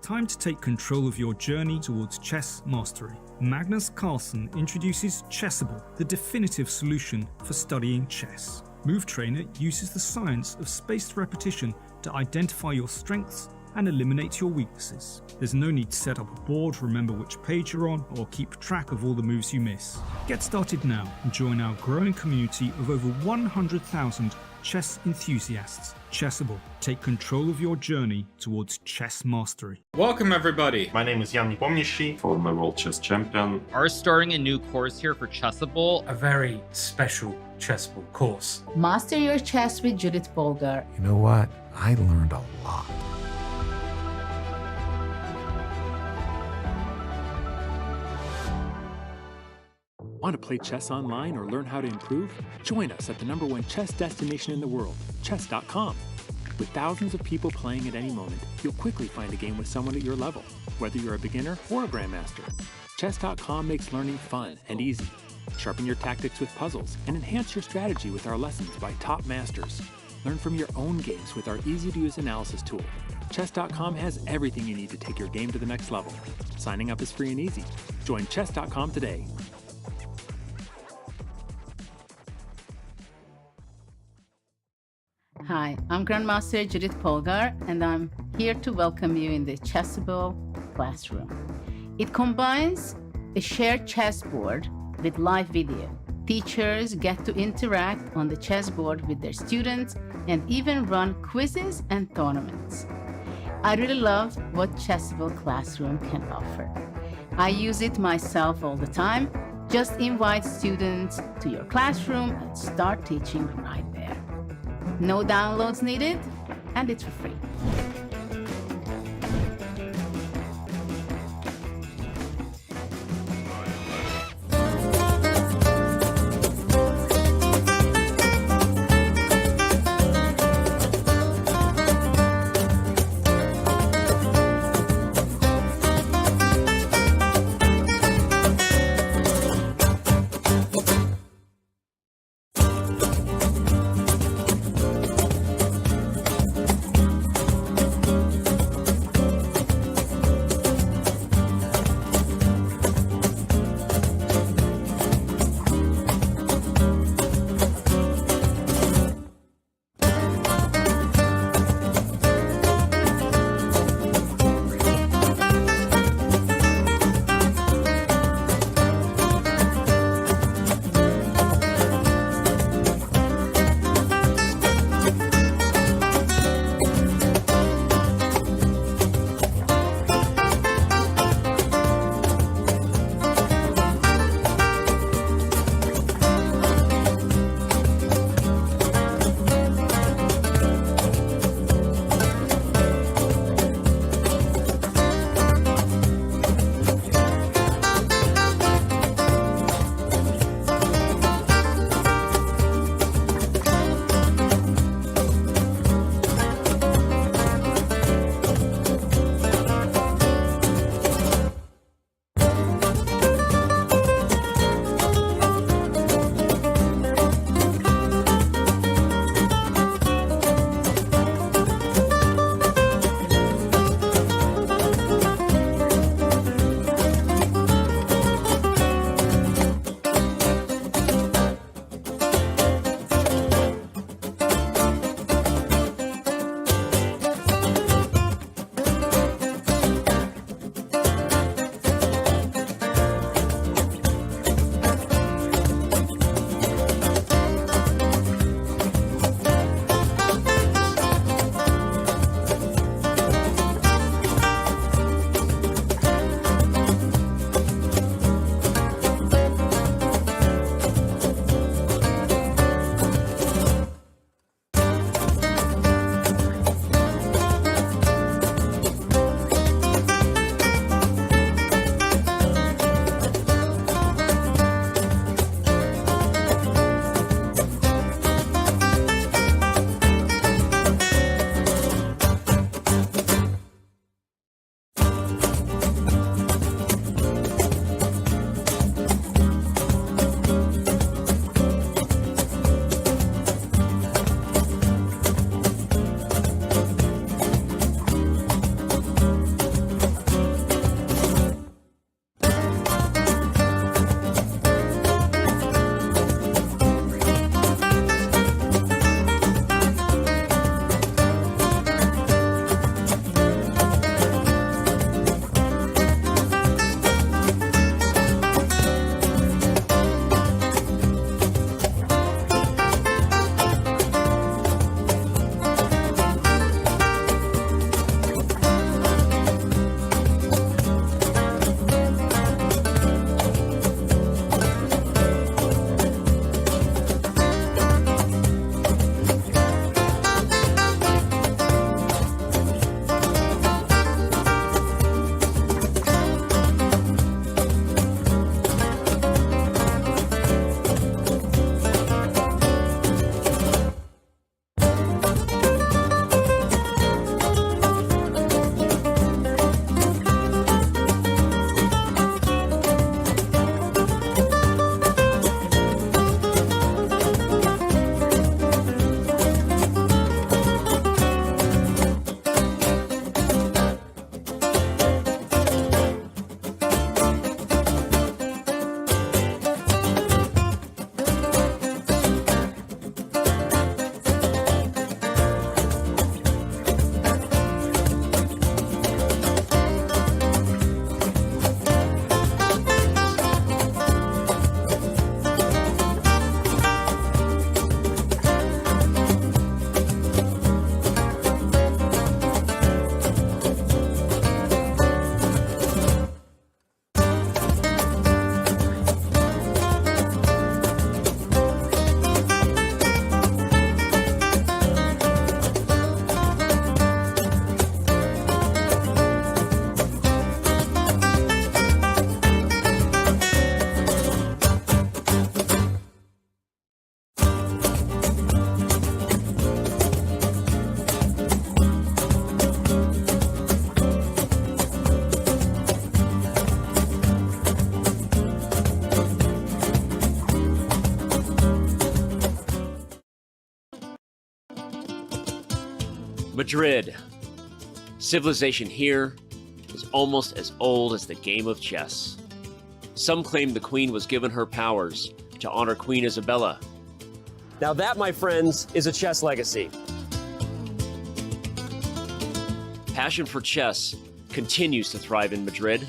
time to take control of your journey towards chess mastery. Magnus Carlsen introduces Chessable, the definitive solution for studying chess. Move Trainer uses the science of spaced repetition to identify your strengths and eliminate your weaknesses. There's no need to set up a board, remember which page you're on, or keep track of all the moves you miss. Get started now and join our growing community of over 100,000 chess enthusiasts. Chessable. Take control of your journey towards chess mastery. Welcome everybody! My name is Jan-Nepomniachtchi, former World Chess Champion. Are starting a new course here for Chessable. A very special Chessable course. Master your chess with Judith Bolgar. You know what? I learned a lot. Want to play chess online or learn how to improve? Join us at the #1 chess destination in the world, chess.com. With thousands of people playing at any moment, you'll quickly find a game with someone at your level, whether you're a beginner or a grandmaster. Chess.com makes learning fun and easy. Sharpen your tactics with puzzles and enhance your strategy with our lessons by top masters. Learn from your own games with our easy-to-use analysis tool. Chess.com has everything you need to take your game to the next level. Signing up is free and easy. Join chess.com today. Hi, I'm Grandmaster Judith Polgar, and I'm here to welcome you in the Chessable classroom. It combines a shared chessboard with live video. Teachers get to interact on the chessboard with their students and even run quizzes and tournaments. I really love what Chessable Classroom can offer. I use it myself all the time. Just invite students to your classroom and start teaching right there. No downloads needed, and it's for free. Madrid. Civilization here is almost as old as the game of chess. Some claim the queen was given her powers to honor Queen Isabella. Now that, my friends, is a chess legacy. Passion for chess continues to thrive in Madrid.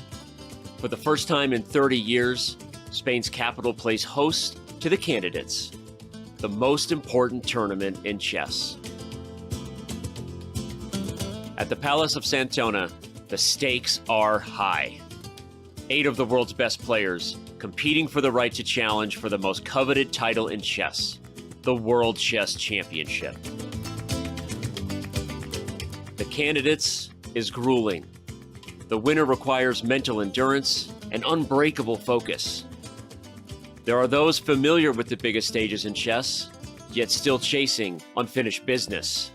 For the first time in 30 years, Spain's capital plays host to the Candidates, the most important tournament in chess. At the Palace of Santona, the stakes are high. 8 of the world's best players competing for the right to challenge for the most coveted title in chess, the World Chess Championship. The Candidates is grueling. The winner requires mental endurance and unbreakable focus. There are those familiar with the biggest stages in chess, yet still chasing unfinished business.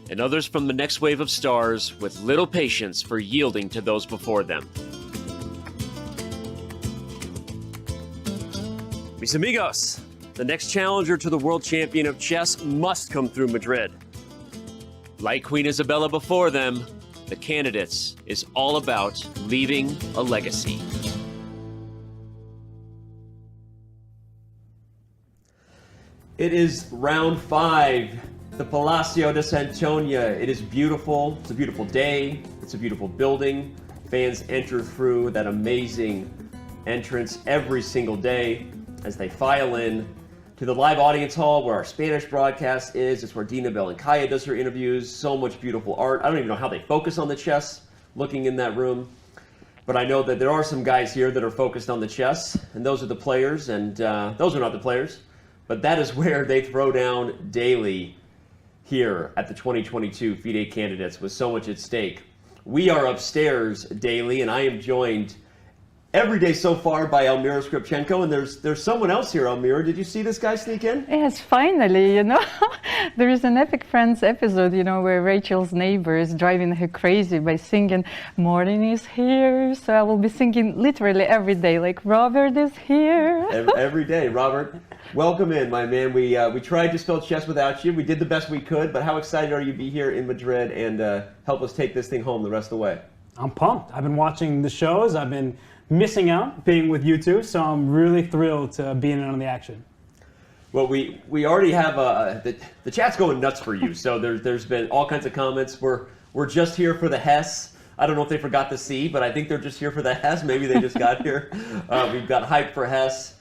And others from the next wave of stars with little patience for yielding to those before them. Mis amigos, the next challenger to the world champion of chess must come through Madrid. Like Queen Isabella before them, the Candidates is all about leaving a legacy. It is round 5, the Palacio de Santoña. It is beautiful. It's a beautiful day. It's a beautiful building. Fans enter through that amazing entrance every single day as they file in to the live audience hall where our Spanish broadcast is. It's where Dina Belenkaya does her interviews. So much beautiful art. I don't even know how they focus on the chess looking in that room. But I know that there are some guys here that are focused on the chess, and those are the players, and those are not the players. But that is where they throw down daily here at the 2022 FIDE Candidates with so much at stake. We are upstairs daily, and I am joined every day so far by Almira Skripchenko, and there's someone else here, Almira. Did you see this guy sneak in? Yes, finally, you know. There is an Epic Friends episode, you know, where Rachel's neighbor is driving her crazy by singing, "Morning is here." So I will be singing literally every day, like, "Robert is here." Every day. Robert, welcome in, my man. We tried to spell chess without you. We did the best we could, but how excited are you to be here in Madrid and help us take this thing home the rest of the way? I'm pumped. I've been watching the shows. I've been missing out being with you two, so I'm really thrilled to be in on the action. Well, we already have the chat's going nuts for you. So there's been all kinds of comments. We're just here for the Hess. I don't know if they forgot the C, but I think they're just here for the Hess. Maybe they just got here. We've got hype for Hess.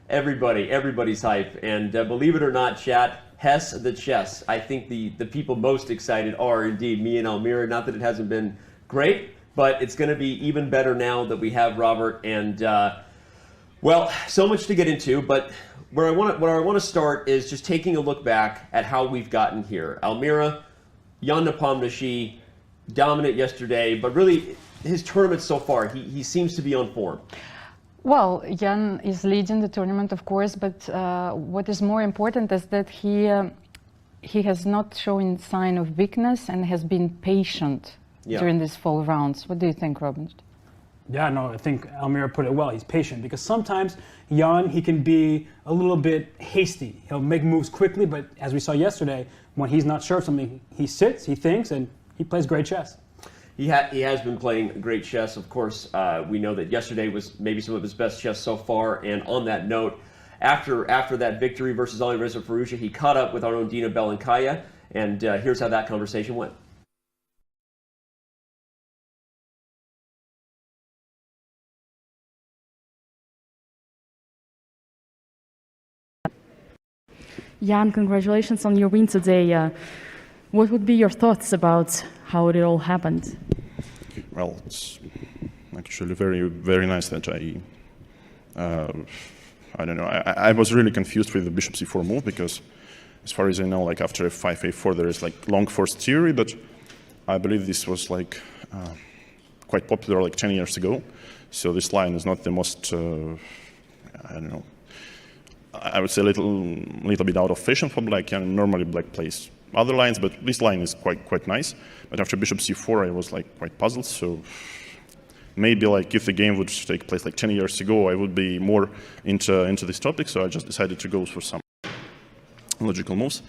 Everybody's hype. And believe it or not, chat, Hess the chess. I think the people most excited are indeed me and Almira. Not that it hasn't been great, but it's going to be even better now that we have Robert. And well, so much to get into. But where I want to start is just taking a look back at how we've gotten here. Almira, Jan Nepomniachtchi, dominant yesterday, but really his tournament so far, he seems to be on form. Well, Jan is leading the tournament, of course, but what is more important is that he has not shown sign of weakness and has been patient during these 4 rounds. What do you think, Robin? Yeah, no, I think Almira put it well. He's patient because sometimes Jan, he can be a little bit hasty. He'll make moves quickly, but as we saw yesterday, when he's not sure of something, he sits, he thinks, and he plays great chess. He has been playing great chess. Of course, we know that yesterday was maybe some of his best chess so far. And on that note, after that victory versus Alireza Firouzja, he caught up with our own Dina Belenkaya, and here's how that conversation went. Jan, congratulations on your win today. What would be your thoughts about how it all happened? Well, it's actually very, very nice that I don't know, I was really confused with the bishop c4 move because as far as I know, like after f5, a4, there is like long forced theory, but I believe this was like quite popular like 10 years ago. So this line is not the most, I don't know, I would say a little bit out of fashion for black, and normally black plays other lines, but this line is quite nice. But after bishop c4, I was like quite puzzled. So maybe like if the game would take place like 10 years ago, I would be more into this topic. So I just decided to go for some logical moves.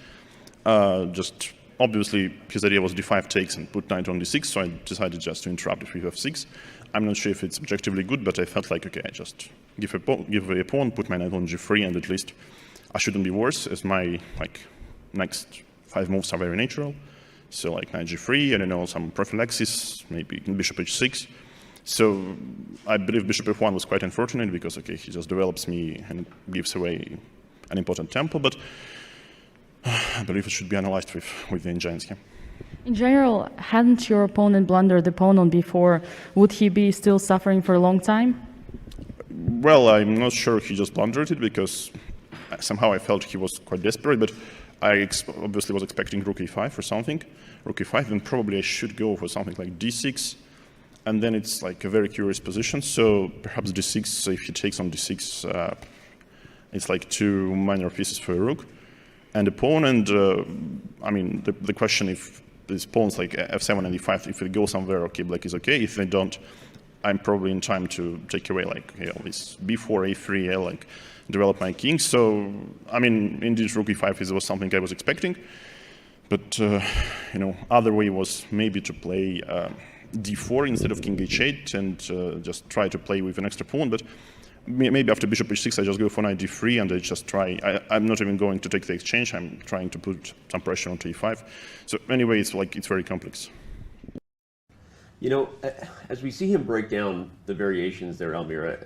Just obviously his idea was d5 takes and put knight on d6, so I decided just to interrupt if we have 6. I'm not sure if it's objectively good, but I felt like, okay, I just give a pawn, put my knight on g3, and at least I shouldn't be worse, as my next 5 moves are very natural. So like knight g3, I don't know, some prophylaxis, maybe bishop h6. So I believe bishop f1 was quite unfortunate because, okay, he just develops me and gives away an important tempo, but I believe it should be analyzed with the engines here. In general, hadn't your opponent blundered the pawn on b4, would he be still suffering for a long time? Well, I'm not sure he just blundered it because somehow I felt he was quite desperate, but I obviously was expecting rook e5 or something. Rook e5, then probably I should go for something like d6, and then it's like a very curious position, so perhaps d6, so if he takes on d6, it's like 2 minor pieces for a rook. And the pawn, and I mean, the question if these pawns like f7 and e5, if they go somewhere, okay, black is okay. If they don't, I'm probably in time to take away like this b4, a3, like develop my king. So, I mean, indeed, rook e5 was something I was expecting. But, you know, other way was maybe to play d4 instead of king h8 and just try to play with an extra pawn. But maybe after bishop h6, I just go for knight d3 and I just try. I'm not even going to take the exchange. I'm trying to put some pressure onto e5. So anyway, it's very complex. You know, as we see him break down the variations there, Almira,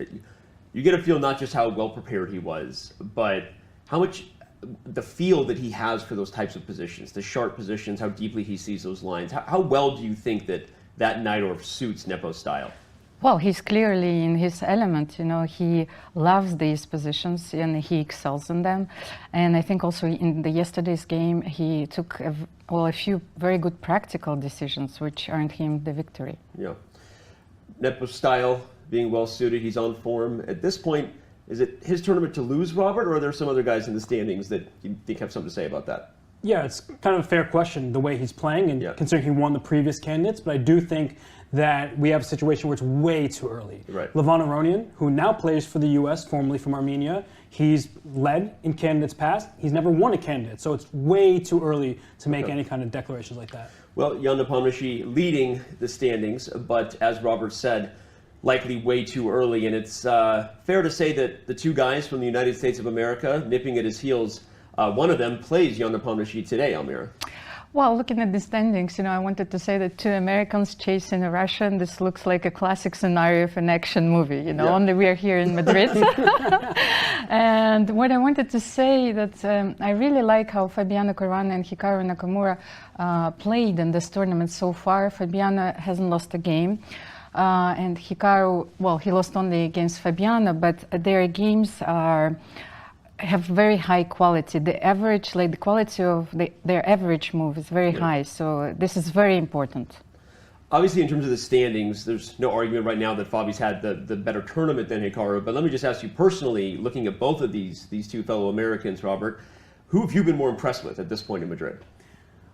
you get a feel not just how well prepared he was, but how much the feel that he has for those types of positions, the sharp positions, how deeply he sees those lines. How well do you think that Najdorf suits Nepo's style? Well, he's clearly in his element, you know, he loves these positions and he excels in them. And I think also in yesterday's game, he took a few very good practical decisions which earned him the victory. Yeah. Nepo's style being well suited, he's on form. At this point, is it his tournament to lose, Robert, or are there some other guys in the standings that you think have something to say about that? Yeah, it's kind of a fair question, the way he's playing, and considering he won the previous candidates, but I do think that we have a situation where it's way too early. Right. Levon Aronian, who now plays for the US, formerly from Armenia, he's led in candidates past. He's never won a candidate, so it's way too early to make any kind of declarations like that. Well, Jan Nepomniachtchi leading the standings, but as Robert said, likely way too early, and it's fair to say that the two guys from the United States of America nipping at his heels, one of them plays Jan Nepomniachtchi today, Almira. Well, looking at the standings, you know, I wanted to say that 2 Americans chasing a Russian, this looks like a classic scenario of an action movie, you know, only we are here in Madrid. And what I wanted to say that I really like how Fabiano Caruana and Hikaru Nakamura played in this tournament so far. Fabiano hasn't lost a game. And Hikaru, well, he lost only against Fabiano, but their games have very high quality. The average, like the quality of their average move is very high. So this is very important. Obviously, in terms of the standings, there's no argument right now that Fabi's had the better tournament than Hikaru. But let me just ask you personally, looking at both of these two fellow Americans, Robert, who have you been more impressed with at this point in Madrid?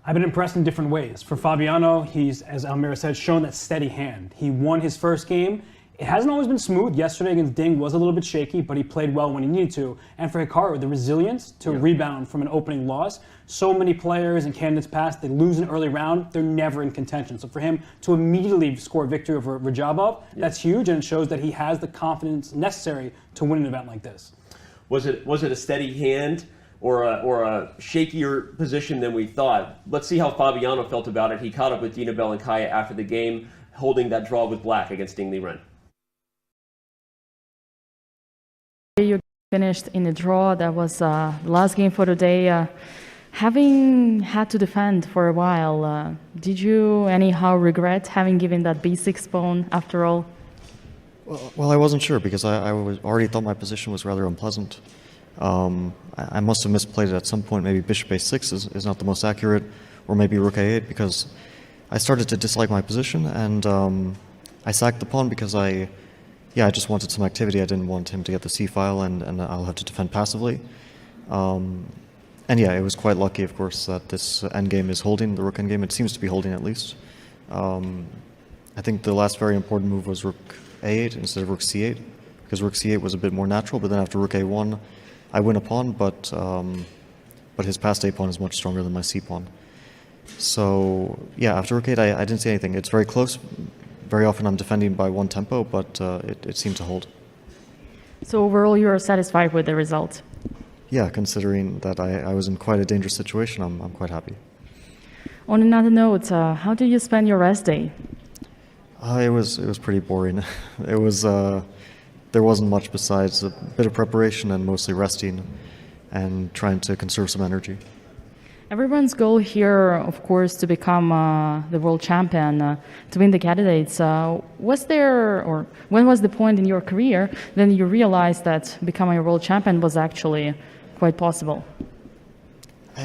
I've been impressed in different ways. For Fabiano, he's, as Almira said, shown that steady hand. He won his first game. It hasn't always been smooth. Yesterday against Ding was a little bit shaky, but he played well when he needed to. And for Hikaru, the resilience to rebound from an opening loss. So many players and candidates past, they lose an early round, they're never in contention. So for him to immediately score a victory over Radjabov, that's huge, and it shows that he has the confidence necessary to win an event like this. Was it a steady hand or a shakier position than we thought? Let's see how Fabiano felt about it. He caught up with Dina Belenkaya after the game, holding that draw with black against Ding Liren. You finished in a draw. That was the last game for the day. Having had to defend for a while, did you anyhow regret having given that b6 pawn after all? Well, I wasn't sure because I already thought my position was rather unpleasant. I must have misplayed it at some point. Maybe bishop a6 is not the most accurate, or maybe rook a8, because I started to dislike my position, and I sacked the pawn because I just wanted some activity. I didn't want him to get the c-file, and I'll have to defend passively. And yeah, it was quite lucky, of course, that this endgame is holding, the rook endgame. It seems to be holding at least. I think the last very important move was rook a8 instead of rook c8, because rook c8 was a bit more natural, but then after rook a1, I win a pawn, but his passed a pawn is much stronger than my c pawn. So yeah, after Rook 8, I didn't see anything. It's very close. Very often I'm defending by one tempo, but it seemed to hold. So overall, you are satisfied with the result? Yeah, considering that I was in quite a dangerous situation, I'm quite happy. On another note, how did you spend your rest day? It was pretty boring. It was there wasn't much besides a bit of preparation and mostly resting and trying to conserve some energy. Everyone's goal here, of course, to become the world champion, to win the candidates. Was there, or when was the point in your career then you realized that becoming a world champion was actually quite possible?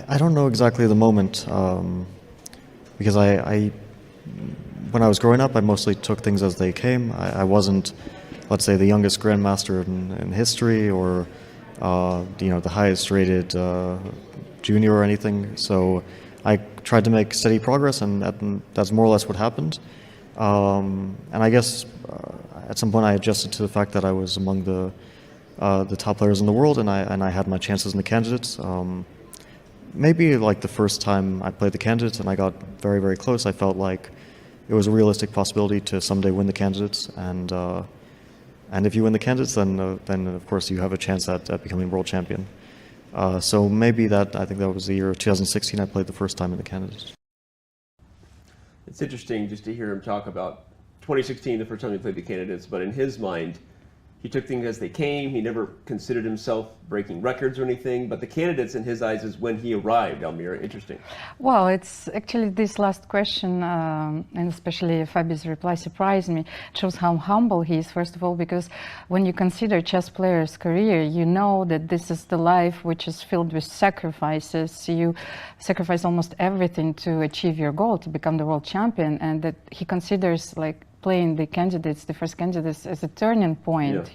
I don't know exactly the moment, because when I was growing up, I mostly took things as they came. I wasn't, let's say, the youngest grandmaster in history, or the highest rated junior or anything. So I tried to make steady progress, and that's more or less what happened. And I guess at some point I adjusted to the fact that I was among the top players in the world, and I had my chances in the candidates. Maybe like the first time I played the candidates and I got very, very close, I felt like it was a realistic possibility to someday win the candidates. And if you win the candidates, then of course you have a chance at becoming world champion. So maybe I think that was the year of 2016 I played the first time in the candidates. It's interesting just to hear him talk about 2016, the first time he played the candidates, but in his mind, he took things as they came. He never considered himself breaking records or anything, but the candidates in his eyes is when he arrived. Almira, interesting. Well, it's actually this last question, and especially Fabi's reply, surprised me. It shows how humble he is, first of all, because when you consider chess player's career, you know that this is the life which is filled with sacrifices. You sacrifice almost everything to achieve your goal, to become the world champion, and that he considers like playing the candidates, the first candidates, as a turning point,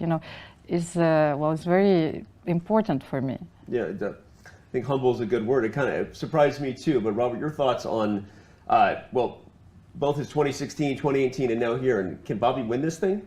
is it's very important for me. Yeah, I think humble is a good word. It kind of surprised me too. But Robert, your thoughts on, both his 2016, 2018, and now here, and can Bobby win this thing?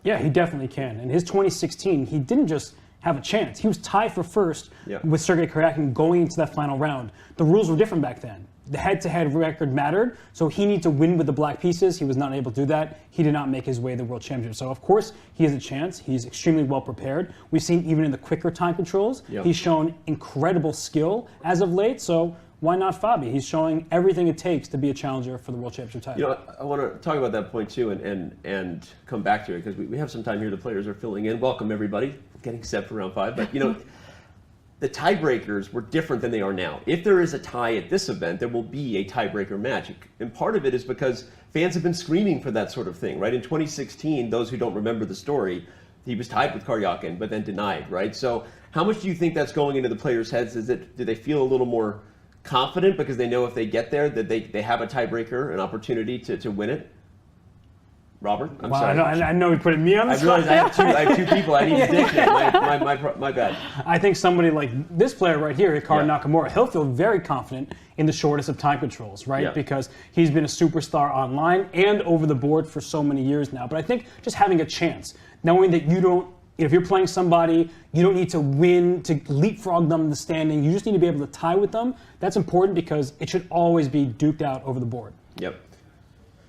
Yeah, he definitely can. In his 2016, he didn't just have a chance. He was tied for first with Sergei Karyakin going into that final round. The rules were different back then. The head-to-head record mattered, so he needed to win with the black pieces. He was not able to do that. He did not make his way to the world championship. So of course he has a chance. He's extremely well prepared. We've seen even in the quicker time controls, he's shown incredible skill as of late. So why not Fabi? He's showing everything it takes to be a challenger for the world championship title. I want to talk about that point too, and come back to it, because we have some time here. The players are filling in. Welcome everybody, getting set for round 5. But the tiebreakers were different than they are now. If there is a tie at this event, there will be a tiebreaker match. And part of it is because fans have been screaming for that sort of thing, right? In 2016, those who don't remember the story, he was tied with Karyakin, but then denied, right? So how much do you think that's going into the players' heads? Do they feel a little more confident because they know if they get there that they have a tiebreaker, an opportunity to win it? Robert, I'm sorry. I know you put me on the spot. I have two people I need to dig in. My bad. I think somebody like this player right here, Hikaru Nakamura, he'll feel very confident in the shortest of time controls, right? Because he's been a superstar online and over the board for so many years now. But I think just having a chance, knowing that you don't, if you're playing somebody, you don't need to win to leapfrog them in the standing. You just need to be able to tie with them. That's important because it should always be duked out over the board. Yep.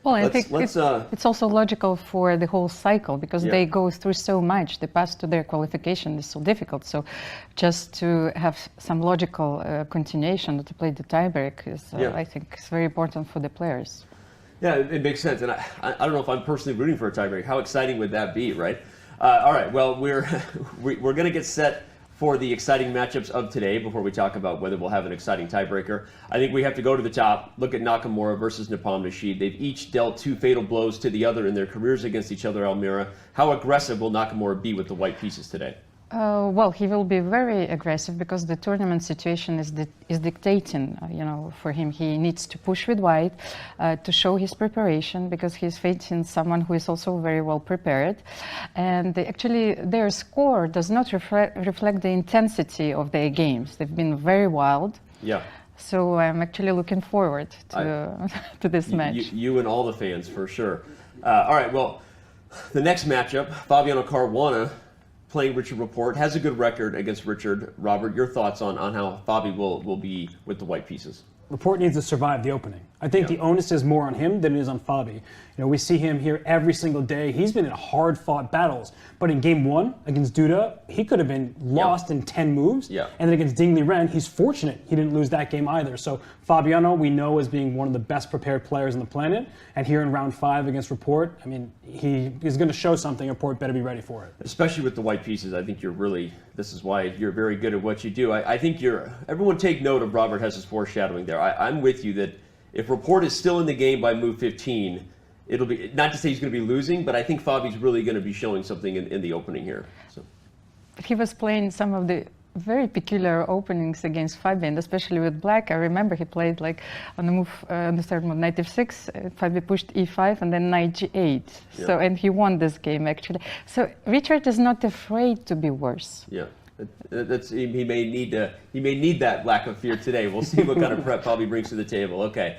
Well, I think it's also logical for the whole cycle because they go through so much. The path to their qualification is so difficult. So just to have some logical continuation to play the tiebreak is, I think, is very important for the players. Yeah, it makes sense. And I don't know if I'm personally rooting for a tiebreak. How exciting would that be, right? All right, well, we're going to get set for the exciting matchups of today before we talk about whether we'll have an exciting tiebreaker. I think we have to go to the top, look at Nakamura versus Nepomniachtchi. They've each dealt 2 fatal blows to the other in their careers against each other, Almira. How aggressive will Nakamura be with the white pieces today? Well, he will be very aggressive because the tournament situation is dictating, for him. He needs to push with white to show his preparation because he's facing someone who is also very well prepared. And actually, their score does not reflect the intensity of their games. They've been very wild. Yeah. So I'm actually looking forward to this match. You and all the fans, for sure. All right, well, the next matchup, Fabiano Caruana playing Richard Rapport, has a good record against Richard. Robert, your thoughts on how Fabi will be with the white pieces? Rapport needs to survive the opening. I think the onus is more on him than it is on Fabi. You know, we see him here every single day. He's been in hard-fought battles, but in game 1 against Duda, he could have been lost in 10 moves. And then against Liren, he's fortunate he didn't lose that game either. So Fabiano, we know as being one of the best prepared players on the planet, and here in round 5 against Rapport, I mean, he is going to show something. Rapport better be ready for it. Especially with the white pieces, I think you're really. This is why you're very good at what you do. I think you're. Everyone take note of Robert Hess's foreshadowing there. I'm with you that if Rapport is still in the game by move 15, it'll be, not to say he's going to be losing, but I think Fabi's really going to be showing something in the opening here. So. He was playing some of the very peculiar openings against Fabi, and especially with black. I remember he played like on the move on the third move, knight f6, Fabi pushed e5, and then knight g8. So, and he won this game actually. So Richard is not afraid to be worse. Yeah. That's, he may need that lack of fear today. We'll see what kind of prep Fabi brings to the table. Okay,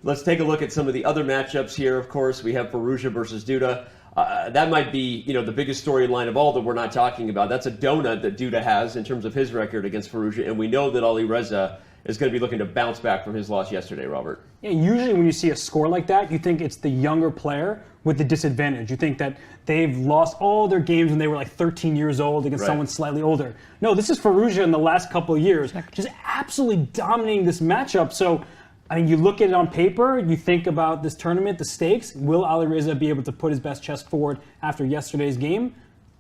let's take a look at some of the other matchups here. Of course, we have Firouzja versus Duda. That might be, you know, the biggest storyline of all that we're not talking about. That's a donut that Duda has in terms of his record against Firouzja, and we know that Alireza is going to be looking to bounce back from his loss yesterday, Robert. Yeah, usually when you see a score like that, you think it's the younger player with the disadvantage. You think that they've lost all their games when they were like 13 years old against someone slightly older. No, this is Firouzja in the last couple of years, just absolutely dominating this matchup. So, I mean, you look at it on paper, you think about this tournament, the stakes. Will Alireza be able to put his best chess forward after yesterday's game?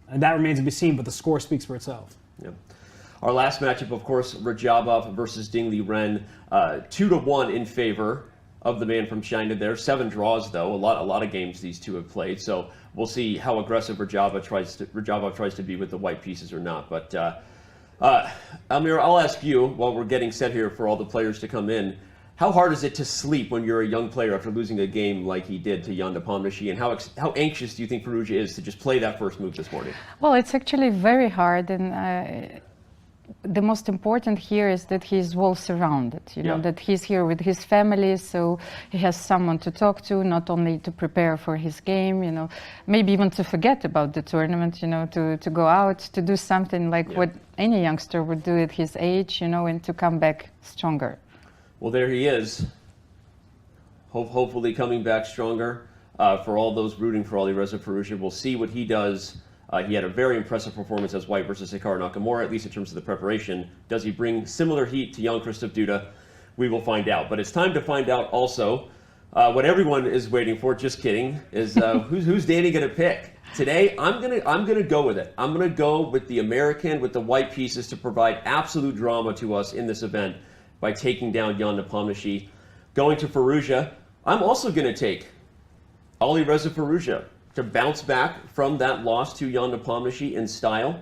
And that remains to be seen, but the score speaks for itself. Yep. Our last matchup, of course, Radjabov versus Liren, 2-1 in favor of the man from China there. 7 draws, though. A lot of games these two have played. So we'll see how aggressive Radjabov tries to be with the white pieces or not. But Almira, I'll ask you while we're getting set here for all the players to come in. How hard is it to sleep when you're a young player after losing a game like he did to Jan Nepomniachtchi? And how anxious do you think Firouzja is to just play that first move this morning? Well, it's actually very hard, and the most important here is that he's well surrounded, you know, that he's here with his family, so he has someone to talk to, not only to prepare for his game, you know, maybe even to forget about the tournament, you know, to go out, to do something like what any youngster would do at his age, you know, and to come back stronger. Well, there he is, hopefully coming back stronger. For all those rooting for Alireza Firouzja, we'll see what he does. He had a very impressive performance as white versus Hikaru Nakamura, at least in terms of the preparation. Does he bring similar heat to Jan-Krzysztof Duda? We will find out. But it's time to find out also what everyone is waiting for. Just kidding. Is who's Danny going to pick today? I'm gonna go with it. I'm gonna go with the American with the white pieces to provide absolute drama to us in this event by taking down Jan Nepomniachtchi. Going to Firouzja, I'm also going to take Alireza Firouzja to bounce back from that loss to Jan Nepomniachtchi in style.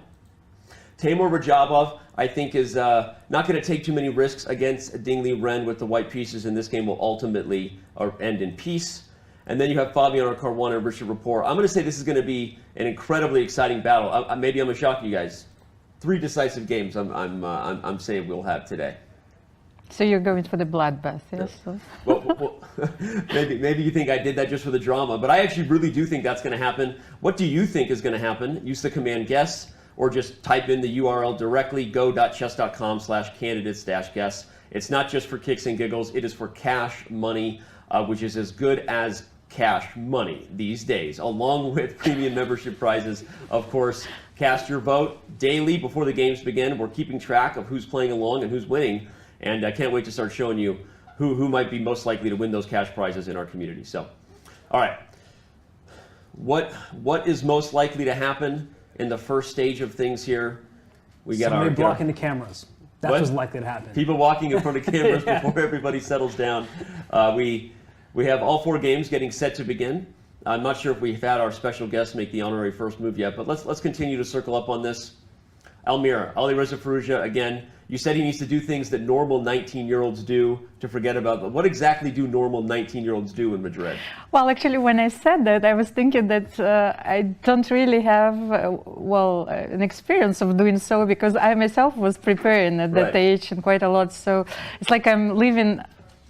Teimour Radjabov, I think, is not going to take too many risks against Liren with the white pieces, and this game will ultimately end in peace. And then you have Fabiano Caruana versus Rapport. I'm going to say this is going to be an incredibly exciting battle. Maybe I'm going to shock you guys. 3 decisive games I'm saying we'll have today. So you're going for the bloodbath, yes? Well, maybe you think I did that just for the drama, but I actually really do think that's going to happen. What do you think is going to happen? Use the command guess, or just type in the URL directly, go.chess.com/candidates-guess. It's not just for kicks and giggles, it is for cash money, which is as good as cash money these days, along with premium membership prizes. Of course, cast your vote daily before the games begin. We're keeping track of who's playing along and who's winning. And I can't wait to start showing you who might be most likely to win those cash prizes in our community. So, all right. What is most likely to happen in the first stage of things here? We got somebody blocking the cameras. That's what's likely to happen. People walking in front of cameras before everybody settles down. We have all 4 games getting set to begin. I'm not sure if we've had our special guest make the honorary first move yet, but let's continue to circle up on this. Almira, Alireza Firouzja, again, you said he needs to do things that normal 19-year-olds do to forget about them. What exactly do normal 19-year-olds do in Madrid? Well, actually, when I said that, I was thinking that I don't really have, an experience of doing so, because I myself was preparing at that age and quite a lot. So it's like I'm living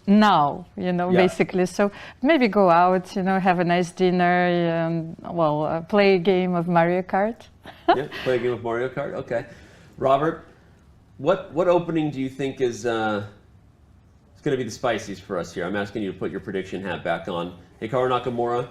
now, you know, basically. So maybe go out, you know, have a nice dinner, and, play a game of Mario Kart. Yeah, play a game of Mario Kart. Okay. Robert, what opening do you think is It's going to be the spiciest for us here. I'm asking you to put your prediction hat back on. Hikaru Nakamura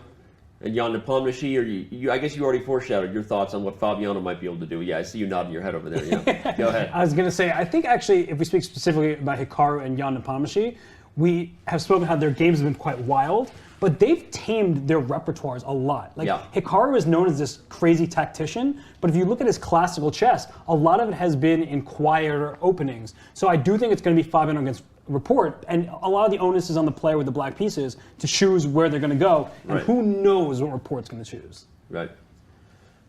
and Jan Nepomniachtchi, or I guess you already foreshadowed your thoughts on what Fabiano might be able to do. Yeah, I see you nodding your head over there. Yeah, go ahead. I was going to say, I think actually, if we speak specifically about Hikaru and Jan Nepomniachtchi, we have spoken how their games have been quite wild, but they've tamed their repertoires a lot. Like Hikaru is known as this crazy tactician, but if you look at his classical chess, a lot of it has been in quieter openings. So I do think it's going to be Fabiano against Rapport, and a lot of the onus is on the player with the black pieces to choose where they're going to go, and who knows what Rapport's going to choose. Right.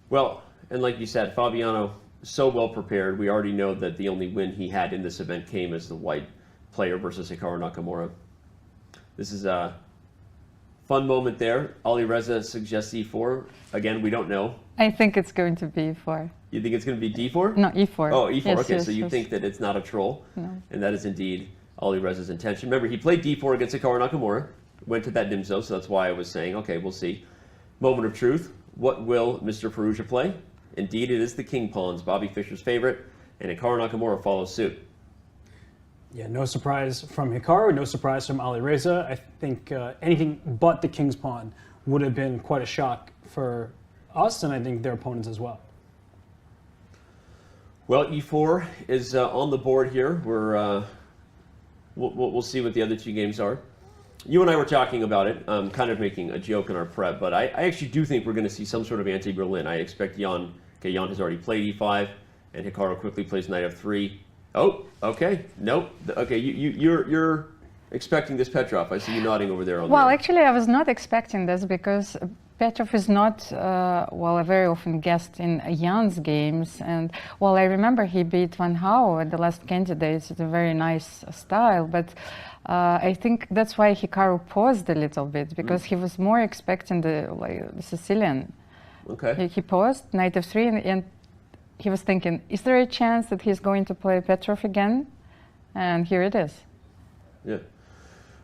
Well, and like you said, Fabiano, so well prepared. We already know that the only win he had in this event came as the white player versus Hikaru Nakamura. This is a fun moment there. Alireza suggests e4. Again, we don't know. I think it's going to be e4. You think it's going to be d4? No, e4. Oh, e4. Yes, Okay, yes, so you yes. think that it's not a troll. No. And that is indeed Alireza's intention. Remember, he played d4 against Hikaru Nakamura, went to that Nimzo, so that's why I was saying, okay, we'll see. Moment of truth. What will Mr. Firouzja play? Indeed, it is the king pawns, Bobby Fischer's favorite, and Hikaru Nakamura follows suit. Yeah, no surprise from Hikaru, no surprise from Alireza. I think anything but the king's pawn would have been quite a shock for us, and I think their opponents as well. Well, e4 is on the board here. We'll see what the other two games are. You and I were talking about it, kind of making a joke in our prep, but I actually do think we're going to see some sort of anti-Berlin. I expect Jan has already played e5, and Hikaru quickly plays knight f3. Oh, okay, nope. Okay, you're expecting this Petrov. I see you nodding over there. Well, actually, I was not expecting this because Petrov is not, a very often guest in Jan's games. And, well, I remember he beat Van Hau at the last Candidates. It's a very nice style. But I think that's why Hikaru paused a little bit, because he was more expecting the Sicilian. Okay. He paused, knight f3, and he was thinking, is there a chance that he's going to play Petrov again? And here it is. Yeah.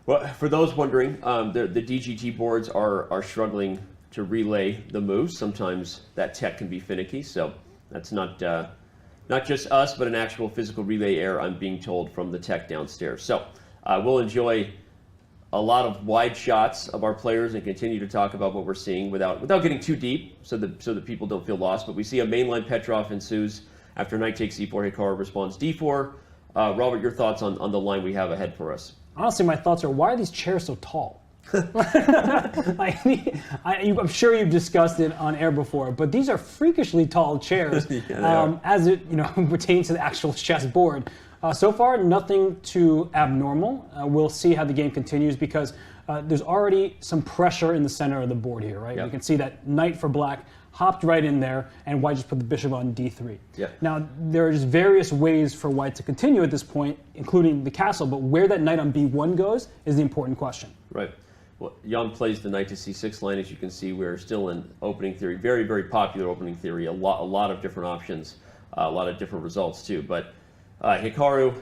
Well, for those wondering, the DGT boards are struggling to relay the moves. Sometimes that tech can be finicky, so that's not just us, but an actual physical relay error, I'm being told, from the tech downstairs. So we'll enjoy a lot of wide shots of our players and continue to talk about what we're seeing without getting too deep, so that people don't feel lost. But we see a mainline Petrov ensues after knight takes e4. Hikaru responds d4. Robert, your thoughts on the line we have ahead for us? Honestly, my thoughts are, why are these chairs so tall? I'm sure you've discussed it on air before, but these are freakishly tall chairs as it pertains to the actual chess board. So far, nothing too abnormal. We'll see how the game continues, because there's already some pressure in the center of the board here, right? You can see that knight for black hopped right in there, and white just put the bishop on d3. Now, there's various ways for white to continue at this point, including the castle, but where that knight on b1 goes is the important question. Right. Well, Jan plays the knight to c6 line. As you can see, we're still in opening theory. Very, very popular opening theory. A lot of different options, a lot of different results too. But Hikaru,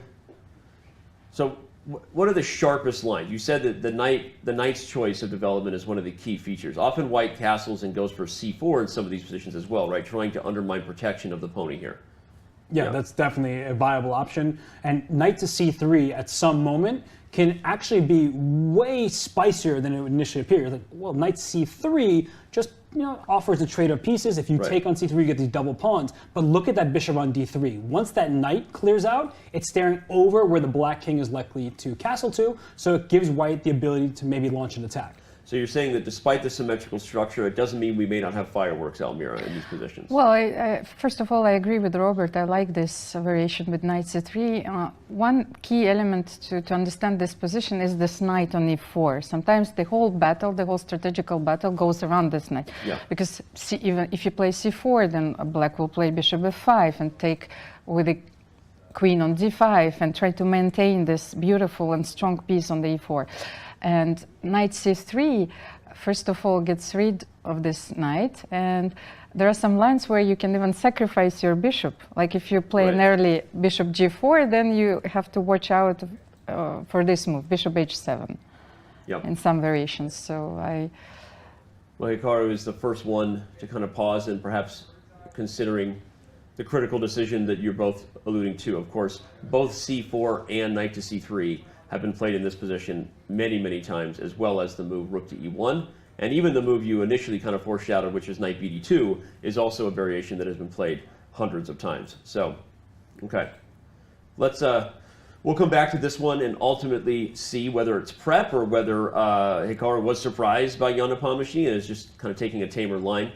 so what are the sharpest lines? You said that the knight's choice of development is one of the key features. Often white castles and goes for c4 in some of these positions as well, right? Trying to undermine protection of the pony here. Yeah, that's definitely a viable option. And knight to c3 at some moment can actually be way spicier than it would initially appear. Like, well, knight c3 just offers a trade of pieces. If you take on c3, you get these double pawns. But look at that bishop on d3. Once that knight clears out, it's staring over where the black king is likely to castle to, so it gives white the ability to maybe launch an attack. So you're saying that despite the symmetrical structure, it doesn't mean we may not have fireworks, Almira, in these positions? Well, first of all, I agree with Robert. I like this variation with knight c3. One key element to understand this position is this knight on e4. Sometimes the whole strategical battle goes around this knight. Because even if you play c4, then black will play bishop f5 and take with the queen on d5 and try to maintain this beautiful and strong piece on the e4. And knight c3, first of all, gets rid of this knight. And there are some lines where you can even sacrifice your bishop. Like if you play an early bishop g4, then you have to watch out for this move, bishop h7, in some variations. So Well, Hikaru is the first one to kind of pause, and perhaps considering the critical decision that you're both alluding to. Of course, both c4 and knight to c3 have been played in this position many, many times, as well as the move rook to e1. And even the move you initially kind of foreshadowed, which is knight bd2, is also a variation that has been played hundreds of times. So, okay. Let's, we'll come back to this one and ultimately see whether it's prep or whether Hikaru was surprised by Jan Nepomniachtchi and is just kind of taking a tamer line.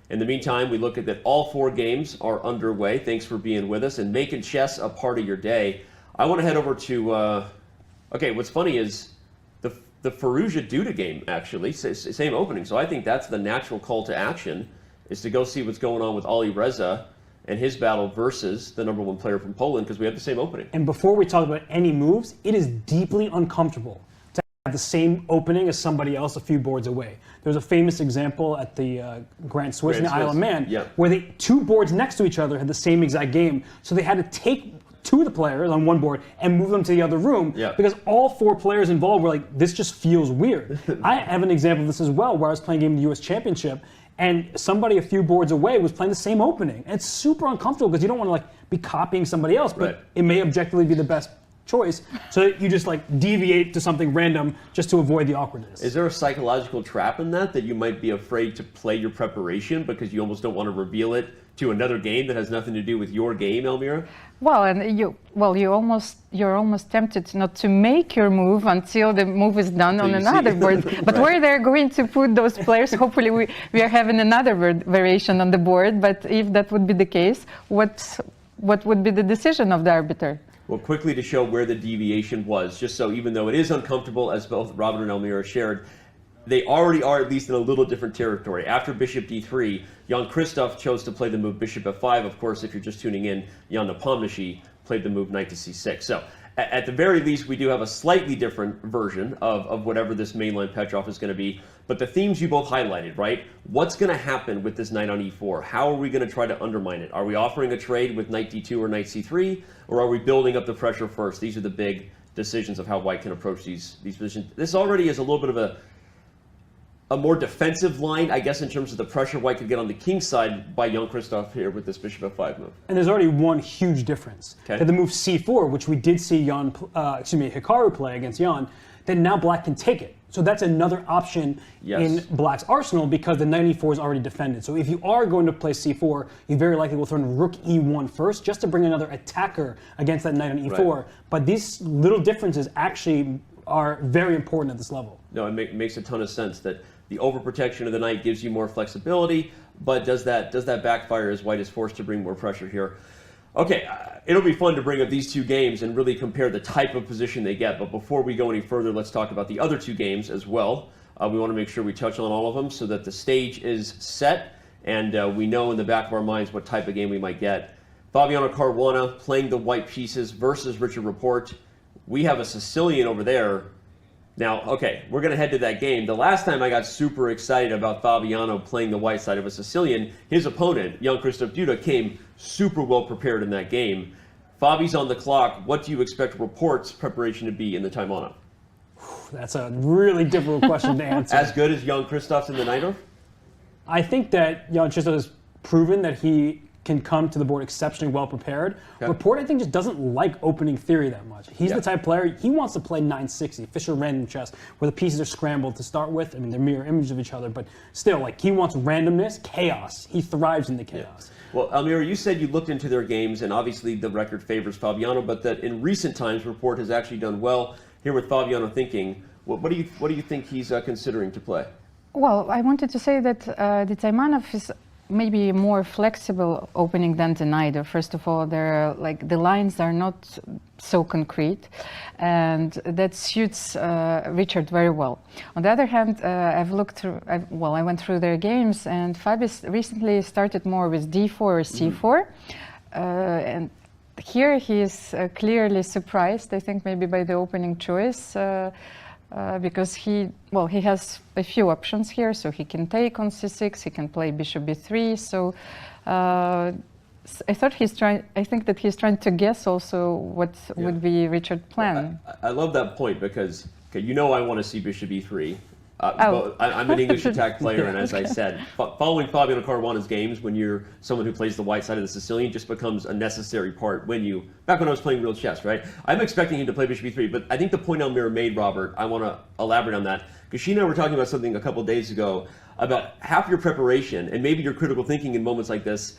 In the meantime, we look at that all 4 games are underway. Thanks for being with us and making chess a part of your day. I want to head over to, okay, what's funny is the Firouzja Duda game, actually, same opening. So I think that's the natural call to action, is to go see what's going on with Alireza and his battle versus the #1 player from Poland, because we have the same opening. And before we talk about any moves, it is deeply uncomfortable to have the same opening as somebody else a few boards away. There's a famous example at the Grand Swiss in the Isle of Man, where the 2 boards next to each other had the same exact game, so they had to take 2 of the players on one board and move them to the other room because all 4 players involved were like, this just feels weird. I have an example of this as well, where I was playing a game in the US Championship and somebody a few boards away was playing the same opening. And it's super uncomfortable because you don't want to like be copying somebody else, but it may objectively be the best choice. So you just like deviate to something random just to avoid the awkwardness. Is there a psychological trap in that you might be afraid to play your preparation because you almost don't want to reveal it to another game that has nothing to do with your game, Almira? Well, and you're almost tempted not to make your move until the move is done on another board. But where they're going to put those players, hopefully we are having another variation on the board. But if that would be the case, what would be the decision of the arbiter? Well, quickly to show where the deviation was, just so even though it is uncomfortable, as both Robert and Almira shared, they already are at least in a little different territory. After bishop d3, Jan-Krzysztof chose to play the move bishop f5. Of course, if you're just tuning in, Jan Nepomniachtchi played the move knight to c6. So at the very least, we do have a slightly different version of whatever this mainline Petrov is going to be. But the themes you both highlighted, right? What's going to happen with this knight on e4? How are we going to try to undermine it? Are we offering a trade with knight d2 or knight c3? Or are we building up the pressure first? These are the big decisions of how white can approach these positions. This already is a little bit of a more defensive line, I guess, in terms of the pressure white could get on the king side by Jan-Krzysztof here with this bishop f5 move. And there's already one huge difference. That the move c4, which we did see Hikaru play against Jan, then now black can take it. So that's another option in black's arsenal because the knight e4 is already defended. So if you are going to play c4, you very likely will throw in rook e1 first, just to bring another attacker against that knight on e4. Right. But these little differences actually are very important at this level. No, it makes a ton of sense that the overprotection of the knight gives you more flexibility, but does that backfire as white is forced to bring more pressure here? Okay, it'll be fun to bring up these 2 games and really compare the type of position they get. But before we go any further, let's talk about the other 2 games as well. We want to make sure we touch on all of them so that the stage is set and we know in the back of our minds what type of game we might get. Fabiano Caruana playing the white pieces versus Richard Rapport. We have a Sicilian over there. Now, okay, we're going to head to that game. The last time I got super excited about Fabiano playing the white side of a Sicilian, his opponent, Jan-Krzysztof Duda, came super well prepared in that game. Fabi's on the clock. What do you expect Rapport's preparation to be in the Taimour? That's a really difficult question to answer. As good as Jan-Krzysztof's in the Najdorf? I think that Jan-Krzysztof has proven that he can come to the board exceptionally well prepared. Rapport, I think, just doesn't like opening theory that much. He's the type of player, he wants to play 960, Fischer random chess, where the pieces are scrambled to start with. I mean, they're mirror images of each other, but still, like, he wants randomness, chaos. He thrives in the chaos. Well, Almira, you said you looked into their games, and obviously the record favors Fabiano, but that in recent times, Rapport has actually done well. Here with Fabiano thinking, what do you think he's considering to play? Well, I wanted to say that the Taimanov is maybe more flexible opening than the Najdorf. First of all, the lines are not so concrete, and that suits Richard very well. On the other hand, I went through their games, and Fabi recently started more with d4 or c4, and here he is clearly surprised, I think, maybe by the opening choice. Because he has a few options here, so he can take on c6, he can play bishop b3. So I think that he's trying to guess also what would be Richard's plan. I love that point because, okay, you know I want to see bishop e3. I'm an English attack player, and as I said, following Fabiano Caruana's games when you're someone who plays the white side of the Sicilian just becomes a necessary part back when I was playing real chess, right? I'm expecting him to play bishop e3, but I think the point Almira made, Robert, I want to elaborate on that, because she and I were talking about something a couple days ago about half your preparation and maybe your critical thinking in moments like this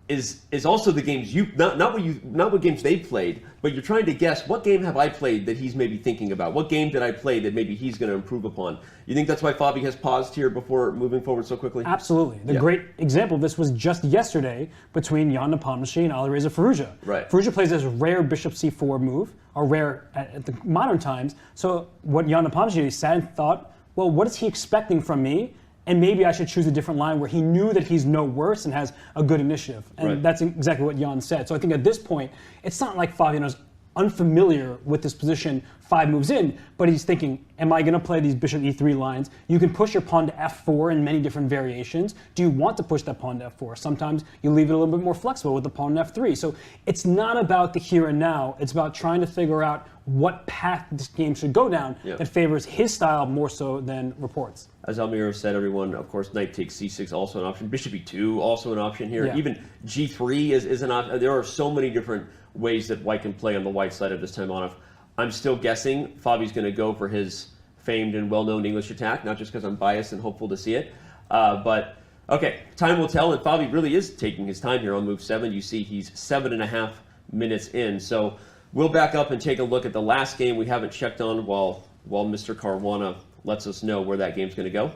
is also the games not what games they've played, but you're trying to guess what game have I played that he's maybe thinking about? What game did I play that maybe he's going to improve upon? You think that's why Fabi has paused here before moving forward so quickly? Absolutely. The great example of this was just yesterday between Jan Nepomniachtchi and Alireza Firouzja. Right. Firouzja plays this rare bishop c4 move, or rare at the modern times. So what Jan Nepomniachtchi sat and thought, well, what is he expecting from me? And maybe I should choose a different line where he knew that he's no worse and has a good initiative. And that's exactly what Jan said. So I think at this point, it's not like Fabiano's unfamiliar with this position 5 moves in, but he's thinking, am I going to play these bishop e3 lines? You can push your pawn to f4 in many different variations. Do you want to push that pawn to f4? Sometimes you leave it a little bit more flexible with the pawn to f3. So it's not about the here and now. It's about trying to figure out what path this game should go down that favors his style more so than Rapport's. As Almira said, everyone, of course, knight takes c6 also an option. Bishop e2 also an option here. Even g3 is an option. There are so many different ways that white can play on the white side of this Taimonov. I'm still guessing Fabi's going to go for his famed and well-known English attack, not just because I'm biased and hopeful to see it. But, okay, time will tell, and Fabi really is taking his time here on move 7. You see he's 7.5 minutes in. So we'll back up and take a look at the last game we haven't checked on while Mr. Caruana lets us know where that game's going to go.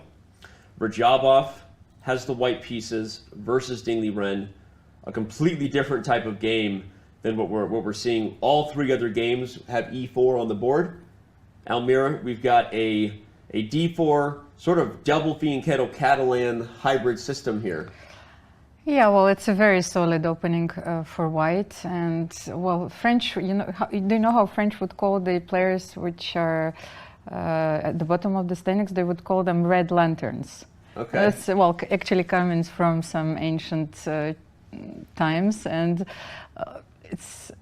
Radjabov has the white pieces versus Liren, a completely different type of game than what we're seeing. All 3 other games have e4 on the board. Almira, we've got a d4 sort of double fianchetto Catalan hybrid system here. Yeah, well, it's a very solid opening for white, and well, French. Do you know how French would call the players which are at the bottom of the standings? They would call them red lanterns. Okay. That's actually coming from some ancient times, and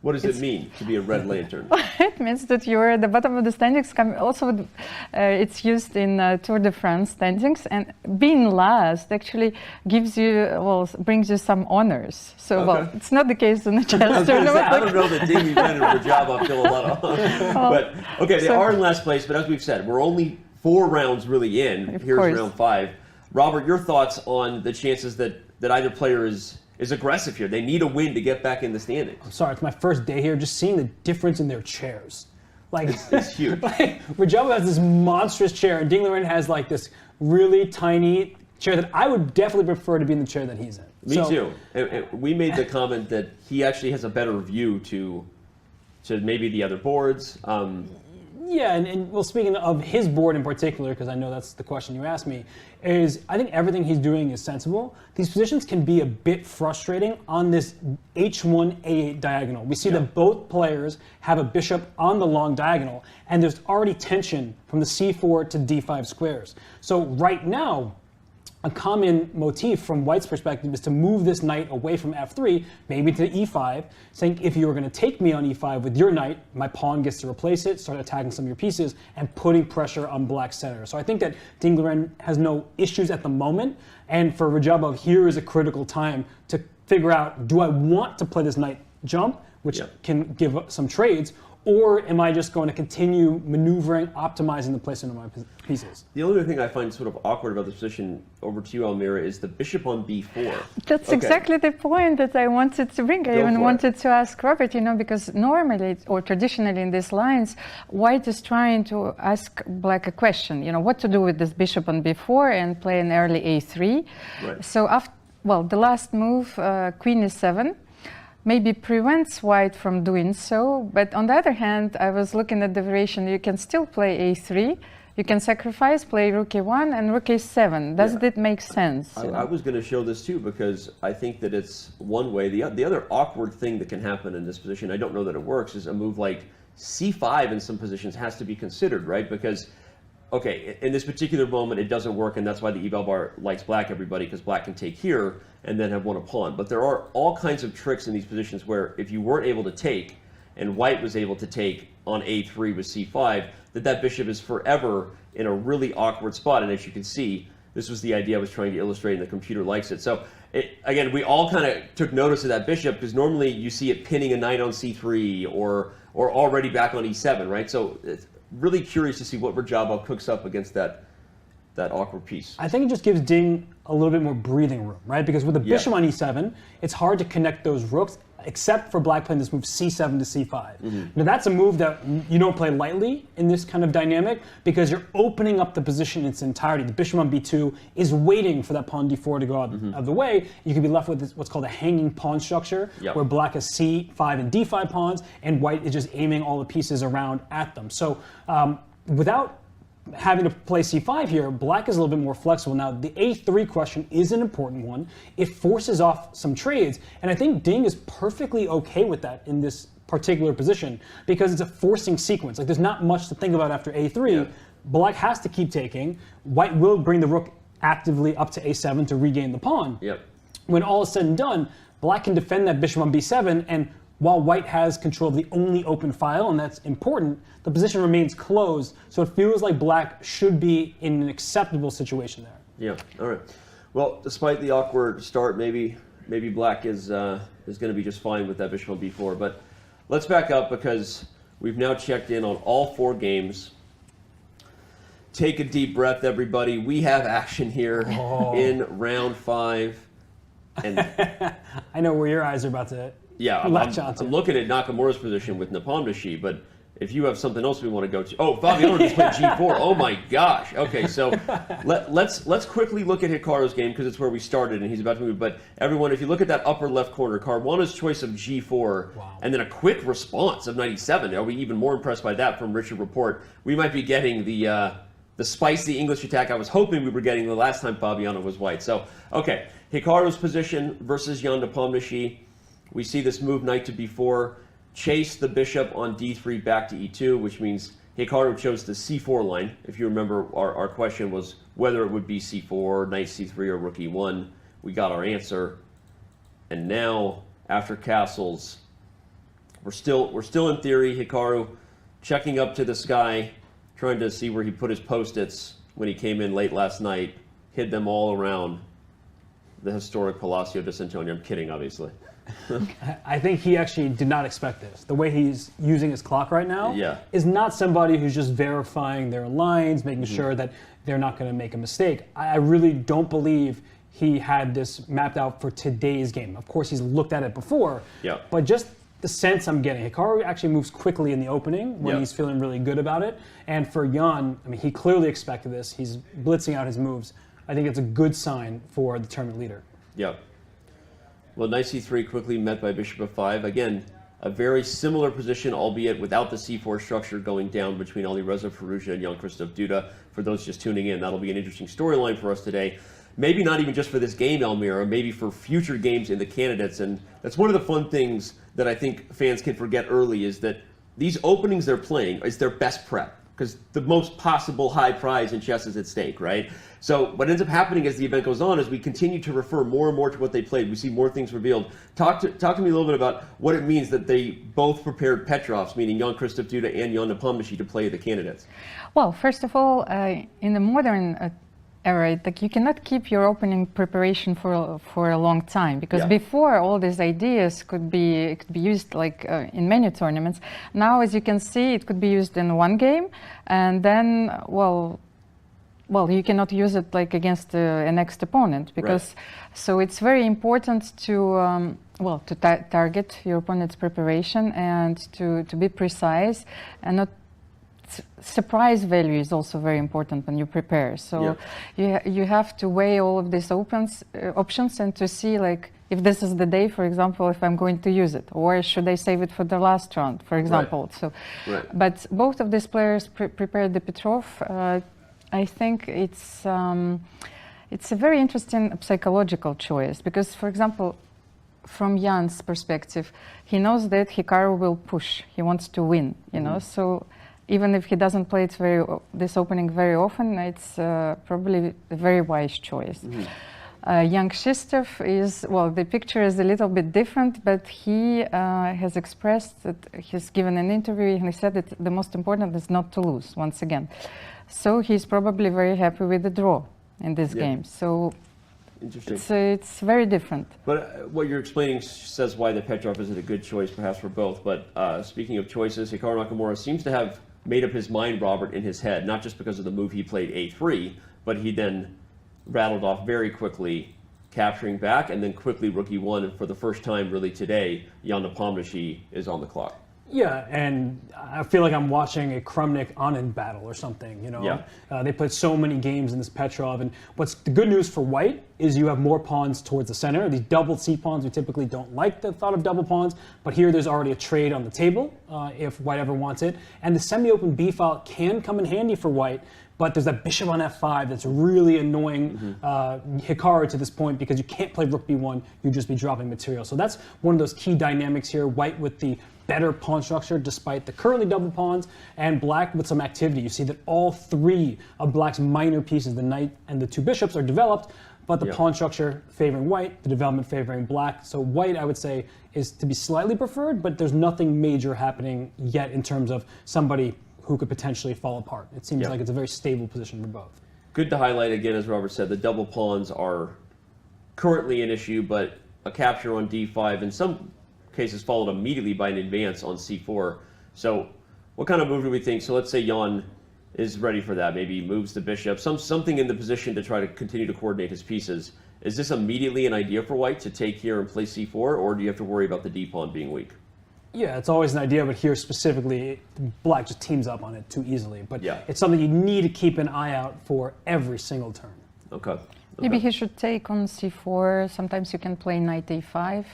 what does it mean to be a red lantern? It means that you're at the bottom of the standings. Also, it's used in Tour de France standings, and being last actually brings you some honors. So, well, it's not the case in the chess tournament. I don't know that Liren and Radjabov feel a lot of honors. But, okay, they are in last place, but as we've said, we're only 4 rounds really in. Here's round 5. Robert, your thoughts on the chances that either player is aggressive here? They need a win to get back in the standings. I'm sorry, it's my first day here, just seeing the difference in their chairs. Like, it's huge. Radjabov has this monstrous chair, and Liren has like this really tiny chair that I would definitely prefer to be in the chair that he's in. Me too. And we made the comment that he actually has a better view to maybe the other boards. Yeah, and well, speaking of his board in particular, because I know that's the question you asked me, is I think everything he's doing is sensible. These positions can be a bit frustrating on this h1, a8 diagonal. We see that both players have a bishop on the long diagonal, and there's already tension from the c4 to d5 squares. So right now, a common motif from white's perspective is to move this knight away from f3, maybe to e5, saying if you were going to take me on e5 with your knight, my pawn gets to replace it, start attacking some of your pieces, and putting pressure on black center. So I think that Liren has no issues at the moment, and for Radjabov, here is a critical time to figure out, do I want to play this knight jump, which can give some trades, or am I just going to continue maneuvering, optimizing the placement of my pieces? The only thing I find sort of awkward about this position, over to you, Almira, is the bishop on b4. That's exactly the point that I wanted to bring. I even wanted to ask Robert, because normally or traditionally in these lines, white is trying to ask black a question, what to do with this bishop on b4 and play an early a3. Right. So the last move, queen e7, maybe prevents white from doing so, but on the other hand, I was looking at the variation, you can still play a3, you can sacrifice, play rook a1 and rook a7. Does it make sense? I was going to show this too, because I think that it's one way. The other awkward thing that can happen in this position, I don't know that it works, is a move like c5 in some positions has to be considered, right? Because, okay, in this particular moment, it doesn't work, and that's why the eval bar likes black, everybody, because black can take here and then have won a pawn. But there are all kinds of tricks in these positions where if you weren't able to take, and white was able to take on a3 with c5, that bishop is forever in a really awkward spot. And as you can see, this was the idea I was trying to illustrate, and the computer likes it. So again, we all kind of took notice of that bishop, because normally you see it pinning a knight on c3 or already back on e7, right? So it's really curious to see what Radjabov cooks up against that awkward piece. I think it just gives Ding a little bit more breathing room, right? Because with the bishop on e7, it's hard to connect those rooks, except for black playing this move c7 to c5. Now that's a move that you don't play lightly in this kind of dynamic, because you're opening up the position in its entirety. The bishop on b2 is waiting for that pawn d4 to go out of the way. You can be left with this, what's called a hanging pawn structure, where black has c5 and d5 pawns, and white is just aiming all the pieces around at them. So without having to play c5 here, black is a little bit more flexible. Now, the a3 question is an important one. It forces off some trades, and I think Ding is perfectly okay with that in this particular position, because it's a forcing sequence. Like, there's not much to think about after a3. Black has to keep taking. White will bring the rook actively up to a7 to regain the pawn. When all is said and done, black can defend that bishop on b7, and while white has control of the only open file, and that's important, the position remains closed, so it feels like black should be in an acceptable situation there. All right. Well, despite the awkward start, maybe black is going to be just fine with that bishop on b4. But let's back up, because we've now checked in on all 4 games. Take a deep breath, everybody. We have action here in round 5. And I know where your eyes are about to I'm looking at Nakamura's position with Nepomniachtchi, but if you have something else we want to go to... Oh, Fabiano just played g4. Oh my gosh. Okay, so let's quickly look at Hikaru's game, because it's where we started and he's about to move. But everyone, if you look at that upper left corner, Caruana's choice of g4, and then a quick response of knight e7. Are we even more impressed by that from Richard Rapport? We might be getting the spicy English attack I was hoping we were getting the last time Fabiano was white. So, okay, Hikaru's position versus Jan Nepomniachtchi. We see this move knight to b4, chase the bishop on d3 back to e2, which means Hikaru chose the c4 line. If you remember, our question was whether it would be c4, knight c3, or rook e1. We got our answer. And now, after castles, we're still in theory. Hikaru checking up to the sky, trying to see where he put his post-its when he came in late last night, hid them all around the historic Palacio de Santonia. I'm kidding, obviously. I think he actually did not expect this. The way he's using his clock right now is not somebody who's just verifying their lines, making sure that they're not going to make a mistake. I really don't believe he had this mapped out for today's game. Of course, he's looked at it before, but just the sense I'm getting, Hikaru actually moves quickly in the opening when he's feeling really good about it. And for Jan, I mean, he clearly expected this. He's blitzing out his moves. I think it's a good sign for the tournament leader. Well, knight c3 quickly met by bishop f5. Again, a very similar position, albeit without the c4 structure going down between Alireza Firouzja and Jan-Krzysztof Duda. For those just tuning in, that'll be an interesting storyline for us today. Maybe not even just for this game, Almira, maybe for future games in the candidates. And that's one of the fun things that I think fans can forget early, is that these openings they're playing is their best prep, because the most possible high prize in chess is at stake, right? So what ends up happening as the event goes on is we continue to refer more and more to what they played. We see more things revealed. Talk to me a little bit about what it means that they both prepared Petrovs, meaning Jan-Krzysztof Duda and Jan Nepomniachtchi, to play the candidates. Well, first of all, in the modern era, like, you cannot keep your opening preparation for a long time, because before all these ideas could be used like in many tournaments. Now, as you can see, it could be used in one game, and then well, you cannot use it like against the next opponent, because so it's very important to target your opponent's preparation and to be precise, and not surprise value is also very important when you prepare. So you have to weigh all of these options and to see, like, if this is the day, for example, if I'm going to use it, or should I save it for the last round, for example. But both of these players prepared the Petrov. I think it's a very interesting psychological choice, because, for example, from Jan's perspective, he knows that Hikaru will push. He wants to win, you know. So even if he doesn't play it this opening very often, it's probably a very wise choice. Jan-Krzysztof is, well, the picture is a little bit different, but he has expressed that he's given an interview and he said that the most important is not to lose, once again. So he's probably very happy with the draw in this game. So Interesting. It's very different. But what you're explaining says why the Petrov isn't a good choice, perhaps for both. But speaking of choices, Hikaru Nakamura seems to have made up his mind, Robert, in his head, not just because of the move he played A3, but he then rattled off very quickly, capturing back, and then quickly rook E1. And for the first time, really today, Jan Nepomniachtchi is on the clock. Yeah, and I feel like I'm watching a Krumnik-Anand battle or something, you know. Yeah. They played so many games in this Petrov, and what's the good news for white is you have more pawns towards the center. These double C-pawns, we typically don't like the thought of double pawns, but here there's already a trade on the table if white ever wants it. And the semi-open B file can come in handy for white, but there's that bishop on F5 that's really annoying Hikaru to this point because you can't play rook B1, you'd just be dropping material. So that's one of those key dynamics here. White with the better pawn structure despite the currently double pawns, and black with some activity. You see that all three of black's minor pieces, the knight and the two bishops, are developed, but the pawn structure favoring white, the development favoring black. So white, I would say, is to be slightly preferred, but there's nothing major happening yet in terms of somebody who could potentially fall apart. It seems like it's a very stable position for both. Good to highlight again, as Robert said, the double pawns are currently an issue, but a capture on D5 in some cases followed immediately by an advance on C4. So what kind of move do we think? So let's say Jan is ready for that. Maybe he moves the bishop, something in the position to try to continue to coordinate his pieces. Is this immediately an idea for white to take here and play C4, or do you have to worry about the D pawn being weak? Yeah, it's always an idea, but here specifically, black just teams up on it too easily. But it's something you need to keep an eye out for every single turn. Okay. Maybe he should take on C4. Sometimes you can play knight A5.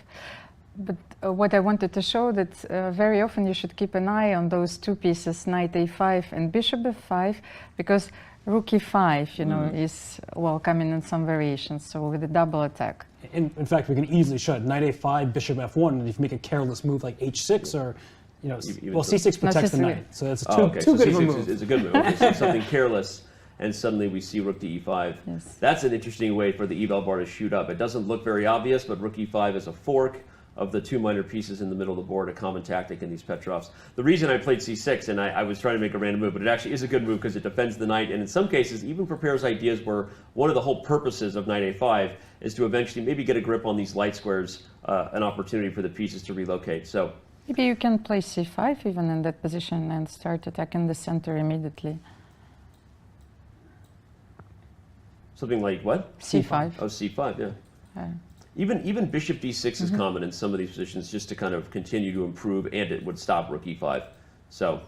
But what I wanted to show that very often you should keep an eye on those two pieces, knight A5 and bishop F5, because rook E5, you know, is coming in some variations. So with a double attack. In fact, we can easily show it. Knight A5, bishop F1, and if you make a careless move like H6 or, you know, well, C6 protects the knight. So that's too good of a move. It's a good move. Okay, so something careless, and suddenly we see rook to E5. Yes. That's an interesting way for the eval bar to shoot up. It doesn't look very obvious, but rook E5 is a fork of the two minor pieces in the middle of the board, a common tactic in these Petrovs. The reason I played C6, and I was trying to make a random move, but it actually is a good move because it defends the knight, and in some cases even prepares ideas where one of the whole purposes of knight A5 is to eventually maybe get a grip on these light squares, an opportunity for the pieces to relocate. So maybe you can play C5 even in that position and start attacking the center immediately. something like what? C5. Oh, C5, yeah. Even bishop d6 is common in some of these positions, just to kind of continue to improve, and it would stop rook e5. So,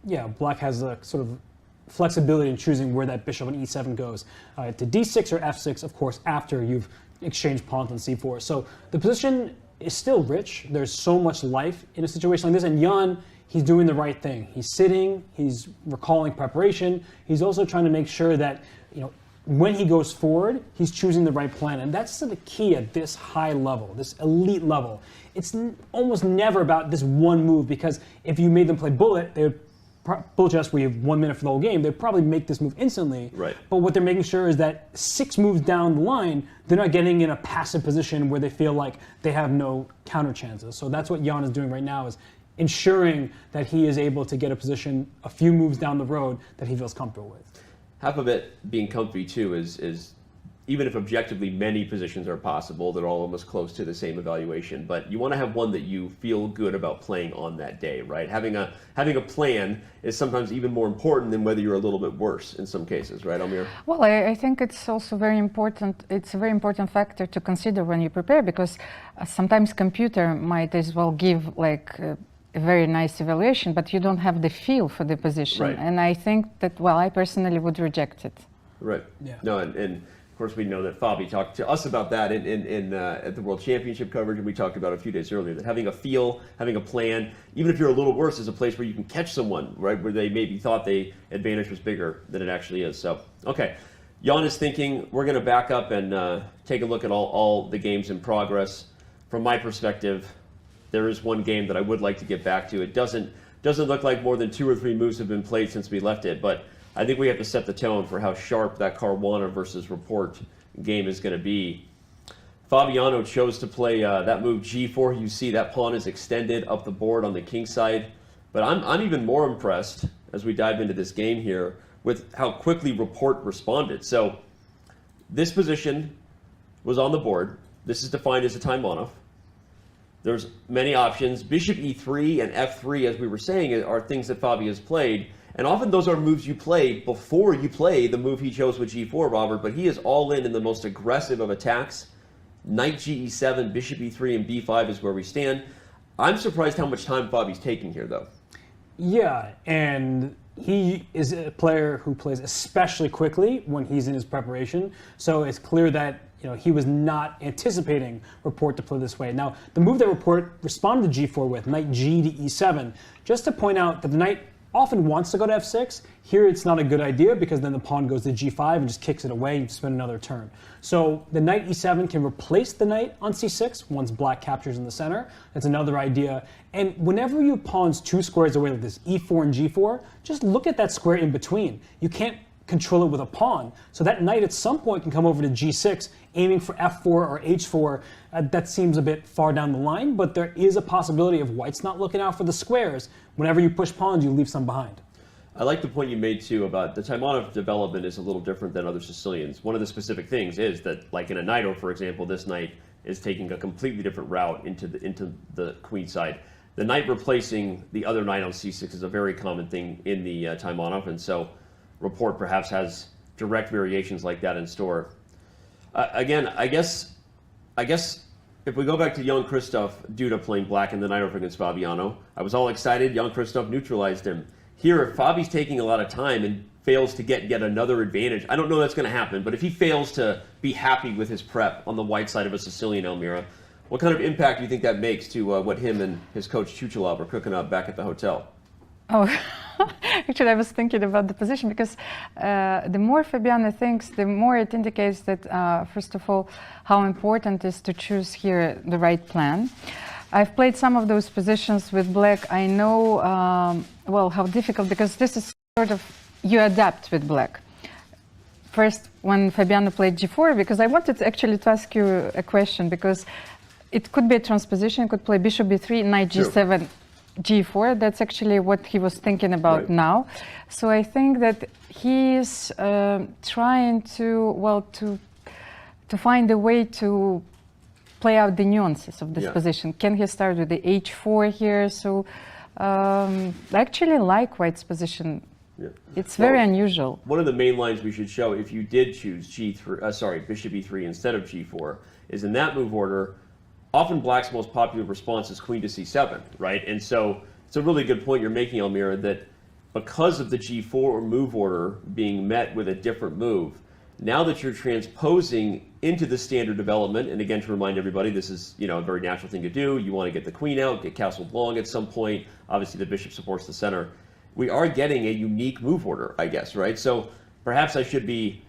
yeah, black has a sort of flexibility in choosing where that bishop on e7 goes. To d6 or f6, of course, after you've exchanged pawns on c4. So the position is still rich. There's so much life in a situation like this, and Jan, he's doing the right thing. He's sitting, he's recalling preparation. He's also trying to make sure that, you know, when he goes forward, he's choosing the right plan. And that's the key at this high level, this elite level. It's almost never about this one move, because if you made them play bullet, they would bullet chess where you have 1 minute for the whole game, they'd probably make this move instantly. Right. But what they're making sure is that 6 moves down the line, they're not getting in a passive position where they feel like they have no counter chances. So that's what Jan is doing right now, is ensuring that he is able to get a position a few moves down the road that he feels comfortable with. Half of it being comfy too is even if objectively many positions are possible, they're all almost close to the same evaluation. But you want to have one that you feel good about playing on that day, right? Having a plan is sometimes even more important than whether you're a little bit worse in some cases, right, Almira? Well, I think it's also very important. It's a very important factor to consider when you prepare, because sometimes computer might as well give like a very nice evaluation, but you don't have the feel for the position. Right. And I think that, well, I personally would reject it. Right. Yeah. No, and of course we know that Fabi talked to us about that at the World Championship coverage, and we talked about a few days earlier that having a feel, having a plan, even if you're a little worse, is a place where you can catch someone, right, where they maybe thought the advantage was bigger than it actually is. So, okay. Jan is thinking we're going to back up and take a look at all the games in progress. From my perspective, there is one game that I would like to get back to. It doesn't look like more than 2 or 3 moves have been played since we left it, but I think we have to set the tone for how sharp that Caruana versus Rapport game is going to be. Fabiano chose to play that move g4. You see that pawn is extended up the board on the king side, but I'm even more impressed as we dive into this game here with how quickly Rapport responded. So this position was on the board. This is defined as a time on-off. There's many options. Bishop e3 and f3, as we were saying, are things that Fabi has played. And often those are moves you play before you play the move he chose with g4, Robert. But he is all in the most aggressive of attacks. Knight ge7, bishop e3, and b5 is where we stand. I'm surprised how much time Fabi's taking here, though. Yeah, and he is a player who plays especially quickly when he's in his preparation. So it's clear that he was not anticipating Rapport to play this way. Now, the move that Rapport responded to g4 with, knight g to e7, just to point out that the knight often wants to go to f6. Here it's not a good idea because then the pawn goes to g5 and just kicks it away and you spend another turn. So the knight e7 can replace the knight on c6 once black captures in the center. That's another idea. And whenever you pawns 2 squares away like this, e4 and g4, just look at that square in between. You can't control it with a pawn. So that knight at some point can come over to g6, aiming for f4 or h4. That seems a bit far down the line, but there is a possibility of white's not looking out for the squares. Whenever you push pawns, you leave some behind. I like the point you made, too, about the Taimonov development is a little different than other Sicilians. One of the specific things is that, like in a Knight, for example, this knight is taking a completely different route into the queen side. The knight replacing the other knight on c6 is a very common thing in the Taimonov, and so Rapport perhaps has direct variations like that in store. Again, I guess if we go back to Jan-Krzysztof Duda playing black in the night over against Fabiano, I was all excited. Jan-Krzysztof neutralized him. Here, if Fabi's taking a lot of time and fails to get yet another advantage, I don't know that's going to happen, but if he fails to be happy with his prep on the white side of a Sicilian Almira, what kind of impact do you think that makes to what him and his coach Chuchalov are cooking up back at the hotel? Oh, actually, I was thinking about the position because the more Fabiano thinks, the more it indicates that, first of all, how important it is to choose here the right plan. I've played some of those positions with black. I know, well, how difficult, because this is sort of, you adapt with black. First, when Fabiano played g4, because I wanted actually to ask you a question, because it could be a transposition, could play bishop b3, knight g7, g4. That's actually what he was thinking about now. So I think that he's trying to, well, to find a way to play out the nuances of this position. Can he start with the h4 here? So I actually like white's position. It's very unusual. One of the main lines we should show, if you did choose g3, bishop e3 instead of g4, is in that move order, often black's most popular response is queen to c7, right? And so it's a really good point you're making, Almira, that because of the g4 move order being met with a different move, now that you're transposing into the standard development, and again, to remind everybody, this is a very natural thing to do. You want to get the queen out, get castled long at some point. Obviously, the bishop supports the center. We are getting a unique move order, I guess, right? So perhaps I should be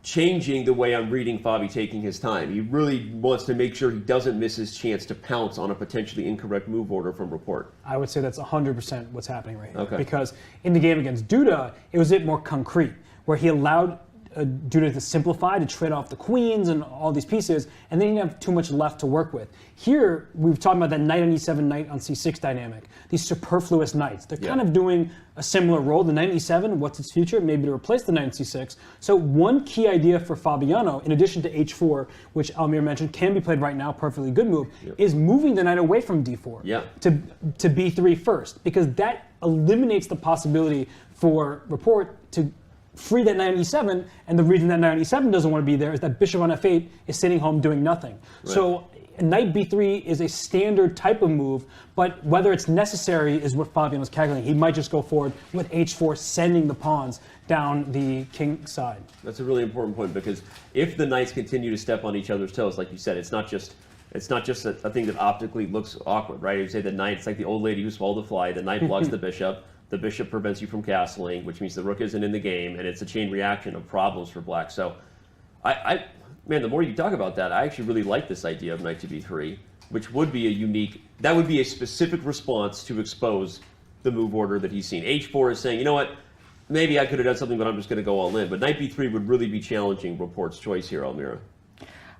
changing the way I'm reading Fabi taking his time. He really wants to make sure he doesn't miss his chance to pounce on a potentially incorrect move order from Rapport. I would say that's 100% what's happening right here. Okay. Because in the game against Duda, it was a bit more concrete, where he allowed Duda to simplify, to trade off the queens and all these pieces, and then he didn't have too much left to work with. Here, we've talked about that knight on e7, knight on c6 dynamic. These superfluous knights. They're kind of doing a similar role. The knight on e7, what's its future? Maybe to replace the knight on c6. So one key idea for Fabiano, in addition to h4, which Almira mentioned can be played right now, perfectly good move, is moving the knight away from d4 to b3 first, because that eliminates the possibility for Rapport to free that knight on e7, and the reason that knight on e7 doesn't want to be there is that bishop on f8 is sitting home doing nothing. Right. So knight b3 is a standard type of move, but whether it's necessary is what Fabiano's calculating. He might just go forward with h4, sending the pawns down the king side. That's a really important point, because if the knights continue to step on each other's toes, like you said, it's not just a thing that optically looks awkward, right? You say the knight, it's like the old lady who swallowed the fly. The knight blocks the bishop. The bishop prevents you from castling, which means the rook isn't in the game, and it's a chain reaction of problems for black. So, man, the more you talk about that, I actually really like this idea of knight to b3, which would be that would be a specific response to expose the move order that he's seen. h4 is saying, you know what, maybe I could have done something, but I'm just going to go all in. But knight b3 would really be challenging Rapport's choice here, Almira.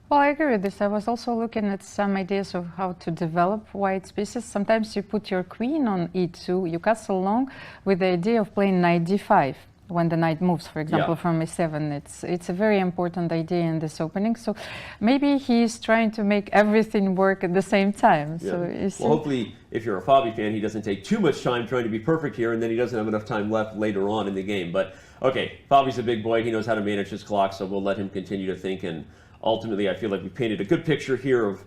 Well, I agree with this. I was also looking at some ideas of how to develop white's pieces. Sometimes you put your queen on e2, you castle long with the idea of playing knight d5. when the knight moves, for example, from e7. It's a very important idea in this opening. So maybe he's trying to make everything work at the same time. Yeah. So you see, well, hopefully, if you're a Fabi fan, he doesn't take too much time trying to be perfect here, and then he doesn't have enough time left later on in the game. But okay, Fabi's a big boy. He knows how to manage his clock, so we'll let him continue to think. And ultimately, I feel like we painted a good picture here of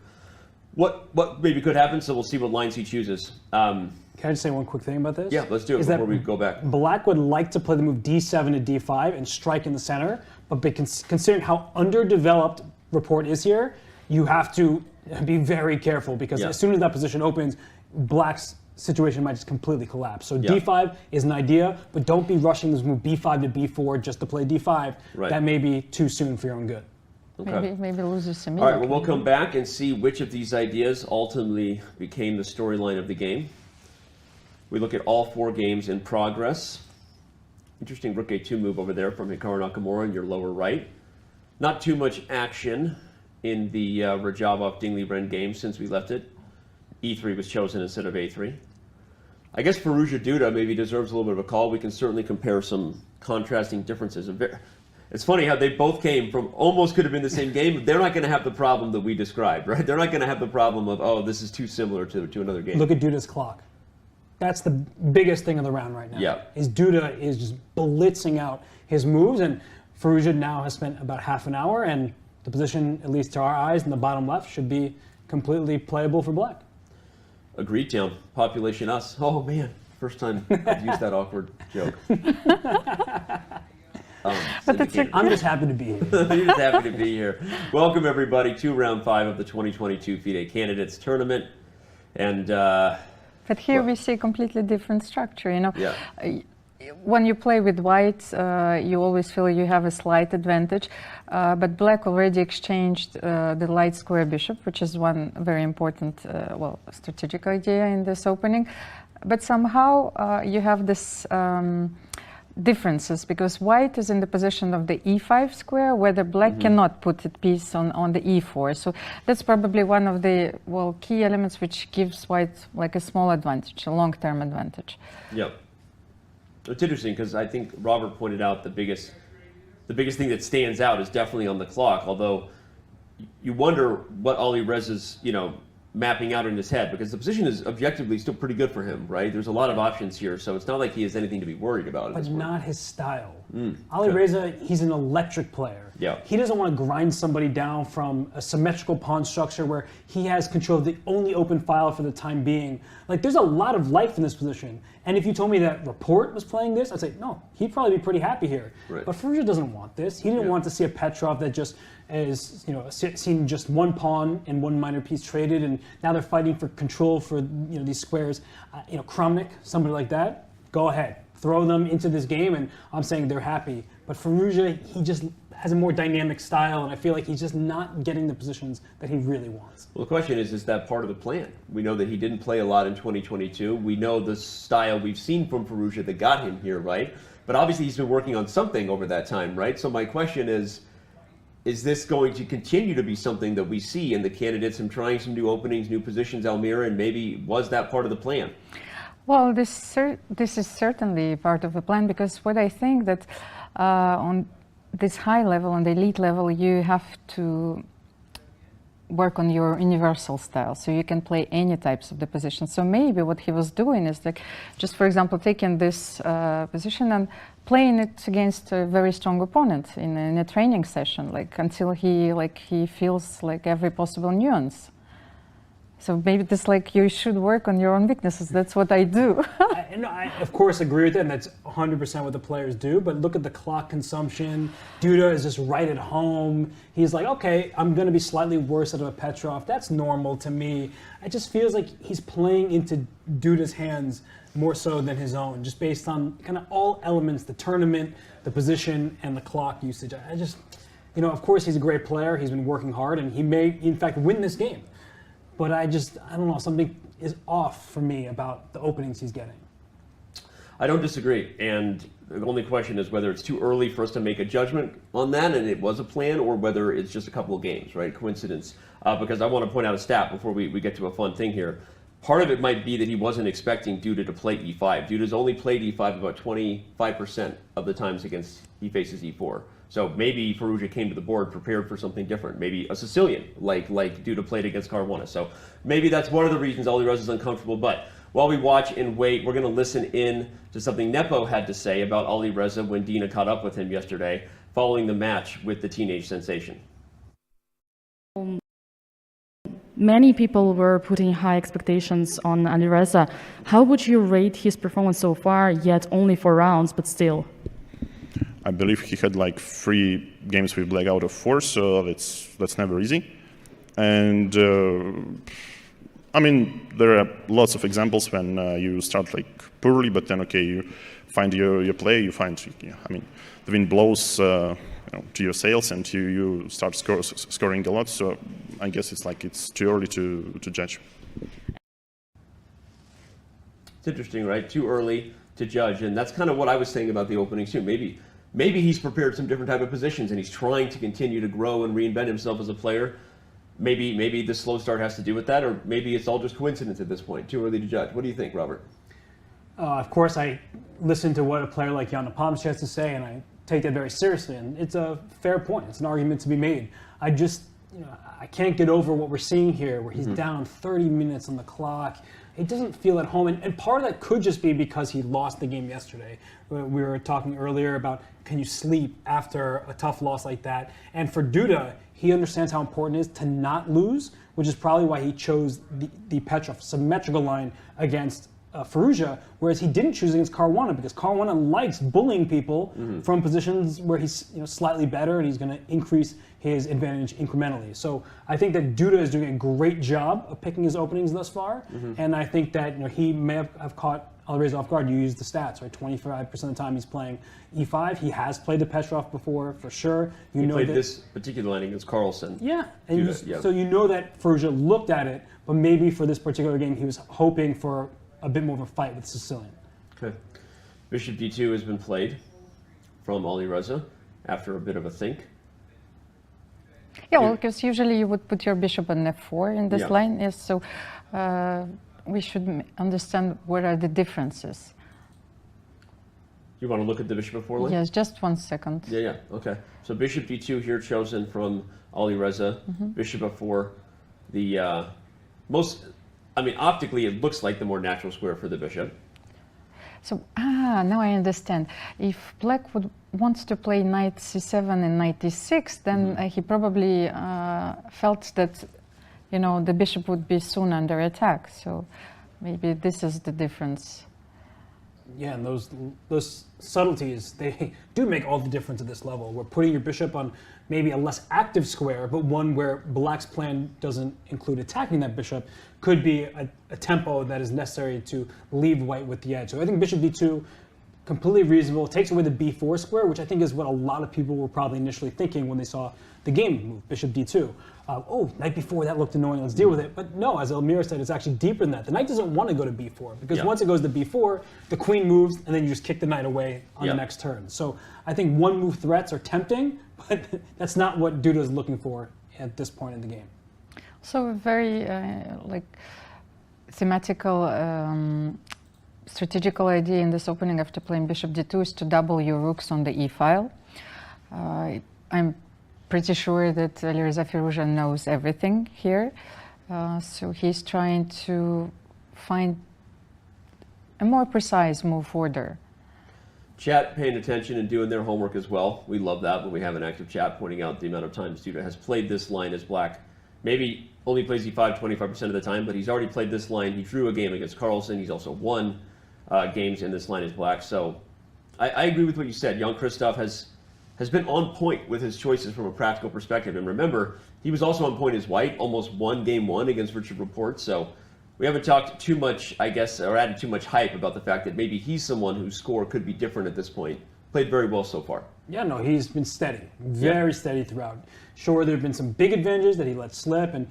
what maybe could happen. So we'll see what lines he chooses. Can I just say one quick thing about this? Yeah, let's do it before we go back. Black would like to play the move d7 to d5 and strike in the center, but considering how underdeveloped Rapport is here, you have to be very careful because as soon as that position opens, Black's situation might just completely collapse. So d5 is an idea, but don't be rushing this move b5 to b4 just to play d5. Right. That may be too soon for your own good. Okay. maybe loses some. All right, well, we'll come back and see which of these ideas ultimately became the storyline of the game. We look at all 4 games in progress. Interesting rook a2 move over there from Hikaru Nakamura in your lower right. Not too much action in the Radjabov Liren game since we left it. e3 was chosen instead of a3. I guess Firouzja Duda maybe deserves a little bit of a call. We can certainly compare some contrasting differences. It's funny how they both came from almost could have been the same game. They're not going to have the problem that we described, right? They're not going to have the problem of, oh, this is too similar to another game. Look at Duda's clock. That's the biggest thing of the round right now. Yeah. Is Duda is just blitzing out his moves, and Firouzja now has spent about half an hour, and the position, at least to our eyes, in the bottom left, should be completely playable for Black. Agreed, Tim. Population us. Oh man, first time I've used that awkward joke. I'm just happy to be here. You're just happy to be here. Welcome everybody to round 5 of the 2022 FIDE Candidates Tournament, and. But here we see a completely different structure, you know. When you play with white, you always feel you have a slight advantage, but Black already exchanged the light square bishop, which is one very important, strategic idea in this opening. But somehow you have this differences, because white is in the position of the e5 square, where the Black cannot put a piece on the e4. So that's probably one of the key elements which gives white like a small advantage, a long-term advantage. Yep. It's interesting because I think Robert pointed out the biggest thing that stands out is definitely on the clock. Although you wonder what Alireza's mapping out in his head, because the position is objectively still pretty good for him, right? There's a lot of options here, so it's not like he has anything to be worried about. But not his style. Alireza, he's an electric player. Yeah. He doesn't want to grind somebody down from a symmetrical pawn structure where he has control of the only open file for the time being. Like, there's a lot of life in this position. And if you told me that Rapport was playing this, I'd say, no, he'd probably be pretty happy here. Right. But Firouzja doesn't want this. He didn't want to see a Petrov that just is, seen just one pawn and one minor piece traded, and now they're fighting for control for, these squares. Kramnik, somebody like that, go ahead. Throw them into this game, and I'm saying they're happy. But Firouzja, he just has a more dynamic style, and I feel like he's just not getting the positions that he really wants. Well, the question is that part of the plan? We know that he didn't play a lot in 2022. We know the style we've seen from Firouzja that got him here, right? But obviously he's been working on something over that time, right? So my question is this going to continue to be something that we see in the candidates, him trying some new openings, new positions, Almira, and maybe was that part of the plan? Well, this is certainly part of the plan, because what I think that on this high level, on the elite level, you have to work on your universal style, so you can play any types of the positions. So maybe what he was doing is like, just for example, taking this position and playing it against a very strong opponent in a training session, like until he feels like every possible nuance. So maybe this, like, you should work on your own weaknesses. That's what I do. I of course agree with that, and that's 100% what the players do. But look at the clock consumption. Duda is just right at home. He's like, okay, I'm going to be slightly worse out of a Petrov. That's normal to me. It just feels like he's playing into Duda's hands more so than his own, just based on kind of all elements, the tournament, the position, and the clock usage. I just, of course he's a great player. He's been working hard, and he may, in fact, win this game. But I don't know, something is off for me about the openings he's getting. I don't disagree, and the only question is whether it's too early for us to make a judgment on that, and it was a plan, or whether it's just a couple of games, right? Coincidence. Because I want to point out a stat before we get to a fun thing here. part of it might be that he wasn't expecting Duda to play e5. Duda's only played e5 about 25% of the times against he faces e4. So maybe Firouzja came to the board prepared for something different. Maybe a Sicilian, like Duda played against Caruana. So maybe that's one of the reasons Alireza is uncomfortable. But while we watch and wait, we're going to listen in to something Nepo had to say about Alireza when Dina caught up with him yesterday following the match with the teenage sensation. Many people were putting high expectations on Alireza. How would you rate his performance so far, yet only 4 rounds, but still? I believe he had like 3 games with black out of 4, so that's never easy. And I mean, there are lots of examples when you start like poorly, but then okay, you find your play, you find, I mean, the wind blows to your sails, and you start scoring a lot. So I guess it's too early to judge. It's interesting, right? Too early to judge, and that's kind of what I was saying about the opening too. Maybe he's prepared some different type of positions, and he's trying to continue to grow and reinvent himself as a player. Maybe the slow start has to do with that, or maybe it's all just coincidence at this point. Too early to judge. What do you think, Robert? Of course, I listen to what a player like Jan Nepomniachtchi has to say, and I take that very seriously. And it's a fair point. It's an argument to be made. I just, I can't get over what we're seeing here, where he's down 30 minutes on the clock. It doesn't feel at home, and part of that could just be because he lost the game yesterday. We were talking earlier about, can you sleep after a tough loss like that? And for Duda, he understands how important it is to not lose, which is probably why he chose the Petrov symmetrical line against Firouzja, whereas he didn't choose against Caruana, because Caruana likes bullying people from positions where he's slightly better, and he's going to increase his advantage incrementally. So I think that Duda is doing a great job of picking his openings thus far, and I think that he may have caught Alireza off guard. You used the stats, right? 25% of the time he's playing e5. He has played the Petrov before, for sure. He played this particular line against Carlsen. Yeah, and so you know that Firouzja looked at it, but maybe for this particular game he was hoping for a bit more of a fight with Sicilian. Okay. Bishop d2 has been played from Alireza after a bit of a think. Yeah, well, because usually you would put your bishop on f4 in this line. Yes, so we should understand what are the differences. You want to look at the bishop f4 line? Yes, just 1 second. Yeah, okay. So bishop d2 here chosen from Alireza. Bishop f4, the most, I mean, optically it looks like the more natural square for the bishop. So, now I understand. If black wants to play knight c7 and knight d6, then he probably felt that, the bishop would be soon under attack. So maybe this is the difference. Yeah, and those subtleties, they do make all the difference at this level. We're putting your bishop on maybe a less active square, but one where black's plan doesn't include attacking that bishop, could be a tempo that is necessary to leave white with the edge. So I think bishop d2, completely reasonable. It takes away the b4 square, which I think is what a lot of people were probably initially thinking when they saw the game move, bishop d2. Oh, knight b4, that looked annoying, let's deal with it. But no, as Almira said, it's actually deeper than that. The knight doesn't want to go to b4, because once it goes to b4, the queen moves, and then you just kick the knight away on the next turn. So I think one-move threats are tempting, but that's not what Duda is looking for at this point in the game. So a very thematical, strategical idea in this opening after playing bishop d2 is to double your rooks on the e file. I'm pretty sure that Alireza Firouzja knows everything here, so he's trying to find a more precise move order. Chat paying attention and doing their homework as well. We love that when we have an active chat pointing out the amount of times Duda has played this line as black. Maybe only plays e5 25% of the time, but he's already played this line. He drew a game against Carlsen. He's also won games in this line as black. So I agree with what you said. Jan-Krzysztof has been on point with his choices from a practical perspective. And remember, he was also on point as white, almost won game 1 against Richard Rapport. So we haven't talked too much, I guess, or added too much hype about the fact that maybe he's someone whose score could be different at this point. Played very well so far. Yeah, no, he's been steady, very steady throughout. Sure, there have been some big advantages that he let slip, and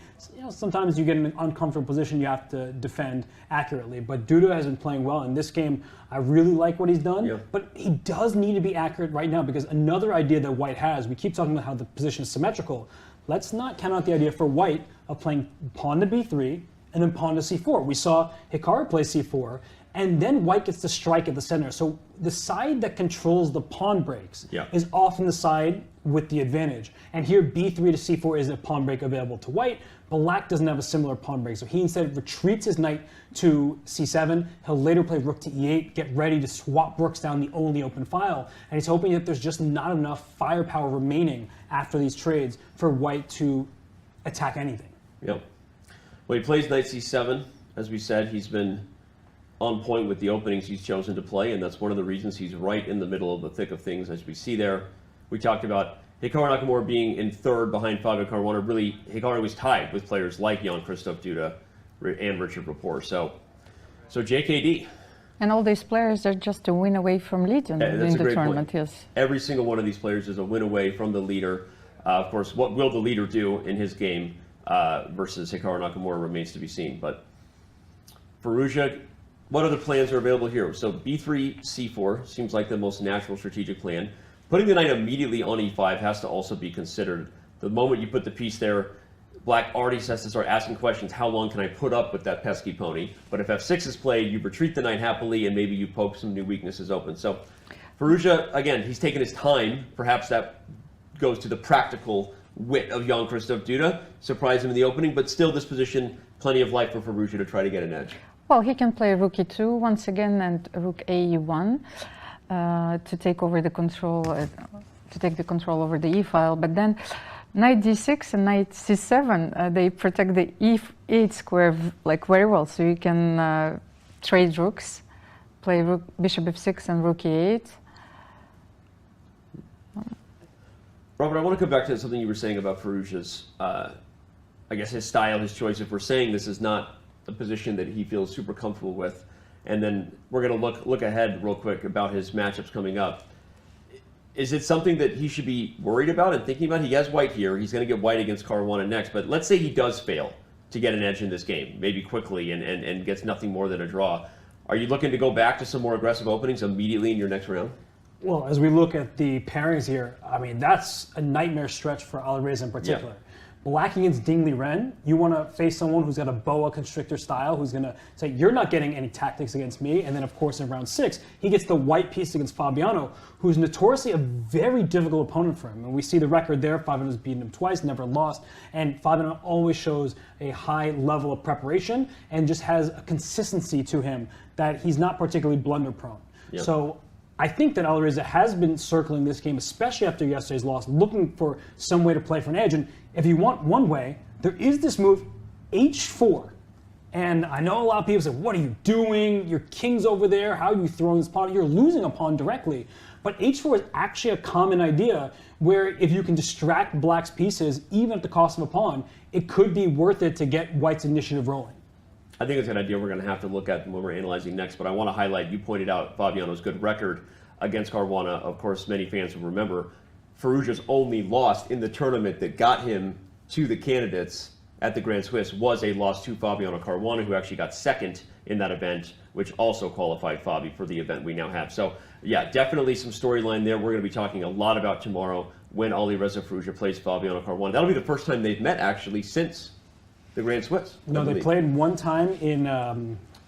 sometimes you get in an uncomfortable position you have to defend accurately. But Duda has been playing well in this game. I really like what he's done, but he does need to be accurate right now, because another idea that white has, we keep talking about how the position is symmetrical. Let's not count out the idea for white of playing pawn to b3 and then pawn to c4. We saw Hikaru play c4, and then white gets to strike at the center. So the side that controls the pawn breaks is often the side with the advantage. And here b3 to c4 is a pawn break available to white. Black doesn't have a similar pawn break, so he instead retreats his knight to c7. He'll later play rook to e8, get ready to swap rooks down the only open file. And he's hoping that there's just not enough firepower remaining after these trades for white to attack anything. Yep. Well, he plays knight c7. As we said, he's been on point with the openings he's chosen to play, and that's one of the reasons he's right in the middle of the thick of things, as we see there. We talked about Hikaru Nakamura being in third behind Fabiano Caruana. Really, Hikaru was tied with players like Jan-Krzysztof Duda and Richard Rapport. So JKD. And all these players are just a win away from lead in the tournament, yes. Every single one of these players is a win away from the leader. Of course, what will the leader do in his game versus Hikaru Nakamura remains to be seen. But Firouzja, what other plans are available here? So b3, c4 seems like the most natural strategic plan. Putting the knight immediately on e5 has to also be considered. The moment you put the piece there, black already has to start asking questions. How long can I put up with that pesky pony? But if f6 is played, you retreat the knight happily, and maybe you poke some new weaknesses open. So Firouzja, again, he's taken his time. Perhaps that goes to the practical wit of Jan-Krzysztof Duda. Surprise him in the opening, but still this position, plenty of life for Firouzja to try to get an edge. Well, he can play rook e2 once again and rook a1 to take over the control, to take the control over the e file. But then knight d6 and knight c7, they protect the e8 square like very well. So you can trade rooks, play rook, bishop f6 and rook e8. Robert, I want to come back to something you were saying about Firouzja's, I guess his style, his choice. If we're saying this is not a position that he feels super comfortable with, and then we're going to look ahead real quick about his matchups coming up. Is it something that he should be worried about and thinking about? He has white here. He's going to get white against Caruana next. But let's say he does fail to get an edge in this game, maybe quickly, and gets nothing more than a draw. Are you looking to go back to some more aggressive openings immediately in your next round? Well, as we look at the pairings here, I mean, that's a nightmare stretch for Alireza in particular. Yeah. Black against Liren, you want to face someone who's got a boa constrictor style, who's going to say, you're not getting any tactics against me. And then, of course, in round 6, he gets the white piece against Fabiano, who's notoriously a very difficult opponent for him. And we see the record there. Fabiano's beaten him twice, never lost. And Fabiano always shows a high level of preparation and just has a consistency to him that he's not particularly blunder prone. Yep. So I think that Alireza has been circling this game, especially after yesterday's loss, looking for some way to play for an edge. And if you want one way, there is this move, h4. And I know a lot of people say, what are you doing? Your king's over there. How are you throwing this pawn? You're losing a pawn directly. But h4 is actually a common idea where if you can distract black's pieces, even at the cost of a pawn, it could be worth it to get white's initiative rolling. I think it's an idea we're going to have to look at when we're analyzing next, but I want to highlight, you pointed out Fabiano's good record against Caruana. Of course, many fans will remember Firouzja's only loss in the tournament that got him to the candidates at the Grand Swiss was a loss to Fabiano Caruana, who actually got second in that event, which also qualified Fabi for the event we now have. So, yeah, definitely some storyline there. We're going to be talking a lot about tomorrow when Alireza Firouzja plays Fabiano Caruana. That'll be the first time they've met, actually, since the Grand Swiss. No, they played one time in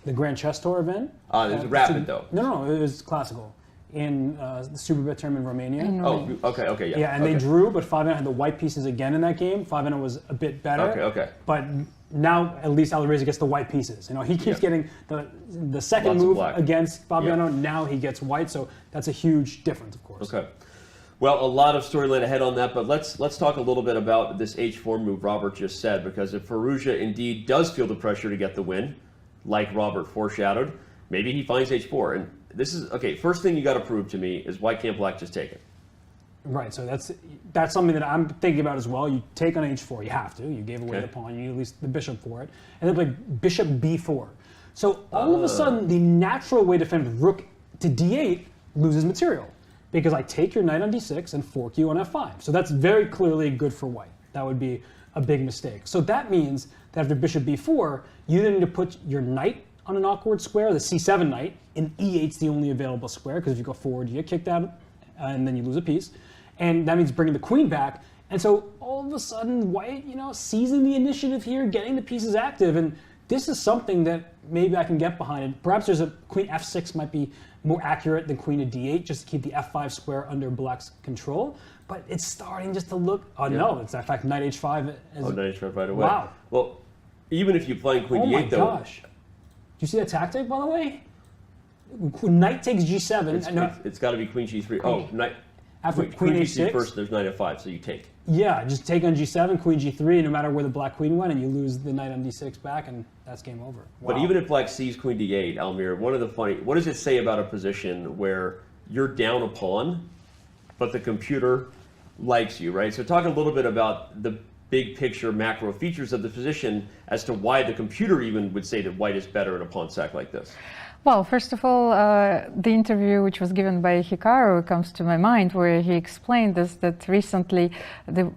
the Grand Chess Tour event. It was rapid, though. No, it was classical. In the Superbet tournament in Romania. Oh, okay, yeah. Yeah, and they drew, but Fabiano had the white pieces again in that game. Fabiano was a bit better. Okay. But now at least Alireza gets the white pieces. You know, he keeps getting the second move against Fabiano. Now he gets white, so that's a huge difference, of course. Okay. Well, a lot of storyline ahead on that, but let's talk a little bit about this h4 move Robert just said, because if Firouzja indeed does feel the pressure to get the win, like Robert foreshadowed, maybe he finds h4. And this is, okay, first thing you got to prove to me is why can't black just take it? Right, so that's something that I'm thinking about as well. You take on h4, you have to. You gave away the pawn, you need at least the bishop for it. And then play bishop b4. So all of a sudden, the natural way to defend rook to d8 loses material, because I take your knight on d6 and fork you on f5. So that's very clearly good for white. That would be a big mistake. So that means that after bishop b4, you then need to put your knight on an awkward square, the c7 knight, and e8's the only available square, because if you go forward, you get kicked out, and then you lose a piece. And that means bringing the queen back. And so all of a sudden, white, seizing the initiative here, getting the pieces active, and this is something that maybe I can get behind. And perhaps there's a queen f6 might be more accurate than queen to d8, just to keep the f5 square under black's control. But it's starting just to look, no, it's in fact knight h5. Knight h5 right away. Wow. Well, even if you play queen d8 though. Oh my gosh. Do you see that tactic, by the way? Knight takes g7. It's got to be queen g3. Oh, knight. After queen g6 h6 first, there's knight f5, so you take. Yeah, just take on g7, queen g3, no matter where the black queen went, and you lose the knight on d6 back, and that's game over. Wow. But even if black sees queen d8, Almira, what does it say about a position where you're down a pawn, but the computer likes you, right? So talk a little bit about the big picture macro features of the position as to why the computer even would say that white is better in a pawn sack like this. Well, first of all, the interview which was given by Hikaru comes to my mind, where he explained this, that recently the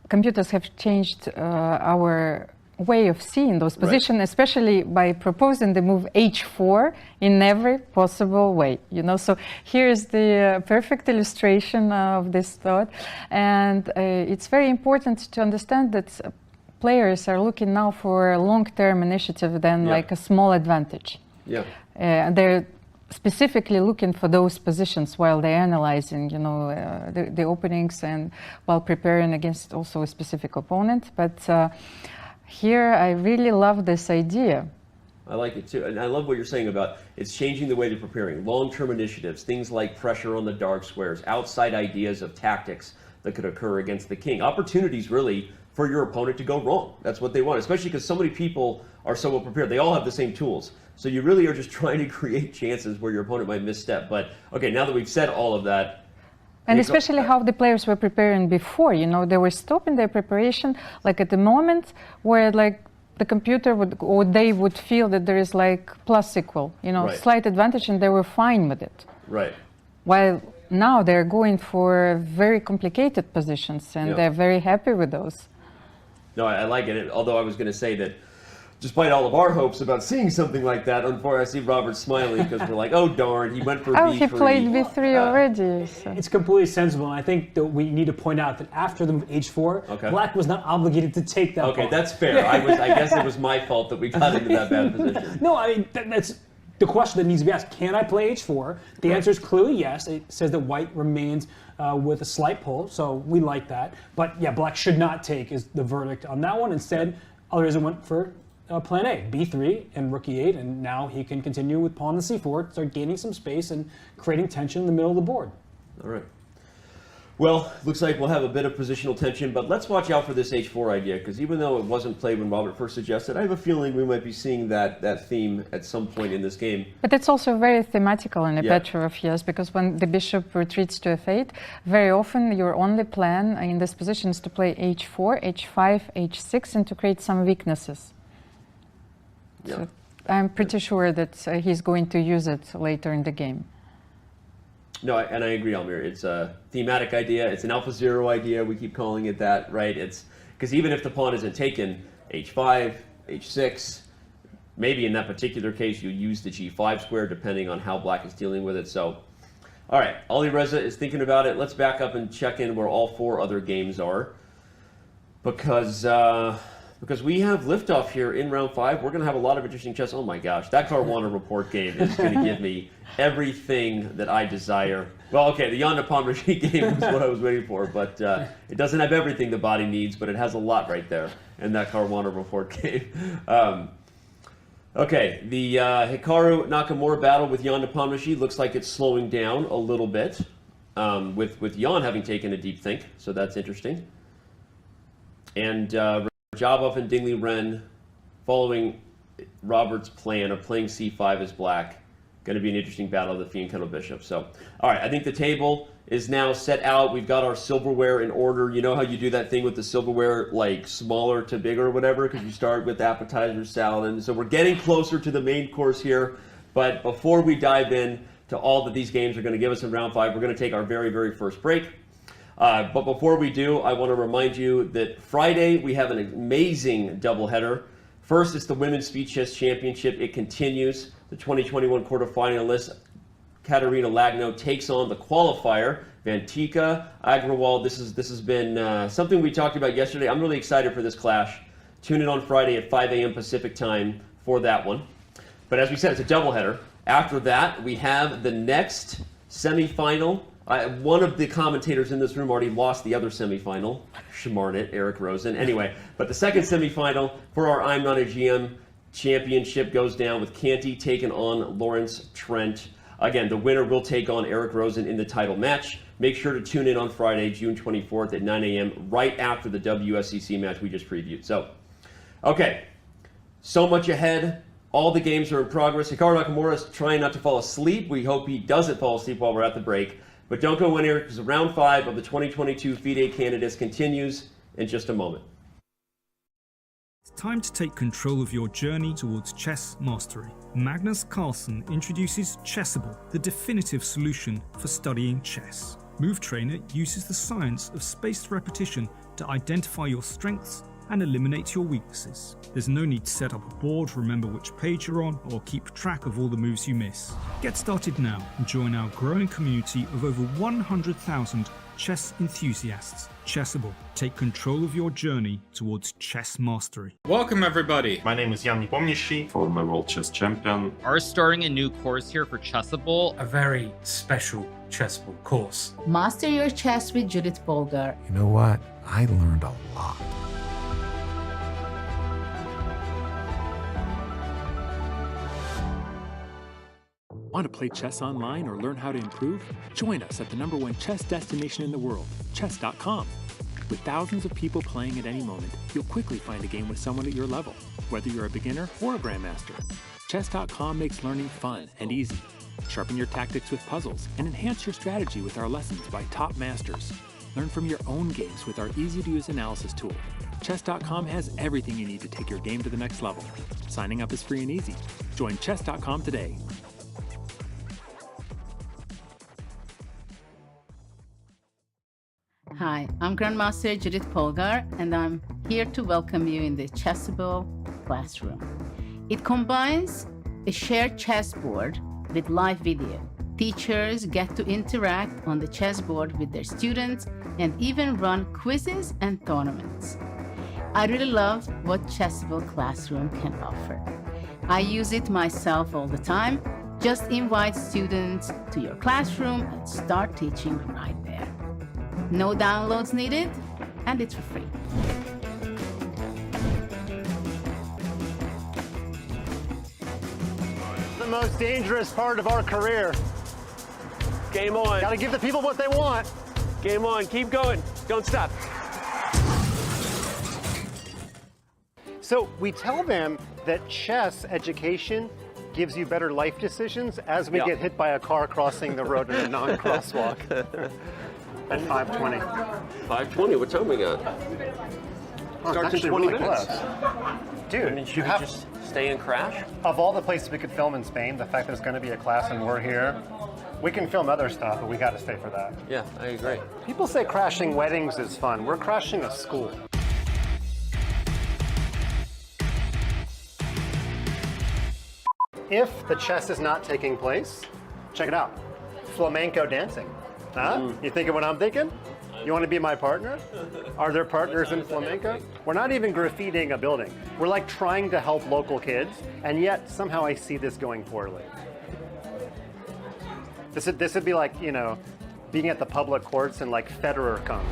computers have changed our way of seeing those positions, especially by proposing the move h4 in every possible way. You know, so here's the perfect illustration of this thought, and it's very important to understand that players are looking now for a long-term initiative than like a small advantage. Yeah. They're specifically looking for those positions while they're analyzing, you know, the openings and while preparing against also a specific opponent. But here I really love this idea. I like it too. And I love what you're saying about it's changing the way they're preparing. Long-term initiatives, things like pressure on the dark squares, outside ideas of tactics that could occur against the king. Opportunities really for your opponent to go wrong. That's what they want, especially because so many people are so well prepared. They all have the same tools. So you really are just trying to create chances where your opponent might misstep. But okay, now that we've said all of that. And especially how the players were preparing before, you know, they were stopping their preparation like at the moment where like the computer would, or they would feel that there is like plus equal, you know, slight advantage, and they were fine with it. Right. While now they're going for very complicated positions, and they're very happy with those. No, I like it. Although I was going to say that despite all of our hopes about seeing something like that, unfortunately, I see Robert smiling because we're like, oh darn, he went for B3. Oh, he played B3 already. So. It's completely sensible, and I think that we need to point out that after the move h4, black was not obligated to take that pawn. That's fair. I guess it was my fault that we got into that bad position. No, I mean, that's the question that needs to be asked. Can I play h4? The answer is clearly yes. It says that white remains with a slight pull, so we like that. But yeah, black should not take is the verdict on that one. Instead, Alireza went for plan A, b3 and rook e8, and now he can continue with pawn to c4, start gaining some space and creating tension in the middle of the board. All right. Well, looks like we'll have a bit of positional tension, but let's watch out for this h4 idea, because even though it wasn't played when Robert first suggested, I have a feeling we might be seeing that theme at some point in this game. But it's also very thematical in the picture of yes, because when the bishop retreats to f8, very often your only plan in this position is to play h4, h5, h6, and to create some weaknesses. So I'm pretty sure that he's going to use it later in the game. No, and I agree, Almira. It's a thematic idea. It's an alpha zero idea. We keep calling it that, right? It's because even if the pawn isn't taken, h5, h6, maybe in that particular case you use the g5 square depending on how black is dealing with it. So, all right, Alireza is thinking about it. Let's back up and check in where all four other games are, because we have liftoff here in round 5. We're going to have a lot of interesting chess. Oh my gosh, that Caruana report game is going to give me everything that I desire. Well, okay, the Jan Nepomniachtchi game was what I was waiting for, but it doesn't have everything the body needs, but it has a lot right there in that Caruana report game. Okay, the Hikaru Nakamura battle with Jan Nepomniachtchi looks like it's slowing down a little bit, with Jan having taken a deep think, so that's interesting. And Radjabov and Liren following Robert's plan of playing c5 as black. Going to be an interesting battle of the Fianchetto bishop. So, all right, I think the table is now set out. We've got our silverware in order. You know how you do that thing with the silverware, like smaller to bigger or whatever, because you start with appetizer, salad. And so we're getting closer to the main course here. But before we dive in to all that these games are going to give us in round 5, we're going to take our very, very first break. But before we do, I want to remind you that Friday we have an amazing doubleheader. First, it's the Women's Speed Chess Championship. It continues. The 2021 quarterfinalist Katerina Lagno takes on the qualifier Vantika Agrawal. This has been something we talked about yesterday. I'm really excited for this clash. Tune in on Friday at 5 a.m. Pacific time for that one. But as we said, it's a doubleheader. After that, we have the next semifinal. One of the commentators in this room already lost the other semifinal. Shamarn it, Eric Rosen. Anyway, but the second semifinal for our I'm Not a GM championship goes down with Canty taking on Lawrence Trent. Again, the winner will take on Eric Rosen in the title match. Make sure to tune in on Friday, June 24th at 9 a.m., right after the WSCC match we just previewed. So, okay, so much ahead. All the games are in progress. Hikaru Nakamura is trying not to fall asleep. We hope he doesn't fall asleep while we're at the break. But don't go anywhere because round 5 of the 2022 FIDE Candidates continues in just a moment. It's time to take control of your journey towards chess mastery. Magnus Carlsen introduces Chessable, the definitive solution for studying chess. Move Trainer uses the science of spaced repetition to identify your strengths and eliminate your weaknesses. There's no need to set up a board, remember which page you're on, or keep track of all the moves you miss. Get started now and join our growing community of over 100,000 chess enthusiasts. Chessable. Take control of your journey towards chess mastery. Welcome everybody. My name is Jan Nepomniachtchi, former World Chess Champion. Are starting a new course here for Chessable. A very special Chessable course. Master your chess with Judith Polgar. You know what? I learned a lot. Want to play chess online or learn how to improve? Join us at the #1 chess destination in the world, chess.com. With thousands of people playing at any moment, you'll quickly find a game with someone at your level, whether you're a beginner or a grandmaster. Chess.com makes learning fun and easy. Sharpen your tactics with puzzles and enhance your strategy with our lessons by top masters. Learn from your own games with our easy-to-use analysis tool. Chess.com has everything you need to take your game to the next level. Signing up is free and easy. Join chess.com today. Hi, I'm Grandmaster Judith Polgar, and I'm here to welcome you in the Chessable classroom. It combines a shared chessboard with live video. Teachers get to interact on the chessboard with their students and even run quizzes and tournaments. I really love what Chessable Classroom can offer. I use it myself all the time. Just invite students to your classroom and start teaching right there. No downloads needed, and it's for free. The most dangerous part of our career. Game on. Gotta give the people what they want. Game on. Keep going. Don't stop. So we tell them that chess education gives you better life decisions as we get hit by a car crossing the road in a non-crosswalk. At 5:20. 5:20, what time we got? Oh, Starts in 20 really minutes. close. Dude, I mean, should we just stay and crash? Of all the places we could film in Spain, the fact there's going to be a class and we're here, we can film other stuff, but we got to stay for that. Yeah, I agree. People say crashing weddings is fun. We're crashing a school. If the chess is not taking place, check it out. Flamenco dancing. Huh? You thinking what I'm thinking? You want to be my partner? Are there partners in flamenco? We're not even graffitiing a building. We're like trying to help local kids, and yet somehow I see this going poorly. This would be like, you know, being at the public courts and like Federer comes.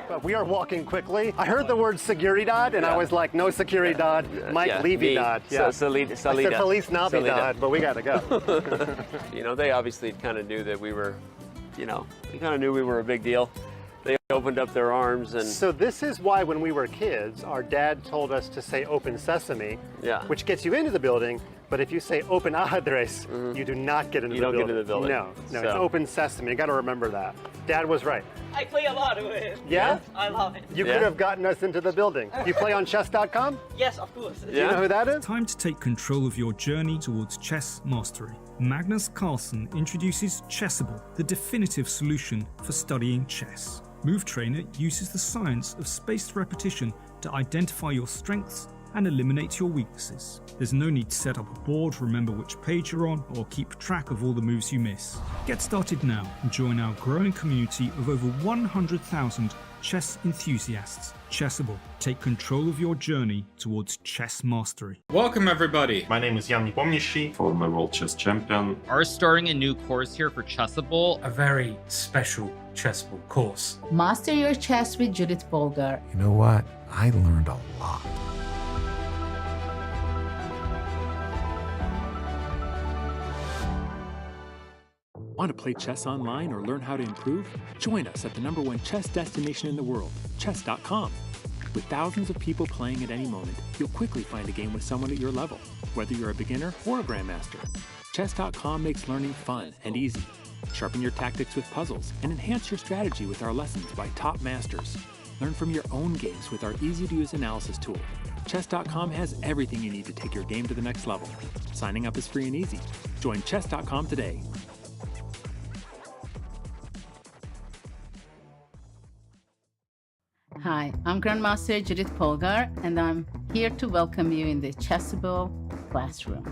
But we are walking quickly. I heard the word seguridad, and I was like, no seguridad, Mike Levidad. Yeah. I said Feliz Navidad, but we got to go. You know, they obviously kind of knew that we were, you know, they kind of knew we were a big deal. They opened up their arms and... So this is why when we were kids, our dad told us to say open sesame, which gets you into the building, but if you say open address, you do not get into the building. You don't get into the building. No, So- it's open sesame. You got to remember that. Dad was right. I play a lot of it. Yeah? I love it. You could have gotten us into the building. You play on chess.com? Yes, of course. Do you know who that is? Time to take control of your journey towards chess mastery. Magnus Carlsen introduces Chessable, the definitive solution for studying chess. Move Trainer uses the science of spaced repetition to identify your strengths and eliminate your weaknesses. There's no need to set up a board, remember which page you're on, or keep track of all the moves you miss. Get started now and join our growing community of over 100,000 chess enthusiasts. Chessable. Take control of your journey towards chess mastery. Welcome everybody. My name is Jan-Krzysztof, former World Chess Champion. Are starting a new course here for Chessable. A very special Chessable course. Master your chess with Judith Polgar. You know what? I learned a lot. Want to play chess online or learn how to improve? Join us at the #1 chess destination in the world, chess.com. With thousands of people playing at any moment, you'll quickly find a game with someone at your level, whether you're a beginner or a grandmaster. Chess.com makes learning fun and easy. Sharpen your tactics with puzzles and enhance your strategy with our lessons by top masters. Learn from your own games with our easy-to-use analysis tool. Chess.com has everything you need to take your game to the next level. Signing up is free and easy. Join Chess.com today. Hi, I'm Grandmaster Judith Polgar, and I'm here to welcome you in the Chessable classroom.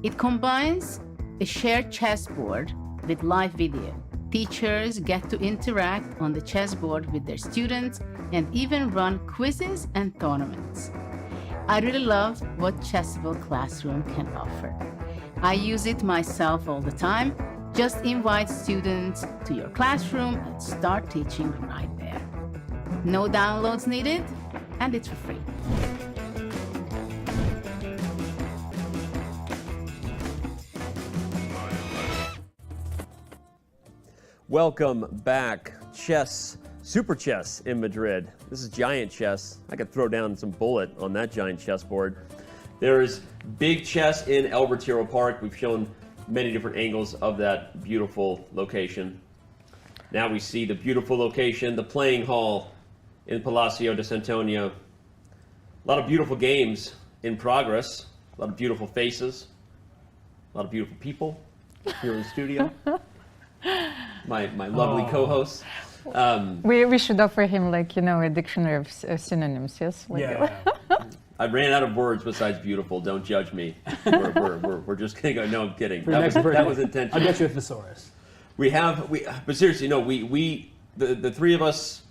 It combines a shared chessboard with live video. Teachers get to interact on the chessboard with their students and even run quizzes and tournaments. I really love what Chessable Classroom can offer. I use it myself all the time. Just invite students to your classroom and start teaching right there. No downloads needed, and it's for free. Welcome back. Chess, Super Chess in Madrid. This is giant chess. I could throw down some bullet on that giant chessboard. There's big chess in El Retiro Park. We've shown many different angles of that beautiful location. Now we see the beautiful location, the playing hall in Palacio de Santoña. A lot of beautiful games in progress, a lot of beautiful faces, a lot of beautiful people here in the studio. My lovely co-hosts. We should offer him, like, a dictionary of synonyms, yes? Like, yeah. I ran out of words besides beautiful. Don't judge me. We're just going to go. No, I'm kidding. That was intentional. I'll get you a thesaurus. But seriously, no, the three of us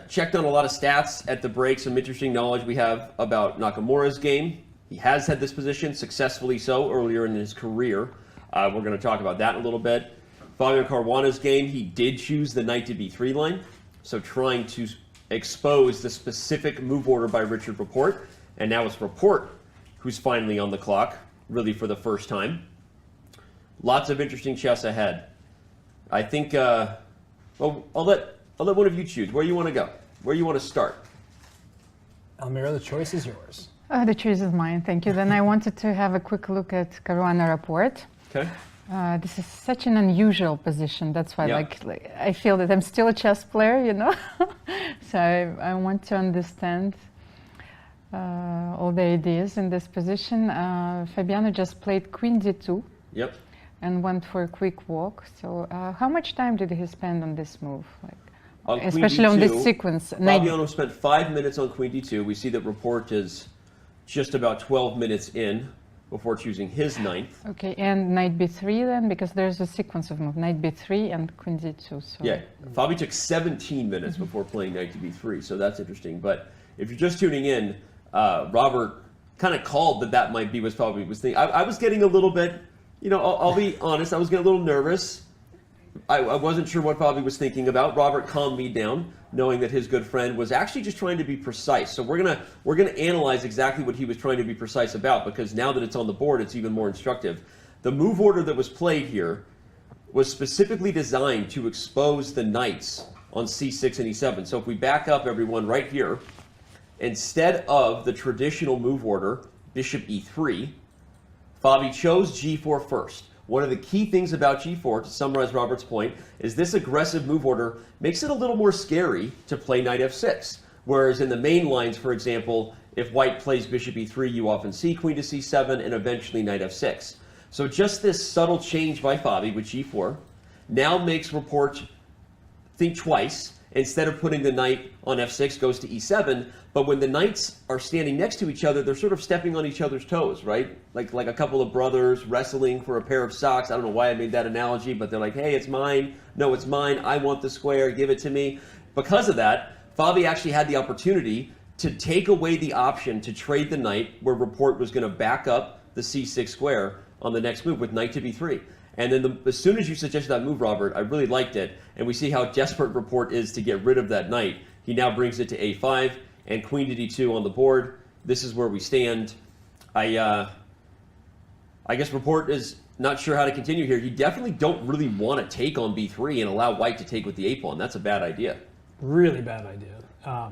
checked on a lot of stats at the break. Some interesting knowledge we have about Nakamura's game. He has had this position, successfully so, earlier in his career. We're going to talk about that in a little bit. Fabiano Caruana's game, he did choose the knight to b3 line, so trying to expose the specific move order by Richard Rapport, and now it's Rapport who's finally on the clock, really for the first time. Lots of interesting chess ahead. I think, well, I'll let one of you choose. Where you want to go? Where you want to start? Almira, the choice is yours. The choice is mine, thank you. Then I wanted to have a quick look at Caruana Rapport. Okay. This is such an unusual position. That's why, Yeah. like, I feel that I'm still a chess player, So I want to understand all the ideas in this position. Fabiano just played Queen d2. Yep. And went for a quick walk. So how much time did he spend on this move? On Queen Especially on D2, this sequence. Fabiano spent 5 minutes on Queen d2. We see that Rapport is just about 12 minutes in before choosing his ninth. Okay, and knight b3 then, because there's a sequence of moves, knight b3 and queen d2. So. Yeah, Fabi took 17 minutes before playing knight to b3, so that's interesting. But if you're just tuning in, Robert kind of called that might be what Fabi was thinking. I was getting a little bit, I'll be honest, I was getting a little nervous. I wasn't sure what Fabi was thinking about. Robert calmed me down, knowing that his good friend was actually just trying to be precise. So we're gonna analyze exactly what he was trying to be precise about, because now that it's on the board, it's even more instructive. The move order that was played here was specifically designed to expose the knights on c6 and e7. So if we back up, everyone, right here, instead of the traditional move order, bishop e3, Fabi chose g4 first. One of the key things about g4, to summarize Robert's point, is this aggressive move order makes it a little more scary to play knight f6. Whereas in the main lines, for example, if white plays bishop e3, you often see queen to c7 and eventually knight f6. So just this subtle change by Fabi with g4 now makes Rapport think twice instead of putting the knight on f6, goes to e7. But when the knights are standing next to each other, they're sort of stepping on each other's toes, right? Like a couple of brothers wrestling for a pair of socks. I don't know why I made that analogy, but they're like, hey, it's mine. No, it's mine. I want the square. Give it to me. Because of that, Fabi actually had the opportunity to take away the option to trade the knight, where Rapport was going to back up the c6 square on the next move with knight to b3. And then as soon as you suggested that move, Robert, I really liked it. And we see how desperate Rapport is to get rid of that knight. He now brings it to a5 and queen to d2 on the board. This is where we stand. I guess Rapport is not sure how to continue here. You definitely don't really want to take on b3 and allow white to take with the a-pawn. That's a bad idea. Really bad idea.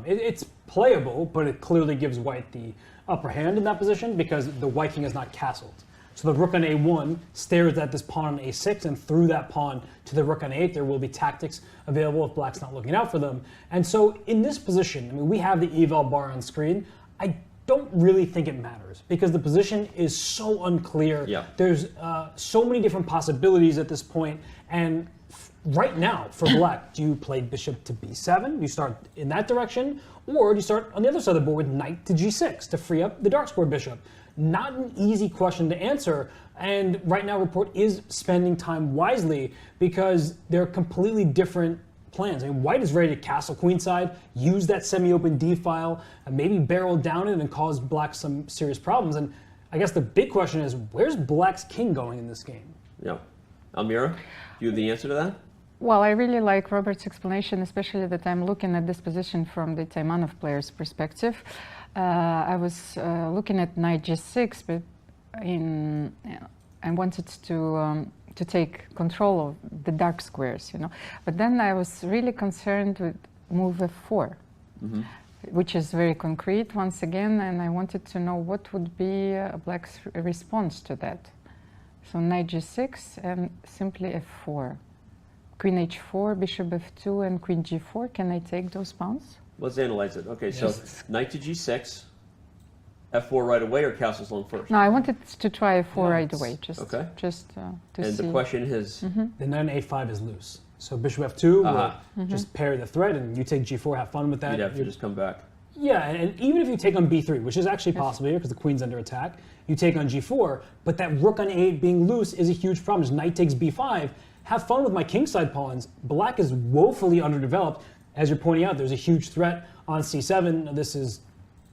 It's playable, but it clearly gives white the upper hand in that position because the white king is not castled. So the rook on a1 stares at this pawn on a6, and through that pawn to the rook on a8, there will be tactics available if black's not looking out for them. And so in this position, I mean, we have the eval bar on screen. I don't really think it matters because the position is so unclear. Yeah. There's so many different possibilities at this point, and right now, for black, do you play bishop to b7? Do you start in that direction? Or do you start on the other side of the board with knight to g6 to free up the dark square bishop? Not an easy question to answer. And right now, Rapport is spending time wisely because they're completely different plans. I mean, white is ready to castle queenside, use that semi-open d file, and maybe barrel down it and cause black some serious problems. And I guess the big question is, where's black's king going in this game? Yeah. Almira, do you have the answer to that? Well, I really like Robert's explanation, especially that I'm looking at this position from the Taimanov player's perspective. I was looking at knight g6, but I wanted to take control of the dark squares, you know. But then I was really concerned with move f4, which is very concrete once again, and I wanted to know what would be black's response to that. So knight g6 and simply f4. Queen h4, bishop f2, and queen g4. Can I take those pawns? Let's analyze it. Okay, so knight to g6, f4 right away, or castles long first? No, I wanted to try f4 right away, just to see. And the question is? And then a5 is loose. So bishop f2 will just parry the threat, and you take g4, have fun with that. You'd have to just come back. Yeah, and even if you take on b3, which is actually possible here because the queen's under attack, you take on g4, but that rook on a8 being loose is a huge problem. Just knight takes b5. Have fun with my kingside pawns. Black is woefully underdeveloped. As you're pointing out, there's a huge threat on c7. This is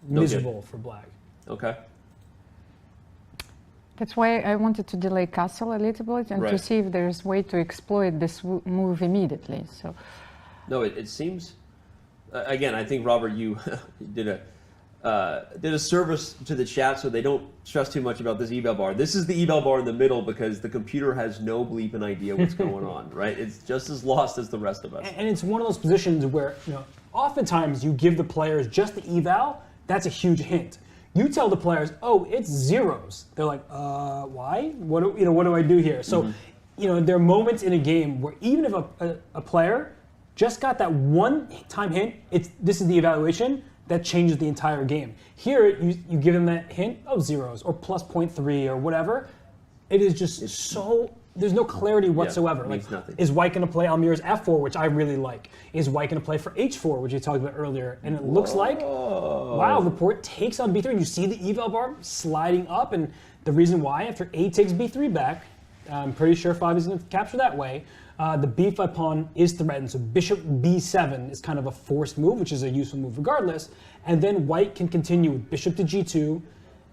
miserable for black. Okay. That's why I wanted to delay castle a little bit and to see if there's a way to exploit this move immediately. So. No, it seems. Again, I think Robert, you did a service to the chat, so they don't stress too much about this eval bar. This is the eval bar in the middle because the computer has no bleeping idea what's going on, right? It's just as lost as the rest of us. And it's one of those positions where, you know, oftentimes you give the players just the eval. That's a huge hint. You tell the players, oh, it's zeros. They're like, why? What do I do here? So, you know, there are moments in a game where even if a player just got that one time hint, this is the evaluation, that changes the entire game. Here, you give them that hint, oh, zeros, or plus 0.3, or whatever. It is just there's no clarity whatsoever. Yeah, means nothing. Is white going to play Almira's f4, which I really like? Is white going to play for h4, which you talked about earlier? And it looks like, wow, Rapport takes on b3, and you see the eval bar sliding up, and the reason why, after a takes b3 back, I'm pretty sure Fabi's going to capture that way. The b5 pawn is threatened, so bishop b7 is kind of a forced move, which is a useful move regardless. And then white can continue with bishop to g2.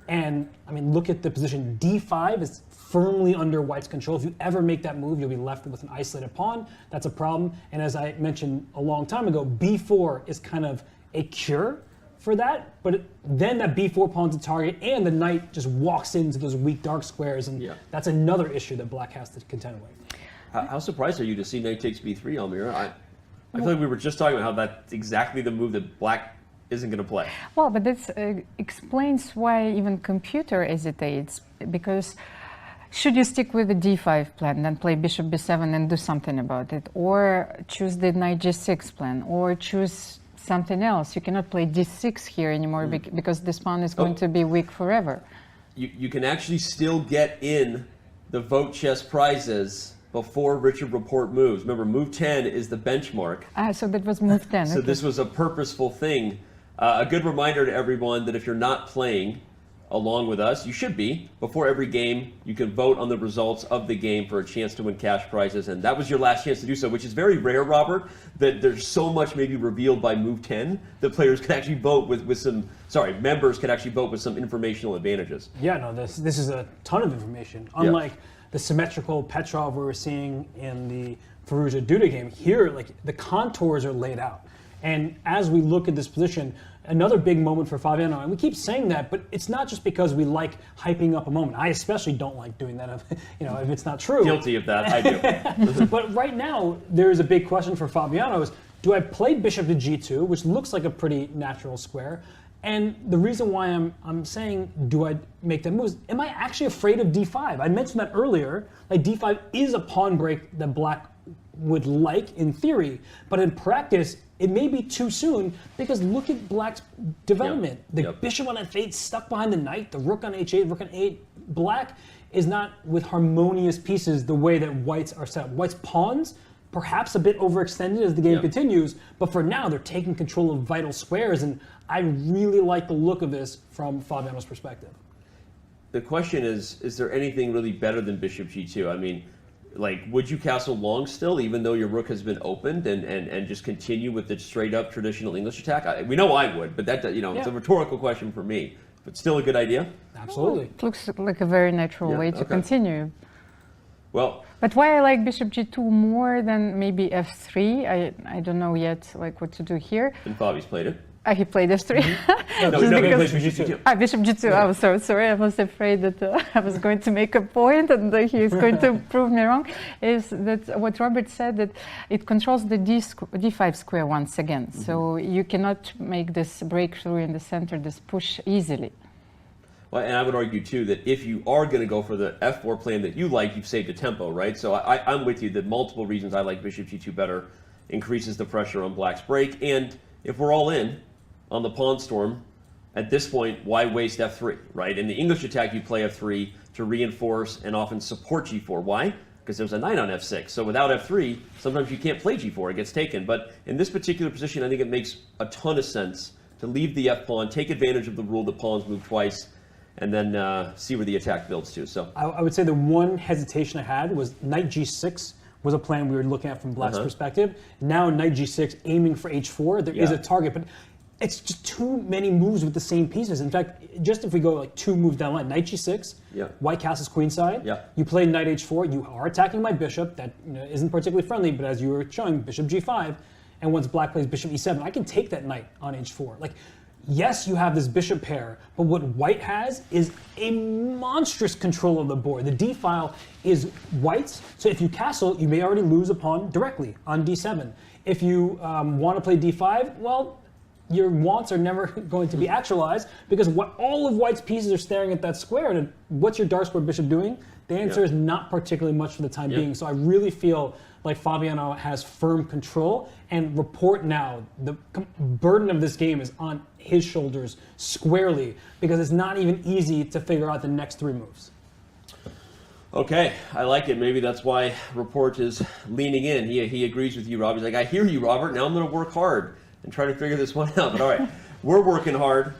And, I mean, look at the position. d5 is firmly under white's control. If you ever make that move, you'll be left with an isolated pawn. That's a problem. And as I mentioned a long time ago, b4 is kind of a cure for that. But then that b4 pawn's a target, and the knight just walks into those weak dark squares. And that's another issue that black has to contend with. How surprised are you to see knight takes b3, Almira? I feel like we were just talking about how that's exactly the move that black isn't going to play. Well, but this explains why even computer hesitates, because should you stick with the d5 plan, then play bishop b7 and do something about it, or choose the knight g6 plan, or choose something else? You cannot play d6 here anymore because this pawn is going to be weak forever. You can actually still get in the Vote Chess prizes before Richard Rapport moves. Remember, move 10 is the benchmark. So that was move 10. So okay. this was a purposeful thing. A good reminder to everyone that if you're not playing along with us, you should be. Before every game, you can vote on the results of the game for a chance to win cash prizes, and that was your last chance to do so, which is very rare, Robert, that there's so much maybe revealed by move 10 that players can actually vote with some, members can actually vote with some informational advantages. Yeah, no, this is a ton of information. Unlike the symmetrical Petrov we were seeing in the Firouzja Duda game, here, like, the contours are laid out. And as we look at this position, another big moment for Fabiano, and we keep saying that, but it's not just because we like hyping up a moment. I especially don't like doing that, if it's not true. Guilty of that, I do. But right now, there is a big question for Fabiano is, do I play bishop to g2, which looks like a pretty natural square? And the reason why I'm saying, do I make that move, am I actually afraid of d5? I mentioned that earlier, like d5 is a pawn break that black would like in theory, but in practice, it may be too soon because look at black's development. The bishop on f8 stuck behind the knight, the rook on h8, rook on 8. Black is not with harmonious pieces the way that whites are set up. White's pawns, perhaps a bit overextended as the game continues, but for now they're taking control of vital squares, and I really like the look of this from Fabiano's perspective. The question is there anything really better than bishop g2? I mean, like, would you castle long still, even though your rook has been opened, and just continue with the straight-up traditional English attack? We know I would, but that it's a rhetorical question for me. But still a good idea? Absolutely. It looks like a very natural way to continue. Well, but why I like bishop g2 more than maybe f3, I don't know yet like what to do here. And Fabi's played it. He played f3. No, he played bishop g2. Bishop g2. Yeah. I was so sorry. I was afraid that I was going to make a point and he is going to prove me wrong. Is that what Robert said, that it controls the d5 square once again. So you cannot make this breakthrough in the center, this push easily. Well, and I would argue too that if you are going to go for the f4 plan that you like, you've saved a tempo, right? So I'm with you that multiple reasons I like bishop g2 better increases the pressure on black's break, and if we're all in on the pawn storm, at this point, why waste f3, right? In the English attack, you play f3 to reinforce and often support g4. Why? Because there's a knight on f6. So without f3, sometimes you can't play g4, it gets taken. But in this particular position, I think it makes a ton of sense to leave the f-pawn, take advantage of the rule that pawns move twice, and then see where the attack builds to. So I would say the one hesitation I had was knight g6 was a plan we were looking at from black's perspective. Now knight g6, aiming for h4, there is a target, but it's just too many moves with the same pieces. In fact, just if we go like 2 moves down the line, knight g6, white castles queenside, you play knight h4, you are attacking my bishop, that isn't particularly friendly, but as you were showing, bishop g5, and once black plays bishop e7, I can take that knight on h4. Like, yes, you have this bishop pair, but what white has is a monstrous control of the board. The d file is white's, so if you castle, you may already lose a pawn directly on d7. If you want to play d5, well, your wants are never going to be actualized because all of white's pieces are staring at that square, and what's your dark square bishop doing? The answer is not particularly much for the time being, so I really feel like Fabiano has firm control, and Rapport now, the burden of this game is on his shoulders squarely because it's not even easy to figure out the next 3 moves. Okay, I like it. Maybe that's why Rapport is leaning in. He agrees with you, Rob. He's like, I hear you, Robert. Now I'm going to work hard and try to figure this one out. But all right, we're working hard.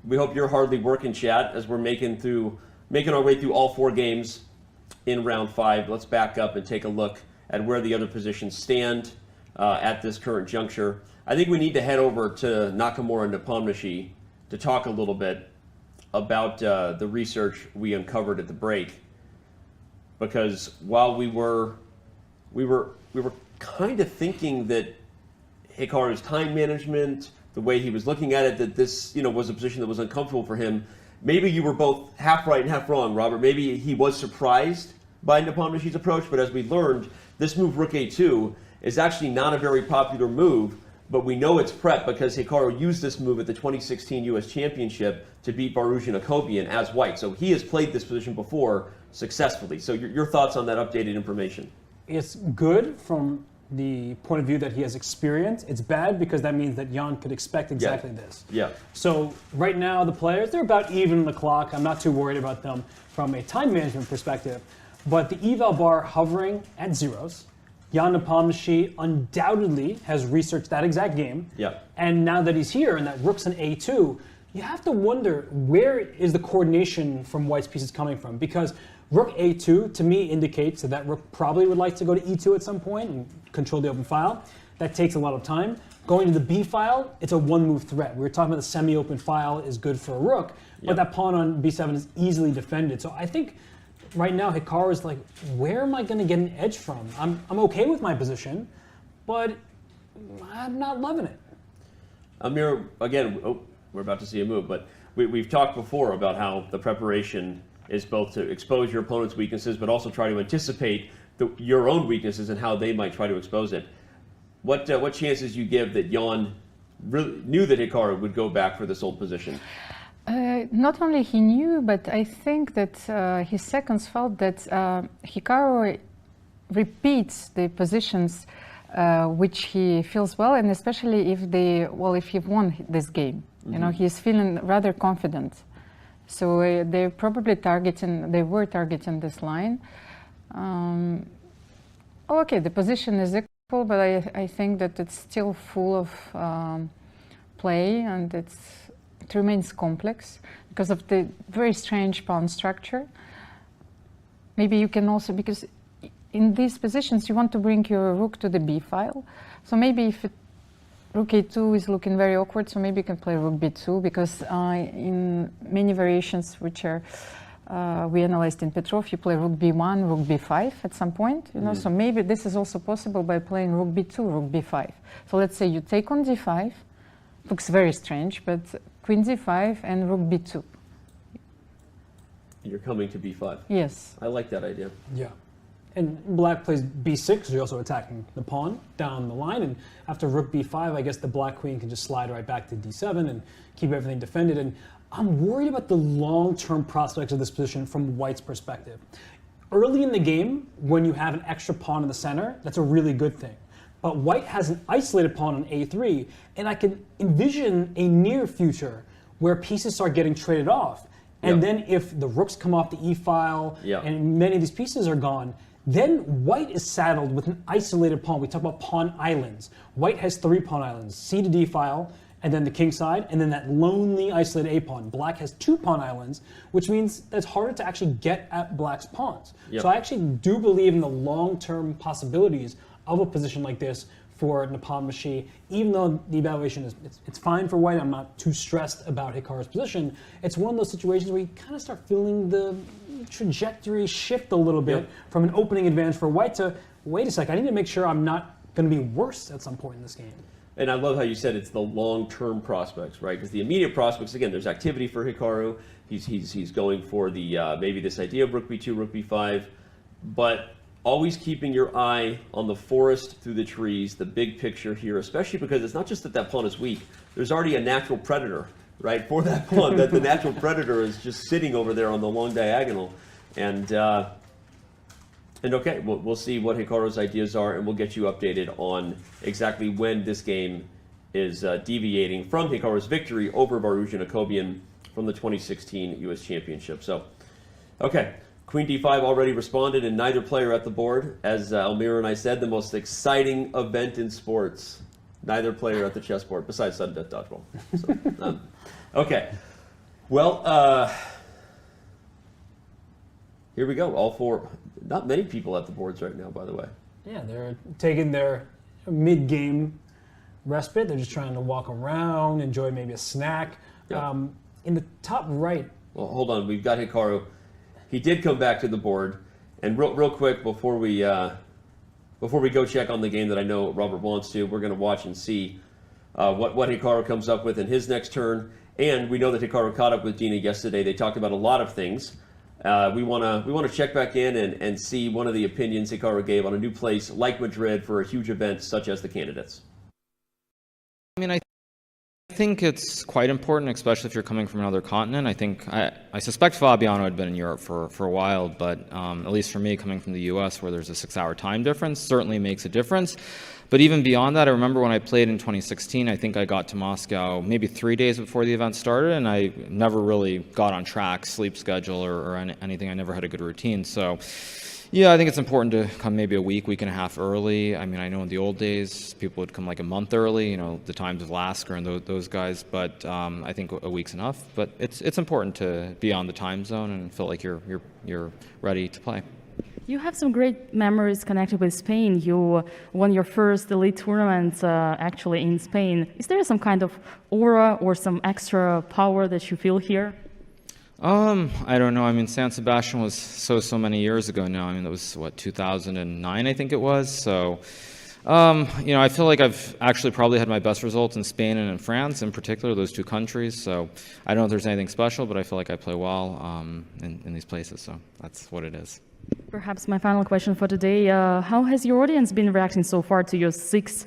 We hope you're hardly working, chat, as we're making our way through all 4 games in round 5. Let's back up and take a look at where the other positions stand at this current juncture. I think we need to head over to Nakamura and Nepomniachtchi to talk a little bit about the research we uncovered at the break. Because while we were kind of thinking that Hikaru's time management, the way he was looking at it, that this was a position that was uncomfortable for him. Maybe you were both half right and half wrong, Robert. Maybe he was surprised by Nepomniachtchi's approach, but as we learned, this move Rook A2 is actually not a very popular move, but we know it's prep because Hikaru used this move at the 2016 US Championship to beat Firouzja and Akobian as white. So he has played this position before successfully. So your thoughts on that updated information? It's good from the point of view that he has experience. It's bad because that means that Jan could expect exactly this. Yeah. So right now the players, they're about even on the clock. I'm not too worried about them from a time management perspective. but the eval bar hovering at zeros. Jan Nepomniachtchi undoubtedly has researched that exact game. Yeah. And now that he's here and that rook's an A2, you have to wonder where is the coordination from White's pieces coming from? Because rook A2 to me indicates that rook probably would like to go to E2 at some point and control the open file. That takes a lot of time. Going to the B file, it's a one-move threat. We were talking about the semi-open file is good for a rook, but that pawn on B7 is easily defended. So I think right now Hikaru is like, where am I going to get an edge from? I'm okay with my position, but I'm not loving it. Almira, again, we're about to see a move, but we've talked before about how the preparation is both to expose your opponent's weaknesses, but also try to anticipate your own weaknesses and how they might try to expose it. What chances you give that Jan really knew that Hikaru would go back for this old position? Not only he knew, but I think that his seconds felt that Hikaru repeats the positions which he feels well, and especially if he won this game. Mm-hmm. You know, he's feeling rather confident. So they were targeting this line. Okay, the position is equal, but I think that it's still full of play, and it remains complex because of the very strange pawn structure. Maybe you can also, because in these positions you want to bring your rook to the B file. So maybe if rook A2 is looking very awkward, so maybe you can play rook B2, because in many variations which are we analyzed in Petrov, you play rook B1, rook B5 at some point, you know, so maybe this is also possible by playing rook B2, rook B5. So let's say you take on D5, looks very strange, but queen D5 and rook B2. You're coming to B5. Yes. I like that idea. Yeah. And black plays B6, so you're also attacking the pawn down the line, and after rook B5, I guess the black queen can just slide right back to D7 and keep everything defended. And I'm worried about the long-term prospects of this position from White's perspective. Early in the game, when you have an extra pawn in the center, that's a really good thing. But White has an isolated pawn on A3, and I can envision a near future where pieces start getting traded off. And then if the rooks come off the E file and many of these pieces are gone, then White is saddled with an isolated pawn. We talk about pawn islands. White has 3 pawn islands, C to D file, and then the king side, and then that lonely isolated A pawn. Black has 2 pawn islands, which means it's harder to actually get at Black's pawns. So I actually do believe in the long-term possibilities of a position like this for Nepomniachtchi. Even though the evaluation is it's fine for White, I'm not too stressed about Hikaru's position. It's one of those situations where you kind of start feeling the trajectory shift a little bit from an opening advantage for White to, wait a sec, I need to make sure I'm not going to be worse at some point in this game. And I love how you said it's the long-term prospects, right? Because the immediate prospects, again, there's activity for Hikaru. He's going for the maybe this idea of rook b2, rook b5, but always keeping your eye on the forest through the trees, the big picture here, especially because it's not just that that pawn is weak. There's already a natural predator, right, for that pawn. That the natural predator is just sitting over there on the long diagonal, and okay, we'll see what Hikaru's ideas are, and we'll get you updated on exactly when this game is deviating from Hikaru's victory over Firouzja Nakobian from the 2016 U.S. Championship. So, okay, Queen D5 already responded, and neither player at the board. As Almira and I said, the most exciting event in sports. Neither player at the chessboard, besides sudden death dodgeball. So, okay, well, here we go. All 4. Not many people at the boards right now, by the way. Yeah, they're taking their mid-game respite. They're just trying to walk around, enjoy maybe a snack. In the top right. Well, hold on. We've got Hikaru. He did come back to the board. And real quick, before we go check on the game that I know Robert wants to, we're going to watch and see what Hikaru comes up with in his next turn. And we know that Hikaru caught up with Dina yesterday. They talked about a lot of things. We want to check back in and see one of the opinions Hikaru gave on a new place like Madrid for a huge event such as the Candidates. I mean, I think it's quite important, especially if you're coming from another continent. I suspect Fabiano had been in Europe for a while, but at least for me, coming from the US where there's a 6-hour time difference, certainly makes a difference. But even beyond that, I remember when I played in 2016, I think I got to Moscow maybe 3 days before the event started, and I never really got on track, sleep schedule, or anything. I never had a good routine. So, yeah, I think it's important to come maybe a week and a half early. I mean, I know in the old days, people would come like a month early, you know, the times of Lasker and those guys, but I think a week's enough. But it's important to be on the time zone and feel like you're ready to play. You have some great memories connected with Spain. You won your first elite tournament actually in Spain. Is there some kind of aura or some extra power that you feel here? I don't know. I mean, San Sebastian was so many years ago now. I mean, that was, what, 2009, I think it was. So, you know, I feel like I've actually probably had my best results in Spain and in France, in particular, those two countries. So I don't know if there's anything special, but I feel like I play well in these places. So that's what it is. Perhaps my final question for today, how has your audience been reacting so far to your 6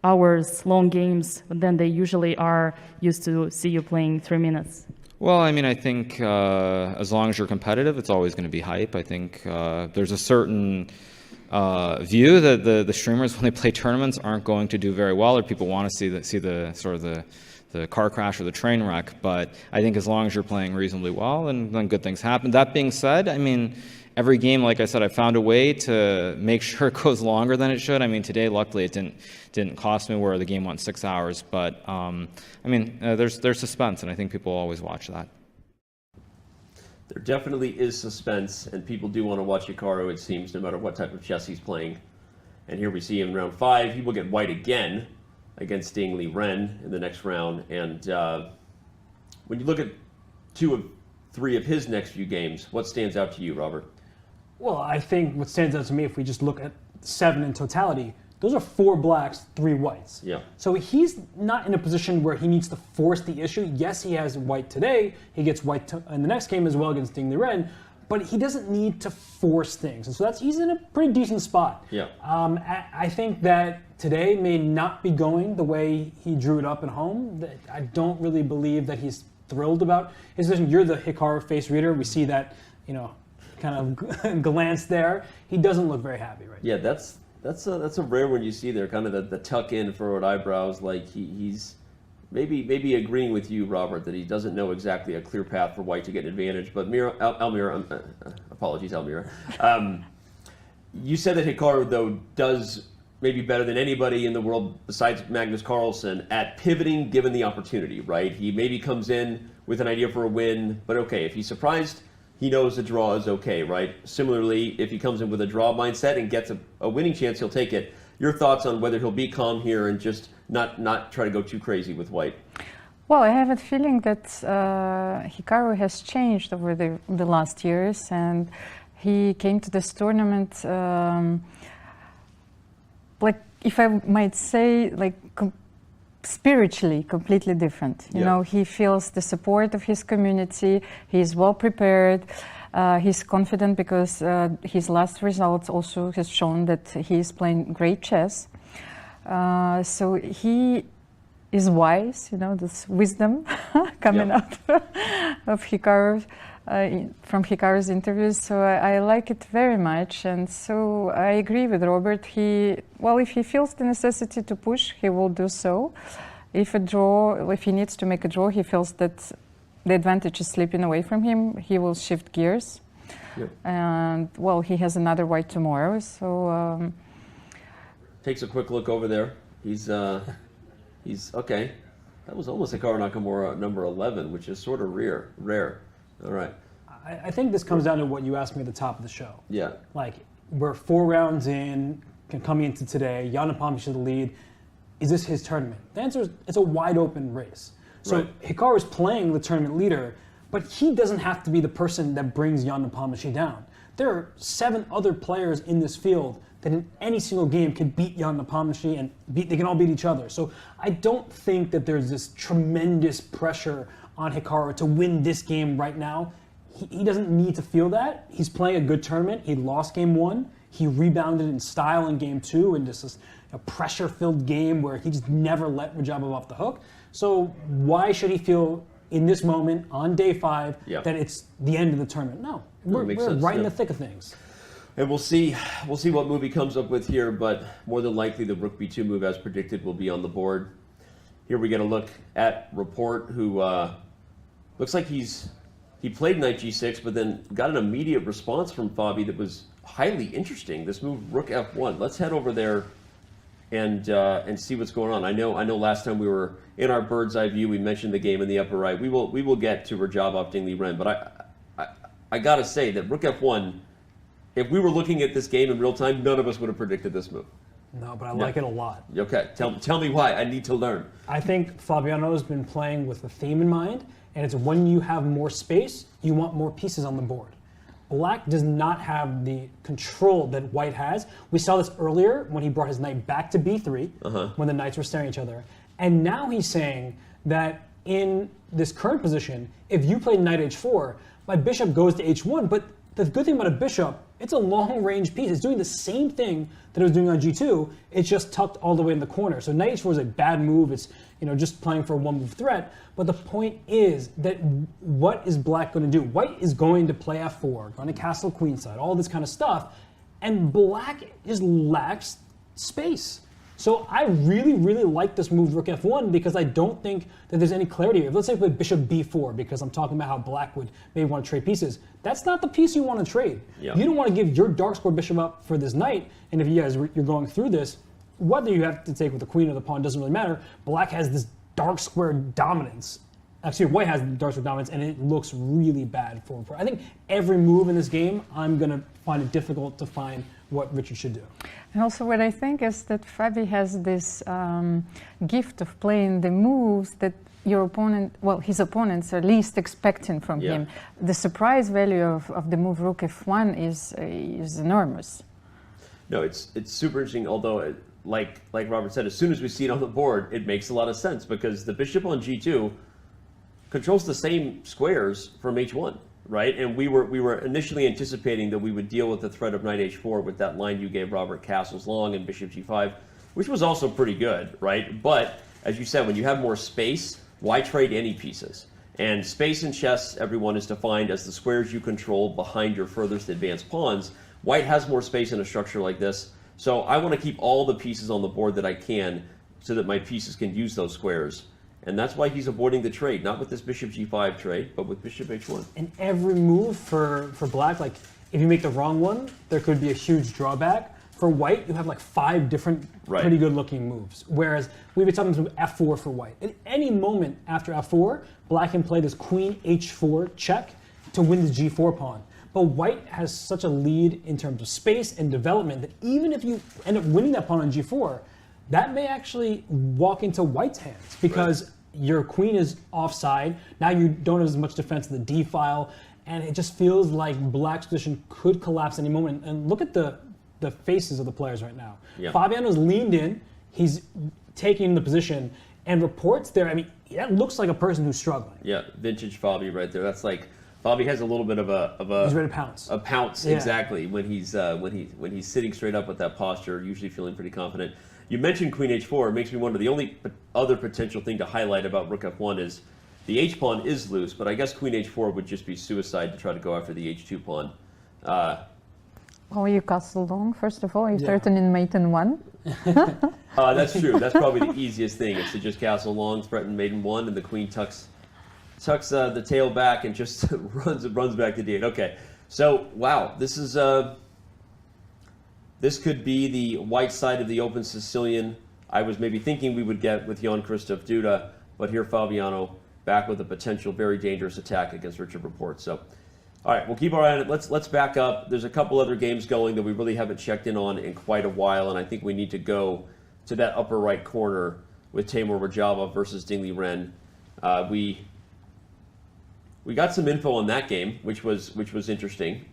hours long games than they usually are used to see you playing 3 minutes? Well, I mean, I think as long as you're competitive, it's always going to be hype. I think there's a certain view that the streamers, when they play tournaments, aren't going to do very well, or people want to see the sort of the car crash or the train wreck. But I think as long as you're playing reasonably well, then good things happen. That being said, I mean, every game, like I said, I found a way to make sure it goes longer than it should. I mean, today, luckily, it didn't cost me where the game went 6 hours. But I mean, there's suspense, and I think people always watch that. There definitely is suspense, and people do want to watch Hikaru, it seems, no matter what type of chess he's playing. And here we see him in round 5. He will get white again against Liren in the next round. And when you look at 2 of 3 of his next few games, what stands out to you, Robert? Well, I think what stands out to me, if we just look at 7 in totality, those are 4 blacks, 3 whites. Yeah. So he's not in a position where he needs to force the issue. Yes, he has white today. He gets white in the next game as well against Liren, but he doesn't need to force things. And so he's in a pretty decent spot. Yeah. I think that today may not be going the way he drew it up at home. I don't really believe that he's thrilled about his position. You're the Hikaru face reader. We see that, you know, kind of glance there. He doesn't look very happy right now. Yeah, that's a rare one you see there, kind of the tuck in forward eyebrows, like he's maybe agreeing with you, Robert, that he doesn't know exactly a clear path for white to get an advantage. But Almira, apologies, Almira. You said that Hikaru, though, does maybe better than anybody in the world besides Magnus Carlsen at pivoting given the opportunity, right? He maybe comes in with an idea for a win, but okay, if he's surprised, he knows the draw is okay, right? Similarly, if he comes in with a draw mindset and gets a winning chance, he'll take it. Your thoughts on whether he'll be calm here and just not try to go too crazy with white? Well, I have a feeling that Hikaru has changed over the last years, and he came to this tournament like, if I might say, like spiritually completely different. You know, he feels the support of his community. He's well prepared. He's confident because his last results also has shown that he is playing great chess. So he is wise. You know, this wisdom coming out of Hikaru. From Hikaru's interviews, so I like it very much, and so I agree with Robert. If he feels the necessity to push, he will do so. If he needs to make a draw, he feels that the advantage is slipping away from him, he will shift gears. And well, he has another white tomorrow, so takes a quick look over there. He's okay. That was almost Hikaru Nakamura number 11, which is sort of rare. All right. I think this comes down to what you asked me at the top of the show. Yeah. Like, we're 4 rounds in, coming into today, Jan Nepomniachtchi the lead. Is this his tournament? The answer is it's a wide open race. So Hikaru is playing the tournament leader, but he doesn't have to be the person that brings Jan Nepomniachtchi down. There are 7 other players in this field that in any single game can beat Jan Nepomniachtchi, and they can all beat each other. So I don't think that there's this tremendous pressure on Hikaru to win this game right now. He doesn't need to feel that. He's playing a good tournament. He lost game 1. He rebounded in style in game 2 in just this pressure-filled game where he just never let Radjabov off the hook. So why should he feel in this moment on day 5 that it's the end of the tournament? No, we're right in the thick of things. And we'll see what move he comes up with here, but more than likely the rook b2 move, as predicted, will be on the board. Here we get a look at Rapport, who looks like he played knight g6, but then got an immediate response from Fabi that was highly interesting. This move, rook f1. Let's head over there and see what's going on. I know last time we were in our bird's eye view, we mentioned the game in the upper right. We will get to Radjabov ding Liren, but I gotta say that rook f1. If we were looking at this game in real time, none of us would have predicted this move. No, but I like it a lot. Okay, tell me why. I need to learn. I think Fabiano's been playing with a theme in mind, and it's when you have more space, you want more pieces on the board. Black does not have the control that white has. We saw this earlier when he brought his knight back to b3, when the knights were staring at each other. And now he's saying that in this current position, if you play knight h4, my bishop goes to h1, but the good thing about a bishop, it's a long-range piece. It's doing the same thing that it was doing on g2. It's just tucked all the way in the corner. So knight h4 is a bad move. It's just playing for a one-move threat. But the point is that what is black going to do? White is going to play f4, going to castle queenside, all this kind of stuff, and black just lacks space. So I really, really like this move, rook f1, because I don't think that there's any clarity here. Let's say I play bishop b4, because I'm talking about how black would maybe want to trade pieces. That's not the piece you want to trade. Yeah. You don't want to give your dark square bishop up for this knight, and if you guys you're going through this, whether you have to take with the queen or the pawn doesn't really matter. Black has this dark square dominance. Actually, white has dark square dominance, and it looks really bad for him. I think every move in this game, I'm going to find it difficult to find what Richard should do. And also what I think is that Fabi has this gift of playing the moves that your opponent, well, his opponents are least expecting from him. The surprise value of the move rook f1 is enormous. No, it's super interesting, although like Robert said, as soon as we see it on the board, it makes a lot of sense because the bishop on g2 controls the same squares from h1. Right, and we were initially anticipating that we would deal with the threat of knight h4 with that line you gave Robert, castles long and bishop g5, which was also pretty good, right? But as you said, when you have more space, why trade any pieces? And space in chess, everyone, is defined as the squares you control behind your furthest advanced pawns. White has more space in a structure like this, so I want to keep all the pieces on the board that I can so that my pieces can use those squares. And that's why he's avoiding the trade, not with this bishop g5 trade, but with bishop h1. And every move for black, like if you make the wrong one, there could be a huge drawback. For white, you have like 5 different pretty good looking moves. Whereas we've been talking about f4 for white. At any moment after f4, black can play this queen h4 check to win the g4 pawn. But white has such a lead in terms of space and development that even if you end up winning that pawn on g4, that may actually walk into white's hands because your queen is offside. Now you don't have as much defense in the d file, and it just feels like black's position could collapse any moment. And look at the faces of the players right now. Fabiano's leaned in, he's taking the position, and Rapport's there. I mean, that looks like a person who's struggling. Yeah, vintage Fabi right there. That's like Fabi has a little bit of a he's ready to pounce. A pounce, exactly, when he's sitting straight up with that posture, usually feeling pretty confident. You mentioned queen h4. It makes me wonder, the only other potential thing to highlight about rook f1 is the h-pawn is loose, but I guess queen h4 would just be suicide to try to go after the h2 pawn. Oh, you castle long, first of all. You threaten maiden 1. That's true. That's probably the easiest thing, is to just castle long, threaten maiden 1, and the queen tucks the tail back and just runs back to d8. Okay, so wow, this is this could be the white side of the open Sicilian I was maybe thinking we would get with Jan-Krzysztof Duda, but here Fabiano back with a potential very dangerous attack against Richard Rapport. So, all right, we'll keep our eye on it. Let's back up. There's a couple other games going that we really haven't checked in on in quite a while, and I think we need to go to that upper right corner with Teimour Radjabov versus Ding Liren. We got some info on that game, which was interesting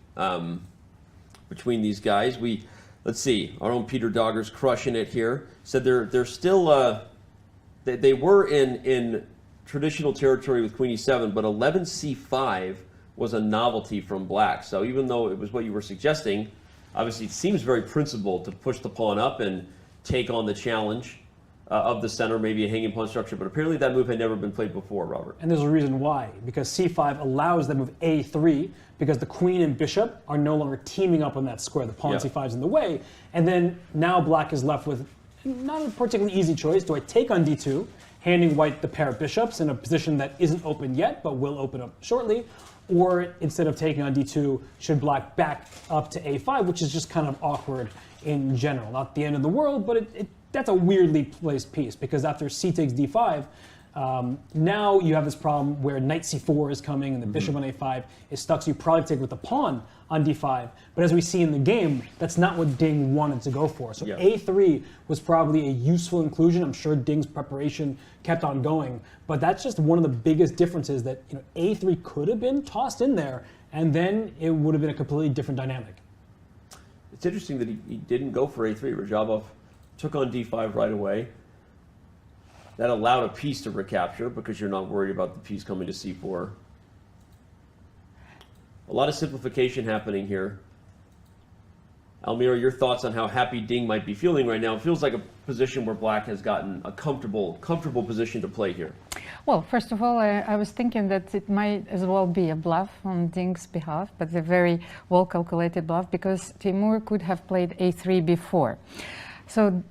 between these guys. Let's see, our own Peter Dogger's crushing it here. Said they're still they were in traditional territory with Queen e7, but 11c5 was a novelty from black. So even though it was what you were suggesting, obviously it seems very principled to push the pawn up and take on the challenge of the center, maybe a hanging pawn structure, but apparently that move had never been played before, Robert. And there's a reason why, because c5 allows that move a3, because the queen and bishop are no longer teaming up on that square. The pawn c5 is in the way, and then now black is left with not a particularly easy choice. Do I take on d2, handing white the pair of bishops in a position that isn't open yet, but will open up shortly, or instead of taking on d2, should black back up to a5, which is just kind of awkward in general. Not the end of the world, but that's a weirdly placed piece, because after c takes d5, now you have this problem where knight c4 is coming and the bishop on a5 is stuck, so you probably take with the pawn on d5. But as we see in the game, that's not what Ding wanted to go for. So a3 was probably a useful inclusion. I'm sure Ding's preparation kept on going, but that's just one of the biggest differences, that a3 could have been tossed in there, and then it would have been a completely different dynamic. It's interesting that he didn't go for a3. Radjabov took on d5 right away. That allowed a piece to recapture because you're not worried about the piece coming to c4. A lot of simplification happening here. Almira, your thoughts on how happy Ding might be feeling right now? It feels like a position where black has gotten a comfortable position to play here. Well, first of all, I was thinking that it might as well be a bluff on Ding's behalf, but a very well-calculated bluff, because Teimour could have played a3 before. So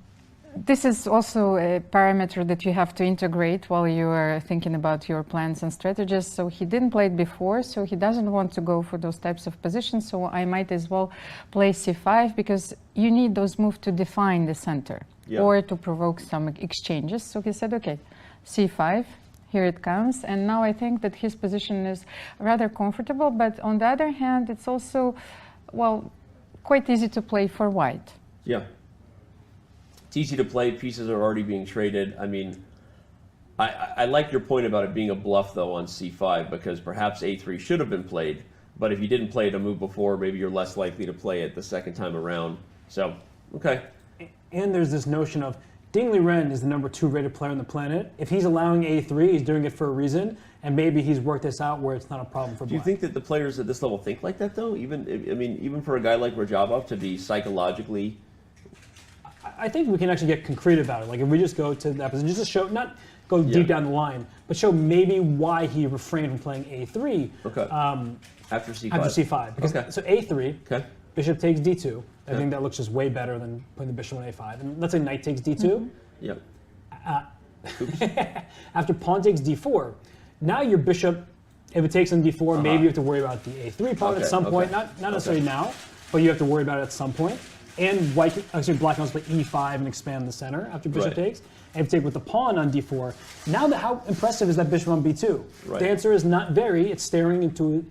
this is also a parameter that you have to integrate while you are thinking about your plans and strategies. So he didn't play it before, so he doesn't want to go for those types of positions. So I might as well play c5, because you need those moves to define the center or to provoke some exchanges. So he said, okay, c5, here it comes. And now I think that his position is rather comfortable. But on the other hand, it's also, well, quite easy to play for white. Yeah. It's easy to play. Pieces are already being traded. I mean, I like your point about it being a bluff, though, on c5, because perhaps a3 should have been played. But if you didn't play it a move before, maybe you're less likely to play it the second time around. So, okay. And there's this notion of Ding Liren is the #2 rated player on the planet. If he's allowing a3, he's doing it for a reason, and maybe he's worked this out where it's not a problem for black. Do you think that the players at this level think like that, though? Even for a guy like Radjabov to be psychologically... I think we can actually get concrete about it. Like if we just go to that position, just to show, not go deep down the line, but show maybe why he refrained from playing a3 after c5. After c5. Because, so a3, bishop takes d2. I think that looks just way better than putting the bishop on a5. And let's say knight takes d2. After pawn takes d4, now your bishop, if it takes on d4, maybe you have to worry about the a3 pawn at some point. Not necessarily now, but you have to worry about it at some point. And white, actually black can also play e5 and expand the center after bishop takes. And if you take with the pawn on d4, now how impressive is that bishop on b2? The answer is not very. It's staring into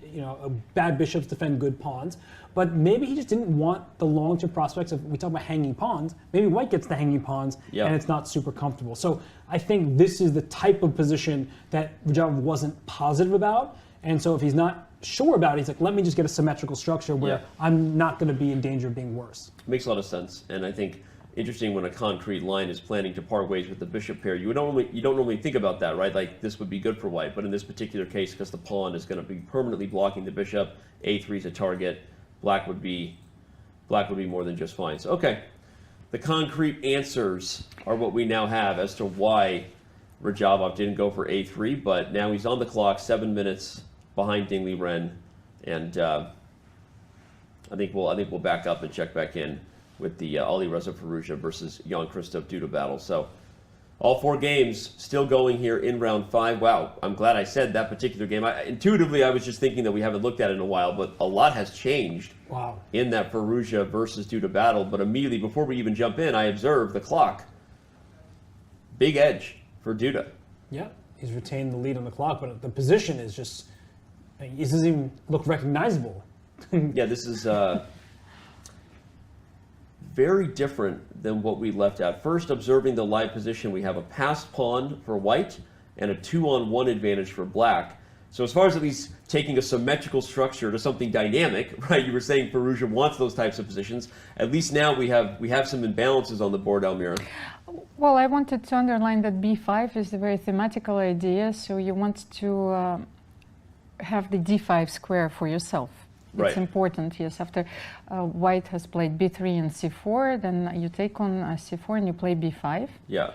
bad bishops defend good pawns. But maybe he just didn't want the long-term prospects of, we talk about hanging pawns, maybe white gets the hanging pawns and it's not super comfortable. So I think this is the type of position that Radjabov wasn't positive about. And so if he's not sure about it, he's like, let me just get a symmetrical structure where I'm not going to be in danger of being worse. Makes a lot of sense. And I think interesting when a concrete line is planning to part ways with the bishop pair. You don't normally think about that, right? Like this would be good for white, but in this particular case, because the pawn is going to be permanently blocking the bishop, a3 is a target, black would be more than just fine. So okay, the concrete answers are what we now have as to why Radjabov didn't go for a3, but now he's on the clock, 7 minutes behind Ding Liren, and I think we'll back up and check back in with the Alireza Firouzja versus Jan-Krzysztof Duda battle. So all 4 games still going here in round 5. Wow, I'm glad I said that particular game. Intuitively, I was just thinking that we haven't looked at it in a while, but a lot has changed in that Firouzja versus Duda battle. But immediately before we even jump in, I observed the clock. Big edge for Duda. Yeah, he's retained the lead on the clock, but the position is just, it doesn't even look recognizable. Yeah, this is very different than what we left at. First, observing the live position, we have a passed pawn for white and a 2-on-1 advantage for black. So as far as at least taking a symmetrical structure to something dynamic, right? You were saying Firouzja wants those types of positions. At least now we have some imbalances on the board, Almira. Well, I wanted to underline that b5 is a very thematical idea. So you want to have the d5 square for yourself. It's important, yes. After white has played b3 and c4, then you take on c4 and you play b5. Yeah.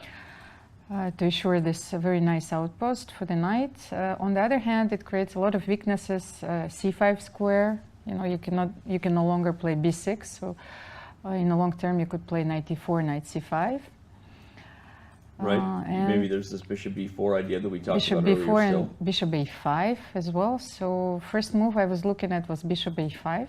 to ensure this very nice outpost for the knight. On the other hand, it creates a lot of weaknesses. c5 square, you can no longer play b6. So in the long term, you could play knight e4, knight c5. Right. Maybe there's this bishop b4 idea that we talked about earlier. Bishop b4 still. and bishop a5 as well. So first move I was looking at was bishop a5.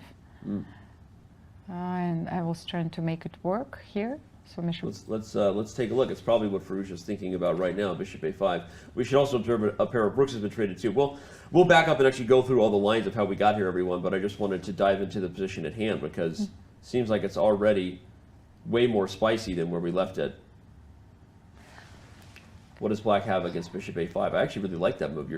And I was trying to make it work here. So let's take a look. It's probably what Firouzja is thinking about right now, bishop a5. We should also observe a pair of rooks has been traded too. Well, we'll back up and actually go through all the lines of how we got here, everyone, but I just wanted to dive into the position at hand because it seems like it's already way more spicy than where we left it. What does black have against bishop a5? I actually really like that move.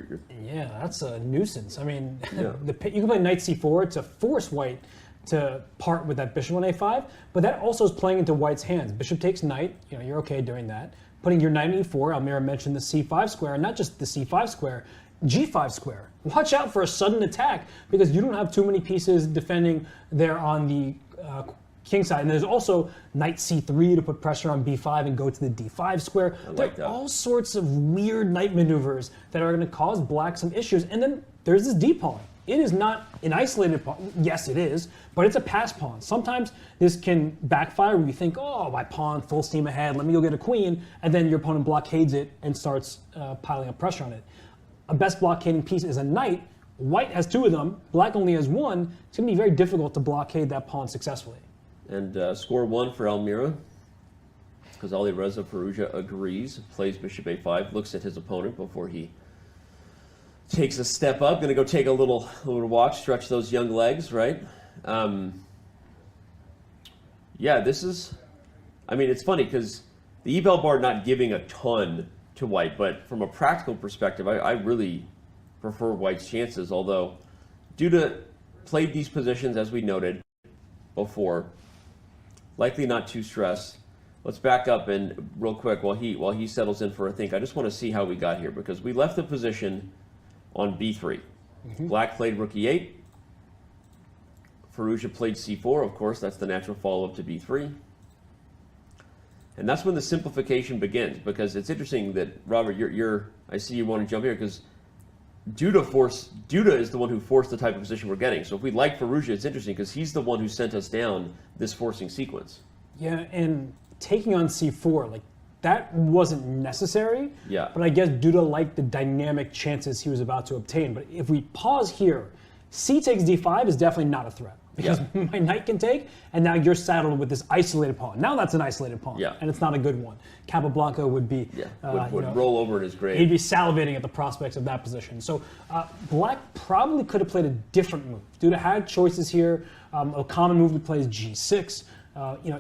Yeah, that's a nuisance. I mean, you can play knight c4 to force white to part with that bishop on a5, but that also is playing into white's hands. Bishop takes knight, you're okay doing that. Putting your knight in e4, Almira mentioned the c5 square, and not just the c5 square, g5 square. Watch out for a sudden attack, because you don't have too many pieces defending there on the king side. And there's also knight c3 to put pressure on b5 and go to the d5 square. There are all sorts of weird knight maneuvers that are going to cause black some issues. And then there's this d-pawn. It is not an isolated pawn. Yes, it is, but it's a pass pawn. Sometimes this can backfire where you think, oh, my pawn, full steam ahead, let me go get a queen, and then your opponent blockades it and starts piling up pressure on it. A best blockading piece is a knight. White has two of them, black only has one. It's going to be very difficult to blockade that pawn successfully. And score one for Almira, because Alireza Firouzja agrees, plays bishop a5, looks at his opponent before he takes a step up. Going to go take a little walk, stretch those young legs, right? Yeah, this is, I mean, it's funny because the E-bell bar not giving a ton to white, but from a practical perspective, I really prefer white's chances, although Duda played these positions, as we noted before, likely not too stressed. Let's back up and real quick while he settles in for a think. I just want to see how we got here, because we left the position on b3. Black played rook e8. Firouzja played c4, of course, that's the natural follow-up to b3. And that's when the simplification begins, because it's interesting that, Robert, I see you want to jump here, because Duda is the one who forced the type of position we're getting. So if we like Firouzja, it's interesting, because he's the one who sent us down this forcing sequence. Yeah, and taking on c4, that wasn't necessary. Yeah. But I guess Duda liked the dynamic chances he was about to obtain. But if we pause here, c takes d5 is definitely not a threat, because my knight can take, and now you're saddled with this isolated pawn. Now that's an isolated pawn, and it's not a good one. Capablanca would be would roll over in his grave. He'd be salivating at the prospects of that position. So black probably could have played a different move. Duda had choices here. A common move to play is g6.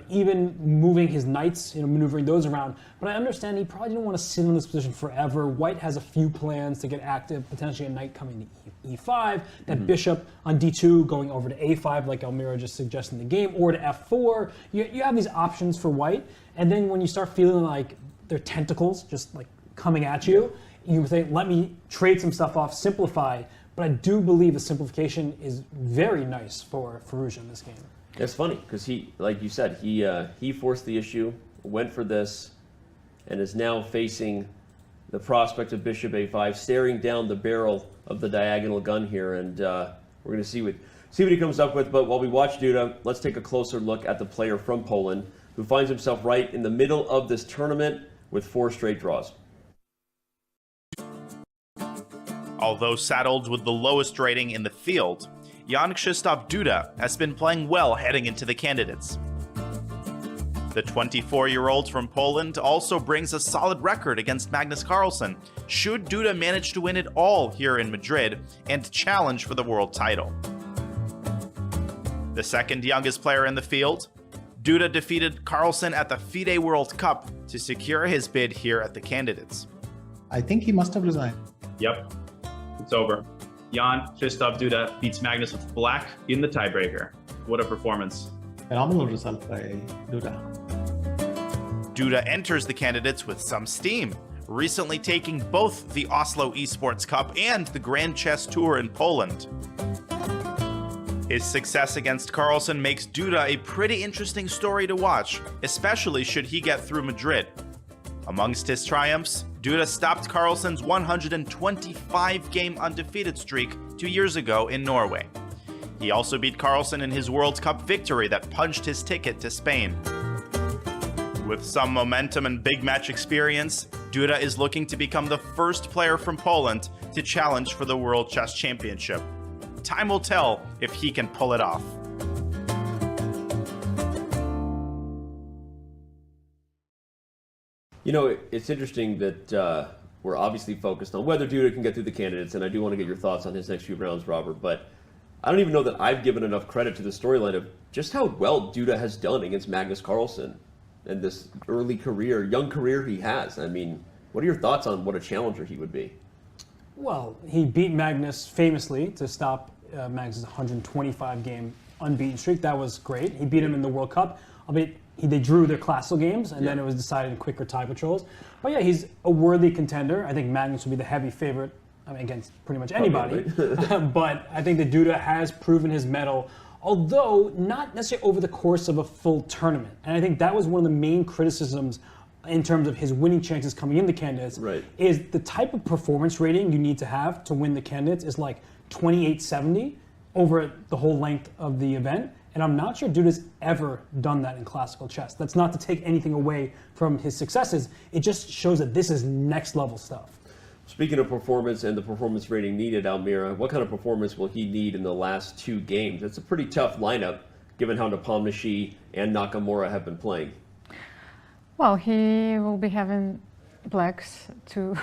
Even moving his knights, maneuvering those around. But I understand he probably didn't want to sit in this position forever. White has a few plans to get active, potentially a knight coming to e5, that bishop on d2 going over to a5, like Almira just suggested in the game, or to f4. You have these options for white, and then when you start feeling like they're tentacles just coming at you, you think, let me trade some stuff off, simplify. But I do believe the simplification is very nice for Firouzja in this game. It's funny because he, like you said, he forced the issue, went for this, and is now facing the prospect of bishop a5, staring down the barrel of the diagonal gun here, and we're going to see what he comes up with. But while we watch Duda, let's take a closer look at the player from Poland who finds himself right in the middle of this tournament with 4 straight draws. Although saddled with the lowest rating in the field, Jan-Krzysztof Duda has been playing well heading into the candidates. The 24-year-old from Poland also brings a solid record against Magnus Carlsen, should Duda manage to win it all here in Madrid and challenge for the world title. The second youngest player in the field, Duda defeated Carlsen at the FIDE World Cup to secure his bid here at the candidates. I think he must have resigned. Yep, it's over. Jan-Krzysztof Duda beats Magnus with black in the tiebreaker. What a performance. Phenomenal result by Duda. Duda enters the candidates with some steam, recently taking both the Oslo Esports Cup and the Grand Chess Tour in Poland. His success against Carlsen makes Duda a pretty interesting story to watch, especially should he get through Madrid. Amongst his triumphs, Duda stopped Carlsen's 125-game undefeated streak 2 years ago in Norway. He also beat Carlsen in his World Cup victory that punched his ticket to Spain. With some momentum and big match experience, Duda is looking to become the first player from Poland to challenge for the World Chess Championship. Time will tell if he can pull it off. You know, it's interesting that we're obviously focused on whether Duda can get through the candidates, and I do want to get your thoughts on his next few rounds, Robert, but I don't even know that I've given enough credit to the storyline of just how well Duda has done against Magnus Carlsen and this early career, young career he has. I mean, what are your thoughts on what a challenger he would be? Well, he beat Magnus famously to stop Magnus' 125-game unbeaten streak. That was great. He beat him in the World Cup. They drew their classical games, and then it was decided in quicker tie controls. But yeah, he's a worthy contender. I think Magnus would be the heavy favorite against pretty much anybody. But I think that Duda has proven his mettle, although not necessarily over the course of a full tournament. And I think that was one of the main criticisms in terms of his winning chances coming into candidates, is the type of performance rating you need to have to win the candidates is like 2870 over the whole length of the event. And I'm not sure Duda's ever done that in classical chess. That's not to take anything away from his successes. It just shows that this is next level stuff. Speaking of performance and the performance rating needed, Almira, what kind of performance will he need in the last 2 games? It's a pretty tough lineup, given how Nepomniachtchi and Nakamura have been playing. Well, he will be having blacks for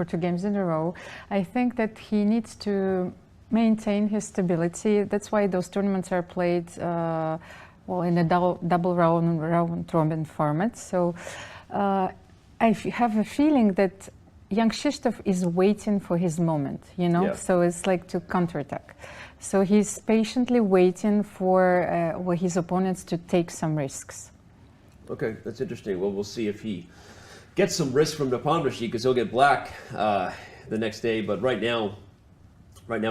2 games in a row. I think that he needs to maintain his stability. That's why those tournaments are played in a double round robin format. So I have a feeling that Jan-Krzysztof is waiting for his moment, you know? So it's like to counterattack. So he's patiently waiting for his opponents to take some risks. Okay, that's interesting. Well, we'll see if he gets some risk from Nepomniachtchi, because he'll get black the next day. But right now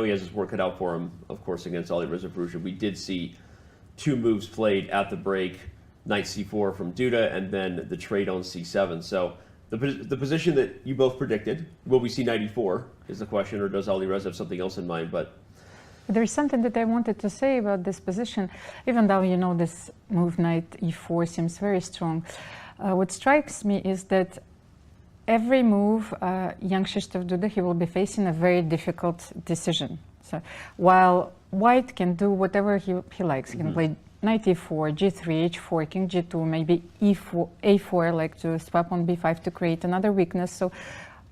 he has his work cut out for him, of course, against Alireza Firouzja. We did see 2 moves played at the break, knight c4 from Duda, and then the trade on c7. So the position that you both predicted, will we see knight e4 is the question, or does Alireza have something else in mind? But there's something that I wanted to say about this position, even though, you know, this move knight e4 seems very strong. What strikes me is that every move Jan-Krzysztof Duda, he will be facing a very difficult decision. So while white can do whatever he likes, he can play knight e4, g3, h4, king g2, maybe e4, a4, like to swap on b5 to create another weakness. So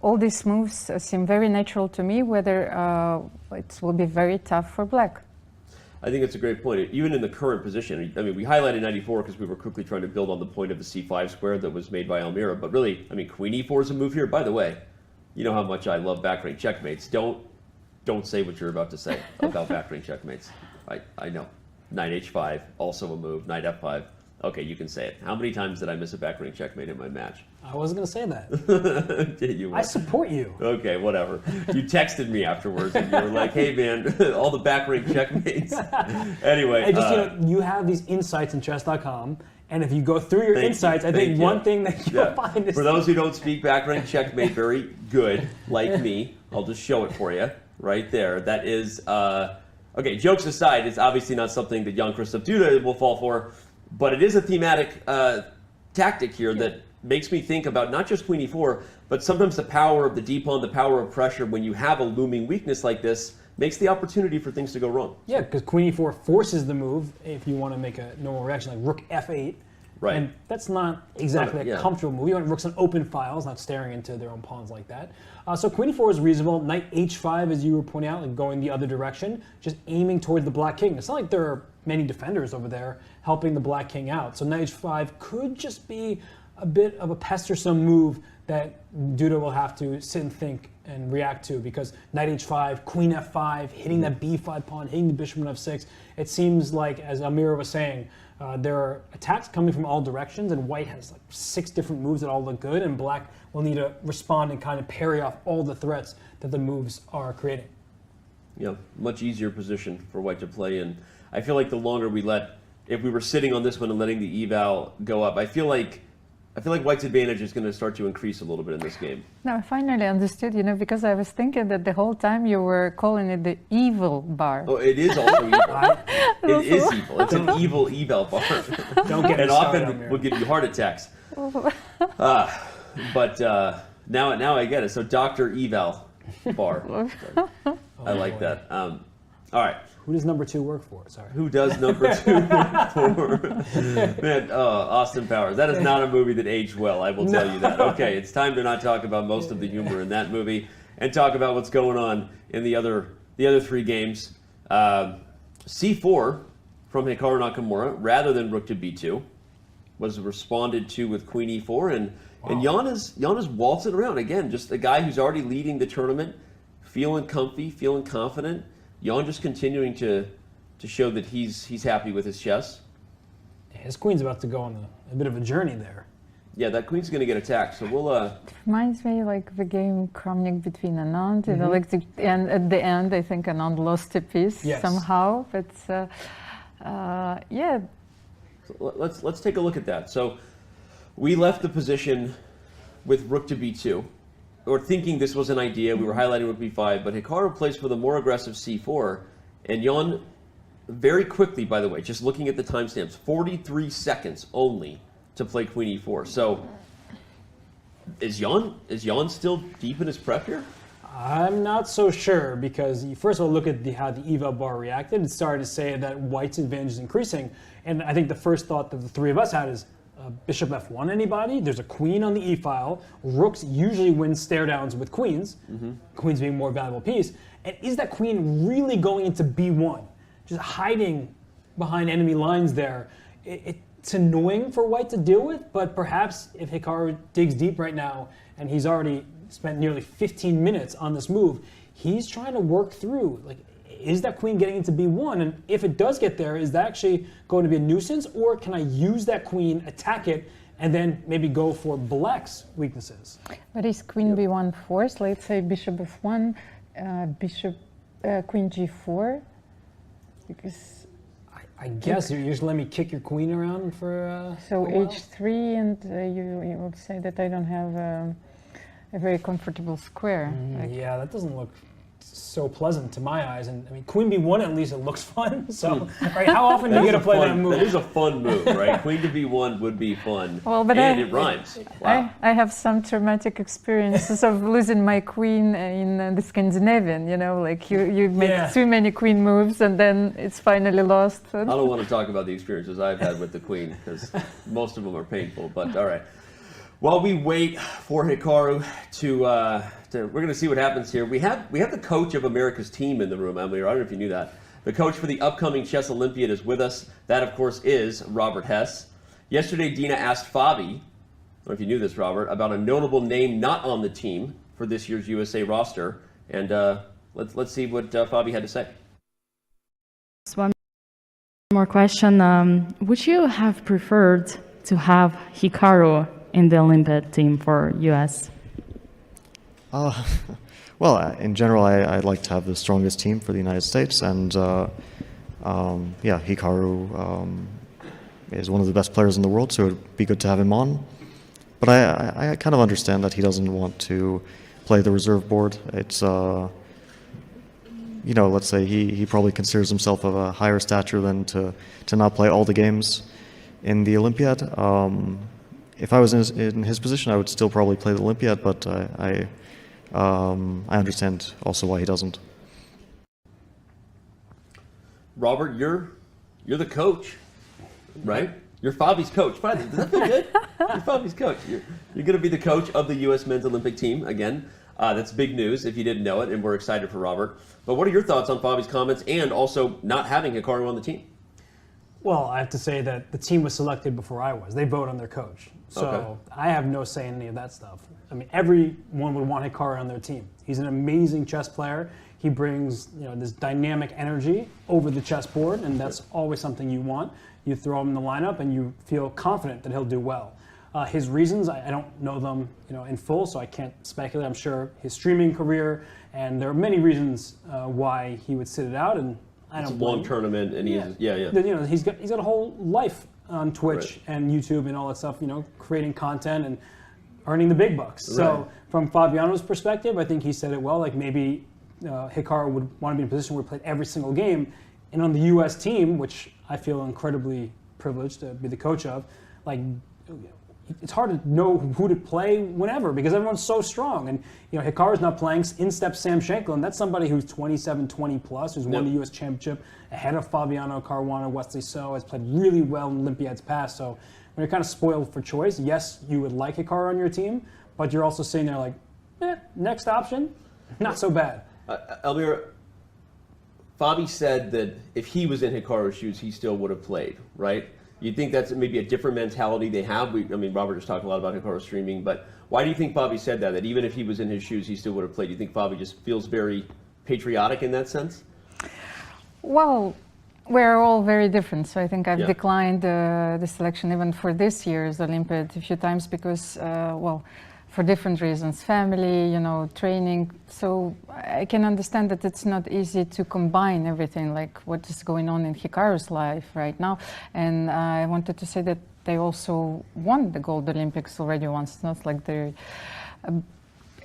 all these moves seem very natural to me, whether it will be very tough for black. I think it's a great point. Even in the current position, I mean, we highlighted knight e4 because we were quickly trying to build on the point of the c5 square that was made by Almira. But really, I mean, queen e4 is a move here. By the way, you know how much I love back rank checkmates. Don't say what you're about to say about back rank checkmates. I know. Knight h5, also a move. Knight f5. Okay, you can say it. How many times did I miss a back rank checkmate in my match? I wasn't going to say that. I support you. Okay, whatever. You texted me afterwards and you were like, hey man, all the back rank checkmates. Anyway. You have these insights in chess.com, and if you go through your insights, I think one thing that you'll find is... For those who don't speak back rank checkmate very good, like me, I'll just show it for you right there. That is, okay, jokes aside, it's obviously not something that Jan-Krzysztof Duda will fall for, but it is a thematic tactic here that makes me think about not just queen e4, but sometimes the power of the d-pawn, the power of pressure when you have a looming weakness like this, makes the opportunity for things to go wrong. Yeah, because queen e4 forces the move if you want to make a normal reaction, like rook f8. Right. And that's not exactly a comfortable move. You want rooks on open files, not staring into their own pawns like that. So queen e4 is reasonable. Knight h5, as you were pointing out, like going the other direction, just aiming toward the black king. It's not like there are many defenders over there helping the black king out. So knight h5 could just be a bit of a pestersome move that Duda will have to sit and think and react to, because knight h5, queen f5, hitting that b5 pawn, hitting the bishop on f6. It seems like, as Almira was saying, there are attacks coming from all directions, and white has like 6 different moves that all look good, and black will need to respond and kind of parry off all the threats that the moves are creating. Yeah, much easier position for white to play in. I feel like the longer we if we were sitting on this one and letting the eval go up, I feel like I feel like White's advantage is going to start to increase a little bit in this game. No, I finally understood, because I was thinking that the whole time you were calling it the evil bar. Oh, it is also evil. It is evil. It's an evil eval bar. Don't get me and started, often Almira. will give you heart attacks. But now I get it. So Dr. Eval bar. I like that. All right. Who does number 2 work for? Sorry. Who does number 2 work for? Man, Austin Powers. That is not a movie that aged well, I will tell you that. Okay, it's time to not talk about most of the humor in that movie and talk about what's going on in the other 3 games. C4 from Hikaru Nakamura, rather than rook to b2, was responded to with queen e4, and Jan is waltzing around. Again, just a guy who's already leading the tournament, feeling comfy, feeling confident. Jan just continuing to show that he's happy with his chess. His queen's about to go on a bit of a journey there. Yeah, that queen's going to get attacked. So we'll. Reminds me like the game Kramnik between Anand. And at the end, I think Anand lost a piece somehow. But yeah. So let's take a look at that. So we left the position with rook to b2. Or thinking this was an idea, we were highlighting rook b5, but Hikaru plays for the more aggressive c4, and Jan, very quickly, by the way, just looking at the timestamps, 43 seconds only to play queen e4. So, is Jan still deep in his prep here? I'm not so sure, because you first of all look at how the eval bar reacted. It started to say that White's advantage is increasing, and I think the first thought that the three of us had is, bishop f1 anybody? There's a queen on the e-file. Rooks usually win stare downs with queens, queens being a more valuable piece. And is that queen really going into b1? Just hiding behind enemy lines there. It's annoying for White to deal with, but perhaps if Hikaru digs deep right now, and he's already spent nearly 15 minutes on this move, he's trying to work through, like, is that queen getting into b1? And if it does get there, is that actually going to be a nuisance? Or can I use that queen, attack it, and then maybe go for Black's weaknesses? But is queen b1 forced? Let's say bishop f1, queen g4? Because I guess you just let me kick your queen around for so a while? h3, and you would say that I don't have a very comfortable square. Yeah, that doesn't look so pleasant to my eyes. And I mean, queen b1 at least it looks fun. So, right, how often do you get to play that move? That is a fun move, right? Queen to b1 would be fun. Well, but and it rhymes. Wow. I have some traumatic experiences of losing my queen in the Scandinavian. Like you make too many queen moves and then it's finally lost. I don't want to talk about the experiences I've had with the queen because most of them are painful. But all right. While we wait for Hikaru we're going to see what happens here. We have the coach of America's team in the room, Almira. I don't know if you knew that. The coach for the upcoming Chess Olympiad is with us. That, of course, is Robert Hess. Yesterday, Dina asked Fabi, I don't know if you knew this, Robert, about a notable name not on the team for this year's USA roster. And let's see what Fabi had to say. One more question. Would you have preferred to have Hikaru in the Olympiad team for US? Well, in general, I'd like to have the strongest team for the United States, and yeah, Hikaru is one of the best players in the world, so it'd be good to have him on. But I kind of understand that he doesn't want to play the reserve board. It's, let's say he probably considers himself of a higher stature than to not play all the games in the Olympiad. If I was in his position, I would still probably play the Olympiad, but I understand also why he doesn't. Robert, you're the coach, right? You're Fabi's coach. Does that feel good? You're Fabi's coach. You're going to be the coach of the U.S. men's Olympic team again. That's big news if you didn't know it, and we're excited for Robert. But what are your thoughts on Fabi's comments and also not having Hikaru on the team? Well, I have to say that the team was selected before I was. They vote on their coach. So Okay. I have no say in any of that stuff. I mean, everyone would want Hikaru on their team. He's an amazing chess player. He brings this dynamic energy over the chessboard, and that's always something you want. You throw him in the lineup, and you feel confident that he'll do well. His reasons, I don't know them in full, so I can't speculate. I'm sure his streaming career, and there are many reasons why he would sit it out, and I It's don't a long blame him. tournament, and he's he's got a whole life on Twitch and YouTube and all that stuff, creating content and earning the big bucks. Right. So from Fabiano's perspective, I think he said it well, like maybe Hikaru would want to be in a position where he played every single game. And on the U.S. team, which I feel incredibly privileged to be the coach of, like, it's hard to know who to play whenever because everyone's so strong. And Hikaru's not playing. In steps Sam Shankland, and that's somebody who's 27, 20 plus, who's won the U.S. Championship ahead of Fabiano Caruana, Wesley So, has played really well in Olympiads past. So when you're kind of spoiled for choice, yes, you would like Hikaru on your team, but you're also sitting there like, next option, not so bad. Almira, Fabi said that if he was in Hikaru's shoes, he still would have played, right? You think that's maybe a different mentality they have? Robert just talked a lot about Hikaru streaming, but why do you think Fabi said that? That even if he was in his shoes, he still would have played? Do you think Fabi just feels very patriotic in that sense? Well, we're all very different. So I think I've declined the selection even for this year's Olympiad a few times because, for different reasons, family, training. So I can understand that it's not easy to combine everything, like what is going on in Hikaru's life right now. And I wanted to say that they also won the Gold Olympics already once. It's not like they're,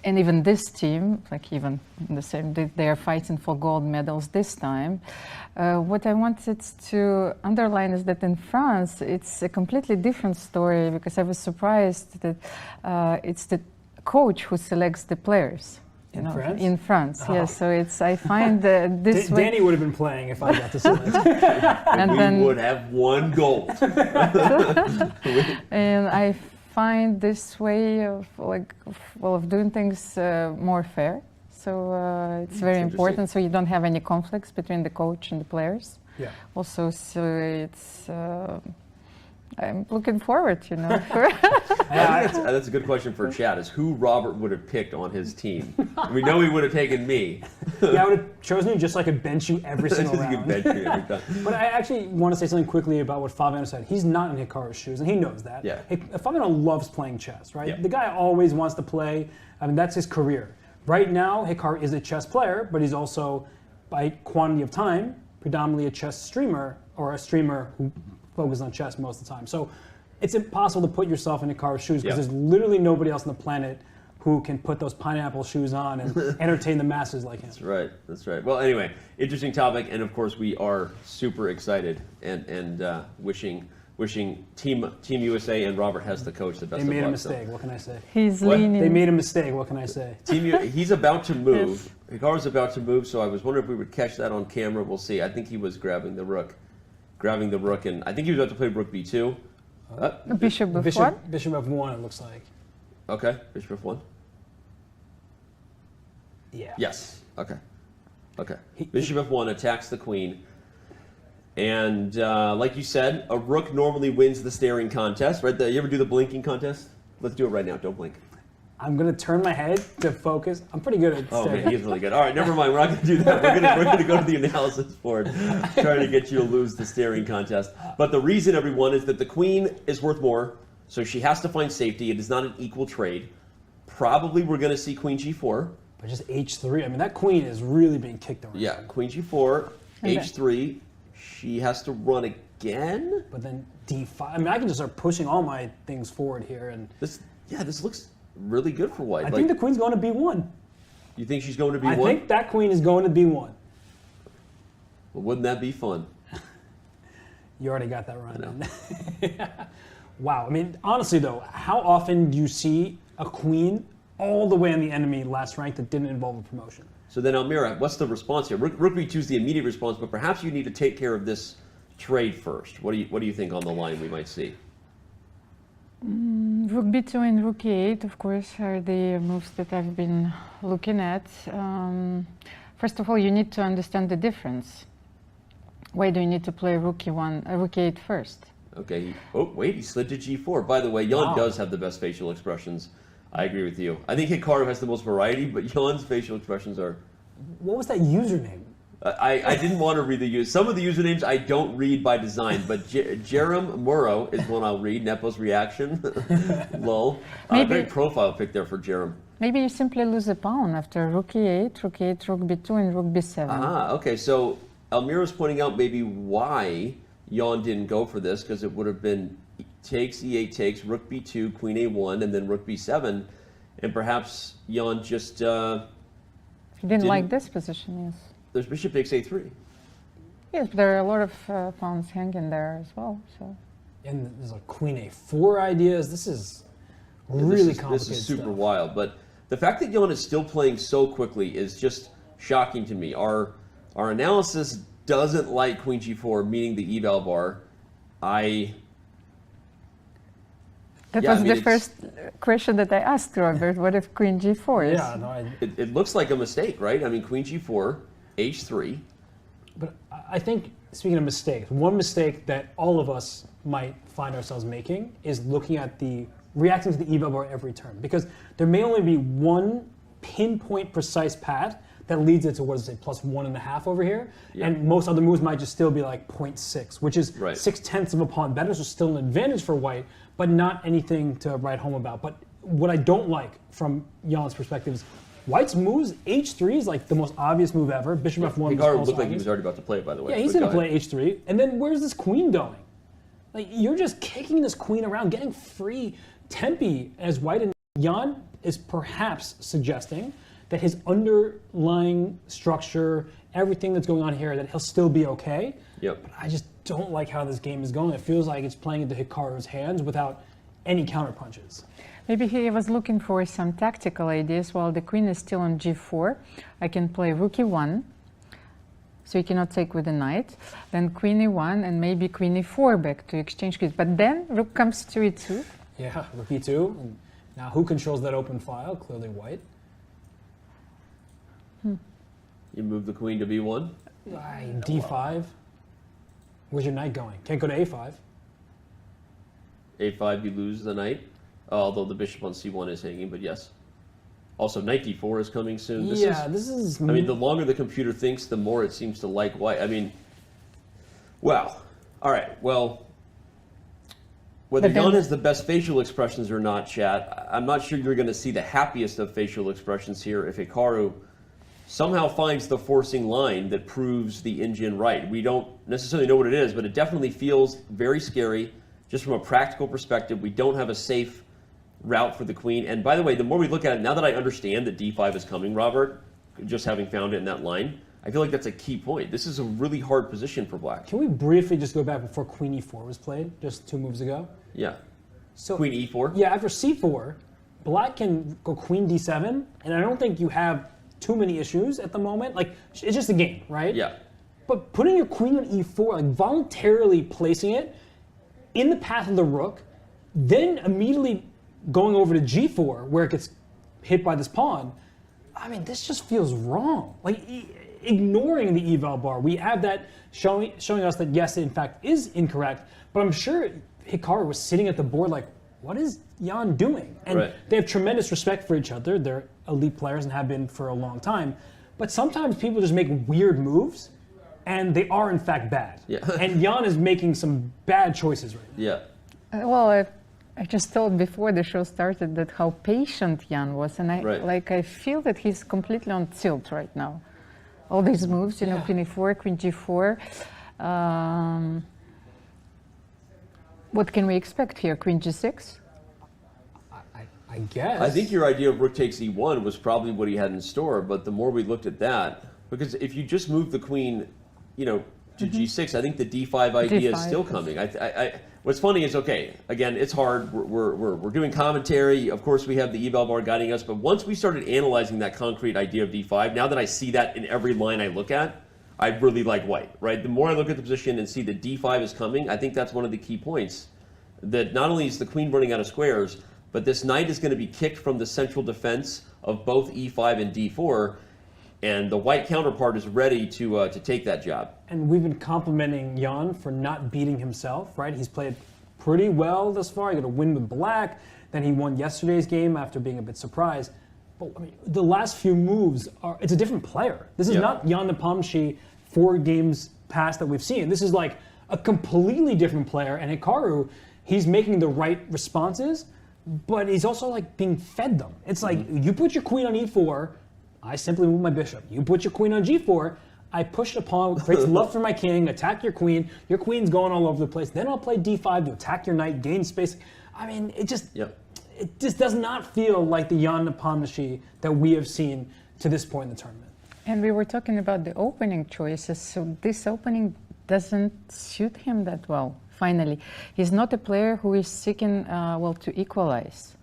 and even this team, like even the same, they are fighting for gold medals this time. What I wanted to underline is that in France, it's a completely different story because I was surprised that it's the coach who selects the players. France? In France, yes. So I find this way. Danny would have been playing if I got to select. And we would have won gold. And I find this way of doing things more fair. So it's very important. So you don't have any conflicts between the coach and the players. Yeah. Also, so it's. I'm looking forward, I think that's a good question for Chad, is who Robert would have picked on his team. We know he would have taken me. Yeah, I would have chosen you just so I could bench you every single round. Bench you every time. But I actually want to say something quickly about what Fabiano said. He's not in Hikaru's shoes, and he knows that. Yeah. Fabiano loves playing chess, right? Yeah. The guy always wants to play. That's his career. Right now, Hikaru is a chess player, but he's also, by quantity of time, predominantly a chess streamer, or a streamer who focus on chess most of the time. So it's impossible to put yourself in Hikaru's shoes because there's literally nobody else on the planet who can put those pineapple shoes on and entertain the masses like him. That's right. Well, anyway, interesting topic, and of course we are super excited and wishing Team USA and Robert Hess, the coach, the best of luck. They made a mistake. What can I say? He's leaning. They made a mistake. What can I say? He's about to move. Hikaru's about to move, so I was wondering if we would catch that on camera. We'll see. I think he was grabbing the rook, and I think he was about to play rook b2. Bishop f1? Bishop f1, it looks like. Okay, bishop f1. Yeah. Yes. Okay. Bishop f1 attacks the queen. And like you said, a rook normally wins the staring contest, right? You ever do the blinking contest? Let's do it right now. Don't blink. I'm going to turn my head to focus. I'm pretty good at staring. Oh, man, he is really good. All right, never mind. We're not going to do that. We're going to go to the analysis board, trying to get you to lose the staring contest. But the reason, everyone, is that the queen is worth more, so she has to find safety. It is not an equal trade. Probably we're going to see queen g4. But just h3. I mean, that queen is really being kicked around. Yeah, queen g4, h3. She has to run again. But then d5. I mean, I can just start pushing all my things forward here. And this looks really good for white. I think the queen's going to b1. You think she's going to b1? I think that queen is going to b1. Well, wouldn't that be fun? You already got that right. Wow. I mean, honestly, though, how often do you see a queen all the way on the enemy last rank that didn't involve a promotion? So then, Almira, what's the response here? Rook b2 is the immediate response, but perhaps you need to take care of this trade first. What do you think on the line we might see? Rook b2 and rook e8, of course, are the moves that I've been looking at. First of all, you need to understand the difference. Why do you need to play rook e1, rook e8 first? Okay. Oh, wait, he slid to g4. By the way, Jan does have the best facial expressions. I agree with you. I think Hikaru has the most variety, but Jan's facial expressions are... What was that username? I didn't want to read the some of the usernames I don't read by design, but Jerem Muro is one I'll read. Nepo's reaction, lol. Great profile pic there for Jerem. Maybe you simply lose a pawn after rook e8, rook e8, rook b2, and rook b7. Okay. So Almira's pointing out maybe why Jan didn't go for this, because it would have been takes, e8 takes, rook b2, queen a1, and then rook b7, and perhaps Jan just He didn't like this position, yes. There's bishop takes a3. Yes, but there are a lot of pawns hanging there as well. So. And there's a queen a4 ideas. This is really complicated. This is super stuff. wild. But the fact that Jan is still playing so quickly is just shocking to me. Our analysis doesn't like queen g4, meaning the eval bar. That was the first question that I asked Robert. What if queen g4 is? Yeah, no, it looks like a mistake, right? I mean, queen g4, h3. But I think, speaking of mistakes, one mistake that all of us might find ourselves making is looking at reacting to the eval bar every turn. Because there may only be one pinpoint precise path that leads it to, what is it, +1.5 over here. Yeah. And most other moves might just still be like 0.6, which is Right. 0.6 of a pawn better, so still an advantage for white, but not anything to write home about. But what I don't like from Jan's perspective is white's moves, h3 is like the most obvious move ever. Bishop f1 Hikaru looked like he was already about to play it, by the way. Yeah, he's But going to go play h3. And then where's this queen going? Like, you're just kicking this queen around, getting free tempi as white. And Jan is perhaps suggesting that his underlying structure, everything that's going on here, that he'll still be okay. Yep. But I just don't like how this game is going. It feels like it's playing into Hikaru's hands without any counterpunches. Maybe he was looking for some tactical ideas while the queen is still on g4. I can play rook e1, so you cannot take with the knight. Then queen e1 and maybe queen e4 back to exchange queens. But then rook comes to e2. Yeah, rook e2. And now who controls that open file? Clearly white. You move the queen to b1. d5. Where's your knight going? Can't go to a5. a5, you lose the knight. Although the bishop on c1 is hanging, but yes. Also, knight d4 is coming soon. This is... I mean, the longer the computer thinks, the more it seems to like white. I mean, wow. All right, well, whether Jan has the best facial expressions or not, chat, I'm not sure you're going to see the happiest of facial expressions here if Hikaru somehow finds the forcing line that proves the engine right. We don't necessarily know what it is, but it definitely feels very scary. Just from a practical perspective, we don't have a safe route for the queen. And by the way, the more we look at it, now that I understand that d5 is coming, Robert, just having found it in that line, I feel like that's a key point. This is a really hard position for black. Can we briefly just go back before queen e4 was played, just 2 moves ago? Yeah. So queen e4? Yeah, after c4, black can go queen d7, and I don't think you have too many issues at the moment. Like, it's just a game, right? Yeah. But putting your queen on e4, like voluntarily placing it in the path of the rook, then immediately going over to g4, where it gets hit by this pawn, I mean, this just feels wrong. Like, ignoring the eval bar, we have that showing us that, yes, it in fact is incorrect, but I'm sure Hikaru was sitting at the board like, what is Jan doing? And they have tremendous respect for each other. They're elite players and have been for a long time. But sometimes people just make weird moves, and they are in fact bad. Yeah. And Jan is making some bad choices right now. Yeah. Well, I just thought before the show started that how patient Jan was, and I feel that he's completely on tilt right now. All these moves, you know, queen e4, queen g4. What can we expect here? Queen g6? I guess. I think your idea of rook takes e1 was probably what he had in store, but the more we looked at that, because if you just move the queen, you know, to g6, I think the d5 idea is still coming. What's funny is, okay, again, it's hard. We're doing commentary. Of course, we have the eval bar guiding us, but once we started analyzing that concrete idea of d5, now that I see that in every line I look at, I really like white, right? The more I look at the position and see that d5 is coming, I think that's one of the key points. That not only is the queen running out of squares, but this knight is going to be kicked from the central defense of both e5 and d4, and the white counterpart is ready to take that job. And we've been complimenting Jan for not beating himself, right? He's played pretty well thus far. He got a win with black. Then he won yesterday's game after being a bit surprised. But I mean, the last few moves it's a different player. This is not Jan Nepomniachtchi 4 games past that we've seen. This is like a completely different player. And Hikaru, he's making the right responses, but he's also like being fed them. It's like, you put your queen on e4, I simply move my bishop. You put your queen on g4, I push a pawn, creates love for my king, attack your queen's going all over the place, then I'll play d5 to attack your knight, gain space. I mean, it just does not feel like the Jan Nepomniachtchi that we have seen to this point in the tournament. And we were talking about the opening choices, so this opening doesn't suit him that well, finally. He's not a player who is seeking, to equalize.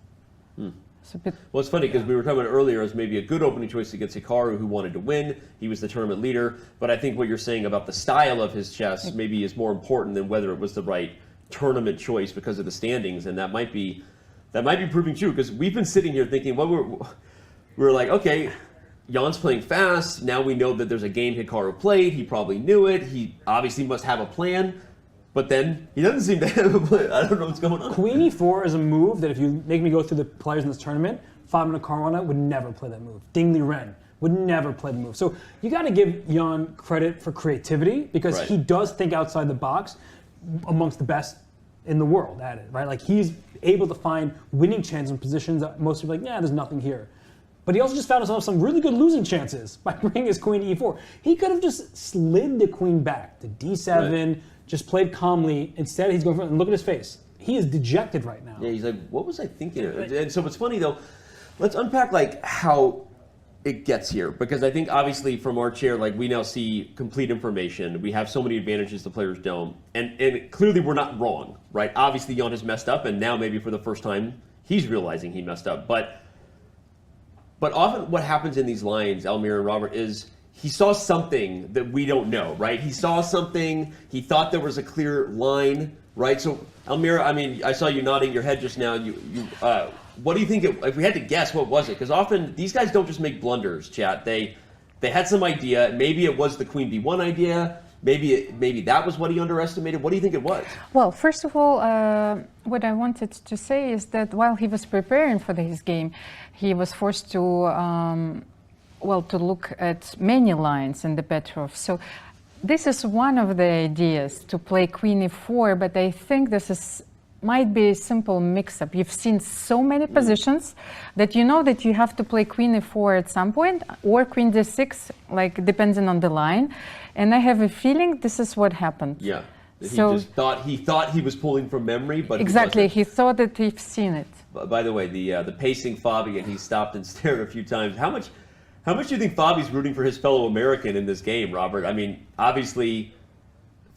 Well, it's funny because we were talking about earlier as maybe a good opening choice against Hikaru, who wanted to win. He was the tournament leader. But I think what you're saying about the style of his chess maybe is more important than whether it was the right tournament choice because of the standings. And that might be proving true because we've been sitting here thinking, we're like, okay, Jan's playing fast. Now we know that there's a game Hikaru played. He probably knew it. He obviously must have a plan. But then he doesn't seem to have a plan. I don't know what's going on. Queen e4 is a move that if you make me go through the players in this tournament, Fabiano Caruana would never play that move. Liren would never play the move. So you got to give Jan credit for creativity because he does think outside the box amongst the best in the world at it, right? Like he's able to find winning chances in positions that most people are like, yeah, there's nothing here. But he also just found himself some really good losing chances by bringing his queen to e4. He could have just slid the queen back to d7, just played calmly. Instead, he's going for it. And look at his face. He is dejected right now. Yeah, he's like, what was I thinking? And so what's funny, though, let's unpack like how it gets here. Because I think, obviously, from our chair, like we now see complete information. We have so many advantages the players don't. And clearly, we're not wrong, right? Obviously, Jan has messed up. And now, maybe for the first time, he's realizing he messed up. But often what happens in these lines, Almira and Robert, is he saw something that we don't know, right? He saw something, he thought there was a clear line, right? So, Almira, I mean, I saw you nodding your head just now. What do you think, if we had to guess, what was it? Because often, these guys don't just make blunders, chat. They had some idea. Maybe it was the queen b1 idea. Maybe that was what he underestimated. What do you think it was? Well, first of all, what I wanted to say is that while he was preparing for his game, he was forced to to look at many lines in the Petrov. So this is one of the ideas to play queen e4, but I think this might be a simple mix-up. You've seen so many positions that you know that you have to play queen e4 at some point, or queen d6, like depending on the line. And I have a feeling this is what happened. Yeah. So he thought he was pulling from memory, but exactly, he thought that he'd seen it. By the way, the pacing Fabi, and he stopped and stared a few times. How much do you think Fabi's rooting for his fellow American in this game, Robert? I mean, obviously,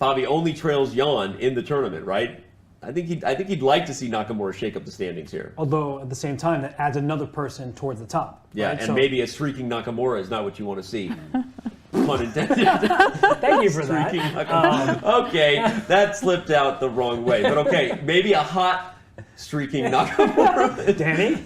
Fabi only trails Jan in the tournament, right? I think he'd like to see Nakamura shake up the standings here. Although at the same time, that adds another person towards the top. Yeah, right? and so maybe a streaking Nakamura is not what you want to see. Pun intended. Thank you for that. Okay, that slipped out the wrong way. But okay, maybe a hot streaking Nakamura. Danny?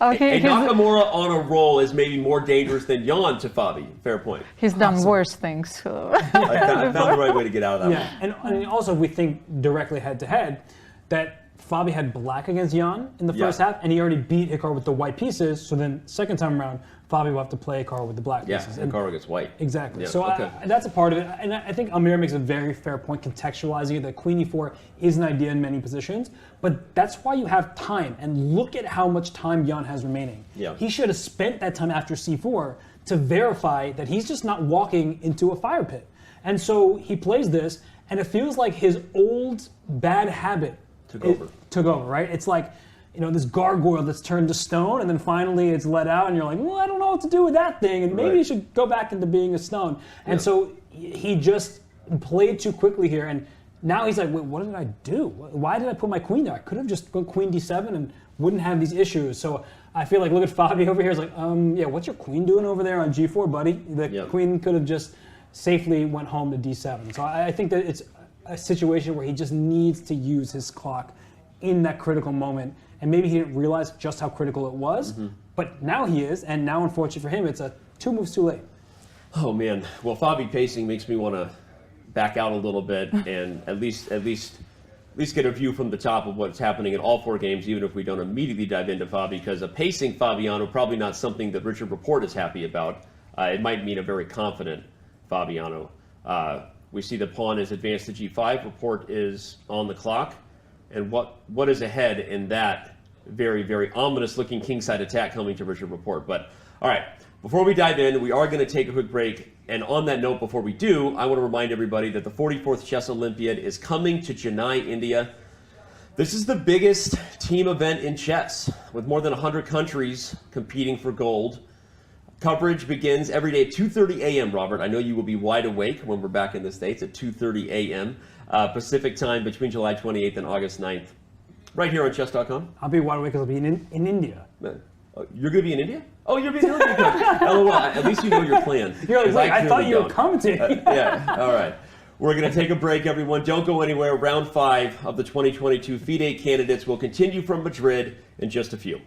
Okay, a Nakamura on a roll is maybe more dangerous than Jan to Fabi. Fair point. He's done worse things. So. I found the right way to get out of that one. And also, if we think directly head-to-head, that Fabi had black against Jan in the first half, and he already beat Hikaru with the white pieces, so then second time around, Fabi will have to play Hikaru with the black pieces. Yeah, Hikaru gets white. Exactly. Yeah, so that's a part of it. And I think Almira makes a very fair point contextualizing it, that queen e4 is an idea in many positions, but that's why you have time. And look at how much time Jan has remaining. Yeah. He should have spent that time after c4 to verify that he's just not walking into a fire pit. And so he plays this, and it feels like his old bad habit took over, right? It's like, this gargoyle that's turned to stone, and then finally it's let out, and you're like, well, I don't know what to do with that thing, and maybe you should go back into being a stone. And so he just played too quickly here, and now he's like, wait, what did I do? Why did I put my queen there? I could have just gone queen d7 and wouldn't have these issues. So I feel like, look at Fabi over here. It's like, what's your queen doing over there on g4, buddy? The queen could have just safely went home to d7. So I think that it's a situation where he just needs to use his clock in that critical moment. And maybe he didn't realize just how critical it was, but now he is, and now, unfortunately for him, it's 2 moves too late. Oh man, well, Fabi pacing makes me want to back out a little bit and at least get a view from the top of what's happening in all 4 games, even if we don't immediately dive into Fabi, because a pacing Fabiano probably not something that Richard Rapport is happy about. It might mean a very confident Fabiano. We see the pawn is advanced to g5. Rapport is on the clock. And what is ahead in that very, very ominous-looking kingside attack coming to Richard Rapport. But, all right, Before we dive in, we are going to take a quick break. And on that note, before we do, I want to remind everybody that the 44th Chess Olympiad is coming to Chennai, India. This is the biggest team event in chess, with more than 100 countries competing for gold. Coverage begins every day at 2:30 a.m., Robert. I know you will be wide awake when we're back in the States at 2:30 a.m. Pacific time between July 28th and August 9th. Right here on chess.com. I'll be wide awake because I'll be in India. You're going to be in India? Oh, you're being Olympic coach. LOL. At least you know your plan. You're like, wait, I thought you were commenting. Yeah, all right. We're going to take a break, everyone. Don't go anywhere. Round 5 of the 2022 FIDE Candidates will continue from Madrid in just a few.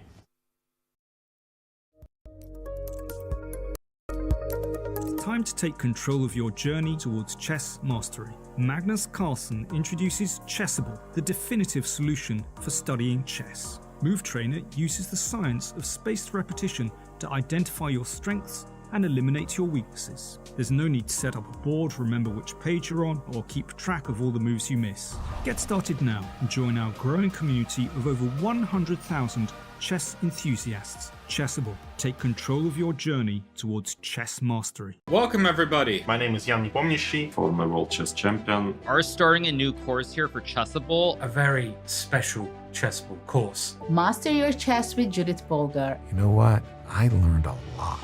Time to take control of your journey towards chess mastery. Magnus Carlsen introduces Chessable, the definitive solution for studying chess. Move Trainer uses the science of spaced repetition to identify your strengths and eliminate your weaknesses. There's no need to set up a board, remember which page you're on, or keep track of all the moves you miss. Get started now and join our growing community of over 100,000 chess enthusiasts. Chessable. Take control of your journey towards chess mastery. Welcome everybody. My name is Jan-Krzysztof, former World Chess Champion. Are starting a new course here for Chessable. A very special Chessable course. Master your chess with Judith Polgar. You know what? I learned a lot.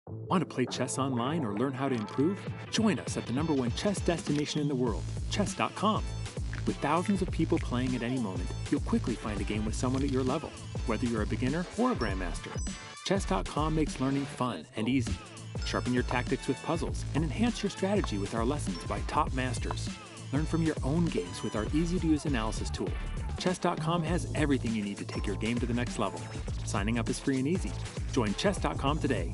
Want to play chess online or learn how to improve? Join us at the #1 chess destination in the world, chess.com. With thousands of people playing at any moment, you'll quickly find a game with someone at your level, whether you're a beginner or a grandmaster. Chess.com makes learning fun and easy. Sharpen your tactics with puzzles and enhance your strategy with our lessons by top masters. Learn from your own games with our easy-to-use analysis tool. Chess.com has everything you need to take your game to the next level. Signing up is free and easy. Join Chess.com today.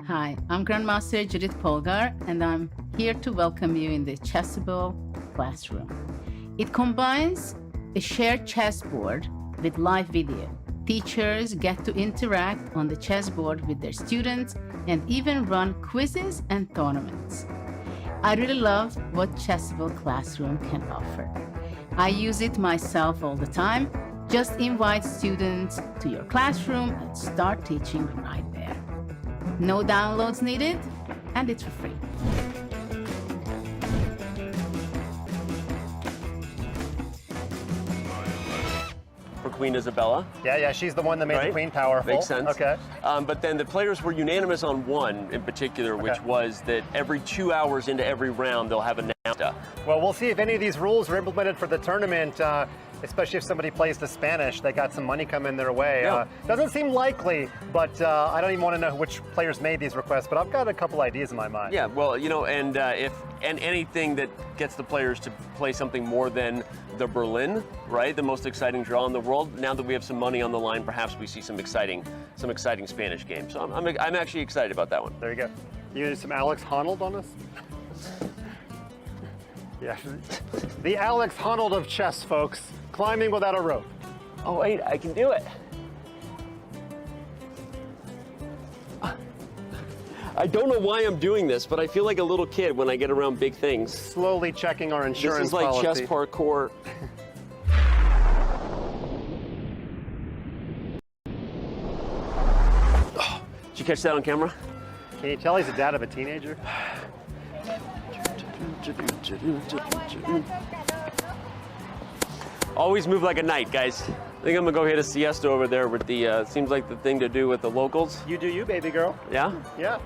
Hi, I'm Grandmaster Judith Polgar, and I'm here to welcome you in the Chessable classroom. It combines a shared chessboard with live video. Teachers get to interact on the chessboard with their students and even run quizzes and tournaments. I really love what Chessable Classroom can offer. I use it myself all the time. Just invite students to your classroom and start teaching right there. No downloads needed, and it's for free. For Queen Isabella. Yeah, she's the one that made Right? the queen powerful. Makes sense. Okay. But then the players were unanimous on one in particular, which was that every 2 hours into every round, they'll have a nasta. Well, we'll see if any of these rules are implemented for the tournament, especially if somebody plays the Spanish. They got some money coming their way. Yeah. Doesn't seem likely, but I don't even want to know which players made these requests, but I've got a couple ideas in my mind. Yeah, well, you know, and anything that gets the players to play something more than the Berlin, right? The most exciting draw in the world. Now that we have some money on the line, perhaps we see some exciting Spanish games. So I'm actually excited about that one. There you go. You need some Alex Honnold on us? Yeah, the Alex Honnold of chess, folks. Climbing without a rope. Oh wait, I can do it. I don't know why I'm doing this, but I feel like a little kid when I get around big things. Slowly checking our insurance This is like policy. chess parkour. Oh, did you catch that on camera? Can you tell he's the dad of a teenager? Always move like a knight, guys. I think I'm gonna go hit a siesta over there with the, seems like the thing to do with the locals. You do you, baby girl. Yeah? Yeah.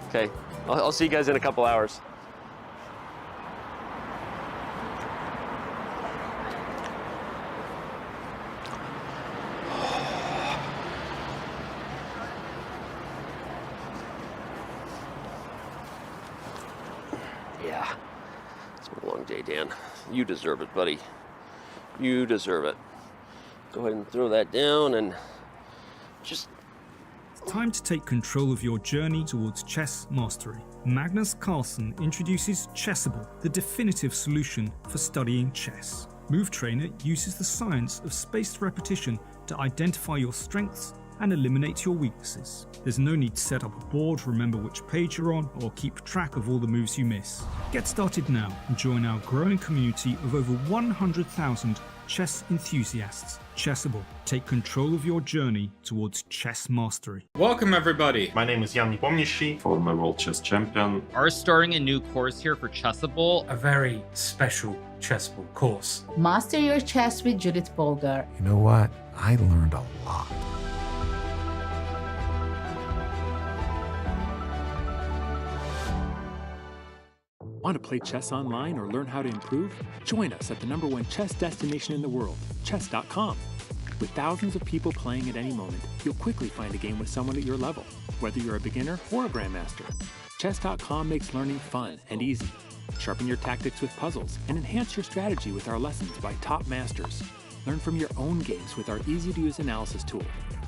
Okay, I'll see you guys in a couple hours. Yeah, it's been a long day, Dan. You deserve it, buddy. You deserve it. Go ahead and throw that down and just... Time to take control of your journey towards chess mastery. Magnus Carlsen introduces Chessable, the definitive solution for studying chess. Move Trainer uses the science of spaced repetition to identify your strengths and eliminate your weaknesses. There's no need to set up a board, remember which page you're on, or keep track of all the moves you miss. Get started now and join our growing community of over 100,000 chess enthusiasts. Chessable. Take control of your journey towards chess mastery. Welcome everybody. My name is Jan Nepomniachtchi, former World Chess Champion. Are starting a new course here for Chessable. A very special Chessable course. Master your chess with Judith Polgar. You know what? I learned a lot. Want to play chess online or learn how to improve? Join us at the #1 chess destination in the world, chess.com. With thousands of people playing at any moment, you'll quickly find a game with someone at your level, whether you're a beginner or a grandmaster. Chess.com makes learning fun and easy. Sharpen your tactics with puzzles and enhance your strategy with our lessons by top masters. Learn from your own games with our easy-to-use analysis tool.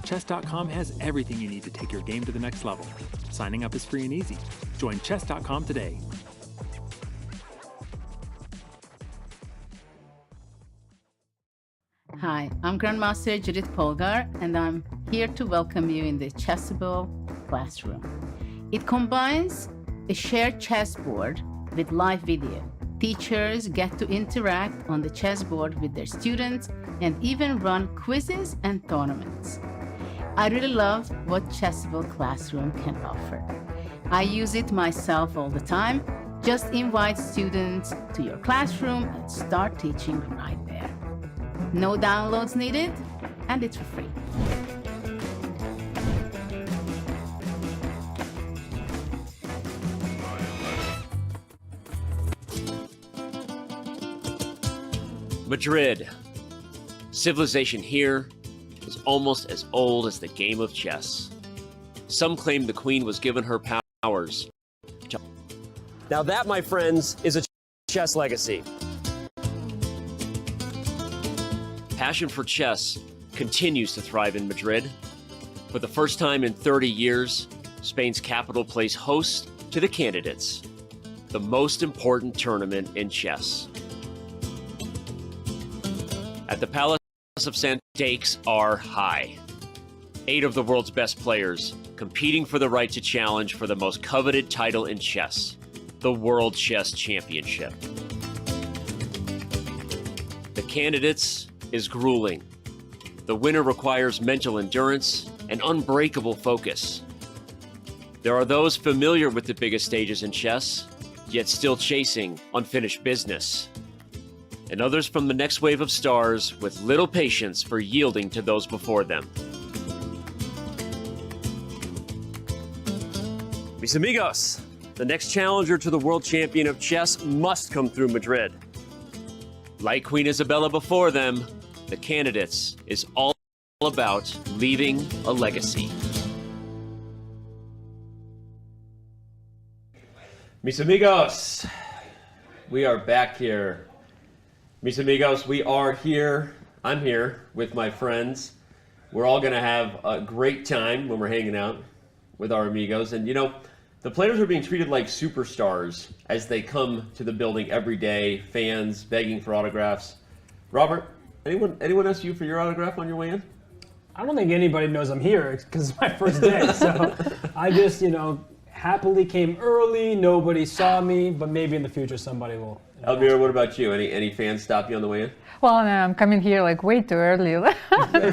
Chess.com has everything you need to take your game to the next level. Signing up is free and easy. Join Chess.com today. Hi, I'm Grandmaster Judith Polgar, and I'm here to welcome you in the Chessable classroom. It combines a shared chessboard with live video. Teachers get to interact on the chessboard with their students and even run quizzes and tournaments. I really love what Chessable Classroom can offer. I use it myself all the time. Just invite students to your classroom and start teaching right there. No downloads needed, and it's for free. Madrid. Civilization here is almost as old as the game of chess. Some claim the queen was given her powers. Now that, my friends, is a chess legacy. Passion for chess continues to thrive in Madrid. For the first time in 30 years, Spain's capital plays host to the Candidates, the most important tournament in chess. At the Palace of Sant, stakes are high. 8 of the world's best players competing for the right to challenge for the most coveted title in chess, the World Chess Championship. The Candidates is grueling. The winner requires mental endurance and unbreakable focus. There are those familiar with the biggest stages in chess, yet still chasing unfinished business. And others from the next wave of stars with little patience for yielding to those before them. Mis amigos, the next challenger to the world champion of chess must come through Madrid. Like Queen Isabella before them, the Candidates is all about leaving a legacy. Mis amigos, we are back here. Mis amigos, we are here. I'm here with my friends. We're all going to have a great time when we're hanging out with our amigos. And you know, the players are being treated like superstars as they come to the building every day, fans begging for autographs. Robert, anyone ask you for your autograph on your way in? I don't think anybody knows I'm here because it's my first day. So I just, happily came early. Nobody saw me, but maybe in the future somebody will. Almira, what about you? Any fans stop you on the way in? Well, no, I'm coming here like way too early,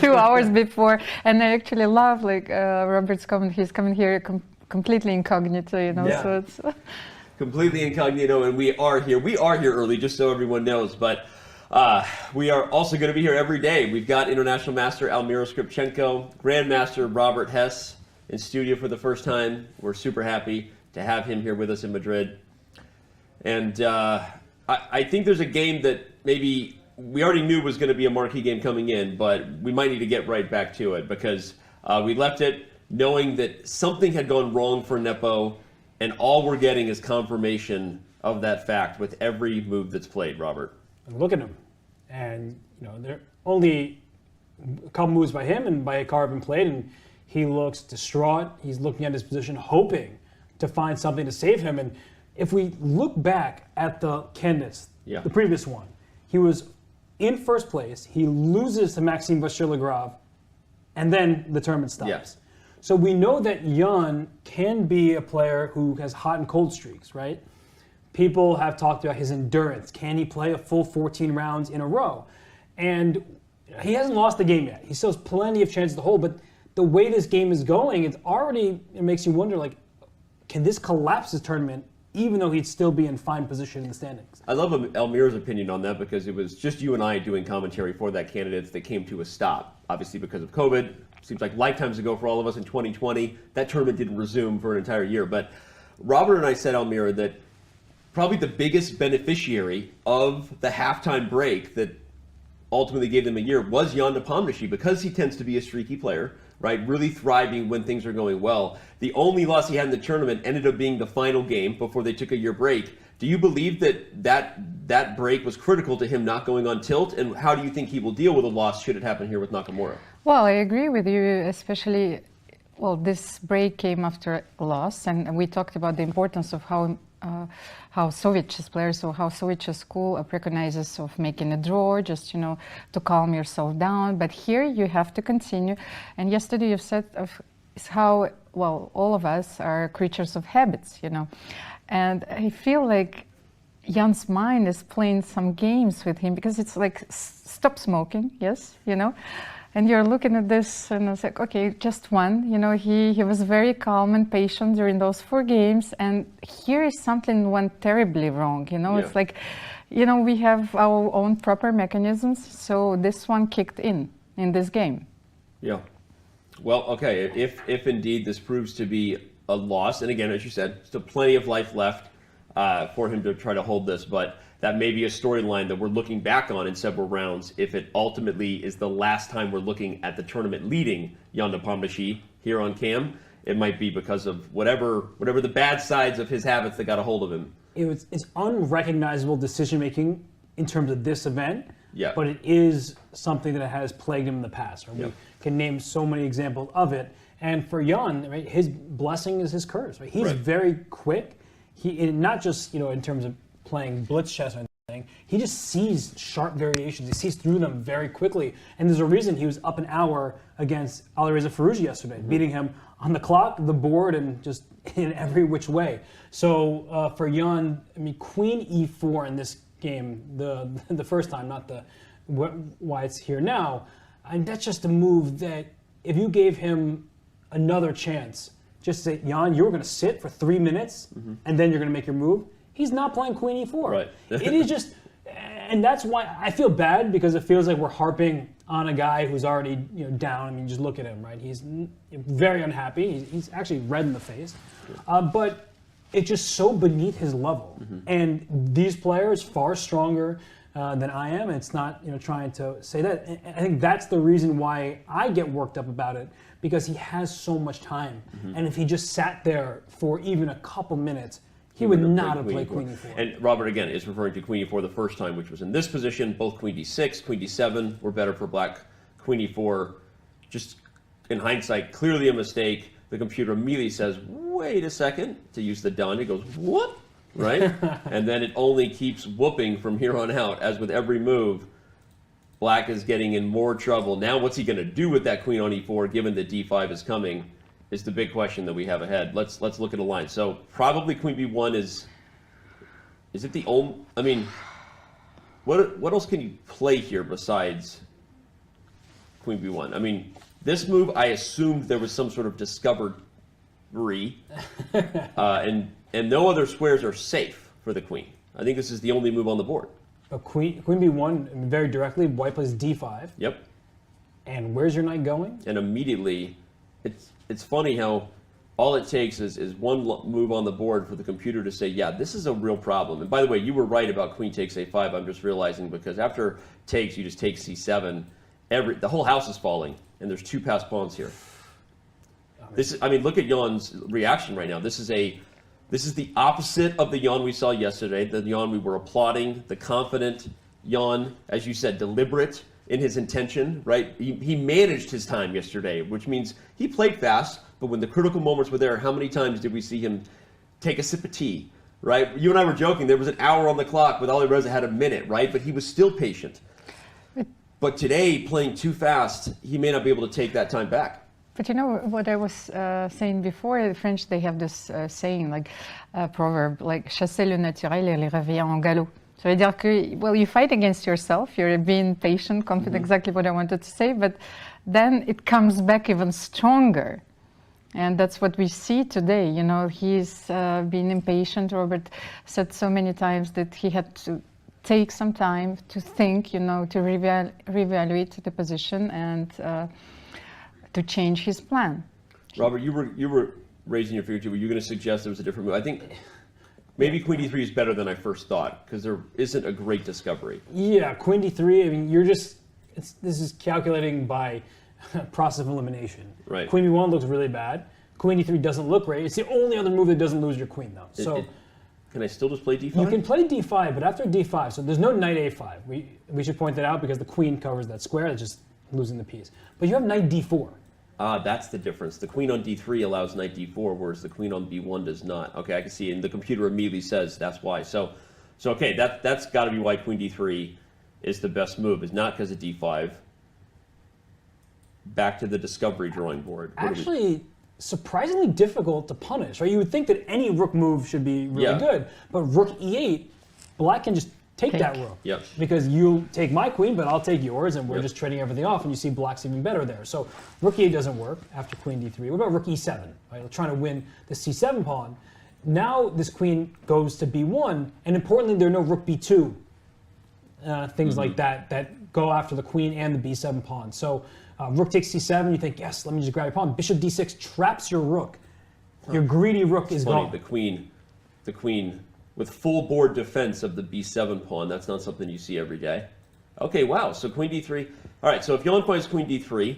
2 hours before, and I actually love Robert's coming. He's coming here completely incognito, Yeah. So it's Completely incognito, and we are here. We are here early, just so everyone knows, but we are also going to be here every day. We've got International Master Almira Skripchenko, Grandmaster Robert Hess in studio for the first time. We're super happy to have him here with us in Madrid. And I think there's a game that maybe we already knew was going to be a marquee game coming in, but we might need to get right back to it because we left it knowing that something had gone wrong for Nepo, and all we're getting is confirmation of that fact with every move that's played, Robert. And look at him. And, they're only a couple moves by him and by Hikaru have been played, and he looks distraught. He's looking at his position, hoping to find something to save him. And if we look back at the Candidates, the previous one, he was in first place. He loses to Maxime Vachier-Lagrave and then the tournament stops. Yes. So we know that Jan can be a player who has hot and cold streaks, right? People have talked about his endurance. Can he play a full 14 rounds in a row? And he hasn't lost the game yet. He still has plenty of chances to hold, but the way this game is going, it makes you wonder, like, can this collapse his tournament, even though he'd still be in fine position in the standings? I love Almira's opinion on that because it was just you and I doing commentary for that candidates that came to a stop, obviously because of COVID. Seems like lifetimes ago for all of us in 2020. That tournament didn't resume for an entire year. But Robert and I said, Almira, that probably the biggest beneficiary of the halftime break that ultimately gave them a year was Jan Nepomniachtchi, because he tends to be a streaky player, right? Really thriving when things are going well. The only loss he had in the tournament ended up being the final game before they took a year break. Do you believe that break was critical to him not going on tilt? And how do you think he will deal with a loss should it happen here with Nakamura? Well, I agree with you, especially, this break came after a loss, and we talked about the importance of how Soviet chess players, or how Soviet chess school recognizes of making a draw, just, to calm yourself down. But here you have to continue. And yesterday you've said is how, all of us are creatures of habits, And I feel like Jan's mind is playing some games with him, because it's like, stop smoking, yes, And you're looking at this and it's like, okay, just one. He was very calm and patient during those 4 games. And here is something went terribly wrong. It's like, we have our own proper mechanisms. So this one kicked in this game. Yeah. Well, okay, if indeed this proves to be a loss, and again, as you said, still plenty of life left for him to try to hold this, but that may be a storyline that we're looking back on in several rounds if it ultimately is the last time we're looking at the tournament leading Jan Nepomniachtchi here on cam. It might be because of whatever the bad sides of his habits that got a hold of him. It's unrecognizable decision-making in terms of this event, yeah. But it is something that has plagued him in the past. Right? Yeah. We can name so many examples of it. And for Jan, right, his blessing is his curse. Right? He's very quick. Not just in terms of playing blitz chess or anything, he just sees sharp variations. He sees through them very quickly. And there's a reason he was up an hour against Alireza Firouzja yesterday, beating him on the clock, the board, and just in every which way. So for Jan, Queen e4 in this game, the first time, not why it's here now, and that's just a move that if you gave him another chance, just say, Jan, you're going to sit for 3 minutes, and then you're going to make your move. He's not playing Queen e4. Right. It is just, and that's why I feel bad, because it feels like we're harping on a guy who's already down. Just look at him, right? He's very unhappy. He's actually red in the face, but it's just so beneath his level. And these players far stronger than I am. And it's not trying to say that. And I think that's the reason why I get worked up about it, because he has so much time. And if he just sat there for even a couple minutes, he would not have played Queen e4. And Robert, again, is referring to Queen e4 the first time, which was in this position. Both Queen d6, Queen d7 were better for black. Queen e4, just in hindsight, clearly a mistake. The computer immediately says, wait a second, to use the done. It goes, what? Right? And then it only keeps whooping from here on out. As with every move, black is getting in more trouble. Now what's he going to do with that queen on e4, given that d5 is coming, is the big question that we have ahead. Let's look at a line. So probably queen b1 is it the only, what else can you play here besides queen b1? This move, I assumed there was some sort of discovery, and no other squares are safe for the queen. I think this is the only move on the board. But queen b1, very directly, white plays d5. Yep. And where's your knight going? And immediately, it's funny how all it takes is one move on the board for the computer to say, yeah, this is a real problem. And by the way, you were right about queen takes a5. I'm just realizing, because after takes, you just take c7. The whole house is falling, and there's 2 passed pawns here. Look at Jan's reaction right now. This is the opposite of the Jan we saw yesterday, the Jan we were applauding, the confident Jan, as you said, deliberate in his intention, right? He managed his time yesterday, which means he played fast, but when the critical moments were there, how many times did we see him take a sip of tea, right? You and I were joking, there was an hour on the clock, but Alireza had a minute, right? But he was still patient. But today, playing too fast, he may not be able to take that time back. But you know what I was saying before, the French, they have this saying, like proverb, like chasser le naturel et il revient en galop. Ça veut dire que, well, you fight against yourself, you're being patient, confident, exactly what I wanted to say, but then it comes back even stronger. And that's what we see today. You know, he's been impatient. Robert said so many times that he had to take some time to think, you know, to reevaluate the position and to change his plan. Robert, you were raising your finger too. Were you going to suggest there was a different move? I think maybe Queen D3 is better than I first thought because there isn't a great discovery. Yeah, Queen D3. I mean, this is calculating by process of elimination. Right. Queen B1 looks really bad. Queen D3 doesn't look great. It's the only other move that doesn't lose your queen, though. So can I still just play D5? you can play D5, but after D5, so there's no knight A5. We should point that out because the queen covers that square. It's just losing the piece. But you have knight D4. That's the difference. The queen on D3 allows knight D4, whereas the queen on B1 does not. Okay, I can see, and the computer immediately says that's why. So okay, that's got to be why Queen D3 is the best move. It's not because of D5. Back to the discovery drawing board. Actually, surprisingly difficult to punish. Right? You would think that any rook move should be really good, but rook E8, black can just take that rook. Yep. Because you'll take my queen, but I'll take yours, and we're just trading everything off, and you see black's even better there. So rook E8 doesn't work after queen D3. What about rook E7? Right? We're trying to win the C7 pawn. Now this queen goes to B1, and importantly, there are no rook B2, things like that go after the queen and the B7 pawn. So rook takes C7, you think, yes, let me just grab your pawn. Bishop D6 traps your rook. Your greedy rook is gone. The queen with full board defense of the B7 pawn. That's not something you see every day. Okay, wow, so queen D3. All right, so if Jan plays queen D3,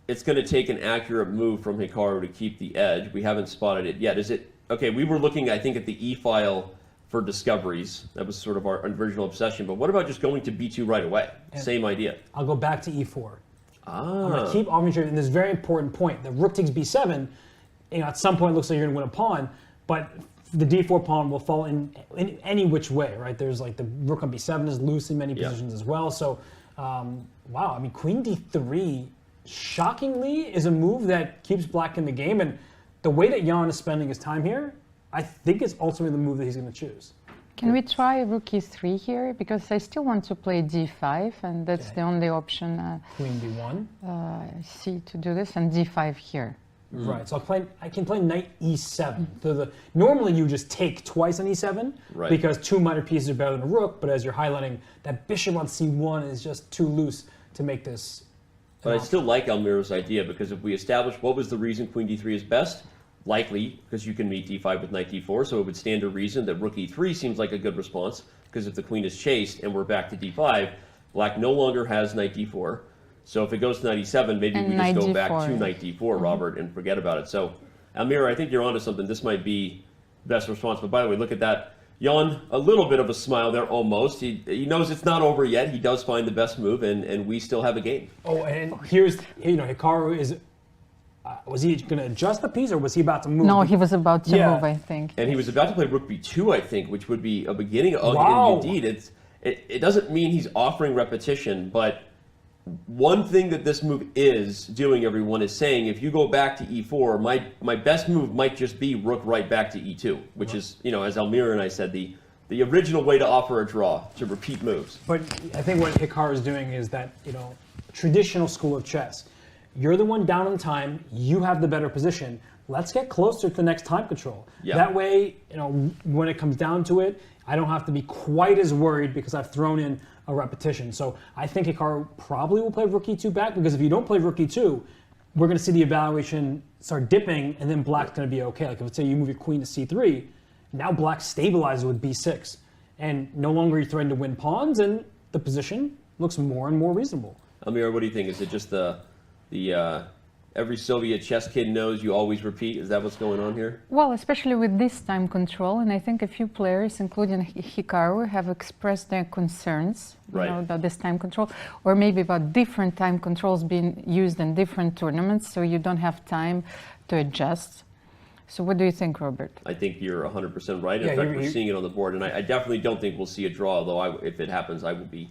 it's going to take an accurate move from Hikaru to keep the edge. We haven't spotted it yet. Is it? Okay, we were looking, I think, at the E file for discoveries. That was sort of our original obsession. But what about just going to B2 right away? And same idea. I'll go back to E4. I'm going to keep arbitrary in this very important point. The rook takes B7. You know, at some point, it looks like you're going to win a pawn, but the D4 pawn will fall in any which way, right? There's like the rook on B7 is loose in many positions as well. So, wow, I mean, queen D3, shockingly, is a move that keeps black in the game. And the way that Jan is spending his time here, I think it's ultimately the move that he's going to choose. Can we try rook E3 here? Because I still want to play D5, and that's the only option. Queen B1. I see to do this, and D5 here. Right, so I can play knight E7. So normally you just take twice on E7 because two minor pieces are better than a rook, but as you're highlighting, that bishop on C1 is just too loose to make this. But I still like Almira's idea because if we establish what was the reason queen D3 is best, likely because you can meet D5 with knight D4, so it would stand to reason that rook E3 seems like a good response because if the queen is chased and we're back to D5, black no longer has knight D4. So if it goes to knight E7, maybe we just go back to knight D4, Robert, and forget about it. So, Almira, I think you're onto something. This might be the best response. But by the way, look at that. Jan, a little bit of a smile there almost. He knows it's not over yet. He does find the best move, and we still have a game. Oh, and here's, Hikaru is... was he going to adjust the piece, or was he about to move? No, he was about to move, I think. And he was about to play rook b2, I think, which would be a beginning. Wow. Indeed, it doesn't mean he's offering repetition, but one thing that this move is doing, everyone, is saying if you go back to e4, my best move might just be rook right back to e2, which is, as Almira and I said, the original way to offer a draw, to repeat moves. But I think what Hikaru is doing is that, traditional school of chess, you're the one down on time, you have the better position, let's get closer to the next time control. Yeah. That way, when it comes down to it, I don't have to be quite as worried because I've thrown in a repetition. So I think Hikaru probably will play rook e2 back, because if you don't play rook e2, we're going to see the evaluation start dipping, and then black's going to be okay. Like if let's say you move your queen to c3, now black stabilizes with b6, and no longer you're threatened to win pawns, and the position looks more and more reasonable. Almira, what do you think? Is it just the every Soviet chess kid knows you always repeat? Is that what's going on here? Well, especially with this time control, and I think a few players, including Hikaru, have expressed their concerns about this time control, or maybe about different time controls being used in different tournaments, so you don't have time to adjust. So what do you think, Robert? I think you're 100% right. In fact, we're seeing it on the board, and I definitely don't think we'll see a draw, although if it happens, I will be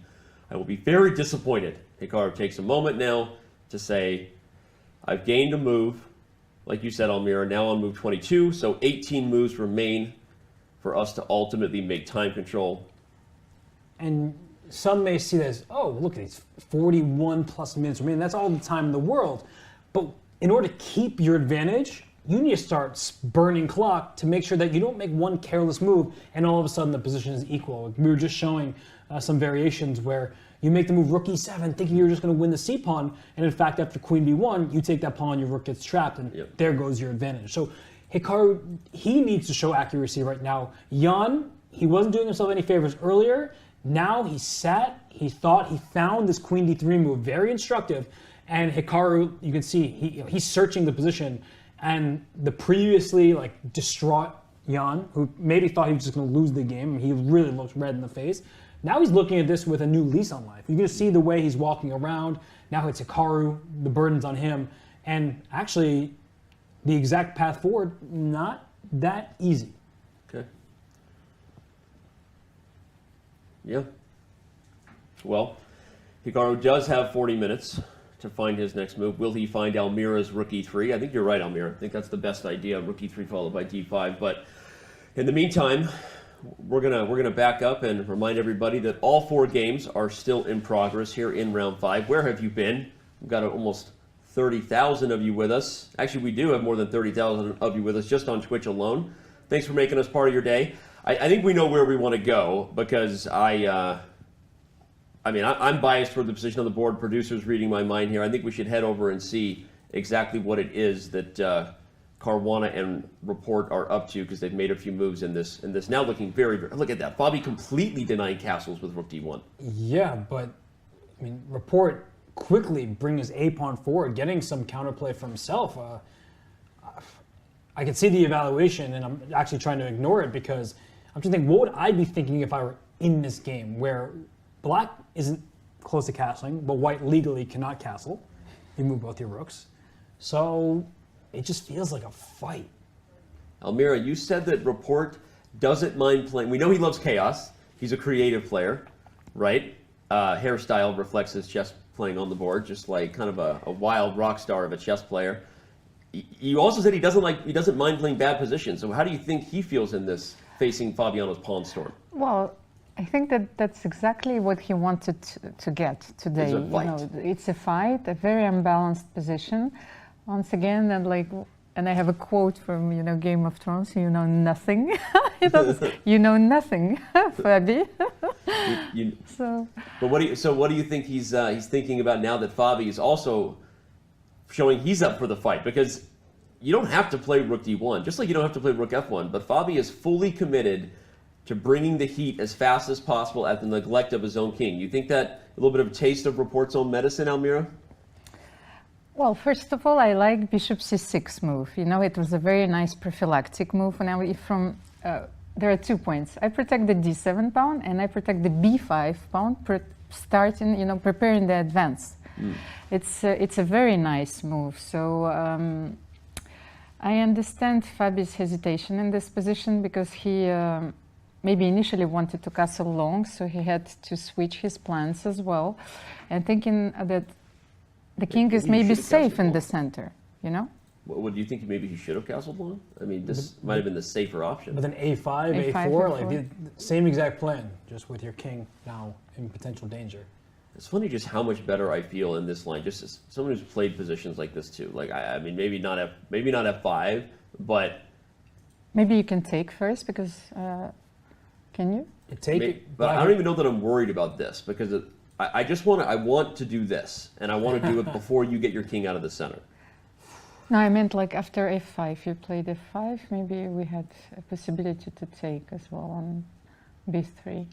I will be very disappointed. Hikaru takes a moment now to say, I've gained a move, like you said, Almira, now on move 22, so 18 moves remain for us to ultimately make time control. And some may see this, oh, look at these 41 plus minutes remaining. That's all the time in the world. But in order to keep your advantage, you need to start burning clock to make sure that you don't make one careless move and all of a sudden the position is equal. We were just showing some variations where you make the move rook e7 thinking you're just going to win the c-pawn, and in fact after queen b1 you take that pawn, your rook gets trapped, and there goes your advantage. So Hikaru, he needs to show accuracy right now. Jan, he wasn't doing himself any favors earlier. Now he sat, he thought, he found this queen d3 move very instructive, and Hikaru, you can see he's searching the position, and the previously distraught Jan, who maybe thought he was just going to lose the game, he really looked red in the face. Now he's looking at this with a new lease on life. You can see the way he's walking around. Now it's Hikaru, the burden's on him, and actually the exact path forward, not that easy. Okay. Yeah. Well, Hikaru does have 40 minutes to find his next move. Will he find Almira's rook e3? I think you're right, Almira. I think that's the best idea, rook e3 followed by d5. But in the meantime, we're gonna back up and remind everybody that all 4 games are still in progress here in round 5. Where have you been? We've got almost 30,000 of you with us. Actually, we do have more than 30,000 of you with us just on Twitch alone. Thanks for making us part of your day. I think we know where we want to go because I'm biased toward the position on the board. Producers reading my mind here. I think we should head over and see exactly what it is that Caruana and Rapport are up to, because they've made a few moves in this. Now looking very, very, look at that. Fabi completely denying castles with rook d1. Yeah, but I mean, Rapport quickly bring his a-pawn forward, getting some counterplay for himself. I can see the evaluation, and I'm actually trying to ignore it because I'm just thinking, what would I be thinking if I were in this game where black isn't close to castling, but white legally cannot castle. You move both your rooks. So it just feels like a fight. Almira, you said that Rapport doesn't mind playing. We know he loves chaos. He's a creative player, right? Hairstyle reflects his chess playing on the board, just like kind of a wild rock star of a chess player. You also said he doesn't mind playing bad positions. So how do you think he feels in this, facing Fabiano's pawn storm? Well, I think that's exactly what he wanted to get today. It's a fight. It's a fight, a very unbalanced position. Once again, and I have a quote from Game of Thrones. You know nothing. You know nothing, Fabi. But what do you think he's thinking about now that Fabi is also showing he's up for the fight? Because you don't have to play rook d1, just like you don't have to play rook f1. But Fabi is fully committed to bringing the heat as fast as possible at the neglect of his own king. You think that a little bit of a taste of Rapport's own medicine, Almira? Well, first of all, I like bishop c6 move. It was a very nice prophylactic move. Now, there are 2 points. I protect the d7 pawn and I protect the b5 pawn, starting, preparing the advance. It's a very nice move. So I understand Fabi's hesitation in this position because he maybe initially wanted to castle long, so he had to switch his plans as well, and thinking that the king is maybe safe in the center, What do you think? Maybe he should have castled long? I mean, this might have been the safer option. But then a5, a4, like the same exact plan, just with your king now in potential danger. It's funny just how much better I feel in this line, just as someone who's played positions like this too. Like I mean, maybe not f5, but maybe you can take first because can you? But I don't even know that I'm worried about this because I want to do this, and I want to do it before you get your king out of the center. No, I meant like after f5, you played f5, maybe we had a possibility to take as well on b3.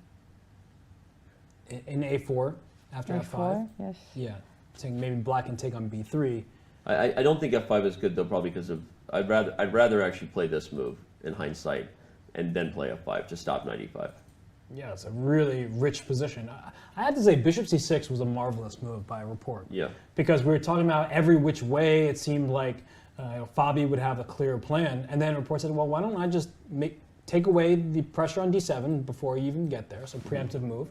In a4, after f5? Yes. Yeah, saying maybe black can take on b3. I don't think f5 is good though, probably because of I'd rather actually play this move in hindsight and then play f5 to stop knight e5. Yeah, it's a really rich position. I had to say bishop c6 was a marvelous move by Rapport. Yeah. Because we were talking about every which way. It seemed like Fabi would have a clear plan. And then Rapport said, well, why don't I just take away the pressure on d7 before you even get there, so preemptive move.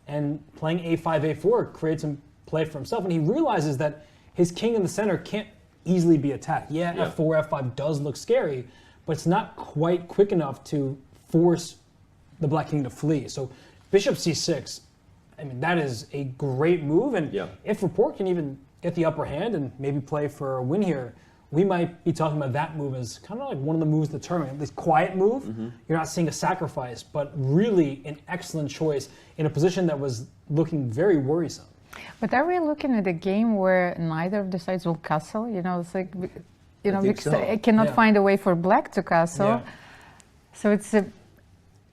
and playing a5, a4 creates some play for himself. And he realizes that his king in the center can't easily be attacked. Yeah, f4, f5 does look scary, but it's not quite quick enough to force the black king to flee. So bishop c6, I mean, that is a great move. And if Rapport can even get the upper hand and maybe play for a win here, we might be talking about that move as kind of like one of the moves of the tournament. This quiet move, you're not seeing a sacrifice, but really an excellent choice in a position that was looking very worrisome. But are we looking at a game where neither of the sides will castle? You know, it's like, you know, because I cannot find a way for black to castle. So it's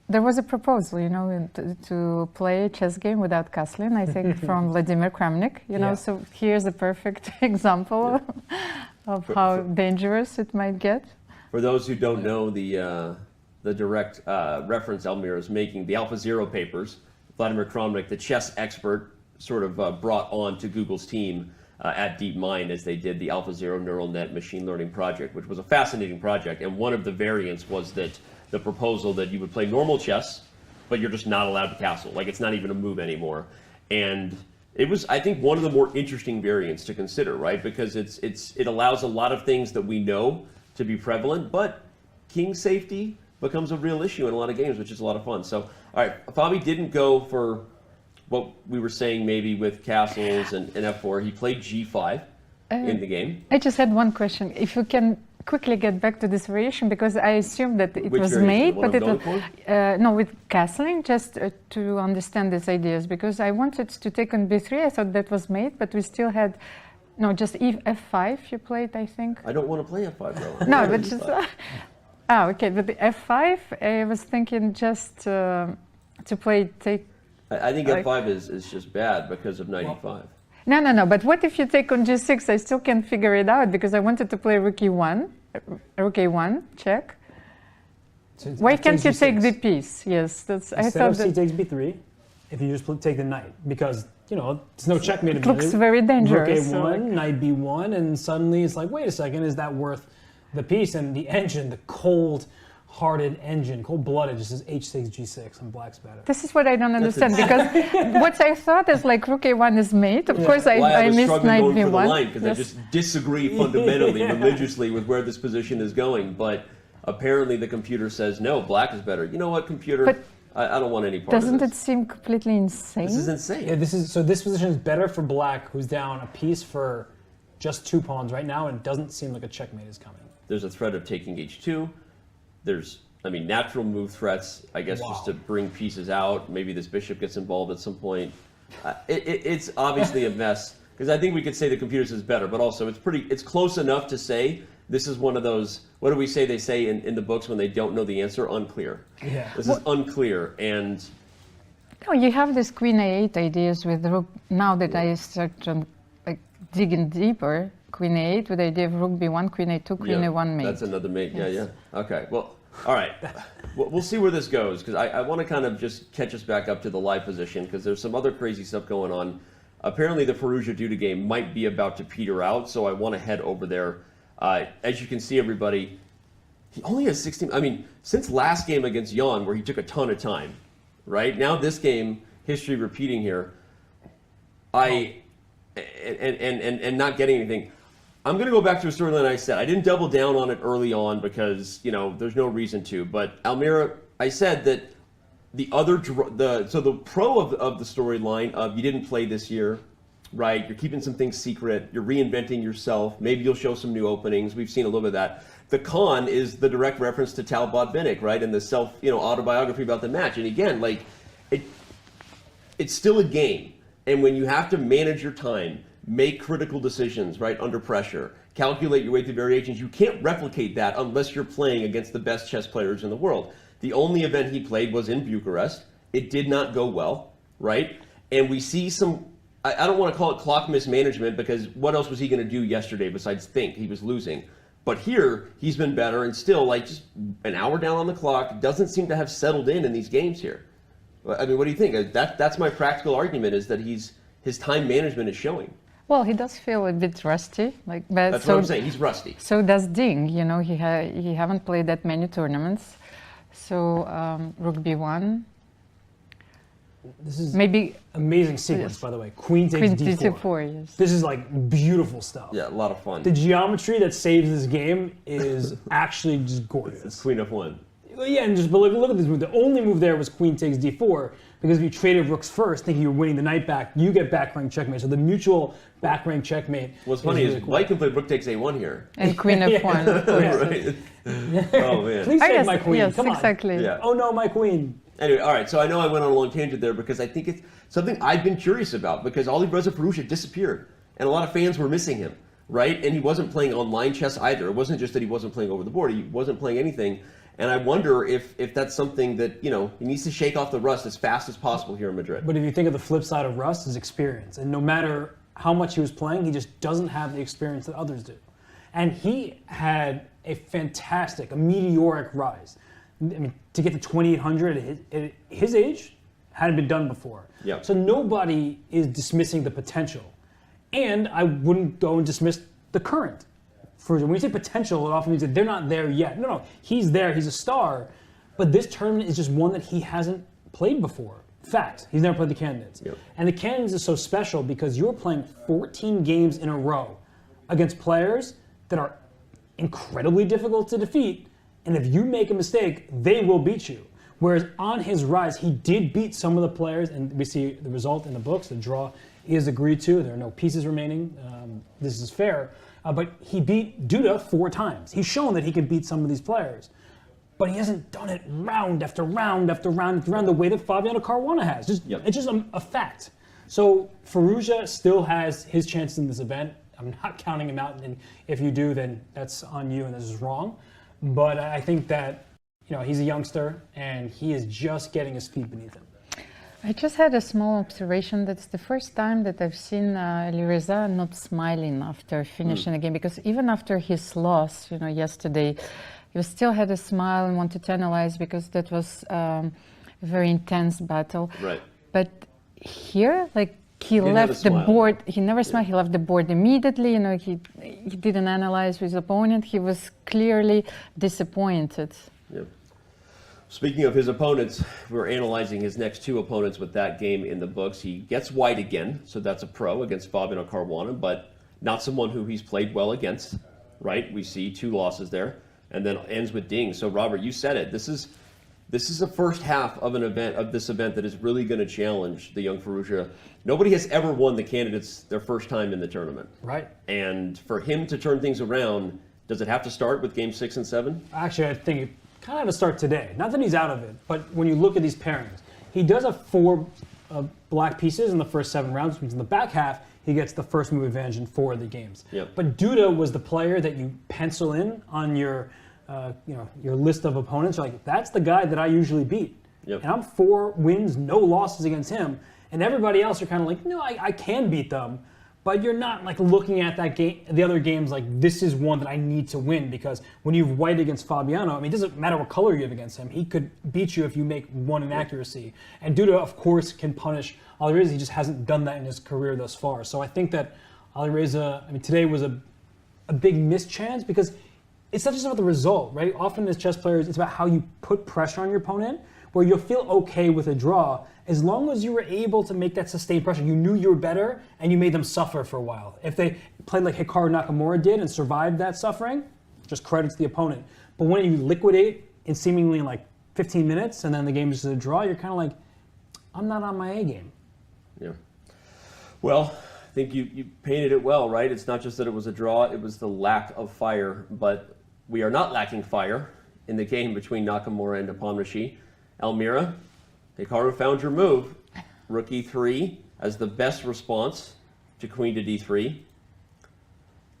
there was a proposal, you know, to play a chess game without castling, I think, from Vladimir Kramnik, you know, so here's a perfect example of how dangerous it might get. For those who don't know the direct reference Almira is making, the AlphaZero papers, Vladimir Kramnik, the chess expert, sort of brought on to Google's team at DeepMind as they did the AlphaZero neural net machine learning project, which was a fascinating project. And one of the variants was that the proposal that you would play normal chess, but you're just not allowed to castle. Like, it's not even a move anymore. And it was, I think, one of the more interesting variants to consider, right? Because it allows a lot of things that we know to be prevalent, but king safety becomes a real issue in a lot of games, which is a lot of fun. So, all right, Fabi didn't go for what we were saying maybe with castles and f4. He played g5 in the game. I just had one question. If you can quickly get back to this variation, because I assumed that it was made, but it was no, with castling, just to understand these ideas, because I wanted to take on b3. I thought that was made, but we still had just f5 you played, I think. I don't want to play f5 though. No, but just okay, but the f5, I was thinking just to play take. I think f5 is just bad because of knight e5. No, but what if you take on g6? I still can't figure it out because I wanted to play rook e1, rook a1, check. So why can't you take the piece? Yes, that's. I thought that c takes b3, if you just take the knight, because there's no checkmate. It looks very dangerous. Rook a1, knight b1, and suddenly it's like, wait a second, is that worth the piece? And the engine, the cold-hearted engine, cold-blooded, just says h6, g6, and black's better. This is what I don't understand, because what I thought is like rook a1 is mate. Of course, I missed knight b1. Because I just disagree fundamentally, religiously with where this position is going. But apparently the computer says, no, black is better. You know what, computer? But I don't want any part of this. Doesn't it seem completely insane? This is insane. Yeah, this position is better for black, who's down a piece for just 2 pawns right now, and it doesn't seem like a checkmate is coming. There's a threat of taking h2. There's, natural move threats, I guess, just to bring pieces out. Maybe this bishop gets involved at some point. It's obviously a mess, because I think we could say the computer says better, but also it's close enough to say this is one of those, what do we say they say in the books when they don't know the answer? Unclear. Yeah. This is unclear, and... No, you have this queen a8 ideas with rook. Now that I start digging deeper, queen a8 with the idea of rook b1, queen a2, queen a1 mate. That's another mate, yeah. Okay, well, all right. We'll see where this goes, because I want to kind of just catch us back up to the live position, because there's some other crazy stuff going on. Apparently the Firouzja Duda game might be about to peter out, so I want to head over there. As you can see, everybody, he only has 16. Since last game against Jan, where he took a ton of time, right? Now this game, history repeating here, and not getting anything. I'm going to go back to a storyline I said. I didn't double down on it early on because, there's no reason to. But Almira, I said that the pro of the storyline of you didn't play this year, right? You're keeping some things secret. You're reinventing yourself. Maybe you'll show some new openings. We've seen a little bit of that. The con is the direct reference to Tal Bodvinik, right? And the autobiography about the match. And again, it's still a game. And when you have to manage your time, make critical decisions, right, under pressure, calculate your way through variations, you can't replicate that unless you're playing against the best chess players in the world. The only event he played was in Bucharest. It did not go well, right? And we see some, I don't want to call it clock mismanagement, because what else was he going to do yesterday besides think? He was losing. But here, he's been better, and still, just an hour down on the clock, doesn't seem to have settled in these games here. What do you think? That's my practical argument, is that his time management is showing. Well, he does feel a bit rusty. But that's what I'm saying. He's rusty. So does Ding. He haven't played that many tournaments. So rook b1. This is maybe amazing sequence, by the way. Queen takes D4. Yes. This is like beautiful stuff. Yeah, a lot of fun. The geometry that saves this game is actually just gorgeous. It's Queen F1. Well, yeah, and just but look at this move. The only move there was Queen takes D4 because if you traded rooks first, thinking you're winning the knight back, you get back rank checkmate. So the mutual back rank checkmate. What's funny really is cool. White can play Rook takes A1 here. And Queen F1, of course. Right. Oh man. Please take my queen. Yes, Come on. exactly. Yeah. Oh no, my queen. Anyway, all right. So I know I went on a long tangent there because I think it's something I've been curious about because Alireza Firouzja disappeared, and a lot of fans were missing him, right? And he wasn't playing online chess either. It wasn't just that he wasn't playing over the board; he wasn't playing anything. And I wonder if that's something that he needs to shake off the rust as fast as possible here in Madrid. But if you think of the flip side of rust, is experience, and no matter how much he was playing, he just doesn't have the experience that others do. And he had a fantastic, a meteoric rise. I mean, to get to 2,800 at his age hadn't been done before. Yeah. So nobody is dismissing the potential. And I wouldn't go and dismiss the current. When you say potential, it often means that they're not there yet. No, he's there, he's a star. But this tournament is just one that he hasn't played before. Fact, he's never played the Candidates. Yep. And the Candidates is so special because you're playing 14 games in a row against players that are incredibly difficult to defeat. And if you make a mistake, they will beat you. Whereas on his rise, he did beat some of the players, and we see the result in the books. The draw is agreed to. There are no pieces remaining. This is fair. But he beat Duda 4 times. He's shown that he can beat some of these players. But he hasn't done it round after round after round after round the way that Fabiano Caruana has. It's just a fact. So Firouzja still has his chance in this event. I'm not counting him out, and if you do, then that's on you, and this is wrong. But I think that he's a youngster, and he is just getting his feet beneath him. I just had a small observation. That's the first time that I've seen Alireza not smiling after finishing a game, because even after his loss, yesterday, he still had a smile and wanted to analyze because that was a very intense battle. Right. But here, he left the board. He never smiled. He left the board immediately. He didn't analyze his opponent. He was clearly disappointed. Yep. Speaking of his opponents, we're analyzing his next 2 opponents with that game in the books. He gets white again, so that's a pro against Fabiano Caruana, but not someone who he's played well against, right? We see 2 losses there, and then ends with ding. So Robert, you said it. This is the first half of this event that is really going to challenge the young Firouzja. Nobody has ever won the Candidates their first time in the tournament. Right. And for him to turn things around, does it have to start with game 6 and 7? Actually, I think it kind of had to start today. Not that he's out of it, but when you look at these pairings, he does have 4 black pieces in the first 7 rounds, which means in the back half, he gets the first move advantage in 4 of the games. Yep. But Duda was the player that you pencil in on your list of opponents. You're like, that's the guy that I usually beat. Yep. And I'm 4 wins, no losses against him. And everybody else are kind of like, no, I can beat them. But you're not looking at that game, the other games like this is one that I need to win, because when you've white against Fabiano, it doesn't matter what color you have against him. He could beat you if you make 1 inaccuracy. And Duda, of course, can punish Alireza. He just hasn't done that in his career thus far. So I think that Alireza, today was a big mischance, because it's not just about the result, right? Often as chess players, it's about how you put pressure on your opponent, where you'll feel okay with a draw as long as you were able to make that sustained pressure. You knew you were better, and you made them suffer for a while. If they played like Hikaru Nakamura did and survived that suffering, just credit to the opponent. But when you liquidate in seemingly 15 minutes, and then the game is just a draw, you're kind of like, I'm not on my A game. Yeah. Well, I think you painted it well, right? It's not just that it was a draw, it was the lack of fire. But we are not lacking fire in the game between Nakamura and Nepomniachtchi. Almira, Hikaru found your move. Rook E3 as the best response to queen to D3.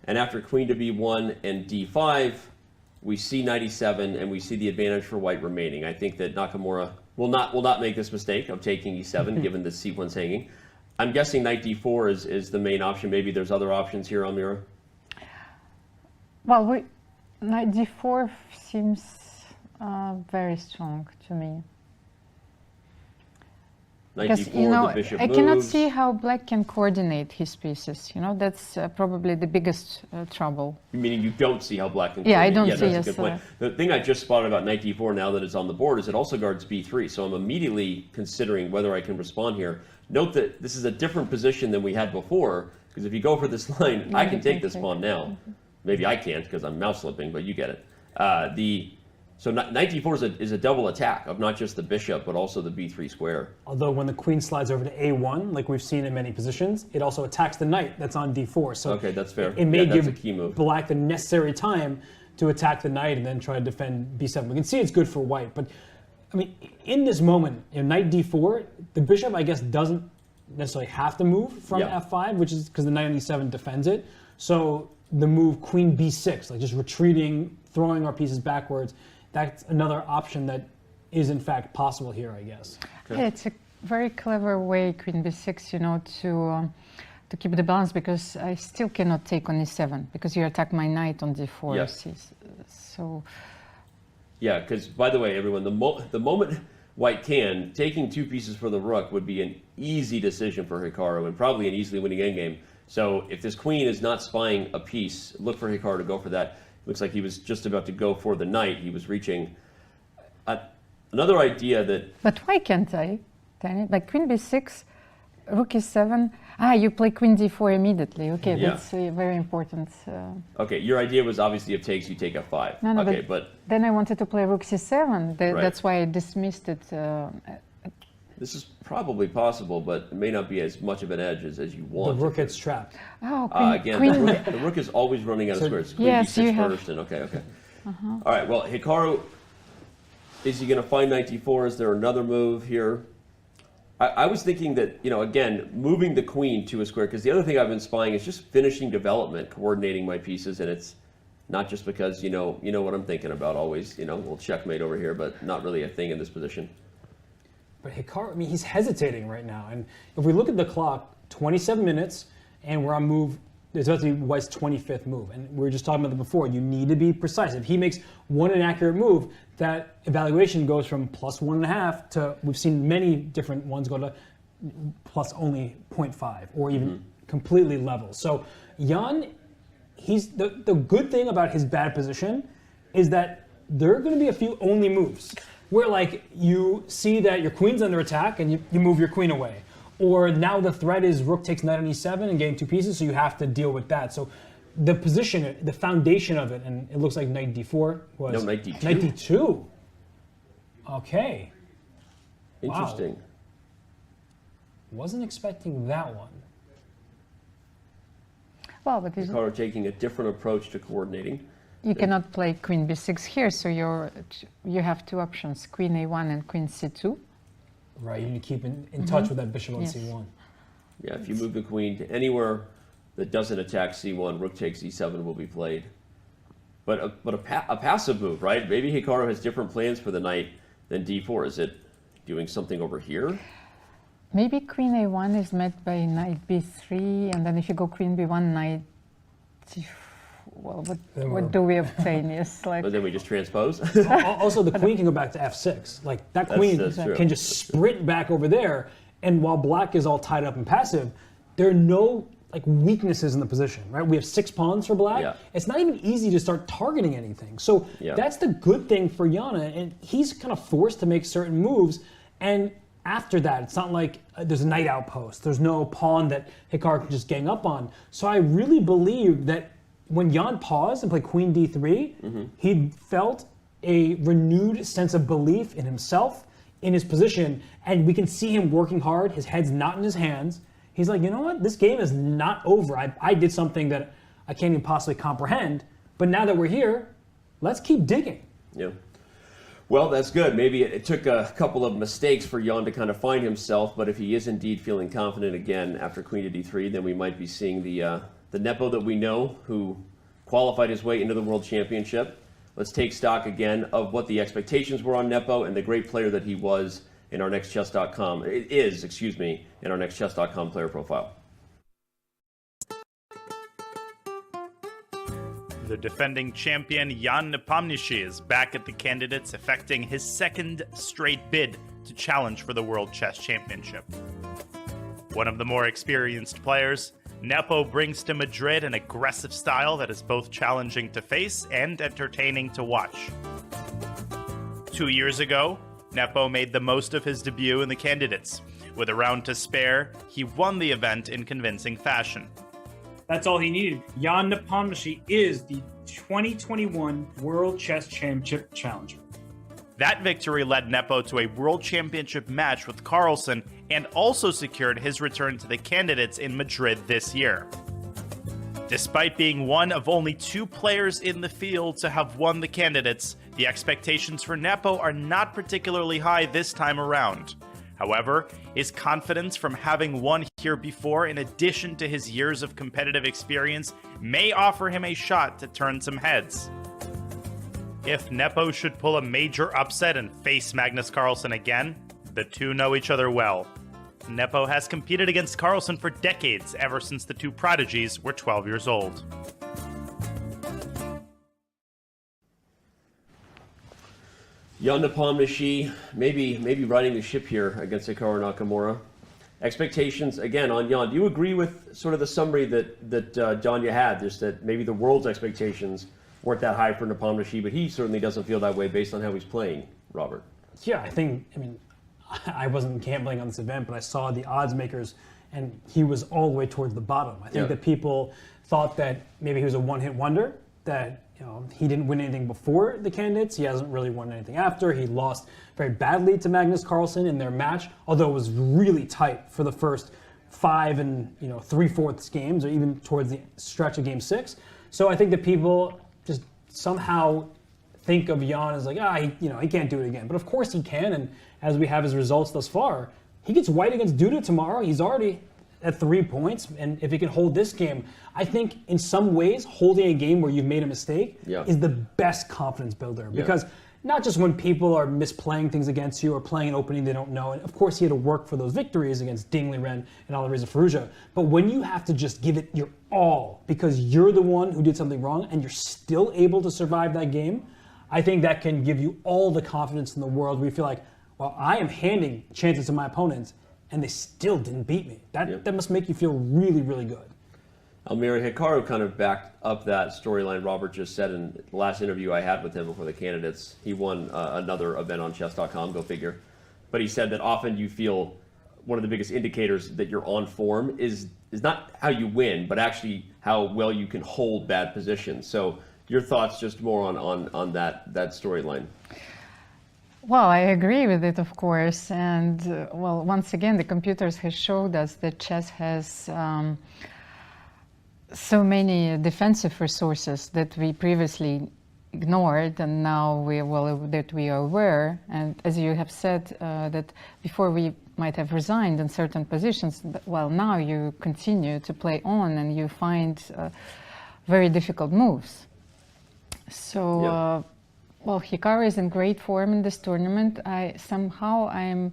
And after queen to B1 and D5, we see knight E7, and we see the advantage for white remaining. I think that Nakamura will not make this mistake of taking E7 given the sequence hanging. I'm guessing knight D4 is the main option. Maybe there's other options here, Almira. Well, knight D4 seems very strong to me. Knight Because, d4, the bishop I moves. cannot see how black can coordinate his pieces. That's probably the biggest trouble. Meaning you don't see how black can Yeah, I coordinate. don't see, that's a good point. The thing I just spotted about knight d4 now that it's on the board is it also guards b3, so I'm immediately considering whether I can respond here. Note that this is a different position than we had before, because if you go for this line, I can take this pawn now. Maybe I can't because I'm mouse slipping, but you get it. So knight d4 is a double attack of not just the bishop, but also the b3 square. Although when the queen slides over to a1, like we've seen in many positions, it also attacks the knight that's on d4. So okay, that's fair. It may that's give a key move. black the necessary time to attack the knight and then try to defend b7. We can see it's good for white, but I mean, in this moment, knight d4, the bishop, I guess, doesn't necessarily have to move from f5, which is because the knight on e7 defends it. So the move queen b6, like just retreating, throwing our pieces backwards, that's another option that is in fact possible here, I guess. Yeah, it's a very clever way, queen b6, to keep the balance, because I still cannot take on e7 because you attack my knight on d4. Yes. So. Yeah, because by the way, everyone, the moment white can, taking two pieces for the rook would be an easy decision for Hikaru and probably an easily winning endgame. So if this queen is not spying a piece, look for Hikaru to go for that. Looks like he was just about to go for the knight. He was reaching. Another idea that... But why can't I? Like queen b6, rook e7. You play queen d4 immediately. Okay, that's very important. Okay, your idea was obviously if takes, you take f5. No, okay, but... Then I wanted to play rook c7. That's why I dismissed it. This is probably possible, but it may not be as much of an edge as you want. The rook gets trapped. Oh, again, the rook is always running out of squares. Queen b6 first, and okay. All right, well, Hikaru, is he going to find knight d4? Is there another move here? I was thinking that, again, moving the queen to a square, because the other thing I've been spying is just finishing development, coordinating my pieces, and it's not just because, you know what I'm thinking about always, we'll checkmate over here, but not really a thing in this position. But Hikaru, I mean, he's hesitating right now. And if we look at the clock, 27 minutes, and we're on move, it's about to be White's 25th move. And we were just talking about that before. You need to be precise. If he makes one inaccurate move, that evaluation goes from plus 1.5 to, we've seen many different ones go to plus only 0.5 or even completely level. So Jan, the good thing about his bad position is that there are going to be a few only moves where like you see that your queen's under attack and you move your queen away. Or now the threat is rook takes knight on e7 and getting two pieces, so you have to deal with that. So the position, the foundation of it, and it looks like knight d4 was... No, knight d2. Knight d2. Okay. Interesting. Wow. Wasn't expecting that one. Well, but Hikaru taking a different approach to coordinating. You cannot play queen b6 here, so you have two options, queen a1 and queen c2. Right, you need to keep in touch with that bishop on c1. Yeah, if you move the queen to anywhere that doesn't attack c1, rook takes e7 will be played. But a passive move, right? Maybe Hikaru has different plans for the knight than d4. Is it doing something over here? Maybe queen a1 is met by knight b3, and then if you go queen b1, knight d4. Well, what do we obtain? Yes, like. But then we just transpose. Also, the queen can go back to f6. Like that queen can just sprint back over there. And while black is all tied up and passive, there are no like weaknesses in the position, right? We have 6 pawns for black. Yeah. It's not even easy to start targeting anything. So that's the good thing for Yana, and he's kind of forced to make certain moves. And after that, it's not like there's a knight outpost. There's no pawn that Hikaru can just gang up on. So I really believe that when Jan paused and played queen d3, he felt a renewed sense of belief in himself, in his position, and we can see him working hard. His head's not in his hands. He's like, you know what? This game is not over. I did something that I can't even possibly comprehend, but now that we're here, let's keep digging. Yeah. Well, that's good. Maybe it took a couple of mistakes for Jan to kind of find himself, but if he is indeed feeling confident again after queen to d3, then we might be seeing the Nepo that we know, who qualified his way into the World Championship. Let's take stock again of what the expectations were on Nepo and the great player that he was in our next chess.com. It is, excuse me, in our next chess.com player profile. The defending champion Jan Nepomniachtchi is back at the candidates, effecting his second straight bid to challenge for the World Chess Championship. One of the more experienced players, Nepo brings to Madrid an aggressive style that is both challenging to face and entertaining to watch. 2 years ago, Nepo made the most of his debut in the Candidates. With a round to spare, he won the event in convincing fashion. That's all he needed. Jan Nepomniachtchi is the 2021 World Chess Championship challenger. That victory led Nepo to a World Championship match with Carlsen and also secured his return to the Candidates in Madrid this year. Despite being one of only 2 players in the field to have won the Candidates, the expectations for Nepo are not particularly high this time around. However, his confidence from having won here before, in addition to his years of competitive experience, may offer him a shot to turn some heads. If Nepo should pull a major upset and face Magnus Carlsen again, the two know each other well. Nepo has competed against Carlsen for decades, ever since the two prodigies were 12 years old. Jan Nepomniachtchi, maybe riding the ship here against Hikaru Nakamura. Expectations, again, on Jan. Do you agree with sort of the summary that Janya had, just that maybe the world's expectations weren't that high for Nepomniachtchi, but he certainly doesn't feel that way based on how he's playing, Robert? Yeah, I wasn't gambling on this event, but I saw the odds makers, and he was all the way towards the bottom. I think that people thought that maybe he was a one-hit wonder, that he didn't win anything before the Candidates. He hasn't really won anything after. He lost very badly to Magnus Carlsen in their match, although it was really tight for the first 5 and 3/4 games, or even towards the stretch of Game 6. So I think that people just somehow think of Jan as like, he can't do it again. But of course he can, and as we have his results thus far, he gets white against Duda tomorrow. He's already at 3 points, and if he can hold this game, I think in some ways holding a game where you've made a mistake is the best confidence builder, because not just when people are misplaying things against you or playing an opening they don't know, and of course he had to work for those victories against Liren and Alireza Firouzja, but when you have to just give it your all because you're the one who did something wrong and you're still able to survive that game, I think that can give you all the confidence in the world where you feel like, well, I am handing chances to my opponents and they still didn't beat me. That must make you feel really, really good. Almira, Hikaru kind of backed up that storyline Robert just said in the last interview I had with him before the Candidates. He won another event on chess.com, go figure. But he said that often you feel one of the biggest indicators that you're on form is not how you win, but actually how well you can hold bad positions. So your thoughts just more on that storyline. Well, I agree with it, of course. And, well, once again, the computers have showed us that chess has so many defensive resources that we previously ignored, and now that we are aware. And as you have said, that before we might have resigned in certain positions, well, now you continue to play on and you find very difficult moves. So, well, Hikaru is in great form in this tournament. I'm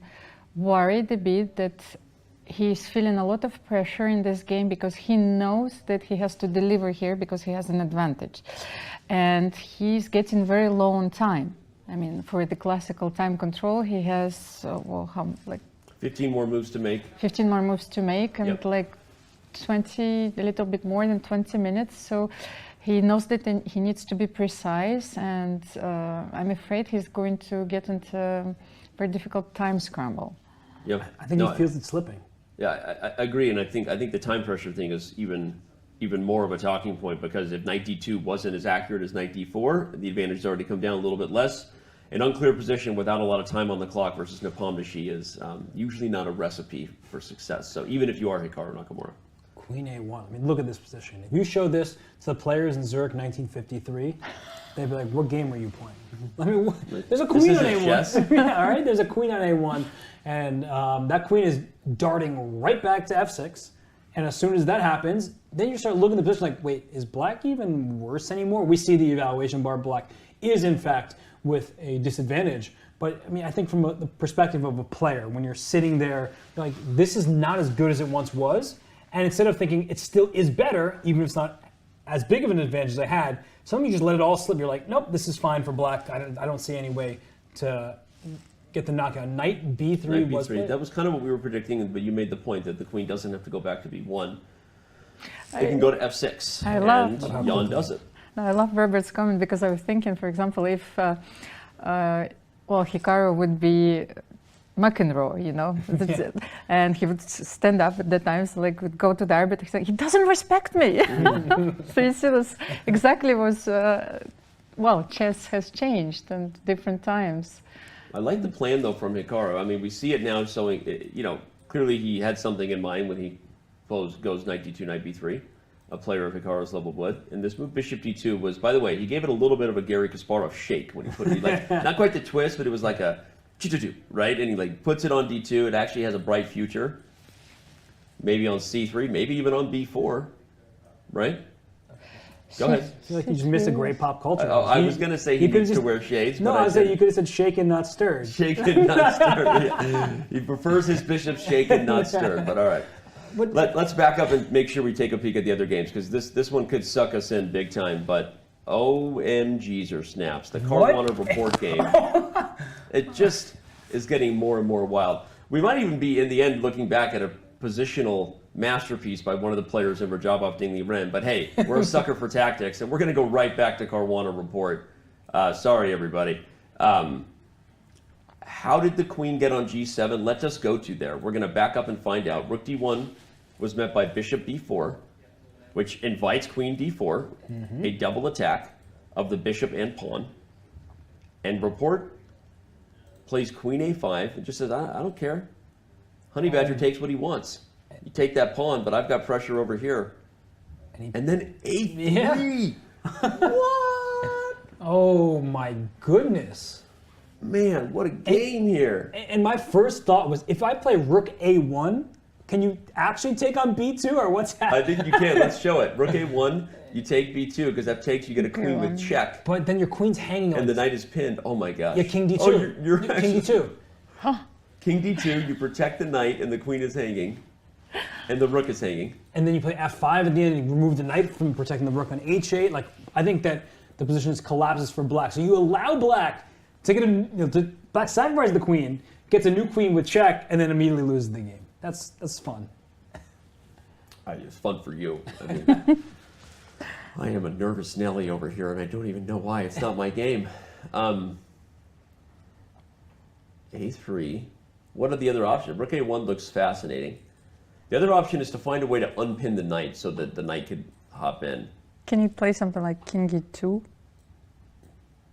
worried a bit that he's feeling a lot of pressure in this game because he knows that he has to deliver here because he has an advantage. And he's getting very low on time. I mean, for the classical time control, he has, 15 more moves to make. 15 more moves to make, and a little bit more than 20 minutes. So he knows that he needs to be precise, and I'm afraid he's going to get into a very difficult time scramble. Yep. I think he feels it slipping. Yeah, I agree, and I think the time pressure thing is even more of a talking point, because if knight d2 wasn't as accurate as knight d4, the advantage has already come down a little bit less. An unclear position without a lot of time on the clock versus Nepomniachtchi is usually not a recipe for success. So even if you are Hikaru Nakamura. Queen a1. I mean, look at this position. If you show this to the players in Zurich 1953, they'd be like, what game are you playing? I mean, there's a queen on a1. Yeah, all right, there's a queen on a1, and that queen is darting right back to f6. And as soon as that happens, then you start looking at the position like, wait, is black even worse anymore? We see the evaluation bar. Black is, in fact, with a disadvantage. But, I mean, I think from the perspective of a player, when you're sitting there, you're like, this is not as good as it once was. And instead of thinking it still is better, even if it's not as big of an advantage as I had, some of you just let it all slip. You're like, nope, this is fine for black. I don't see any way to get the knockout. Knight B3 Knight was B3. played. That was kind of what we were predicting, but you made the point that the queen doesn't have to go back to B1. It can go to F6, and Jan does it. No, I love Robert's comment because I was thinking, for example, if Hikaru would be McEnroe, you know, and he would stand up at the times, like would go to the arbiter, say, he doesn't respect me. So you see, this exactly was. Chess has changed at different times. I like the plan though from Hikaru. I mean, we see it now showing. You know, clearly he had something in mind when he goes Knight D2, Knight B3. A player of Hikaru's level would. And this move, Bishop D2, was, by the way, he gave it a little bit of a Garry Kasparov shake when he put it, like, not quite the twist, but it was like a right? And he like puts it on D2. It actually has a bright future. Maybe on C3, maybe even on B4, right? Go ahead. I feel like you just missed a great pop culture. I was going to say he needs to wear shades. No, but I was saying you could have said shaken, not stirred. Shaken, not stirred. He prefers his bishop shaken, not stirred, but all right. Let's back up and make sure we take a peek at the other games, because this one could suck us in big time, but OMGs or snaps. The Caruana Rapport game, it just is getting more and more wild. We might even be, in the end, looking back at a positional masterpiece by one of the players in Radjabov ding Liren, but hey, we're a sucker for tactics, and we're going to go right back to Caruana Rapport. Sorry, everybody. How did the queen get on G7? Let us go to there. We're going to back up and find out. Rook D1 was met by Bishop B4, which invites Queen D4, a double attack of the bishop and pawn. And Rapport plays Queen A5 and just says, I don't care. Honey Badger takes what he wants. You take that pawn, but I've got pressure over here. And then A3. What? Oh my goodness. Man, what a game here. And my first thought was, if I play Rook A1, can you actually take on B2, or what's happening? I think you can. Let's show it. Rook A1, you take B2, because that takes, you get a queen with check. But then your queen's hanging on. And the knight is pinned. Oh my gosh. Yeah, King D2. Oh, you're King D2. King D2, you protect the knight, and the queen is hanging. And the rook is hanging. And then you play F5 at the end, and you remove the knight from protecting the rook on H8. Like, I think that the position collapses for black. So you allow black to get black sacrifices the queen, gets a new queen with check, and then immediately loses the game. That's fun. It's fun for you. I mean, I am a nervous Nelly over here, and I don't even know why. It's not my game. A3. What are the other options? Rook A1 looks fascinating. The other option is to find a way to unpin the knight so that the knight could hop in. Can you play something like King E2?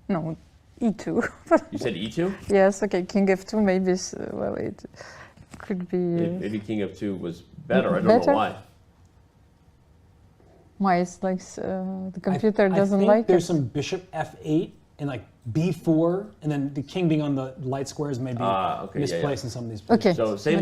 No, E2. You said E2? Yes, okay, King F2 maybe, well, it could be... Maybe King F2 was better, I don't know why. Why, it's like the computer doesn't I think like there's it. some Bishop F8 and like B4, and then the king being on the light squares may be misplaced in some of these positions. So same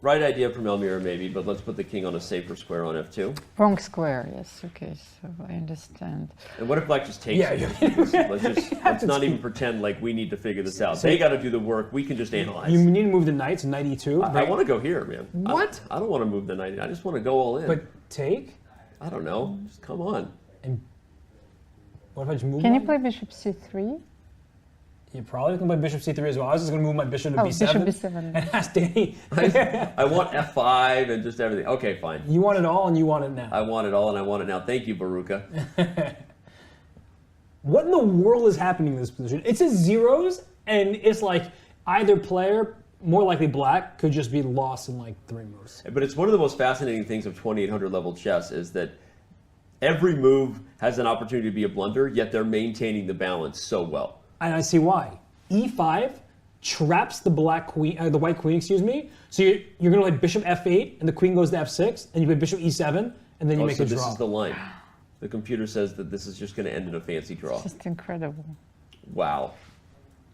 right idea from Almira maybe, but let's put the king on a safer square on F2. Wrong square, yes, okay, so I understand. And what if black just takes it? Let's not even pretend like we need to figure this out. They got to do the work, we can just analyze. You need to move the knight to knight E2. I want to go here, man. What? I don't want to move the knight, I just want to go all in. But take? I don't know, just come on. And what if I just move Can you one? play Bishop C3? You probably can play Bishop C3 as well. I was just going to move my bishop to Bishop B7. B7. And ask Danny. I want F5 and just everything. Okay, fine. You want it all and you want it now. I want it all and I want it now. Thank you, Baruka. What in the world is happening in this position? It says zeros, and it's like either player, more likely black, could just be lost in like 3 moves. But it's one of the most fascinating things of 2800 level chess is that every move has an opportunity to be a blunder, yet they're maintaining the balance so well. And I see why. E5 traps the black queen, the white queen, excuse me. So you're going to play Bishop F8, and the queen goes to F6, and you play Bishop E7, and then you make a draw. This is the line. The computer says that this is just going to end in a fancy draw. It's just incredible. Wow.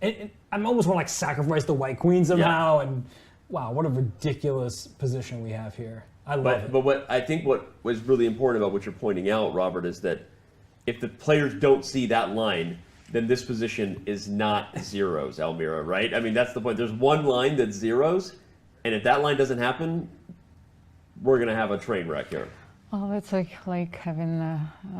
I'm almost want to like sacrifice the white queen somehow, and wow, what a ridiculous position we have here. I love it. But what I think what was really important about what you're pointing out, Robert, is that if the players don't see that line, then this position is not zeros, Almira, right? I mean, that's the point. There's one line that's zeros, and if that line doesn't happen, we're going to have a train wreck here. Oh, it's like having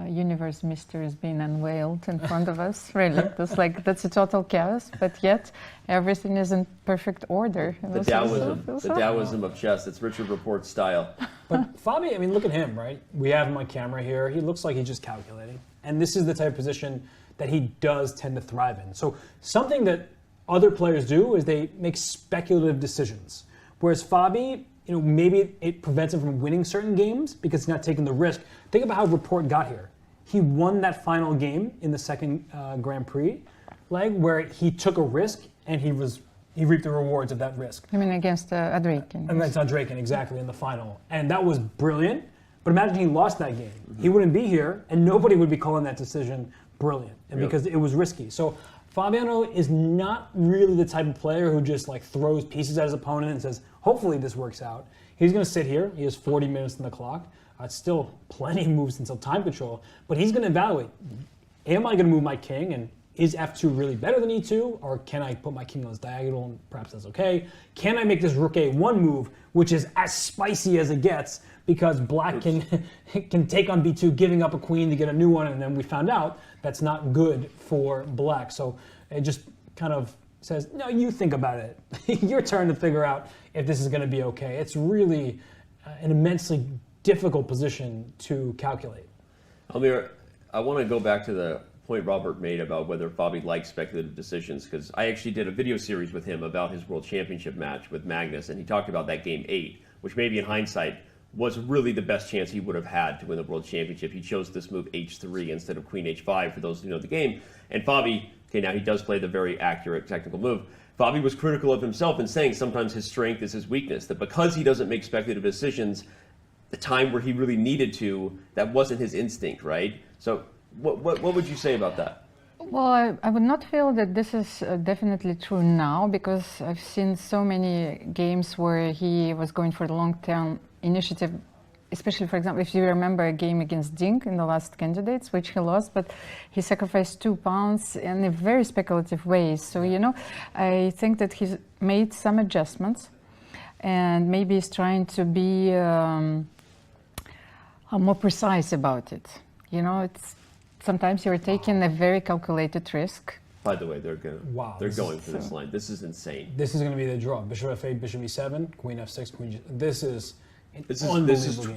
universe mysteries being unveiled in front of us. Really, that's a total chaos. But yet, everything is in perfect order. The Taoism of chess. It's Richard Rapport's style. But Fabi, I mean, look at him, right? We have him on camera here. He looks like he's just calculating, and this is the type of position that he does tend to thrive in. So something that other players do is they make speculative decisions, whereas Fabi, maybe it prevents him from winning certain games because he's not taking the risk. Think about how Rapport got here. He won that final game in the second Grand Prix leg where he took a risk and he reaped the rewards of that risk. I mean, against Adrakin. Against Adrakin, exactly, in the final. And that was brilliant. But imagine he lost that game. He wouldn't be here and nobody would be calling that decision brilliant and because it was risky. So Fabiano is not really the type of player who just throws pieces at his opponent and says, hopefully this works out. He's going to sit here. He has 40 minutes on the clock. It's still plenty of moves until time control, but he's going to evaluate. Am I going to move my king, and is F2 really better than E2, or can I put my king on his diagonal and perhaps that's okay? Can I make this rook A1 move, which is as spicy as it gets, because black can take on B2, giving up a queen to get a new one, and then we found out that's not good for black. So it just kind of says, no, you think about it. Your turn to figure out if this is going to be okay. It's really an immensely difficult position to calculate. Almira, I want to go back to the point Robert made about whether Fabi likes speculative decisions, because I actually did a video series with him about his World Championship match with Magnus, and he talked about that game 8, which maybe in hindsight was really the best chance he would have had to win the World Championship. He chose this move H3 instead of Queen H5 for those who know the game. And Fabi, okay, now he does play the very accurate technical move. Fabi was critical of himself in saying sometimes his strength is his weakness, that because he doesn't make speculative decisions, the time where he really needed to, that wasn't his instinct, right? So what would you say about that? Well, I would not feel that this is definitely true now, because I've seen so many games where he was going for the long-term initiative, especially, for example, if you remember a game against Dink in the last candidates, which he lost, but he sacrificed 2 pawns in a very speculative way. So, I think that he's made some adjustments and maybe he's trying to be more precise about it. Sometimes you're taking a very calculated risk. By the way, they're going for this line. This is insane. This is going to be the draw. Bishop F8, Bishop E7, Queen F6, Queen G. This is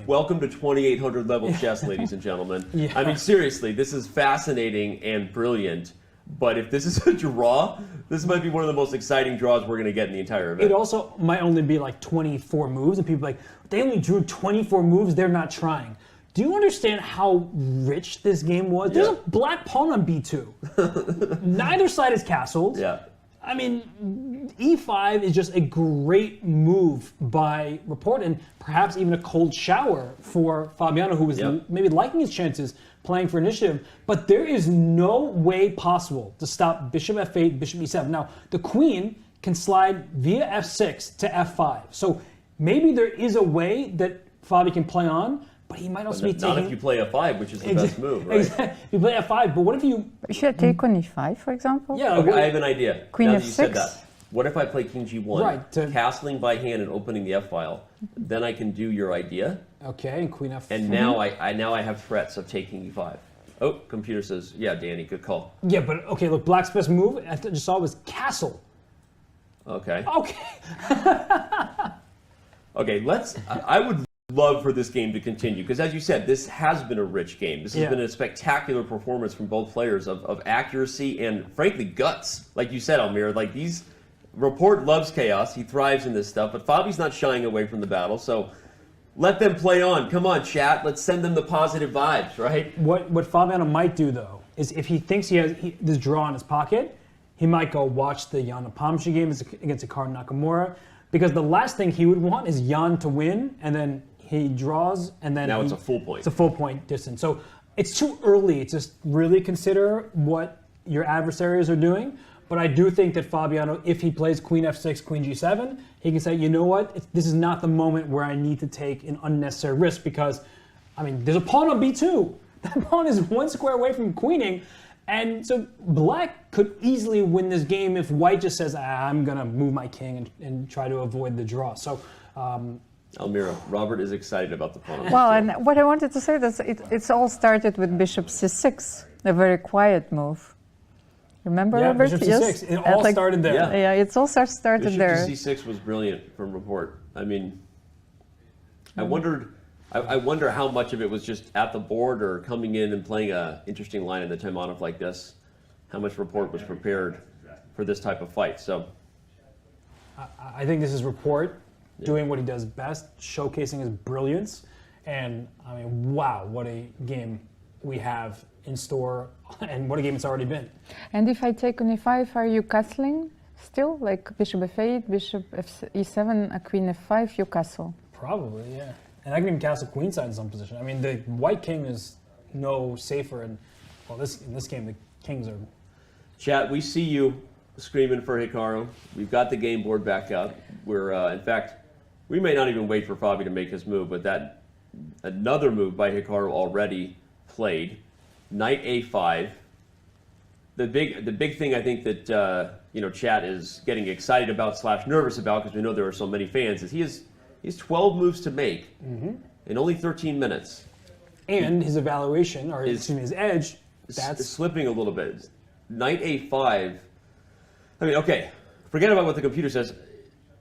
welcome to 2800 level chess, ladies and gentlemen. Yeah. I mean, seriously, this is fascinating and brilliant. But if this is a draw, this might be one of the most exciting draws we're going to get in the entire event. It also might only be 24 moves, and people are like, they only drew 24 moves, they're not trying. Do you understand how rich this game was? There's a black pawn on B2. Neither side is castled. Yeah. I mean, E5 is just a great move by Rapport, and perhaps even a cold shower for Fabiano, who was maybe liking his chances playing for initiative. But there is no way possible to stop Bishop F8, Bishop E7. Now, the queen can slide via F6 to F5. So maybe there is a way that Fabi can play on, but he might also be taking... Not if you play F5, which is the best move, right? Exactly. You play F5, but what if you... Should I take on E5, for example? Yeah. Okay, I have an idea. Queen now F6? that you said that. What if I play King G1, right, castling by hand and opening the F file? Then I can do your idea. Okay, and Queen F4. And now I have threats of taking E5. Oh, computer says, yeah, Danny, good call. Yeah, but okay, look, black's best move I just saw was castle. Okay. Okay. Okay, I would love for this game to continue, because as you said, this has been a rich game. This has been a spectacular performance from both players of accuracy and, frankly, guts. Like you said, Almira, Rapport loves chaos. He thrives in this stuff, but Fabi's not shying away from the battle, so let them play on. Come on, chat. Let's send them the positive vibes, right? What Fabiano might do, though, is if he thinks he has this draw in his pocket, he might go watch the Jan Nepomniachtchi game against Hikaru Nakamura, because the last thing he would want is Jan to win, and then he draws, and then now it's a full point. It's a full point distance. So it's too early to just really consider what your adversaries are doing. But I do think that Fabiano, if he plays Queen F6, Queen G7, he can say, you know what, this is not the moment where I need to take an unnecessary risk, because, I mean, there's a pawn on B2. That pawn is 1 square away from queening. And so black could easily win this game if white just says, I'm going to move my king and try to avoid the draw. So Almira, Robert is excited about the pawn. Well, and what I wanted to say is it's all started with bishop c6, a very quiet move. Remember, Yeah, Robert? bishop Yes. c6. It all started there. Yeah, it's all started Bishop there. to c6 was brilliant from Rapport. I mean, I wonder how much of it was just at the board or coming in and playing a interesting line in the Taimonov like this. How much Rapport was prepared for this type of fight. So, I think this is Rapport doing what he does best, showcasing his brilliance. And I mean, wow, what a game we have in store, and what a game it's already been. And if I take on e5, are you castling still? Like bishop f8, bishop e7, a queen f5, you castle? Probably, yeah. And I can even castle queenside in some position. I mean, the white king is no safer, and well, in this game, the kings are. chat, we see you screaming for Hikaru. We've got the game board back up. We're, in fact, we may not even wait for Fabi to make his move, but that another move by Hikaru already played. Knight a5. The big thing I think that chat is getting excited about / nervous about, because we know there are so many fans, is he has 12 moves to make in only 13 minutes. And his evaluation, or his edge, that's slipping a little bit. Knight a5. I mean, okay, forget about what the computer says.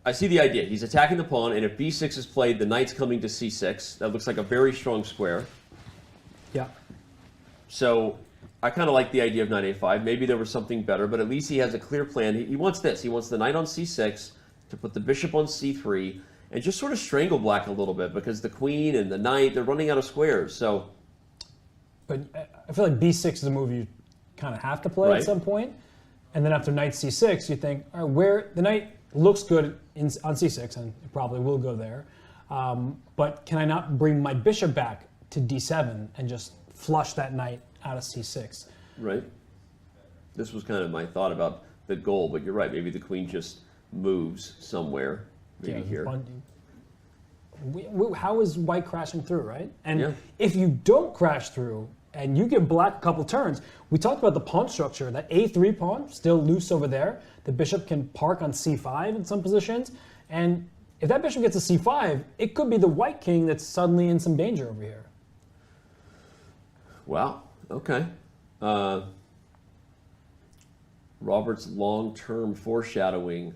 I see the idea. He's attacking the pawn, and if b6 is played, the knight's coming to c6. That looks like a very strong square. Yeah. So I kind of like the idea of knight a5. Maybe there was something better, but at least he has a clear plan. He wants this. He wants the knight on c6 to put the bishop on c3 and just sort of strangle black a little bit, because the queen and the knight, they're running out of squares. So, but I feel like b6 is a move you kind of have to play at some point. And then after knight c6, you think, all right, where the knight looks good on c6, and it probably will go there. But can I not bring my bishop back to d7 and just flush that knight out of c6? Right. This was kind of my thought about the goal, but you're right. Maybe the queen just moves somewhere. Maybe here. How is white crashing through, right? And if you don't crash through and you give black a couple turns, we talked about the pawn structure. That a3 pawn, still loose over there. The bishop can park on c5 in some positions. And if that bishop gets a c5, it could be the white king that's suddenly in some danger over here. Wow. Okay. Robert's long-term foreshadowing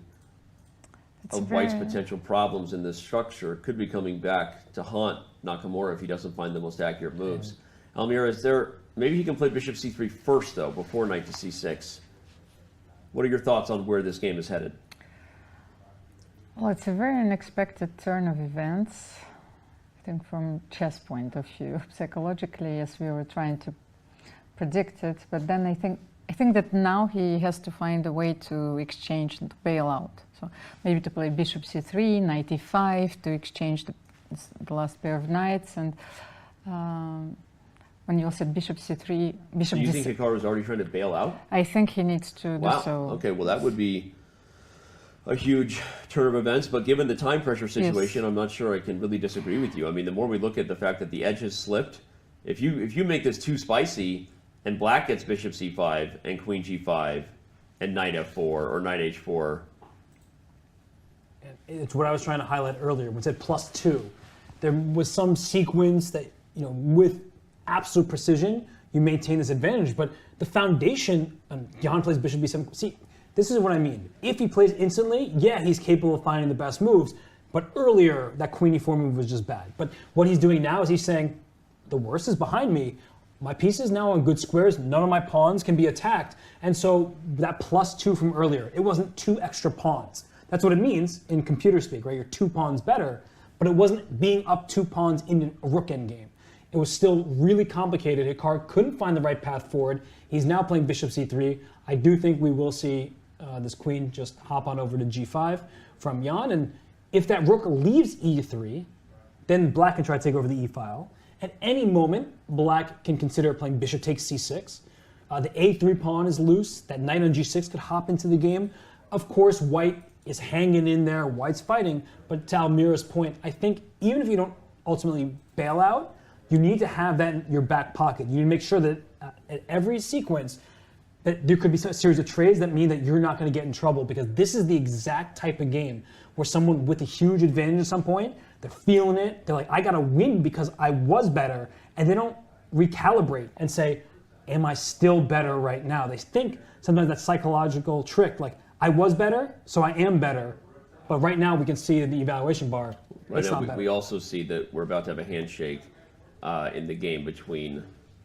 of White's potential problems in this structure could be coming back to haunt Nakamura if he doesn't find the most accurate moves. Almira, is there, maybe he can play bishop c3 first, though, before knight to c6. What are your thoughts on where this game is headed? Well, it's a very unexpected turn of events. I think from chess point of view, psychologically, yes, we were trying to predict it, but then I think that now he has to find a way to exchange and to bail out. So maybe to play bishop c3, knight e5, to exchange the last pair of knights. And when you said bishop c3, bishop do you d6. think Hikaru is already trying to bail out? I think he needs to do so. Okay, well that would be a huge turn of events, but given the time pressure situation, I'm not sure I can really disagree with you. I mean, the more we look at the fact that the edge has slipped, if you make this too spicy, and black gets bishop c5 and queen g5 and knight f4 or knight h4. It's what I was trying to highlight earlier. We said +2. There was some sequence that, with absolute precision, you maintain this advantage. But the foundation, Jan plays bishop b7. See, this is what I mean. If he plays instantly, yeah, he's capable of finding the best moves. But earlier, that queen e4 move was just bad. But what he's doing now is he's saying, the worst is behind me. My piece is now on good squares. None of my pawns can be attacked. And so that +2 from earlier, it wasn't 2 extra pawns. That's what it means in computer speak, right? You're 2 pawns better, but it wasn't being up 2 pawns in a rook endgame. It was still really complicated. Hikaru couldn't find the right path forward. He's now playing bishop c3. I do think we will see this queen just hop on over to g5 from Jan. And if that rook leaves e3, then black can try to take over the e file. At any moment, black can consider playing bishop takes c6. The a3 pawn is loose. That knight on g6 could hop into the game. Of course, white is hanging in there. White's fighting. But to Almira's point, I think even if you don't ultimately bail out, you need to have that in your back pocket. You need to make sure that at every sequence, that there could be a series of trades that mean that you're not going to get in trouble, because this is the exact type of game where someone with a huge advantage at some point, they're feeling it, they're like, I got to win because I was better, and they don't recalibrate and say, am I still better right now? They think sometimes that psychological trick, like, I was better, so I am better, but right now we can see in the evaluation bar, right now we also see that we're about to have a handshake in the game between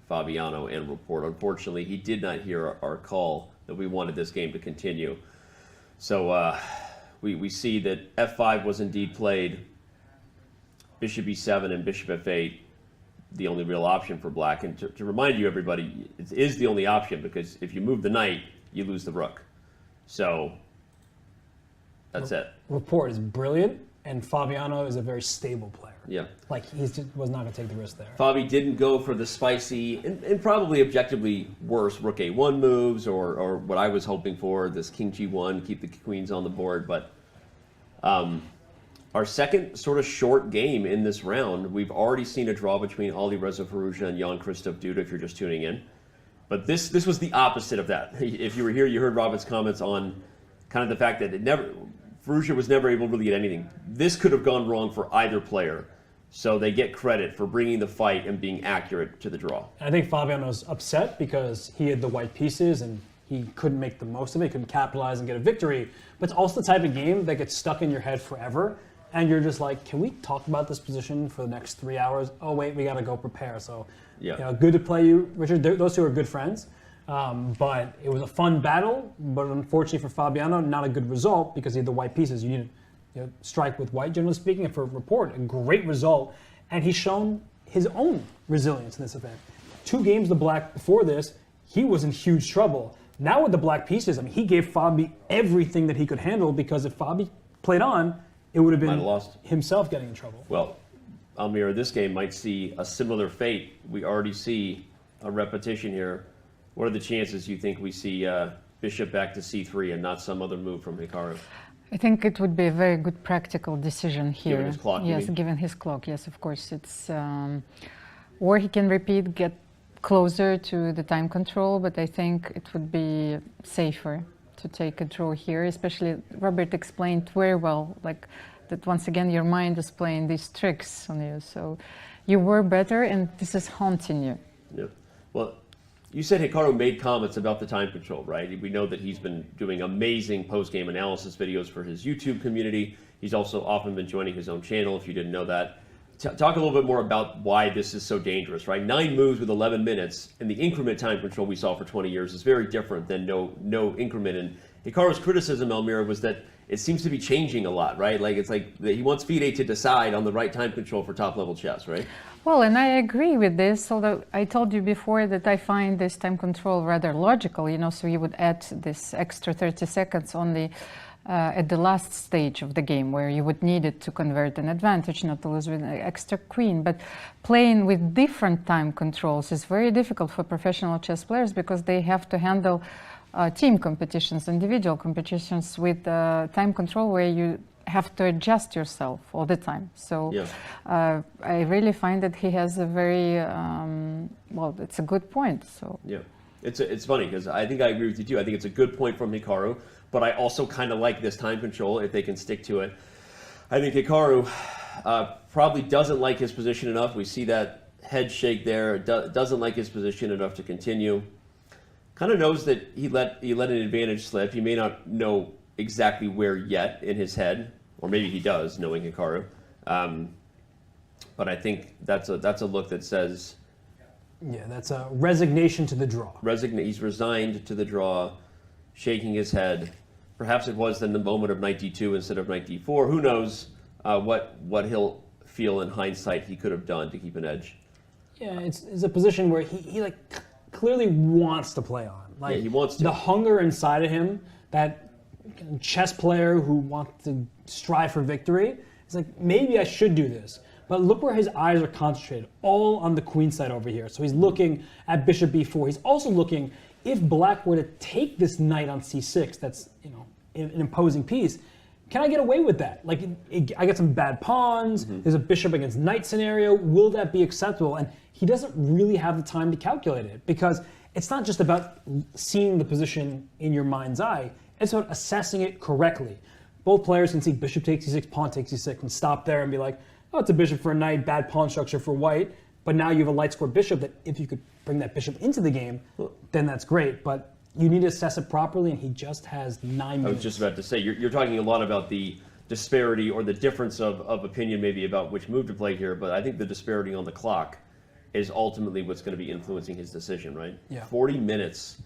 Fabiano and Rapport. Unfortunately, he did not hear our call that we wanted this game to continue. So we see that F5 was indeed played, Bishop E7 and Bishop F8, the only real option for black. And to remind you, everybody, it is the only option, because if you move the knight, you lose the rook. So that's it. Rapport is brilliant, and Fabiano is a very stable player. Yeah. Like, he just was not going to take the risk there. Fabi didn't go for the spicy and probably objectively worse Rook A1 moves, or what I was hoping for, this King G1, keep the queens on the board. But our second sort of short game in this round, we've already seen a draw between Alireza Firouzja and Jan-Krzysztof Duda, if you're just tuning in. But this was the opposite of that. If you were here, you heard Robert's comments on kind of the fact that Firouzja was never able to really get anything. This could have gone wrong for either player. So they get credit for bringing the fight and being accurate to the draw. I think Fabiano's upset because he had the white pieces and he couldn't make the most of it, couldn't capitalize and get a victory. But it's also the type of game that gets stuck in your head forever. And you're just like, can we talk about this position for the next 3 hours? Oh, wait, we got to go prepare. So, yeah. Good to play you, Richard. Those two are good friends. But it was a fun battle. But unfortunately for Fabiano, not a good result because he had the white pieces. You need to strike with white, generally speaking. And for Rapport, a great result. And he's shown his own resilience in this event. 2 games the black before this, he was in huge trouble. Now with the black pieces, I mean, he gave Fabi everything that he could handle, because if Fabi played on, it would have been himself getting in trouble. Well, Almira, this game might see a similar fate. We already see a repetition here. What are the chances you think we see Bishop back to C3 and not some other move from Hikaru? I think it would be a very good practical decision here. Given his clock, yes, given his clock, yes, of course. It's or he can repeat, get closer to the time control, but I think it would be safer to take a draw here, especially Robert explained very well, like that once again your mind is playing these tricks on you. So you were better and this is haunting you. Yeah. Well, you said Hikaru made comments about the time control, right? We know that he's been doing amazing post-game analysis videos for his YouTube community. He's also often been joining his own channel, if you didn't know that. Talk a little bit more about why this is so dangerous, right? 9 moves with 11 minutes, and the increment time control we saw for 20 years is very different than no increment. And Hikaru's criticism, Almira, was that it seems to be changing a lot, right? Like, it's like he wants FIDE to decide on the right time control for top-level chess, right? Well, and I agree with this, although I told you before that I find this time control rather logical, so you would add this extra 30 seconds only at the last stage of the game, where you would need it to convert an advantage, not to lose with an extra queen. But playing with different time controls is very difficult for professional chess players, because they have to handle team competitions, individual competitions with time control where you have to adjust yourself all the time. So I really find that he has a very, well, it's a good point. So yeah, it's funny, because I think I agree with you too. I think it's a good point from Hikaru, but I also kind of like this time control if they can stick to it. I think Hikaru probably doesn't like his position enough. We see that head shake there. Doesn't like his position enough to continue. Kind of knows that he let an advantage slip. He may not know exactly where yet in his head, or maybe he does, knowing Hikaru. But I think that's a look that says, yeah, that's a resignation to the draw. He's resigned to the draw, shaking his head. Perhaps it was then the moment of knight d2 instead of knight d4. Who knows what he'll feel in hindsight he could have done to keep an edge. Yeah, it's a position where he like clearly wants to play on. Like, yeah, he wants to. The hunger inside of him, that chess player who wants to strive for victory, it's like, maybe I should do this. But look where his eyes are concentrated, all on the queen side over here. So he's looking at bishop b4. He's also looking, if black were to take this knight on c6, that's an imposing piece, can I get away with that? Like, I get some bad pawns, there's a bishop against knight scenario, will that be acceptable? And he doesn't really have the time to calculate it, because it's not just about seeing the position in your mind's eye, it's about assessing it correctly. Both players can see bishop takes e6, pawn takes e6, and stop there and be like, oh, it's a bishop for a knight, bad pawn structure for white, but now you have a light square bishop that if you could bring that bishop into the game, then that's great. But you need to assess it properly, and he just has 9 minutes. I was just about to say, you're talking a lot about the disparity or the difference of opinion maybe about which move to play here, but I think the disparity on the clock is ultimately what's going to be influencing his decision, right? Yeah. 40 minutes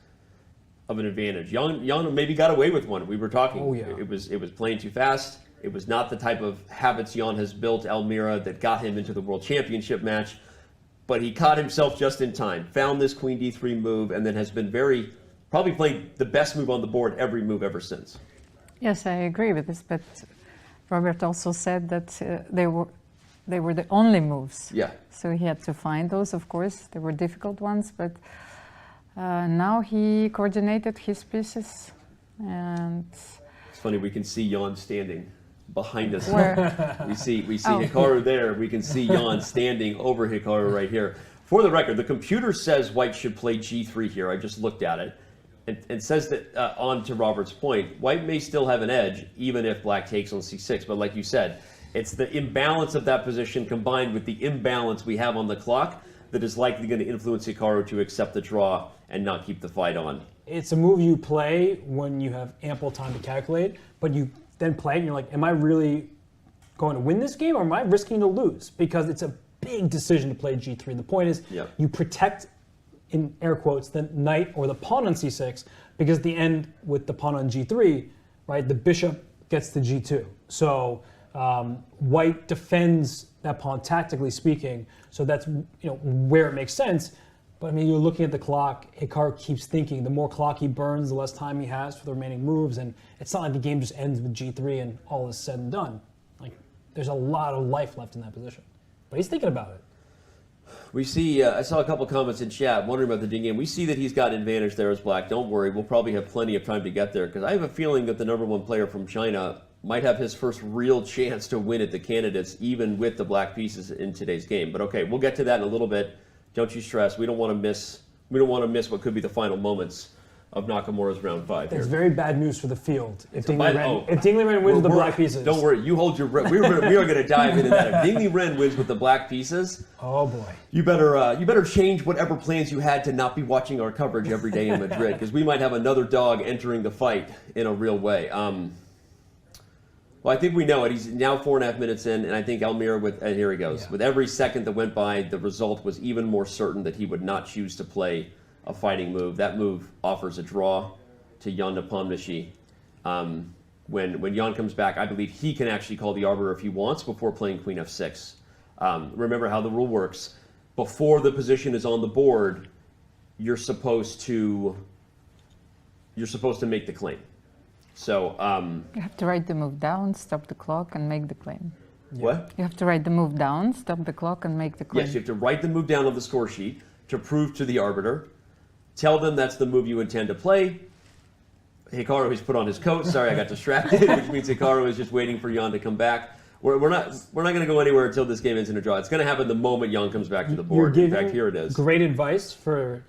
of an advantage. Jan maybe got away with one. We were talking. Oh, yeah. It was playing too fast. It was not the type of habits Jan has built, Almira, that got him into the World Championship match. But he caught himself just in time, found this queen d3 move, and then has been probably played the best move on the board every move ever since. Yes, I agree with this, but Robert also said that they were the only moves. Yeah. So he had to find those, of course. They were difficult ones, but now he coordinated his pieces, and it's funny, we can see Jan standing behind us. Where? we see Hikaru there. We can see Jan standing over Hikaru right here. For the record, the computer says white should play g3 here. I just looked at it. And says that, on to Robert's point, white may still have an edge, even if black takes on c6. But like you said, it's the imbalance of that position combined with the imbalance we have on the clock that is likely going to influence Hikaru to accept the draw and not keep the fight on. It's a move you play when you have ample time to calculate, but you then play it and you're like, am I really going to win this game or am I risking to lose? Because it's a big decision to play g3. The point is you protect, in air quotes, the knight or the pawn on c6, because at the end with the pawn on g3, right, the bishop gets to g2. So white defends that pawn tactically speaking, so that's where it makes sense. But I mean, you're looking at the clock, Hikaru keeps thinking, the more clock he burns, the less time he has for the remaining moves, and it's not like the game just ends with g3 and all is said and done. Like, there's a lot of life left in that position. But he's thinking about it. We see, I saw a couple comments in chat wondering about the ding game. We see that he's got an advantage there as black. Don't worry, we'll probably have plenty of time to get there, because I have a feeling that the #1 player from China might have his first real chance to win at the candidates, even with the black pieces in today's game. But okay, we'll get to that in a little bit. Don't you stress. We don't want to miss what could be the final moments of Nakamura's round 5 here. It's very bad news for the field if Dingley Ren wins with the black pieces. Don't worry, you hold your breath. We are going to dive into that. If Dingley Ren wins with the black pieces, oh boy, you better change whatever plans you had to not be watching our coverage every day in Madrid, because we might have another dog entering the fight in a real way. Well, I think we know it. He's now 4.5 minutes in, and I think Almira, and here he goes. Yeah. With every second that went by, the result was even more certain that he would not choose to play a fighting move. That move offers a draw to Jan Nepomniachtchi. When Jan comes back, I believe he can actually call the arbiter if he wants before playing queen f6. Remember how the rule works. Before the position is on the board, you're supposed to make the claim. So you have to write the move down, stop the clock, and make the claim. What? You have to write the move down, stop the clock, and make the claim. Yes, you have to write the move down on the score sheet to prove to the arbiter. Tell them that's the move you intend to play. Hikaru has put on his coat. Sorry, I got distracted, which means Hikaru is just waiting for Jan to come back. We're not going to go anywhere until this game ends in a draw. It's going to happen the moment Jan comes back to the board. In fact, here it is. Great advice for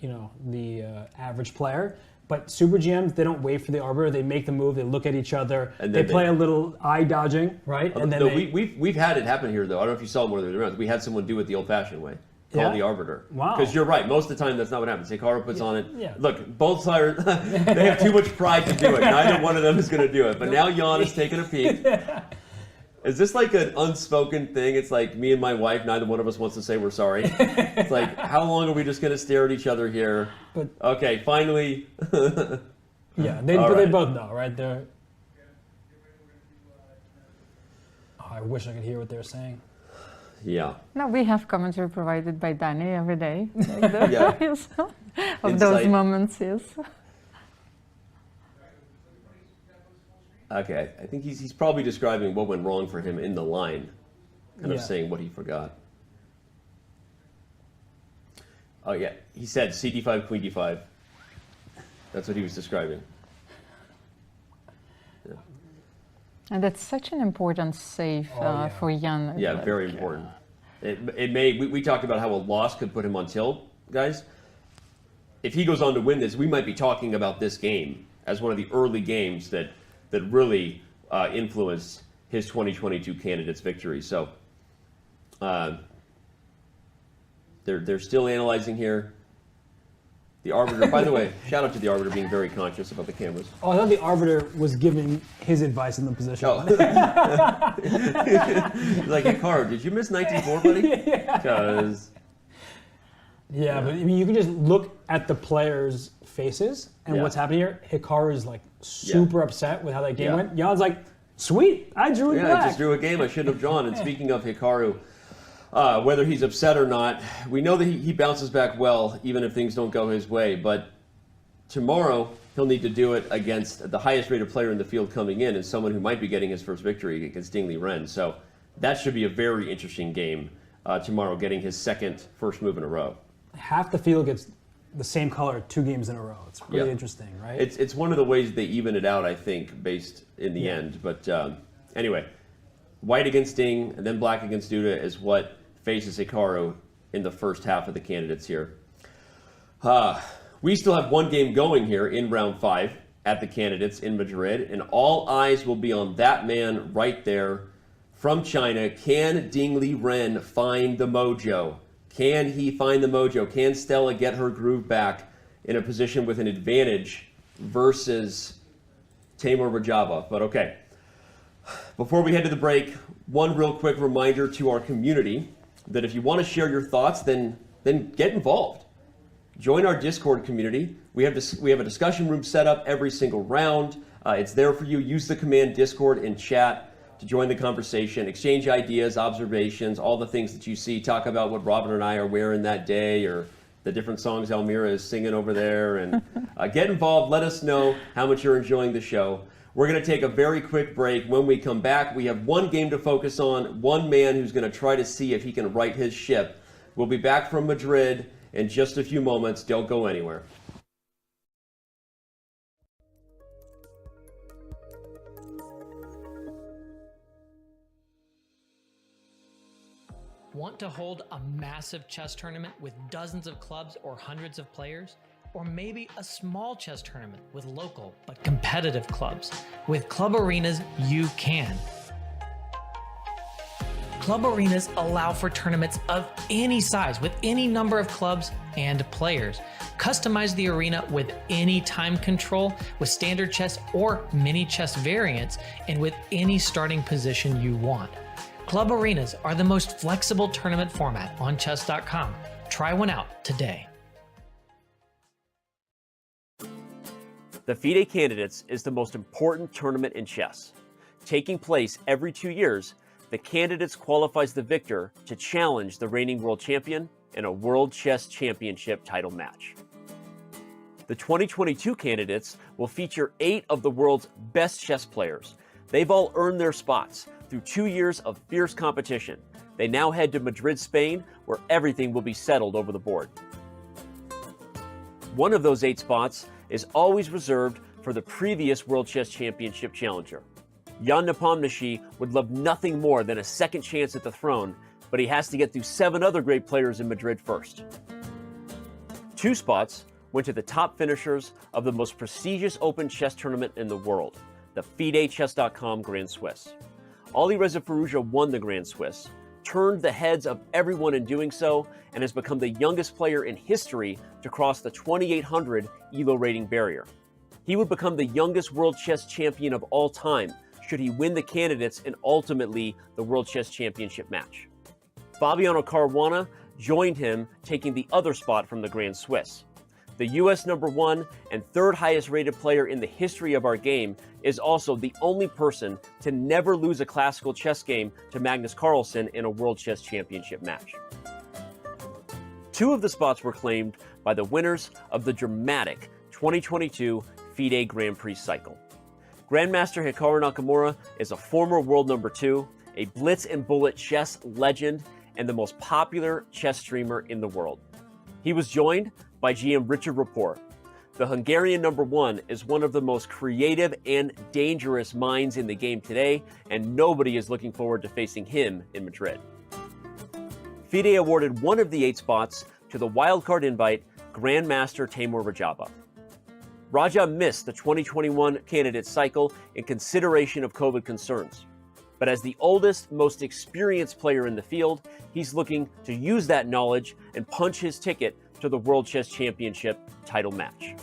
the average player. But Super GMs, they don't wait for the arbiter. They make the move. They look at each other. And they play a little eye dodging, right? And then we've had it happen here, though. I don't know if you saw more of the rounds. We had someone do it the old-fashioned way. Call the arbiter. Wow. Because you're right. Most of the time, that's not what happens. Hikaru puts on it. Yeah. Look, both sides, they have too much pride to do it. Neither one of them is going to do it. But now Jan is taking a peek. Is this like an unspoken thing? It's like me and my wife, neither one of us wants to say we're sorry. It's like, how long are we just going to stare at each other here? Okay, finally. Yeah, they both know, right? I wish I could hear what they're saying. Yeah. No, we have commentary provided by Dani every day. Yeah. Of those moments, yes. Okay, I think he's probably describing what went wrong for him in the line, kind of saying what he forgot. Oh yeah, he said CD5, Queen D5. That's what he was describing. Yeah. And that's such an important save for Jan. Yeah, very important. It may. We talked about how a loss could put him on tilt, guys. if he goes on to win this, we might be talking about this game as one of the early games that really influenced his 2022 candidates victory. So they're still analyzing here. The arbiter, by the way, shout out to the arbiter being very conscious about the cameras. Oh, I thought the arbiter was giving his advice in the position. Oh. Like, Hikaru, did you miss 19-4, buddy? Because yeah, but I mean, you can just look at the players' faces and what's happening here. Hikaru is like super upset with how that game went. Jan's like, sweet, I drew it back. I just drew a game I shouldn't have drawn. And speaking of Hikaru, whether he's upset or not, we know that he bounces back well, even if things don't go his way. But tomorrow, he'll need to do it against the highest rated player in the field coming in, and someone who might be getting his first victory against Liren. So that should be a very interesting game tomorrow, getting his first move in a row. Half the field gets the same color 2 games in a row. It's really interesting, right? It's one of the ways they even it out, I think, based in the end. But anyway, white against Ding and then black against Duda is what faces Hikaru in the first half of the candidates here. We still have one game going here in round 5 at the candidates in Madrid, and all eyes will be on that man right there from China. Can Ding Liren find the mojo? Can he find the mojo? Can Stella get her groove back in a position with an advantage versus Teimour Radjabov? But okay, before we head to the break, one real quick reminder to our community that if you want to share your thoughts, then get involved. Join our Discord community. We have a discussion room set up every single round. It's there for you. Use the command Discord in chat to join the conversation, exchange ideas, observations, all the things that you see. Talk about what Robin and I are wearing that day, or the different songs Almira is singing over there. And get involved. Let us know how much you're enjoying the show. We're going to take a very quick break. When we come back, we have one game to focus on, one man who's going to try to see if he can right his ship. We'll be back from Madrid in just a few moments. Don't go anywhere. Want to hold a massive chess tournament with dozens of clubs or hundreds of players? Or maybe a small chess tournament with local but competitive clubs? With Club Arenas, you can. Club Arenas allow for tournaments of any size with any number of clubs and players. Customize the arena with any time control, with standard chess or mini chess variants, and with any starting position you want. Club Arenas are the most flexible tournament format on chess.com. Try one out today. The FIDE Candidates is the most important tournament in chess. Taking place every 2 years, the Candidates qualifies the victor to challenge the reigning world champion in a World Chess Championship title match. The 2022 Candidates will feature 8 of the world's best chess players. They've all earned their spots through 2 years of fierce competition. They now head to Madrid, Spain, where everything will be settled over the board. One of those 8 spots is always reserved for the previous World Chess Championship challenger. Jan Nepomniachtchi would love nothing more than a second chance at the throne, but he has to get through 7 other great players in Madrid first. 2 spots went to the top finishers of the most prestigious open chess tournament in the world, the FIDE.chess.com Grand Swiss. Alireza Firouzja won the Grand Swiss, turned the heads of everyone in doing so, and has become the youngest player in history to cross the 2,800 ELO rating barrier. He would become the youngest world chess champion of all time should he win the Candidates and ultimately the World Chess Championship match. Fabiano Caruana joined him, taking the other spot from the Grand Swiss. The US #1 and 3rd highest rated player in the history of our game is also the only person to never lose a classical chess game to Magnus Carlsen in a World Chess Championship match. 2 of the spots were claimed by the winners of the dramatic 2022 FIDE Grand Prix cycle. Grandmaster Hikaru Nakamura is a former world #2, a blitz and bullet chess legend, and the most popular chess streamer in the world. He was joined by GM Richard Rapport. The Hungarian #1 is one of the most creative and dangerous minds in the game today, and nobody is looking forward to facing him in Madrid. FIDE awarded one of the 8 spots to the wildcard invite Grandmaster Teimour Radjabov. Radja missed the 2021 candidate cycle in consideration of COVID concerns. But as the oldest, most experienced player in the field, he's looking to use that knowledge and punch his ticket to the World Chess Championship title match.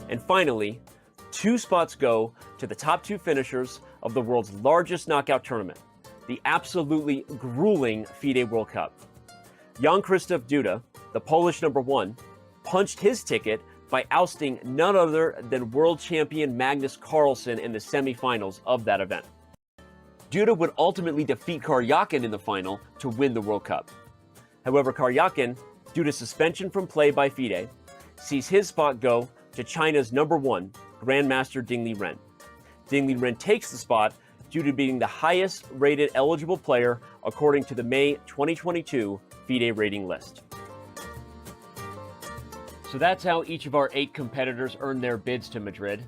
And finally, 2 spots go to the top 2 finishers of the world's largest knockout tournament, the absolutely grueling FIDE World Cup. Jan-Krzysztof Duda, the Polish #1, punched his ticket by ousting none other than World Champion Magnus Carlsen in the semifinals of that event. Duda would ultimately defeat Karyakin in the final to win the World Cup. However, Karyakin, due to suspension from play by FIDE, sees his spot go to China's #1, Grandmaster Liren. Liren takes the spot due to being the highest rated eligible player according to the May 2022 FIDE rating list. So that's how each of our 8 competitors earned their bids to Madrid.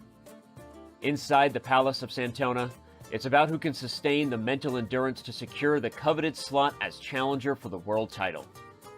Inside the Palace of Santona, it's about who can sustain the mental endurance to secure the coveted slot as challenger for the world title.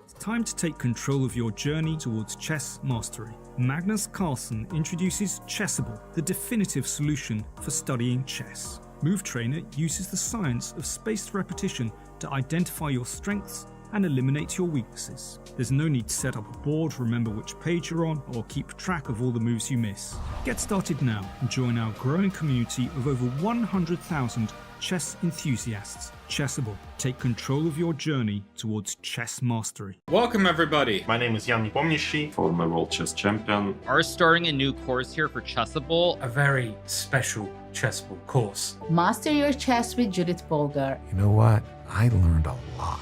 It's time to take control of your journey towards chess mastery. Magnus Carlsen introduces Chessable, the definitive solution for studying chess. Move Trainer uses the science of spaced repetition to identify your strengths and eliminate your weaknesses. There's no need to set up a board, remember which page you're on, or keep track of all the moves you miss. Get started now and join our growing community of over 100,000 chess enthusiasts. Chessable. Take control of your journey towards chess mastery. Welcome everybody. My name is Jan Nepomniachtchi, former World Chess Champion. Are starting a new course here for Chessable. A very special Chessable course. Master your chess with Judith Polgar. You know what? I learned a lot.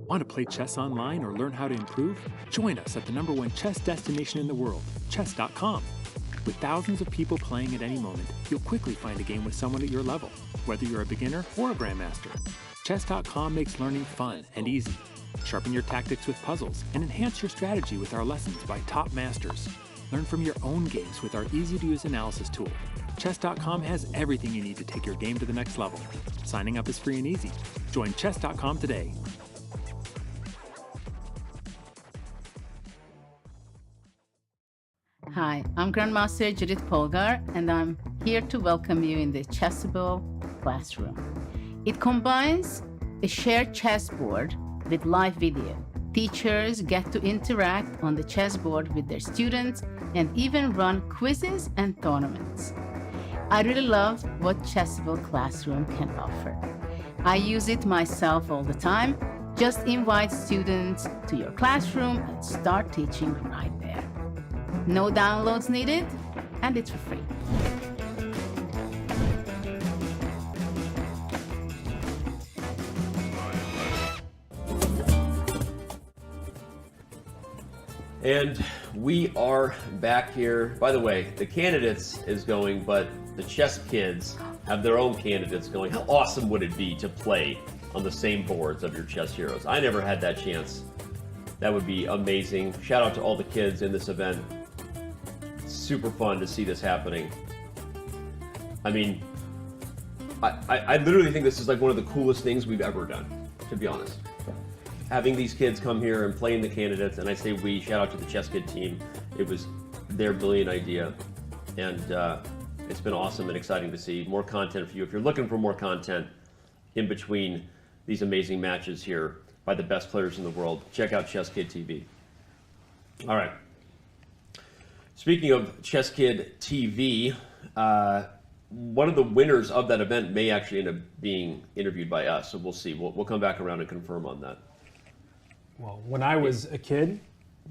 Want to play chess online or learn how to improve? Join us at the #1 chess destination in the world, chess.com. With thousands of people playing at any moment, you'll quickly find a game with someone at your level, whether you're a beginner or a grandmaster. Chess.com makes learning fun and easy. Sharpen your tactics with puzzles and enhance your strategy with our lessons by top masters. Learn from your own games with our easy-to-use analysis tool. Chess.com has everything you need to take your game to the next level. Signing up is free and easy. Join chess.com today. Hi, I'm Grandmaster Judith Polgar, and I'm here to welcome you in the Chessable classroom. It combines a shared chessboard with live video. Teachers get to interact on the chessboard with their students and even run quizzes and tournaments. I really love what Chessable Classroom can offer. I use it myself all the time. Just invite students to your classroom and start teaching right there. No downloads needed, and it's for free. And we are back here. By the way, the candidates is going, but the chess kids have their own candidates going. How awesome would it be to play on the same boards of your chess heroes? I never had that chance. That would be amazing. Shout out to all the kids in this event. Super fun to see this happening. I mean, I literally think this is like one of the coolest things we've ever done, to be honest. Having these kids come here and play in the candidates, and I say we, shout out to the Chess Kid team. It was their brilliant idea, and it's been awesome and exciting to see more content for you. If you're looking for more content in between these amazing matches here by the best players in the world, check out Chess Kid TV. All right. Speaking of Chess Kid TV, one of the winners of that event may actually end up being interviewed by us, so we'll see. We'll come back around and confirm on that. Well, when I was a kid,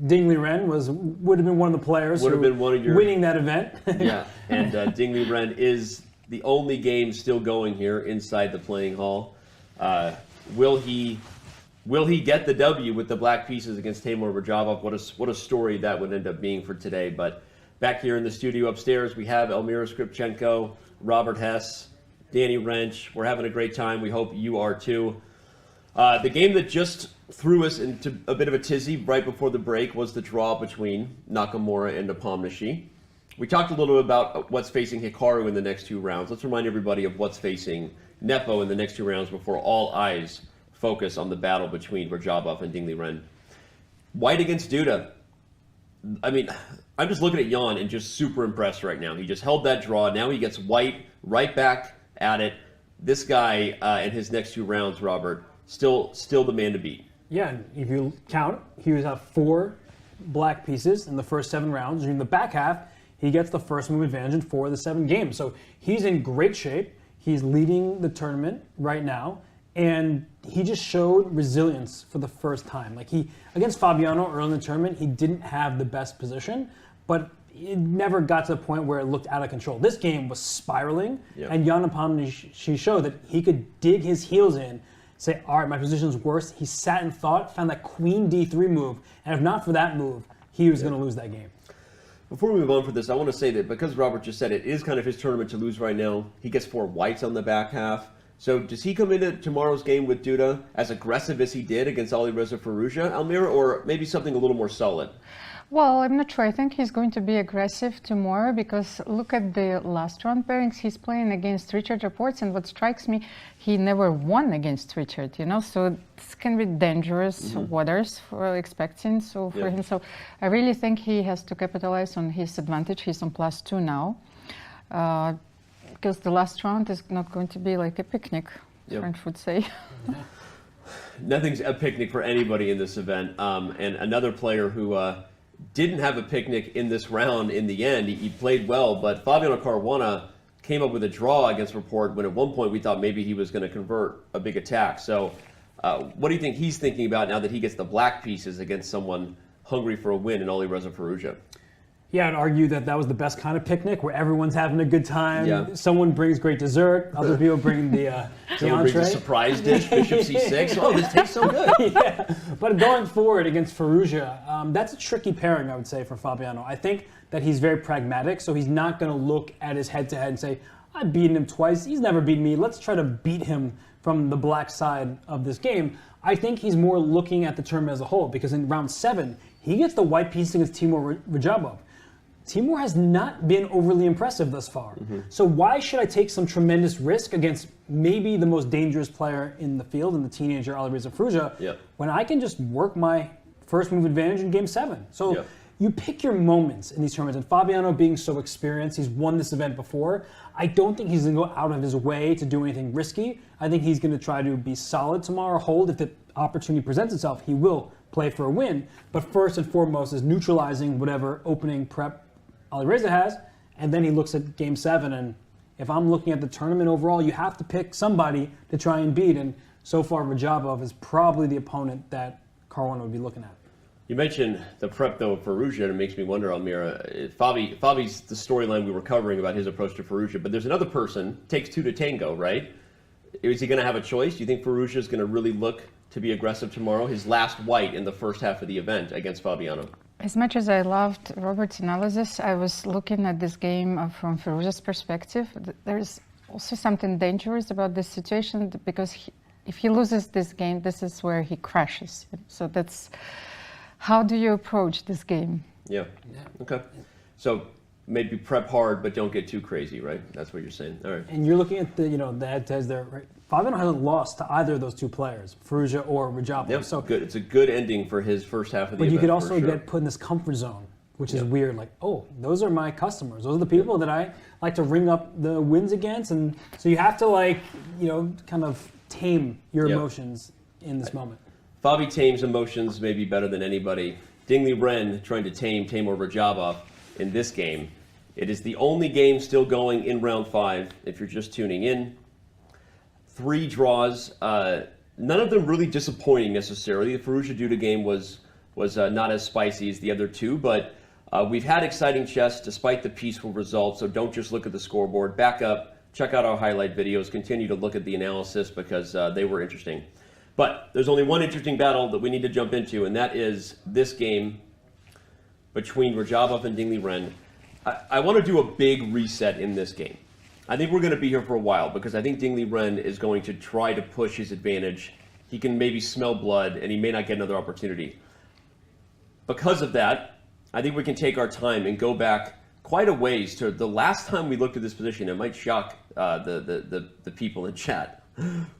Liren would have been one of the players would have been one of your winning that event. Yeah, and Liren is the only game still going here inside the playing hall. Will he get the W with the black pieces against Teimour Radjabov? What a story that would end up being for today. But back here in the studio upstairs, we have Almira, Skripchenko, Robert Hess, Danny Rensch. We're having a great time. We hope you are too. The game that just threw us into a bit of a tizzy right before the break was the draw between Nakamura and Nepomniachtchi. We talked a little bit about what's facing Hikaru in the next 2 rounds. Let's remind everybody of what's facing Nepo in the next 2 rounds before all eyes focus on the battle between Radjabov and Ding Liren. White against Duda. I mean, I'm just looking at Jan and just super impressed right now. He just held that draw. Now he gets White right back at it. This guy in his next 2 rounds, Robert, still the man to beat. Yeah, and if you count, he was at 4 black pieces in the first 7 rounds. In the back half, he gets the first move advantage in 4 of the 7 games. So he's in great shape. He's leading the tournament right now. And he just showed resilience for the first time. Like against Fabiano early in the tournament, he didn't have the best position, but it never got to the point where it looked out of control. This game was spiraling, and Jan Nepomniachtchi showed that he could dig his heels in, say, all right, my position's worse. He sat and thought, found that queen d3 move, and if not for that move, he was going to lose that game. Before we move on for this, I want to say that because Robert just said it is kind of his tournament to lose right now, he gets 4 whites on the back half. So does he come into tomorrow's game with Duda as aggressive as he did against Alireza Firouzja, Almira, or maybe something a little more solid? Well, I'm not sure. I think he's going to be aggressive tomorrow because look at the last round pairings. He's playing against Richard Rapport, and what strikes me, he never won against Richard, you know, so this can be dangerous waters for expecting for him. So I really think he has to capitalize on his advantage. He's on +2 now. Because the last round is not going to be like a picnic, French would say. Nothing's a picnic for anybody in this event. And another player who didn't have a picnic in this round in the end, he played well, but Fabiano Caruana came up with a draw against Rapport when at one point we thought maybe he was going to convert a big attack. So what do you think he's thinking about now that he gets the black pieces against someone hungry for a win in Alireza Firouzja? Yeah, I'd argue that that was the best kind of picnic where everyone's having a good time. Yeah. Someone brings great dessert. Other people bring the Someone entree. brings a surprise dish, Bishop C6. Oh, this tastes so good. Yeah. But going forward against Firouzja, that's a tricky pairing, I would say, for Fabiano. I think that he's very pragmatic, so he's not going to look at his head-to-head and say, I've beaten him twice. He's never beaten me. Let's try to beat him from the black side of this game. I think he's more looking at the tournament as a whole because in round 7, he gets the white piece against Teimour Radjabov. Teimour has not been overly impressive thus far. So why should I take some tremendous risk against maybe the most dangerous player in the field, in the teenager Alireza Firouzja, when I can just work my first move advantage in game 7? So you pick your moments in these tournaments. And Fabiano being so experienced, he's won this event before. I don't think he's going to go out of his way to do anything risky. I think he's going to try to be solid tomorrow, hold. If the opportunity presents itself, he will play for a win. But first and foremost is neutralizing whatever opening prep Alireza has, and then he looks at game 7, and if I'm looking at the tournament overall, you have to pick somebody to try and beat, and so far Radjabov is probably the opponent that Caruana would be looking at. You mentioned the prep, though, of Firouzja, and it makes me wonder, Almira, Fabi's the storyline we were covering about his approach to Firouzja, but there's another person, takes 2 to tango, right? Is he going to have a choice? Do you think Firouzja is going to really look to be aggressive tomorrow? His last white in the first half of the event against Fabiano. As much as I loved Robert's analysis, I was looking at this game from Firouzja's perspective. There's also something dangerous about this situation because if he loses this game, this is where he crashes. So that's, how do you approach this game? Yeah. Okay. So maybe prep hard, but don't get too crazy, right? That's what you're saying. All right. And you're looking at the the head-to-heads there, right? Fabiano hasn't lost to either of those 2 players, Firouzja or Radjabov. Yep. So good. It's a good ending for his first half of the event. But you could also get put in this comfort zone, which is weird. Like, oh, those are my customers. Those are the people that I like to ring up the wins against, and so you have to kind of tame your emotions in this moment. Fabi tames emotions maybe better than anybody. Ding Liren trying to tame Teimour Radjabov in this game. It is the only game still going in round 5. If you're just tuning in. 3 draws, none of them really disappointing necessarily. The Firouzja Duda game was not as spicy as the other 2, but we've had exciting chess despite the peaceful results, so don't just look at the scoreboard. Back up, check out our highlight videos, continue to look at the analysis because they were interesting. But there's only one interesting battle that we need to jump into, and that is this game between Radjabov and Ding Liren. I want to do a big reset in this game. I think we're going to be here for a while because I think Ding Liren is going to try to push his advantage. He can maybe smell blood, and he may not get another opportunity. Because of that, I think we can take our time and go back quite a ways to the last time we looked at this position. It might shock the people in chat.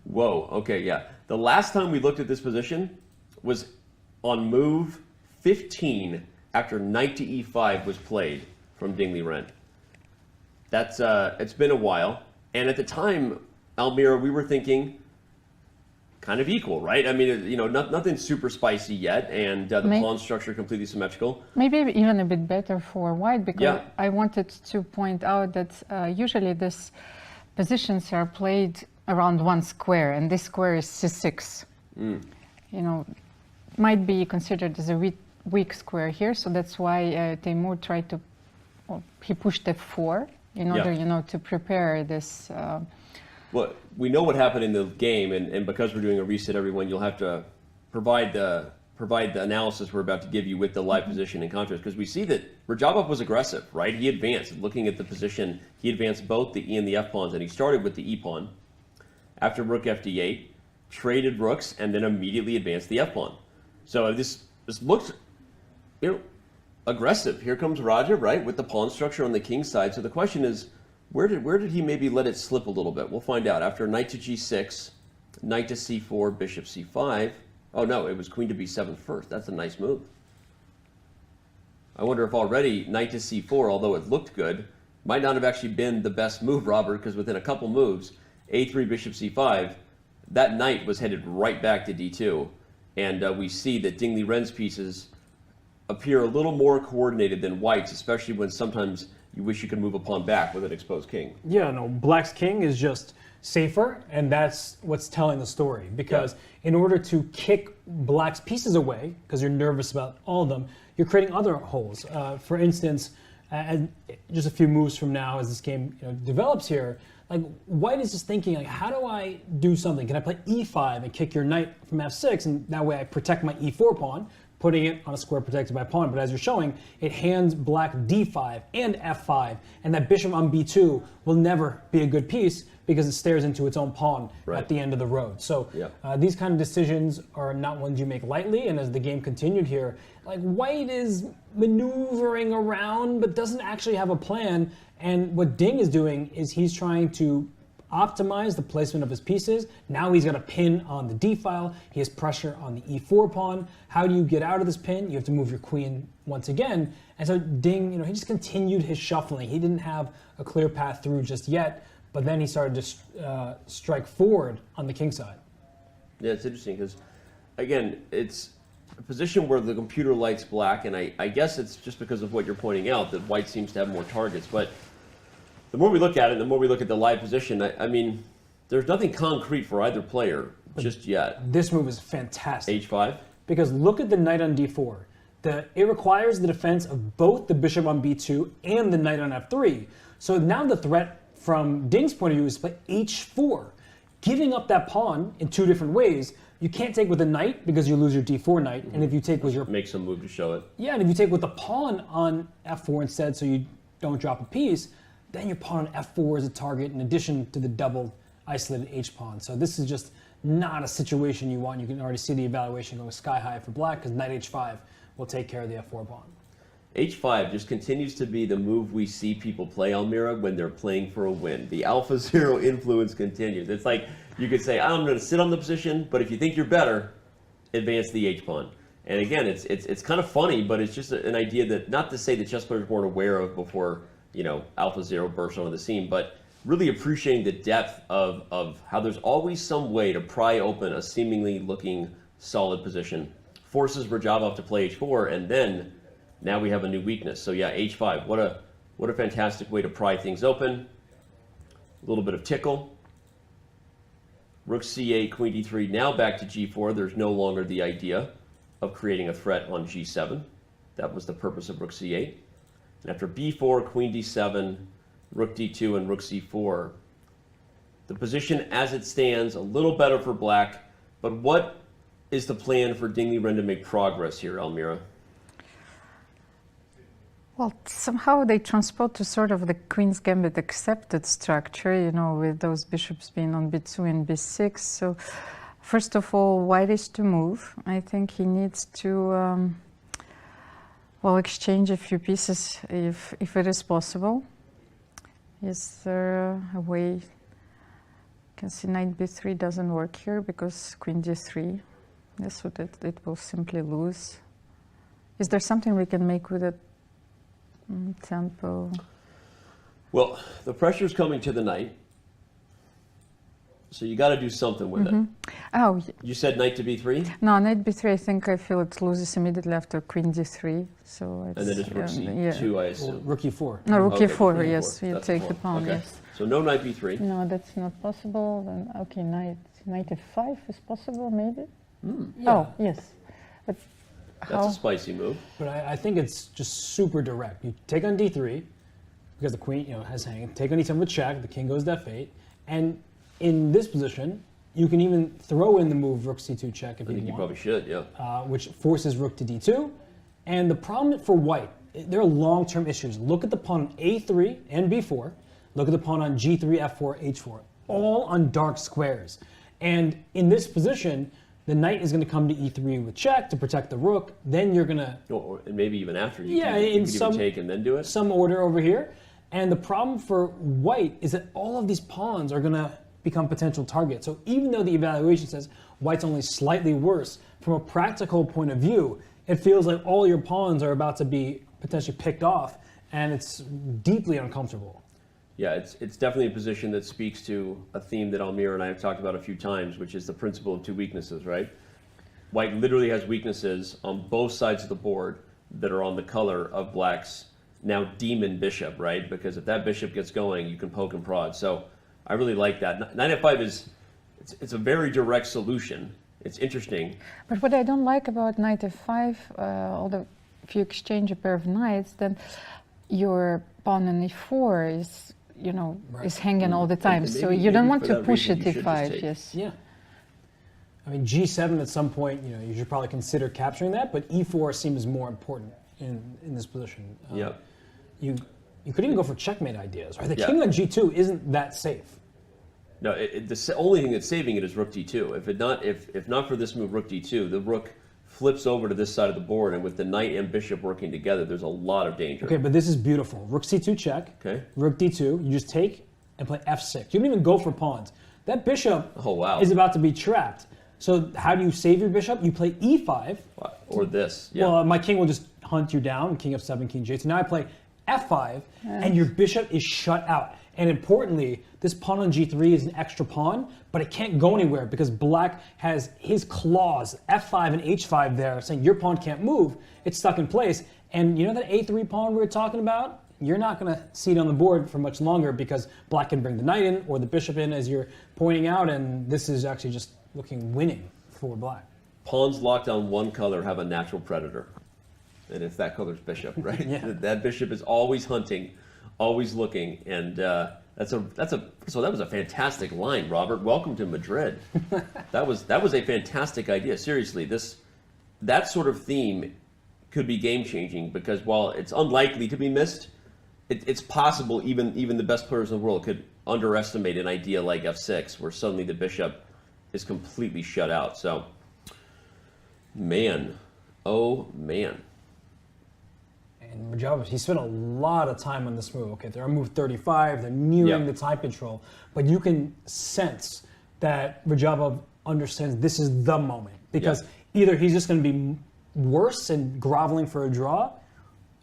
Whoa, okay, yeah. The last time we looked at this position was on move 15 after knight to e5 was played from Liren. That's it's been a while, and at the time, Almira, we were thinking kind of equal, right? I mean, you know, nothing super spicy yet, and the pawn structure completely symmetrical. Maybe even a bit better for white, because Yeah. I wanted to point out that usually these positions are played around one square, and this square is c6. You know, might be considered as a weak square here, so that's why Teimour tried to, well, he pushed f4 in order, you know, to prepare this. Well, we know what happened in the game, and because we're doing a reset, everyone, you'll have to provide the analysis we're about to give you with the live position in contrast, because we see that Radjabov was aggressive, right? He advanced. Looking at the position, he advanced both the e and the f pawns, and he started with the e pawn. After rook fd8, traded rooks, and then immediately advanced the f pawn. So this looks, you know, aggressive. Here comes Radja, right, with the pawn structure on the king side. So the question is, where did he maybe let it slip a little bit? We'll find out. After knight to g6, knight to c4, bishop c5. Oh no, it was queen to b7 first. That's a nice move. I wonder if already knight to c4, although it looked good, might not have actually been the best move, Robert, because within a couple moves, a3, bishop c5, that knight was headed right back to d2. And we see that Liren's pieces appear a little more coordinated than white's, especially when sometimes you wish you could move a pawn back with an exposed king. Yeah, no, black's king is just safer, and that's what's telling the story. Because in order to kick black's pieces away, because you're nervous about all of them, you're creating other holes. For instance, and just a few moves from now as this game develops here, like white is just thinking, like, how do I do something? Can I play e5 and kick your knight from f6, and that way I protect my e4 pawn, putting it on a square protected by pawn. But as you're showing, it hands black d5 and f5, and that bishop on b2 will never be a good piece because it stares into its own pawn at the end of the road. So these kind of decisions are not ones you make lightly, and as the game continued here, like white is maneuvering around but doesn't actually have a plan, and what Ding is doing is he's trying to optimize the placement of his pieces. Now he's got a pin on the d file. He has pressure on the e4 pawn. How do you get out of this pin? You have to move your queen once again. And so Ding, he just continued his shuffling. He didn't have a clear path through just yet, but then he started to strike forward on the king side. Yeah, it's interesting because, again, it's a position where the computer likes black, and I guess it's just because of what you're pointing out that white seems to have more targets. But the more we look at it, the more we look at the live position, I mean, there's nothing concrete for either player just yet. This move is fantastic. H5? Because look at the knight on d4. It requires the defense of both the bishop on b2 and the knight on f3. So now the threat from Ding's point of view is to play h4, giving up that pawn in two different ways. You can't take with the knight because you lose your d4 knight, and if you take with your... Make some move to show it. Yeah, and if you take with the pawn on f4 instead so you don't drop a piece, then your pawn on f4 is a target in addition to the double isolated h-pawn. So this is just not a situation you want. You can already see the evaluation going sky high for black because knight h5 will take care of the f4 pawn. H5 just continues to be the move we see people play, Almira, when they're playing for a win. The alpha zero influence continues. It's like you could say, I'm going to sit on the position, but if you think you're better, advance the h-pawn. And again, it's kind of funny, but it's just an idea that, not to say that chess players weren't aware of before, Alpha Zero burst onto the scene, but really appreciating the depth of how there's always some way to pry open a seemingly looking solid position, forces Radjabov to play h4, and then now we have a new weakness. So yeah, h5, what a fantastic way to pry things open. A little bit of tickle. Rook c8, queen d3, now back to g4. There's no longer the idea of creating a threat on g7. That was the purpose of rook c8. And after b4, queen d7, rook d2, and rook c4, the position as it stands, a little better for black, but what is the plan for Liren to make progress here, Almira? Well, somehow they transport to sort of the Queen's Gambit accepted structure, with those bishops being on b2 and b6. So first of all, white is to move. I think he needs to Well, exchange a few pieces if it is possible. Is there a way? You can see knight b3 doesn't work here because queen d3. Yes, so it will simply lose. Is there something we can make with it? Tempo. Well, the pressure's coming to the knight, so you got to do something with it. Oh, you said knight to b3? No, knight b3. I feel it loses immediately after queen d3. So it's, and then it's rook c2, I assume. Well, rook e4. No, rook okay, e4. Yes, you That's take the pawn. Okay. Yes. So no knight b3. No, that's not possible. Then okay, knight f5 is possible, maybe. Yeah. Oh, yes. But that's a spicy move. But I think it's just super direct. You take on d3 because the queen, has hanging. Take on e7 with check. The king goes to f8, and in this position, you can even throw in the move rook c2 check if you want. I think you probably should, yeah. Which forces rook to d2. And the problem for white, there are long-term issues. Look at the pawn on a3 and b4. Look at the pawn on g3, f4, h4. All on dark squares. And in this position, the knight is going to come to e3 with check to protect the rook. Then you're going to... And maybe even after you can even take and then do it. Some order over here. And the problem for white is that all of these pawns are going to become potential targets. So even though the evaluation says white's only slightly worse, from a practical point of view, it feels like all your pawns are about to be potentially picked off, and it's deeply uncomfortable. Yeah, it's definitely a position that speaks to a theme that Almira and I have talked about a few times, which is the principle of two weaknesses, right? White literally has weaknesses on both sides of the board that are on the color of black's now demon bishop, right? Because if that bishop gets going, you can poke and prod. So I really like that. Knight f5 it's a very direct solution. It's interesting. But what I don't like about knight f5, although if you exchange a pair of knights, then your pawn on e4 is, is hanging all the time. So you don't want to push it e5. Yes. Yeah. I mean, g7 at some point, you should probably consider capturing that, but e4 seems more important in this position. Yeah. You could even go for checkmate ideas, right? The king on g2 isn't that safe. No, the only thing that's saving it is rook d2. If not for this move, rook d2, the rook flips over to this side of the board, and with the knight and bishop working together, there's a lot of danger. Okay, but this is beautiful. Rook c2 check. Okay. Rook d2. You just take and play f6. You don't even go for pawns. That bishop is about to be trapped. So how do you save your bishop? You play e5. Or this. Yeah. Well, my king will just hunt you down. King f7, king g8. So now I play f5, and your bishop is shut out. And importantly, this pawn on g3 is an extra pawn, but it can't go anywhere because black has his claws, f5 and h5 there, saying your pawn can't move. It's stuck in place. And you know that a3 pawn we were talking about? You're not going to see it on the board for much longer because black can bring the knight in or the bishop in, as you're pointing out, and this is actually just looking winning for black. Pawns locked on one color have a natural predator, and it's that color's bishop, right? Yeah. That bishop is always hunting, always looking, and so that was a fantastic line, Robert. Welcome to Madrid. that was a fantastic idea. Seriously, that sort of theme could be game changing because while it's unlikely to be missed, it's possible even the best players in the world could underestimate an idea like f6, where suddenly the bishop is completely shut out. So, man, oh man. And Radjabov, he spent a lot of time on this move. Okay, they're on move 35, they're nearing the time control, but you can sense that Radjabov understands this is the moment because either he's just going to be worse and groveling for a draw,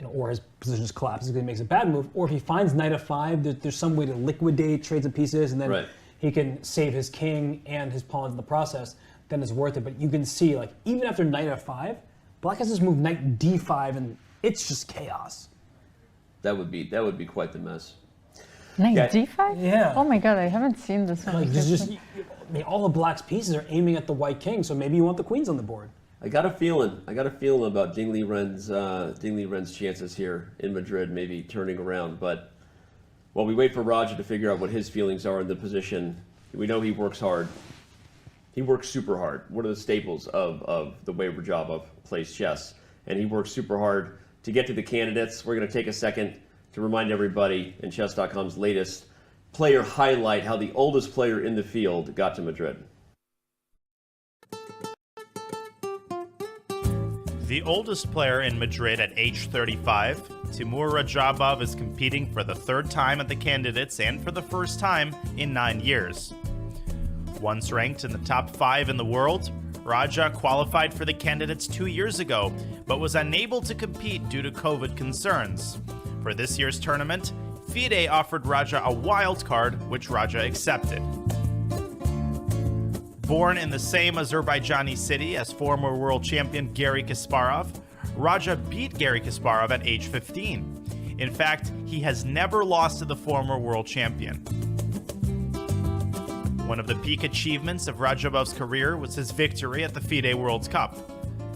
or his position just collapses because he makes a bad move, or if he finds knight f5, there's some way to liquidate trades of pieces, and then he can save his king and his pawns in the process, then it's worth it. But you can see, like, even after knight f5, black has this move knight d5, and it's just chaos. That would be quite the mess. Knight d5? Yeah. Oh my god, I haven't seen this one. Like, all of black's pieces are aiming at the white king, so maybe you want the queens on the board. I got a feeling about Ding Liren's chances here in Madrid, maybe turning around. But while we wait for Roger to figure out what his feelings are in the position, we know he works hard. He works super hard. One of the staples of the way Radjabov plays chess, and he works super hard to get to the candidates. We're going to take a second to remind everybody in Chess.com's latest player highlight how the oldest player in the field got to Madrid. The oldest player in Madrid at age 35, Teimour Radjabov is competing for the third time at the Candidates and for the first time in 9 years. Once ranked in the top 5 in the world, Radja qualified for the Candidates 2 years ago, but was unable to compete due to COVID concerns. For this year's tournament, FIDE offered Radja a wild card, which Radja accepted. Born in the same Azerbaijani city as former world champion Garry Kasparov, Radja beat Garry Kasparov at age 15. In fact, he has never lost to the former world champion. One of the peak achievements of Radjabov's career was his victory at the FIDE World Cup.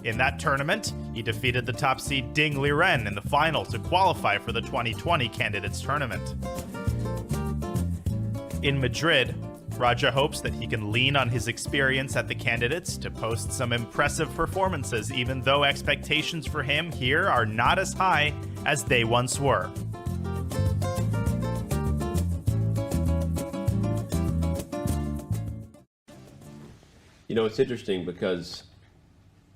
In that tournament, he defeated the top seed Ding Liren in the final to qualify for the 2020 Candidates Tournament. In Madrid, Radja hopes that he can lean on his experience at the Candidates to post some impressive performances, even though expectations for him here are not as high as they once were. You know, it's interesting because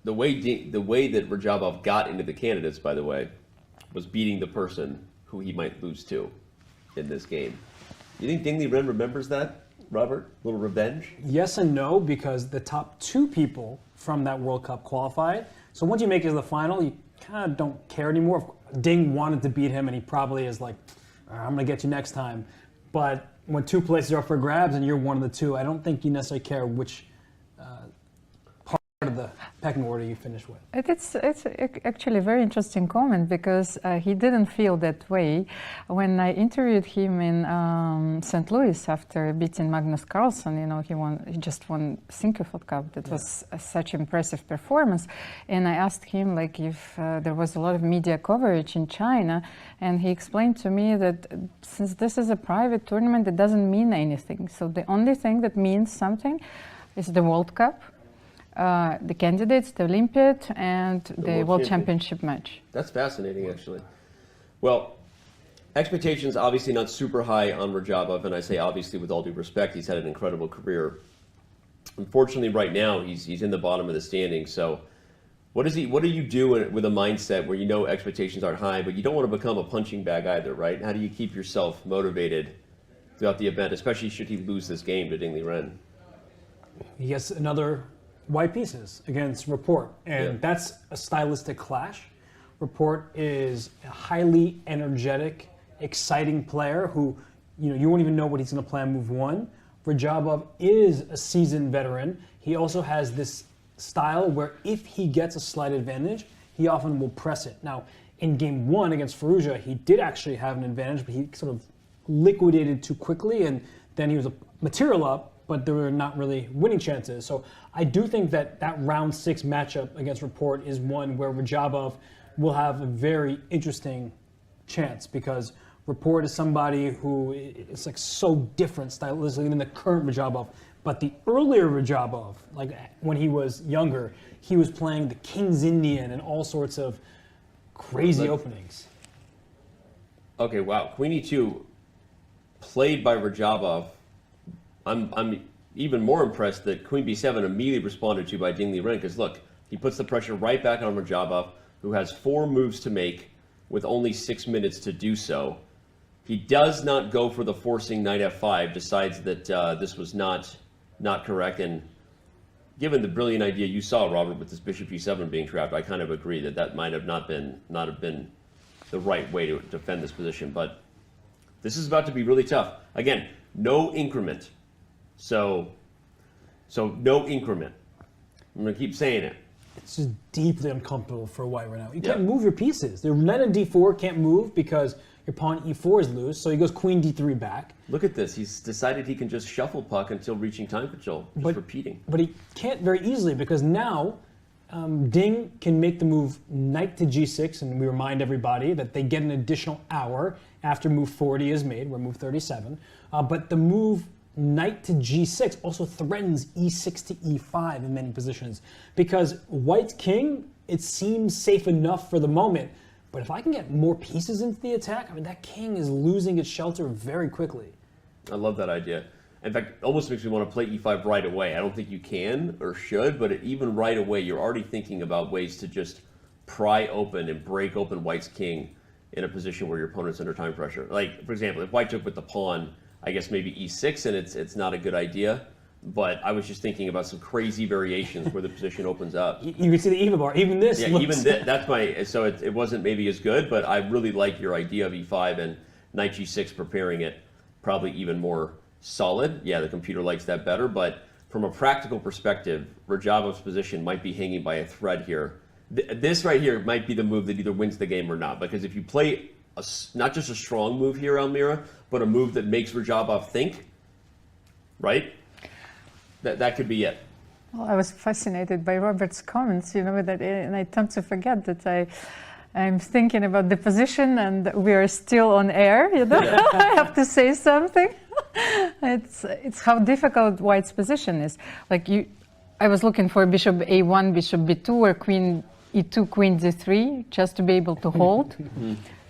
the way that Radjabov got into the Candidates, by the way, was beating the person who he might lose to in this game. You think Ding Liren remembers that? Robert, a little revenge? Yes and no, because the top 2 people from that World Cup qualified. So once you make it to the final, you kind of don't care anymore. Ding wanted to beat him, and he probably is like, I'm going to get you next time. But when 2 places are up for grabs and you're one of the 2, I don't think you necessarily care which part of the pecking order you finish with. It's actually a very interesting comment, because he didn't feel that way. When I interviewed him in St. Louis after beating Magnus Carlsen, you know, he just won Sinquefield Cup. That was such impressive performance. And I asked him, like, if there was a lot of media coverage in China, and he explained to me that since this is a private tournament, it doesn't mean anything. So the only thing that means something is the World Cup, the Candidates, the Olympiad, and the World Championship match. That's fascinating, actually. Well, expectations obviously not super high on Radjabov, and I say obviously with all due respect, he's had an incredible career. Unfortunately, right now he's in the bottom of the standings. So, what do you do with a mindset where you know expectations aren't high, but you don't want to become a punching bag either, right? How do you keep yourself motivated throughout the event, especially should he lose this game to Ding Liren? He gets another white pieces against Rapport, and that's a stylistic clash. Rapport is a highly energetic, exciting player who, you won't even know what he's going to play on move 1. Radjabov is a seasoned veteran. He also has this style where if he gets a slight advantage, he often will press it. Now, in game 1 against Firouzja, he did actually have an advantage, but he sort of liquidated too quickly, and then he was a material up, but there were not really winning chances. So I do think that round 6 matchup against Rapport is one where Radjabov will have a very interesting chance, because Rapport is somebody who is like so different stylistically than the current Radjabov. But the earlier Radjabov, like when he was younger, he was playing the King's Indian and all sorts of crazy openings. Okay, wow. Queen E2 played by Radjabov. I'm even more impressed that Queen B7 immediately responded to by Ding Liren, because look, he puts the pressure right back on Radjabov, who has 4 moves to make with only 6 minutes to do so. He does not go for the forcing knight f5, decides that this was not correct, and given the brilliant idea you saw, Robert, with this bishop e7 being trapped, I kind of agree that might have not been the right way to defend this position. But this is about to be really tough. Again, no increment. So no increment. I'm going to keep saying it. It's just deeply uncomfortable for white right now. You can't move your pieces. The knight on d4 can't move because your pawn e4 is loose, so he goes queen d3 back. Look at this. He's decided he can just shuffle puck until reaching time control, just repeating. But he can't very easily, because now Ding can make the move knight to g6, and we remind everybody that they get an additional hour after move 40 is made. We're move 37. But the move knight to g6 also threatens e6 to e5 in many positions, because white's king, it seems safe enough for the moment, but if I can get more pieces into the attack, I mean, that king is losing its shelter very quickly. I love that idea. In fact, it almost makes me want to play e5 right away. I don't think you can or should, but even right away, you're already thinking about ways to just pry open and break open White's king in a position where your opponent's under time pressure. Like, for example, if White took with the pawn, I guess maybe e6, and it's not a good idea. But I was just thinking about some crazy variations where the position opens up. You can see the even bar. Even this. Yeah, looks... even this. That's my. So it wasn't maybe as good, but I really like your idea of e5 and knight g6, preparing it probably even more solid. Yeah, the computer likes that better. But from a practical perspective, Radjabov's position might be hanging by a thread here. This right here might be the move that either wins the game or not. Because if you play not just a strong move here, Almira, but a move that makes Radjabov think, right? That could be it. Well, I was fascinated by Robert's comments, you know, that, and I tend to forget that I'm thinking about the position and we are still on air, you know. Yeah. I have to say something. It's how difficult White's position is. Like I was looking for bishop a1, bishop b2, or queen e2, queen d3, just to be able to hold.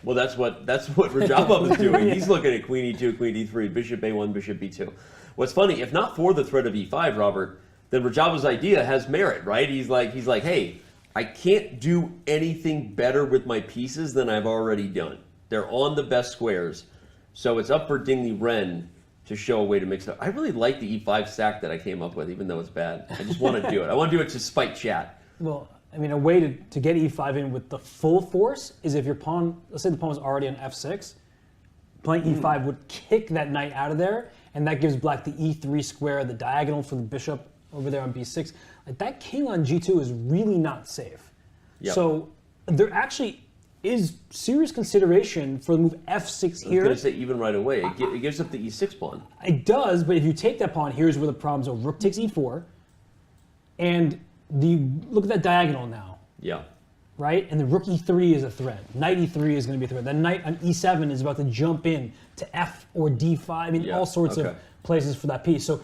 Well, that's what Radjabov is doing. He's looking at queen e2, queen d3, bishop a1, bishop b2. What's funny, if not for the threat of e5, Robert, then Radjabov's idea has merit, right? He's like, hey, I can't do anything better with my pieces than I've already done. They're on the best squares. So it's up for Liren to show a way to mix it up. I really like the e5 stack that I came up with, even though it's bad. I just want to do it. I want to do it to spite chat. Well, I mean, a way to get e5 in with the full force is if your pawn, let's say the pawn was already on f6, playing e5 would kick that knight out of there, and that gives black the e3 square, the diagonal for the bishop over there on b6. Like, that king on g2 is really not safe. Yep. So there actually is serious consideration for the move f6 here. I was going to say even right away. It gives up the e6 pawn. It does, but if you take that pawn, here's where the problems are. Rook takes e4, and look at that diagonal now. Yeah. Right? And the rook e3 is a threat. Knight e3 is going to be a threat. The knight on e7 is about to jump in to f or d5. I mean, all sorts of places for that piece. So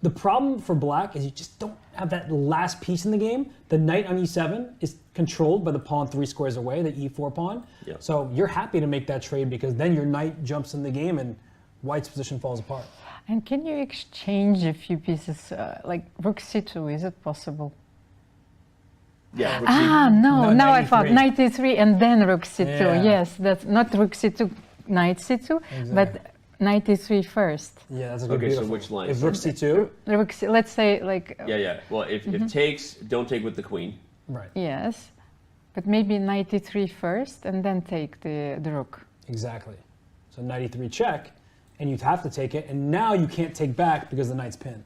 the problem for black is you just don't have that last piece in the game. The knight on e7 is controlled by the pawn 3 squares away, the e4 pawn. Yeah. So you're happy to make that trade because then your knight jumps in the game and White's position falls apart. And can you exchange a few pieces, like rook c2, is it possible? Yeah. No, now I thought knight e3 and then rook c2. Yeah. Yes, that's not rook c2, knight c2, but knight e3 first. Yeah, that's a good. Okay, so which line? If rook c2, rook c, let's say like. Yeah. Well, if takes, don't take with the queen. Right. Yes, but maybe knight e3 first and then take the rook. Exactly. So knight e3 check, and you'd have to take it, and now you can't take back because the knight's pinned.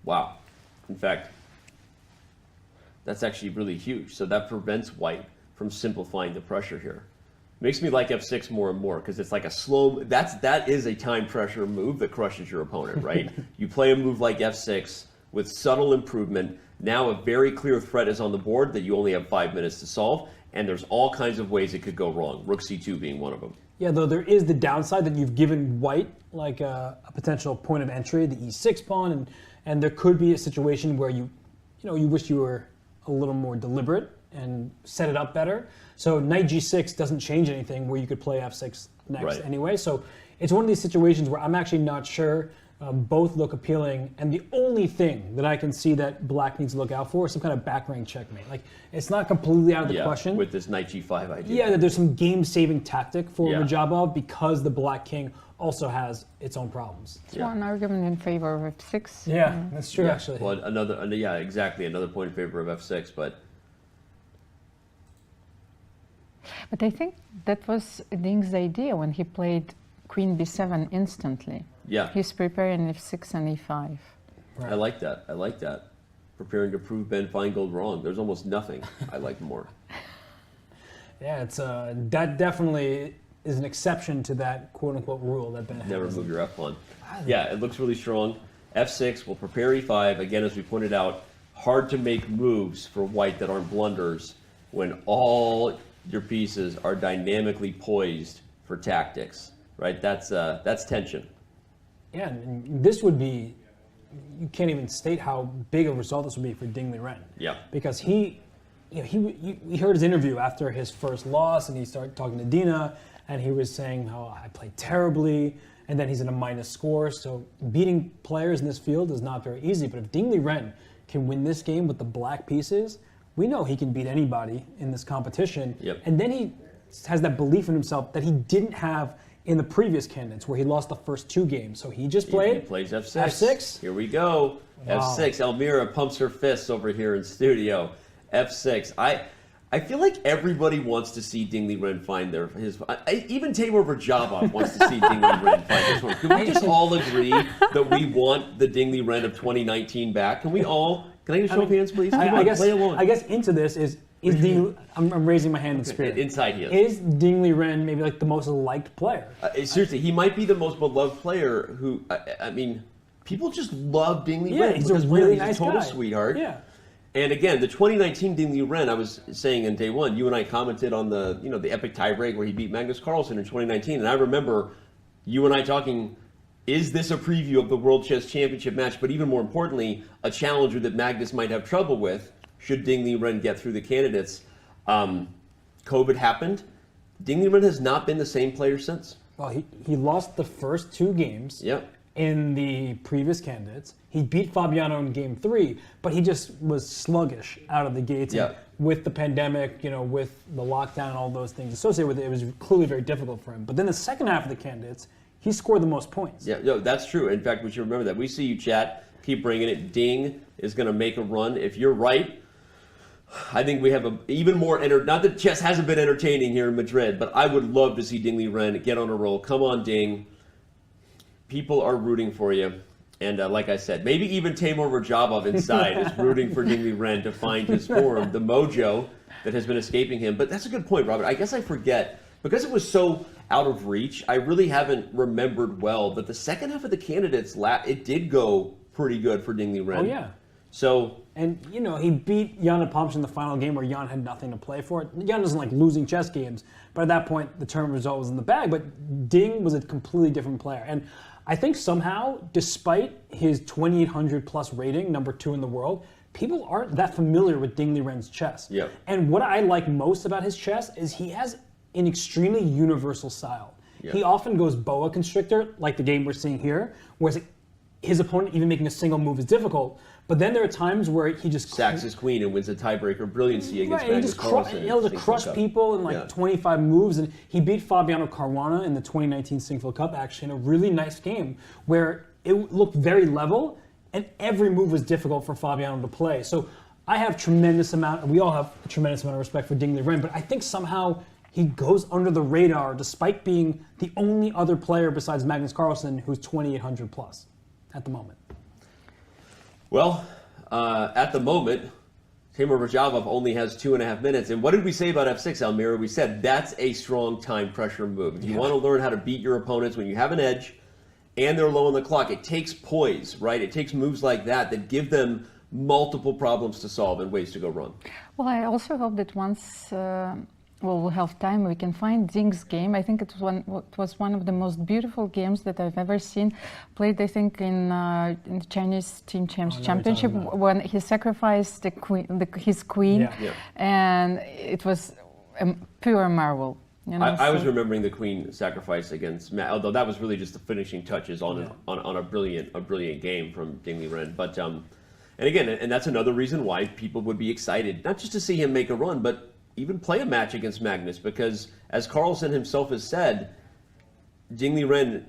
Wow. In fact, that's actually really huge. So that prevents White from simplifying the pressure here. Makes me like f6 more and more because it's like a slow. That is a time pressure move that crushes your opponent, right? You play a move like f6 with subtle improvement. Now a very clear threat is on the board that you only have 5 minutes to solve, and there's all kinds of ways it could go wrong. Rook c2 being one of them. Yeah, though there is the downside that you've given White like a potential point of entry, the e6 pawn, and there could be a situation where you wish you were a little more deliberate and set it up better. So knight g6 doesn't change anything where you could play f6 next anyway. So it's one of these situations where I'm actually not sure. Both look appealing, and the only thing that I can see that black needs to look out for is some kind of back rank checkmate. Like, it's not completely out of the question. With this knight g5 idea. Yeah, that there's some game-saving tactic for Radjabov because the black king also has its own problems. It's one argument in favor of f6. Yeah, that's true, actually. Well, exactly, another point in favor of f6, but I think that was Ding's idea when he played queen b7 instantly. Yeah. He's preparing f6 and e5. Right. I like that. Preparing to prove Ben Feingold wrong. There's almost nothing I like more. Yeah, it's that definitely is an exception to that quote-unquote rule that Ben has. Never move your f pawn. Yeah, it looks really strong. f6 will prepare e5. Again, as we pointed out, hard to make moves for White that aren't blunders when all your pieces are dynamically poised for tactics. Right? That's tension. Yeah, and this would be, you can't even state how big a result this would be for Liren. Yeah. Because we heard his interview after his first loss, and he started talking to Dina, and he was saying how I played terribly, and then he's in a minus score. So beating players in this field is not very easy. But if Liren can win this game with the black pieces, we know he can beat anybody in this competition. Yep. And then he has that belief in himself that he didn't have in the previous candidates where he lost the first 2 games. So he just played. He plays F6. F6. Here we go. Wow. F6. Almira pumps her fists over here in studio. F6. I feel like everybody wants to see Ding Liren find even Teimour Radjabov wants to see Ding Liren find his form. Can we just all agree that we want the Ding Liren of 2019 back? Can I get a show of hands, please? I guess, play along. I guess into this is Ding. I'm raising my hand in spirit. Inside he is. Is Ding Liren maybe like the most liked player? Seriously, he might be the most beloved player who, I mean, people just love Ding Liren. Yeah, he's a really he's nice a total guy. sweetheart. Yeah. And again, the 2019 Ding Liren, I was saying in day one, you and I commented on the epic tiebreak where he beat Magnus Carlsen in 2019, and I remember you and I talking, is this a preview of the World Chess Championship match? But even more importantly, a challenger that Magnus might have trouble with should Ding Liren get through the candidates. COVID happened. Ding Liren has not been the same player since. Well, he lost the first 2 games. Yep. In the previous candidates. He beat Fabiano in game 3, but he just was sluggish out of the gates. Yeah. With the pandemic, with the lockdown, all those things associated with it, it was clearly very difficult for him. But then the second half of the candidates, he scored the most points. Yeah, no, that's true. In fact, we should remember that. We see you, chat. Keep bringing it. Ding is going to make a run. If you're right, I think we have a even more not that chess hasn't been entertaining here in Madrid, but I would love to see Ding Liren get on a roll. Come on, Ding. People are rooting for you. And like I said, maybe even Teimour Radjabov inside is rooting for Ding Liren to find his form, the mojo that has been escaping him. But that's a good point, Robert. I guess I forget, because it was so out of reach, I really haven't remembered well that the second half of the candidates, it did go pretty good for Ding Liren. Oh, yeah. So, and he beat Jan Nepomniachtchi in the final game where Jan had nothing to play for. Jan doesn't like losing chess games, but at that point the tournament result was in the bag. But Ding was a completely different player, and I think somehow, despite his 2,800 plus rating, number 2 in the world, people aren't that familiar with Ding Liren's chess. Yeah. And what I like most about his chess is he has an extremely universal style. Yeah. He often goes boa constrictor, like the game we're seeing here, whereas his opponent even making a single move is difficult. But then there are times where he just sacks his queen and wins a tiebreaker brilliancy against Magnus Carlsen. He able to crush people in 25 moves, and he beat Fabiano Caruana in the 2019 Sinquefield Cup, actually, in a really nice game where it looked very level, and every move was difficult for Fabiano to play. So I have we all have a tremendous amount of respect for Ding Liren, but I think somehow he goes under the radar despite being the only other player besides Magnus Carlsen who's 2,800 plus at the moment. Well, at the moment, Teimour Radjabov only has 2.5 minutes. And what did we say about F6, Almira? We said that's a strong time pressure move. If you want to learn how to beat your opponents when you have an edge and they're low on the clock, it takes poise, right? It takes moves like that give them multiple problems to solve and ways to go wrong. Well, I also hope that once we'll have time, we can find Ding's game. I think it was one of the most beautiful games that I've ever seen. Played, I think, in the Chinese Team Championship when he sacrificed his queen, and it was a pure marvel. I was remembering the queen sacrifice against Matt, although that was really just the finishing touches on a brilliant game from Ding Liren. But and again, and that's another reason why people would be excited, not just to see him make a run, but even play a match against Magnus, because as Carlsen himself has said, Ding Liren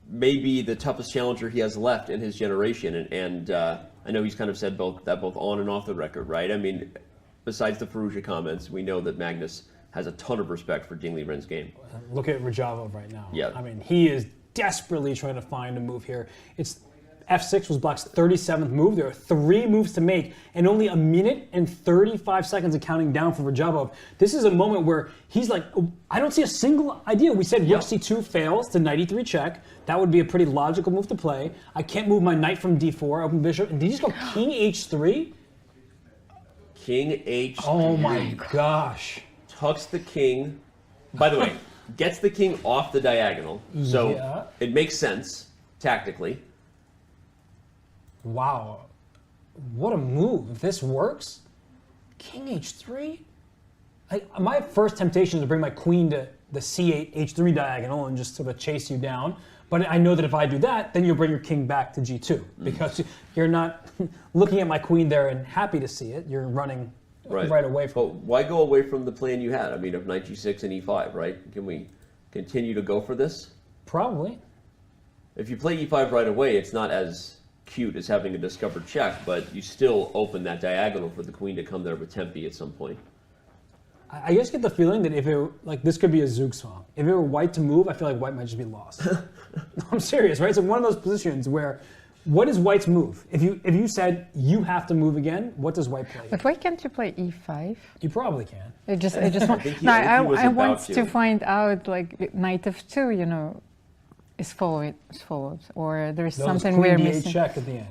may be the toughest challenger he has left in his generation, and I know he's kind of said both on and off the record, right? I mean, besides the Firouzja comments, we know that Magnus has a ton of respect for Ding Liren's game. Look at Radjabov right now. Yeah. I mean, he is desperately trying to find a move here. It's F6 was Black's 37th move. There are 3 moves to make and only 1 minute and 35 seconds of counting down for Radjabov. This is a moment where he's like, I don't see a single idea. We said rook c2 fails to knight e3 check. That would be a pretty logical move to play. I can't move my knight from d4, open bishop. And did he just go king h3? King h3. Oh my gosh. Tucks the king. By the way, gets the king off the diagonal. So it makes sense tactically. Wow, what a move. If this works, king h3? My first temptation is to bring my queen to the c8, h3 diagonal and just sort of chase you down. But I know that if I do that, then you'll bring your king back to g2 because you're not looking at my queen there and happy to see it. You're running right away from But why go away from the plan you had? I mean, of knight g6 and e5, right? Can we continue to go for this? Probably. If you play e5 right away, it's not as cute as having a discovered check, but you still open that diagonal for the queen to come there with tempi at some point. I just get the feeling that if it were, like, this could be a Zugzwang. If it were white to move, I feel like white might just be lost. I'm serious, right? So one of those positions where, what is white's move? If you said you have to move again, what does white play? But why can't you play e5? You probably can. I just want. I want to find out, like, knight f2, you know, is followed, or there is something we're missing. Check at the end.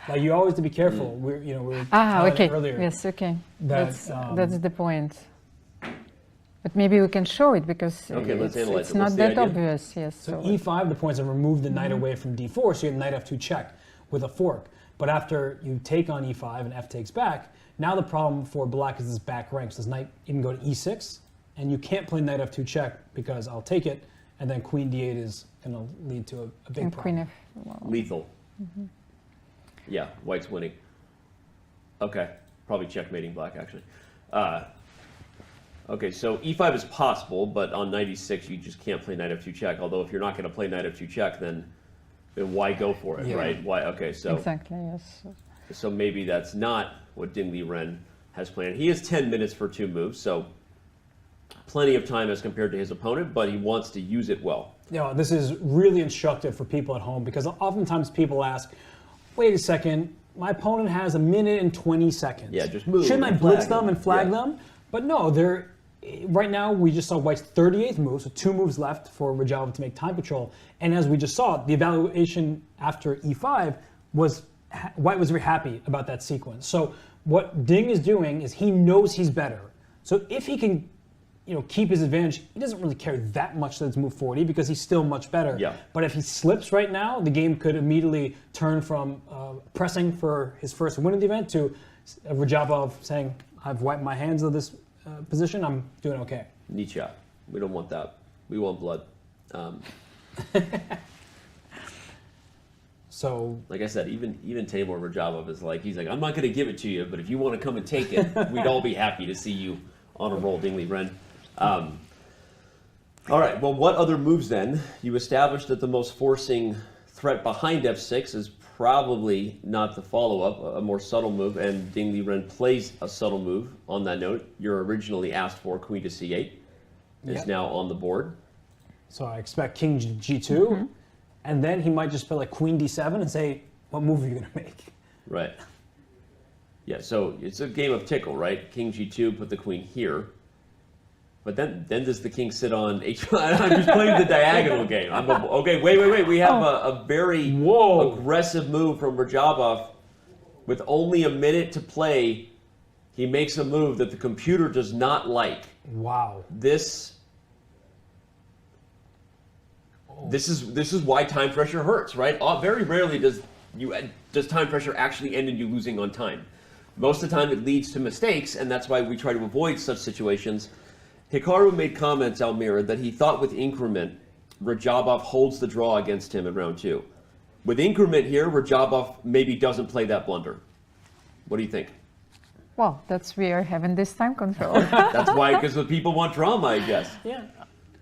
Like, you always have to be careful. We were talking earlier. Yes, okay. That's the point. But maybe we can show it because it's not that obvious. Yes. So e5, the points are remove the knight away from d4, so you get knight f2 check with a fork. But after you take on e5 and f takes back, now the problem for black is this back rank. So this knight even go to e6, and you can't play knight f2 check because I'll take it, and then queen d8 is going to lead to a big problem. Lethal. Yeah, white's winning. Okay, probably checkmating black, actually. Okay, so e5 is possible, but on knight e6 you just can't play knight f2 check. Although if you're not going to play knight f2 check, then why go for it, right? Why? Okay, so exactly, yes. So maybe that's not what Ding Liren has planned. He has 10 minutes for 2 moves, so plenty of time as compared to his opponent, but he wants to use it well. Yeah, this is really instructive for people at home because oftentimes people ask, "Wait a second, my opponent has 1 minute and 20 seconds. Yeah, just move. Shouldn't I blitz them and flag them?" But no, right now we just saw white's 38th move, so 2 moves left for Radjabov to make time control. And as we just saw, the evaluation after e5 was white was very happy about that sequence. So what Ding is doing is he knows he's better. So if he can, keep his advantage, he doesn't really care that much that it's move 40 because he's still much better. Yeah. But if he slips right now, the game could immediately turn from pressing for his first win of the event to Radjabov saying, "I've wiped my hands of this position, I'm doing okay." Nietzsche. We don't want that. We want blood. So, like I said, even Teimour Radjabov is he's like, "I'm not going to give it to you, but if you want to come and take it, we'd all be happy to see you on a roll, Ding Liren." All right. Well, what other moves then? You established that the most forcing threat behind f6 is probably not the follow-up, a more subtle move, and Ding Liren plays a subtle move on that note. Your originally asked for queen to c8 is now on the board. So I expect king g2, and then he might just play queen d7 and say, "What move are you going to make?" Right. Yeah, so it's a game of tickle, right? King g2, put the queen here. But then does the king sit on h5? I'm just playing the diagonal game. Okay, wait. We have a very aggressive move from Radjabov. With only a minute to play, he makes a move that the computer does not like. Wow. This is why time pressure hurts, right? Very rarely does time pressure actually end in you losing on time. Most of the time it leads to mistakes, and that's why we try to avoid such situations. Hikaru made comments, Almira, that he thought with increment, Radjabov holds the draw against him in round 2. With increment here, Radjabov maybe doesn't play that blunder. What do you think? Well, we are having this time control. That's why, because the people want drama, I guess. Yeah.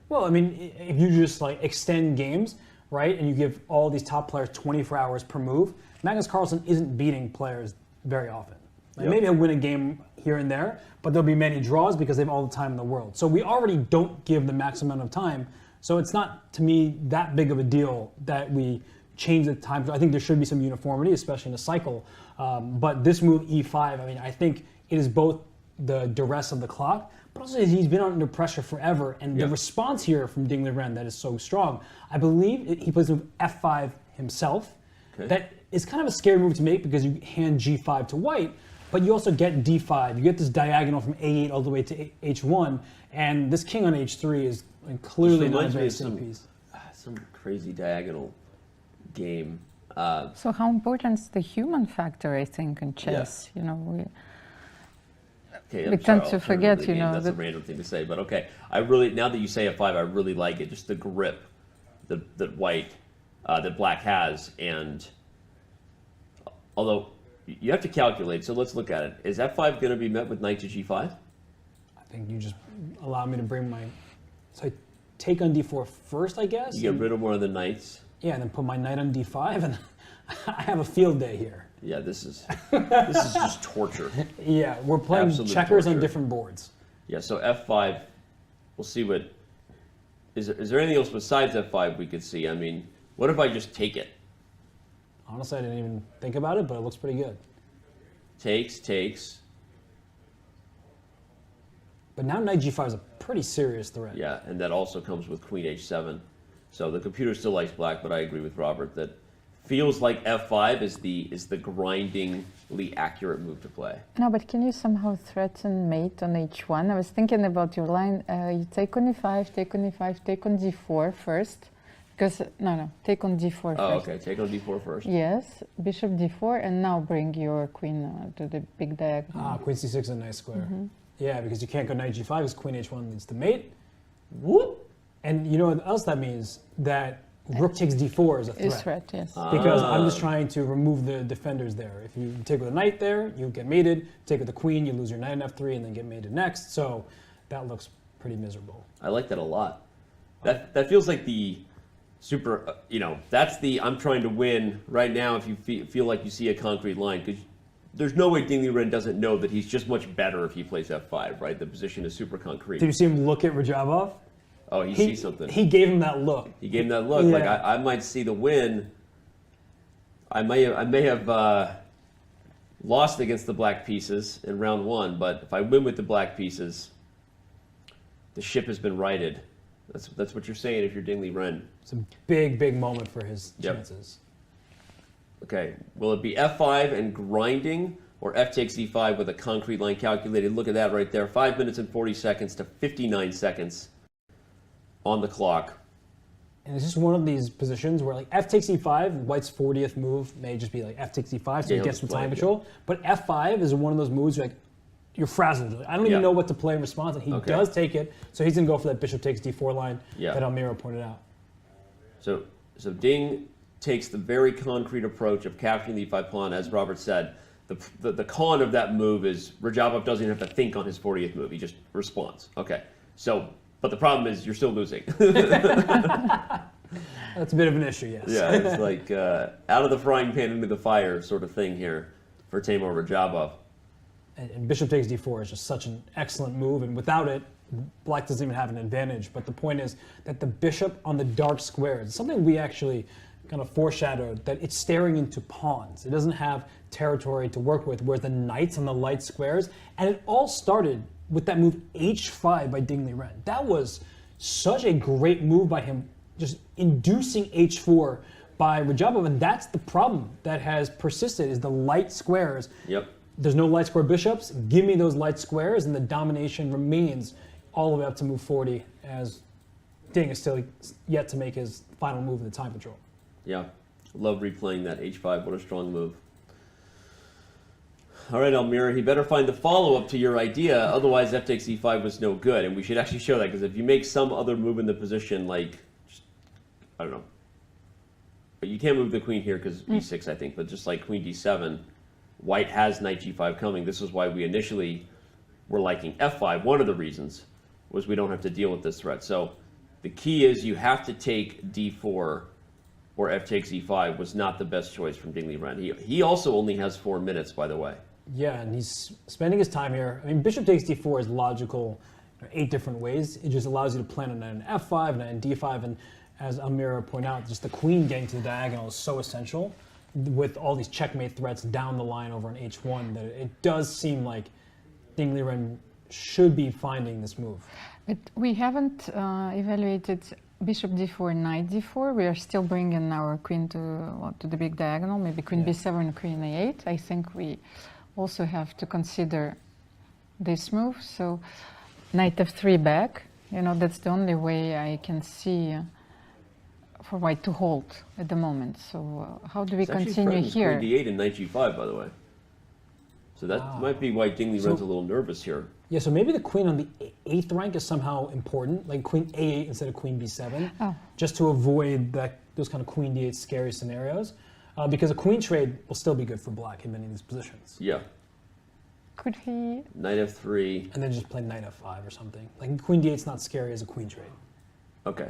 Well, I mean, if you just extend games, right, and you give all these top players 24 hours per move, Magnus Carlsen isn't beating players very often. Maybe he'll win a game here and there, but there'll be many draws because they have all the time in the world. So we already don't give the max amount of time. So it's not, to me, that big of a deal that we change the time. I think there should be some uniformity, especially in a cycle. But this move, e5, I mean, I think it is both the duress of the clock, but also he's been under pressure forever. And the response here from Ding Liren that is so strong, I believe he plays move f5 himself. Okay. That is kind of a scary move to make because you hand g5 to white, but you also get d5. You get this diagonal from a8 all the way to h1, and this king on h3 is clearly not a very safe piece. Some crazy diagonal game. So how important is the human factor, I think, in chess? Yeah. You know, we tend to forget, you know. That's a random thing to say, but okay. Now that you say f5, I really like it. Just the grip that black has, and although you have to calculate. So let's look at it. Is f5 going to be met with knight to g5? I think you just allow me to bring my... So I take on d4 first, I guess? You get rid of one of the knights. Yeah, and then put my knight on d5, and I have a field day here. Yeah, this is just torture. Yeah, we're playing Absolute checkers torture. on different boards. Yeah, so f5, we'll see what... Is there anything else besides f5 we could see? I mean, what if I just take it? Honestly, I didn't even think about it, but it looks pretty good. Takes. But now knight g5 is a pretty serious threat. Yeah, and that also comes with queen h7. So the computer still likes black, but I agree with Robert that feels like f5 is the grindingly accurate move to play. No, but can you somehow threaten mate on h1? I was thinking about your line. You take on e5, take on e5, take on d4 first. Because, no, take on d4 first. Oh, okay, take on d4 first. Yes, bishop d4, and now bring your queen to the big diagonal. Ah, queen c6 is a nice square. Mm-hmm. Yeah, because you can't go knight g5 because queen h1 leads to mate. Whoop! And you know what else that means? That rook takes d4 is a threat. Is threat, yes. Because I'm just trying to remove the defenders there. If you take with a knight there, you get mated. Take with the queen, you lose your knight on f3 and then get mated next. So that looks pretty miserable. I like that a lot. That feels like the super, that's the I'm trying to win right now if you feel like you see a concrete line. Because there's no way Ding Liren doesn't know that he's just much better if he plays f5, right? The position is super concrete. Did you see him look at Radjabov? Oh, he sees something. He gave him that look. He gave him that look. Yeah. Like I might see the win. I may have lost against the black pieces in round one, but if I win with the black pieces, the ship has been righted. That's what you're saying if you're Ding Liren. It's a big moment for his chances. Okay, will it be f5 and grinding, or f takes e5 with a concrete line calculated? Look at that right there, 5 minutes and 40 seconds to 59 seconds on the clock. And it's just one of these positions where like f takes e5, White's 40th move may just be like f takes e5, so he gets some time control. But f5 is one of those moves where like, you're frazzled. I don't even know what to play in response, and he does take it, so he's going to go for that bishop takes d4 line that Almira pointed out. So Ding takes the very concrete approach of capturing the e5 pawn, as Robert said. The con of that move is Radjabov doesn't even have to think on his 40th move. He just responds. Okay, so, but the problem is you're still losing. That's a bit of an issue, yes. Yeah, it's like out of the frying pan into the fire sort of thing here for Teimour Radjabov. And bishop takes d4 is just such an excellent move, and without it, black doesn't even have an advantage. But the point is that the bishop on the dark squares, it's something we actually kind of foreshadowed, that it's staring into pawns. It doesn't have territory to work with, whereas the knights on the light squares, and it all started with that move h5 by Ding Liren. That was such a great move by him, just inducing h4 by Radjabov, and that's the problem that has persisted, is the light squares. Yep. There's no light square bishops. Give me those light squares, and the domination remains all the way up to move 40, as Ding is still yet to make his final move in the time control. Yeah, love replaying that h5. What a strong move. All right, Almira, he better find the follow-up to your idea. Otherwise, f takes e5 was no good. And we should actually show that, because if you make some other move in the position, like, I don't know. But you can't move the queen here because e6, I think. But just like queen d7, White has knight g5 coming. This is why we initially were liking f5. One of the reasons was we don't have to deal with this threat. So the key is you have to take d4 or f takes e5 was not the best choice from Ding Liren. He also only has 4 minutes, by the way. Yeah, and he's spending his time here. I mean, bishop takes d4 is logical 8 different ways. It just allows you to plan on an f5 and an d5. And as Almira pointed out, just the queen getting to the diagonal is so essential with all these checkmate threats down the line over an h1 that it does seem like Ding Liren should be finding this move. But we haven't evaluated bishop d4, knight d4. We are still bringing our queen to the big diagonal, maybe queen b7 and queen a8. I think we also have to consider this move. So knight f3 back, that's the only way I can see for White to hold at the moment. So how do we continue here? Queen d8 and knight g5, by the way. So that might be why Ding Liren's a little nervous here. Yeah, so maybe the queen on the 8th rank is somehow important, like queen a8 instead of queen b7, just to avoid those kind of queen d8 scary scenarios. because a queen trade will still be good for black in many of these positions. Yeah. Could he? Knight f3. And then just play knight f5 or something. Like queen d8's not scary as a queen trade. Okay.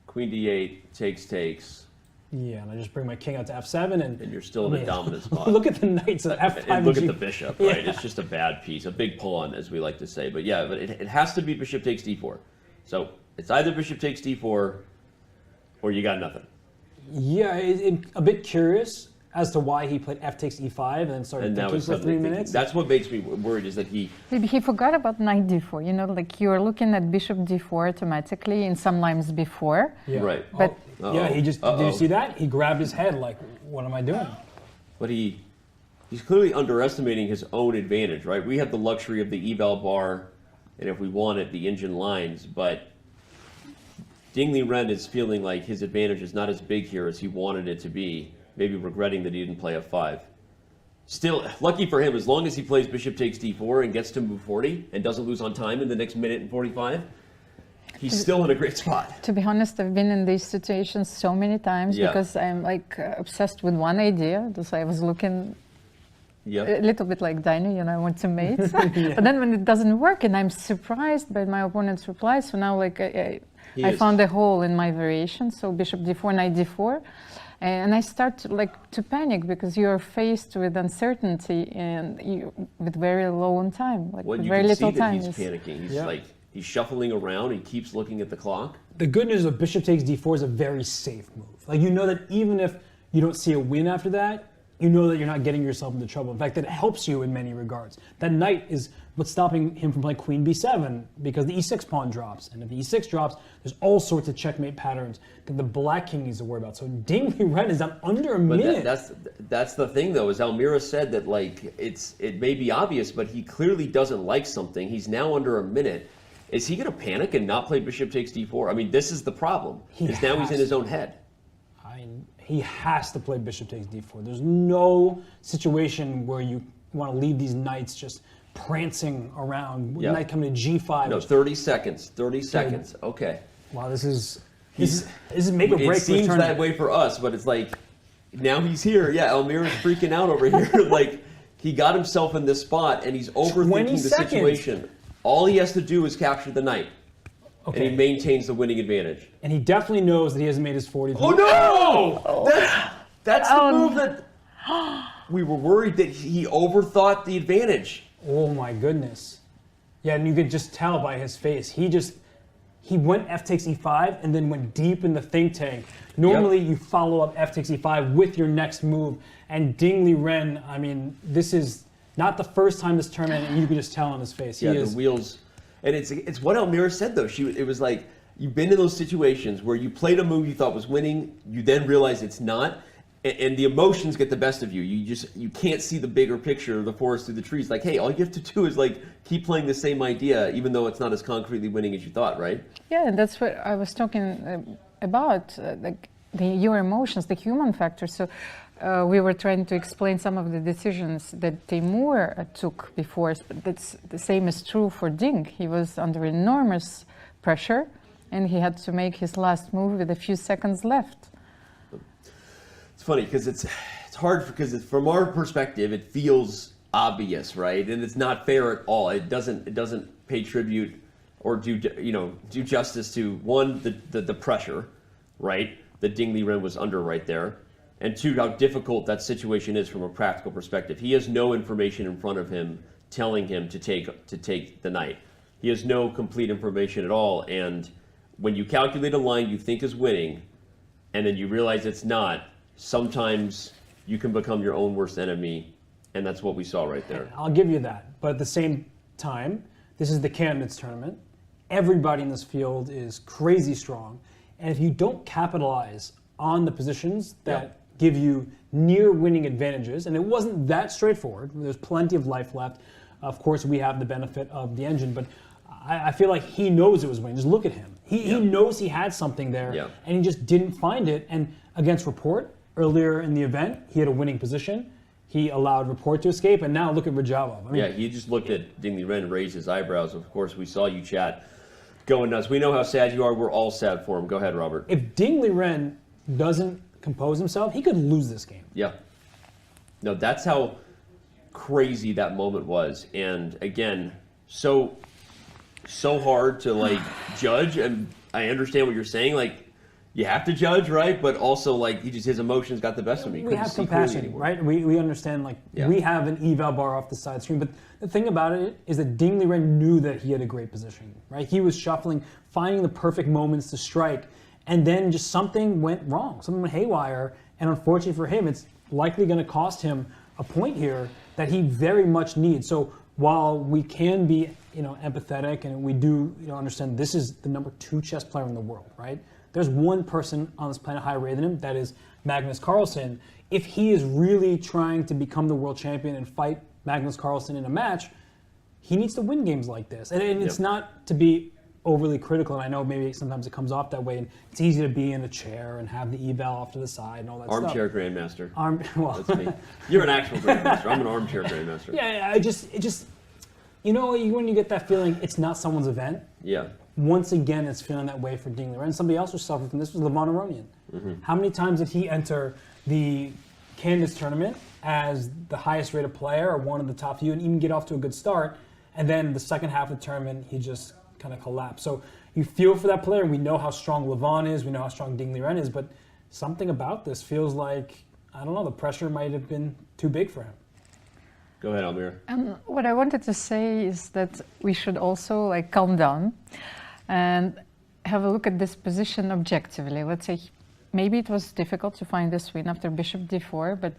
Queen d8, takes. Yeah, and I just bring my king out to f7, and you're still in a dominant spot. Look at the knights at f5. And look at the bishop, right? Yeah. It's just a bad piece, a big pawn, as we like to say. But yeah, but it has to be bishop takes d4. So it's either bishop takes d4, or you got nothing. Yeah, a bit curious as to why he played f takes e5 and then started thinking for 3 minutes. That's what makes me worried, is that Maybe he forgot about knight d4. You know, like you're looking at bishop d4 automatically in some lines before. Yeah. Right. But yeah, he just did you see that? He grabbed his head like, what am I doing? But he's clearly underestimating his own advantage, right? We have the luxury of the eval bar, and if we want it, the engine lines, but Liren is feeling like his advantage is not as big here as he wanted it to be, maybe regretting that he didn't play f5. Still, lucky for him, as long as he plays bishop takes d4 and gets to move 40 and doesn't lose on time in the next minute and 45, he's still in a great spot. To be honest, I've been in these situations so many times because I'm like obsessed with one idea. So I was looking a little bit like Dina, you know, I want to mate. But then when it doesn't work and I'm surprised by my opponent's reply, so now like I found a hole in my variation, so bishop d4, knight d4. And I start to panic because you're faced with uncertainty and with very low on time, like Well, you very can little see that time. he's panicking. He's shuffling around. He keeps looking at the clock. The good news of bishop takes d4 is a very safe move. Like, you know that even if you don't see a win after that, you know that you're not getting yourself into trouble. In fact, that helps you in many regards. That knight is what's stopping him from playing queen b7 because the e6 pawn drops. And if the e6 drops, there's all sorts of checkmate patterns that the black king needs to worry about. So Liren is down under a minute. That's the thing, though, is Almira said that it may be obvious, but he clearly doesn't like something. He's now under a minute. Is he going to panic and not play bishop takes d4? I mean, this is the problem. Because now he's in his own head. He has to play bishop takes d4. There's no situation where you want to leave these knights just prancing around. Yeah. Knight coming to g5. No, 30 seconds. 30 seconds. Okay. Wow, this is make or break. It seems that way for us, but it's like, now he's here. Yeah, Almira's freaking out over here. Like, he got himself in this spot, and he's overthinking the situation. All he has to do is capture the knight. Okay. And he maintains the winning advantage. And he definitely knows that he hasn't made his 40. Oh no! That's the move that we were worried that he overthought the advantage. Oh my goodness. Yeah, and you could just tell by his face. He went f takes e5 and then went deep in the think tank. Normally you follow up f takes e5 with your next move. And Liren, I mean, this is not the first time this tournament, and you could just tell on his face. The wheels. And it's what Almira said, though. It was like, you've been in those situations where you played a move you thought was winning, you then realize it's not, and the emotions get the best of you. You can't see the bigger picture of the forest through the trees. Like, hey, all you have to do is keep playing the same idea, even though it's not as concretely winning as you thought, right? Yeah, and that's what I was talking about, your emotions, the human factor. So we were trying to explain some of the decisions that Teimour took before, but that's the same is true for Ding. He was under enormous pressure, and he had to make his last move with a few seconds left. It's funny because it's hard because from our perspective it feels obvious, right? And it's not fair at all. It doesn't pay tribute or do justice to one, the pressure, right? That Liren was under right there. And two, how difficult that situation is from a practical perspective. He has no information in front of him telling him to take the knight. He has no complete information at all. And when you calculate a line you think is winning, and then you realize it's not, sometimes you can become your own worst enemy. And that's what we saw right there. I'll give you that. But at the same time, this is the Candidates Tournament. Everybody in this field is crazy strong. And if you don't capitalize on the positions that give you near winning advantages, and it wasn't that straightforward. There's plenty of life left. Of course, we have the benefit of the engine, but I feel like he knows it was winning. Just look at him. He knows he had something there, and he just didn't find it. And against Rapport, earlier in the event, he had a winning position. He allowed Rapport to escape, and now look at Radjabov. I mean, he just looked at Liren and raised his eyebrows. Of course, we saw you chat going nuts. We know how sad you are. We're all sad for him. Go ahead, Robert. If Liren doesn't compose himself, he could lose this game. Yeah. No, that's how crazy that moment was. And again, so hard to like judge. And I understand what you're saying. Like, you have to judge, right? But also, like, his emotions got the best of me. We have compassion, right? We understand, like, we have an eval bar off the side screen. But the thing about it is that Ding Liren knew that he had a great position, right? He was shuffling, finding the perfect moments to strike. And then just something went wrong. Something went haywire. And unfortunately for him, it's likely going to cost him a point here that he very much needs. So while we can be, empathetic, and we do, understand this is the #2 chess player in the world, right? There's one person on this planet higher rated than him, that is Magnus Carlsen. If he is really trying to become the world champion and fight Magnus Carlsen in a match, he needs to win games like this. And it's not to be overly critical, and I know maybe sometimes it comes off that way, and it's easy to be in a chair and have the eval off to the side and all that stuff. Armchair grandmaster. Well, that's me. You're an actual grandmaster. I'm an armchair grandmaster. Yeah, it just, when you get that feeling, it's not someone's event. Yeah. Once again, it's feeling that way for Ding Liren. Somebody else was suffering from this was Levon Aronian. Mm-hmm. How many times did he enter the Candidates Tournament as the highest rated player or one of the top few and even get off to a good start, and then the second half of the tournament, he just kind of collapsed. So you feel for that player, and we know how strong Levon is, we know how strong Ding Liren is, but something about this feels like, I don't know, the pressure might have been too big for him. Go ahead, Almira. What I wanted to say is that we should also calm down and have a look at this position objectively. Let's say maybe it was difficult to find this win after bishop d4, but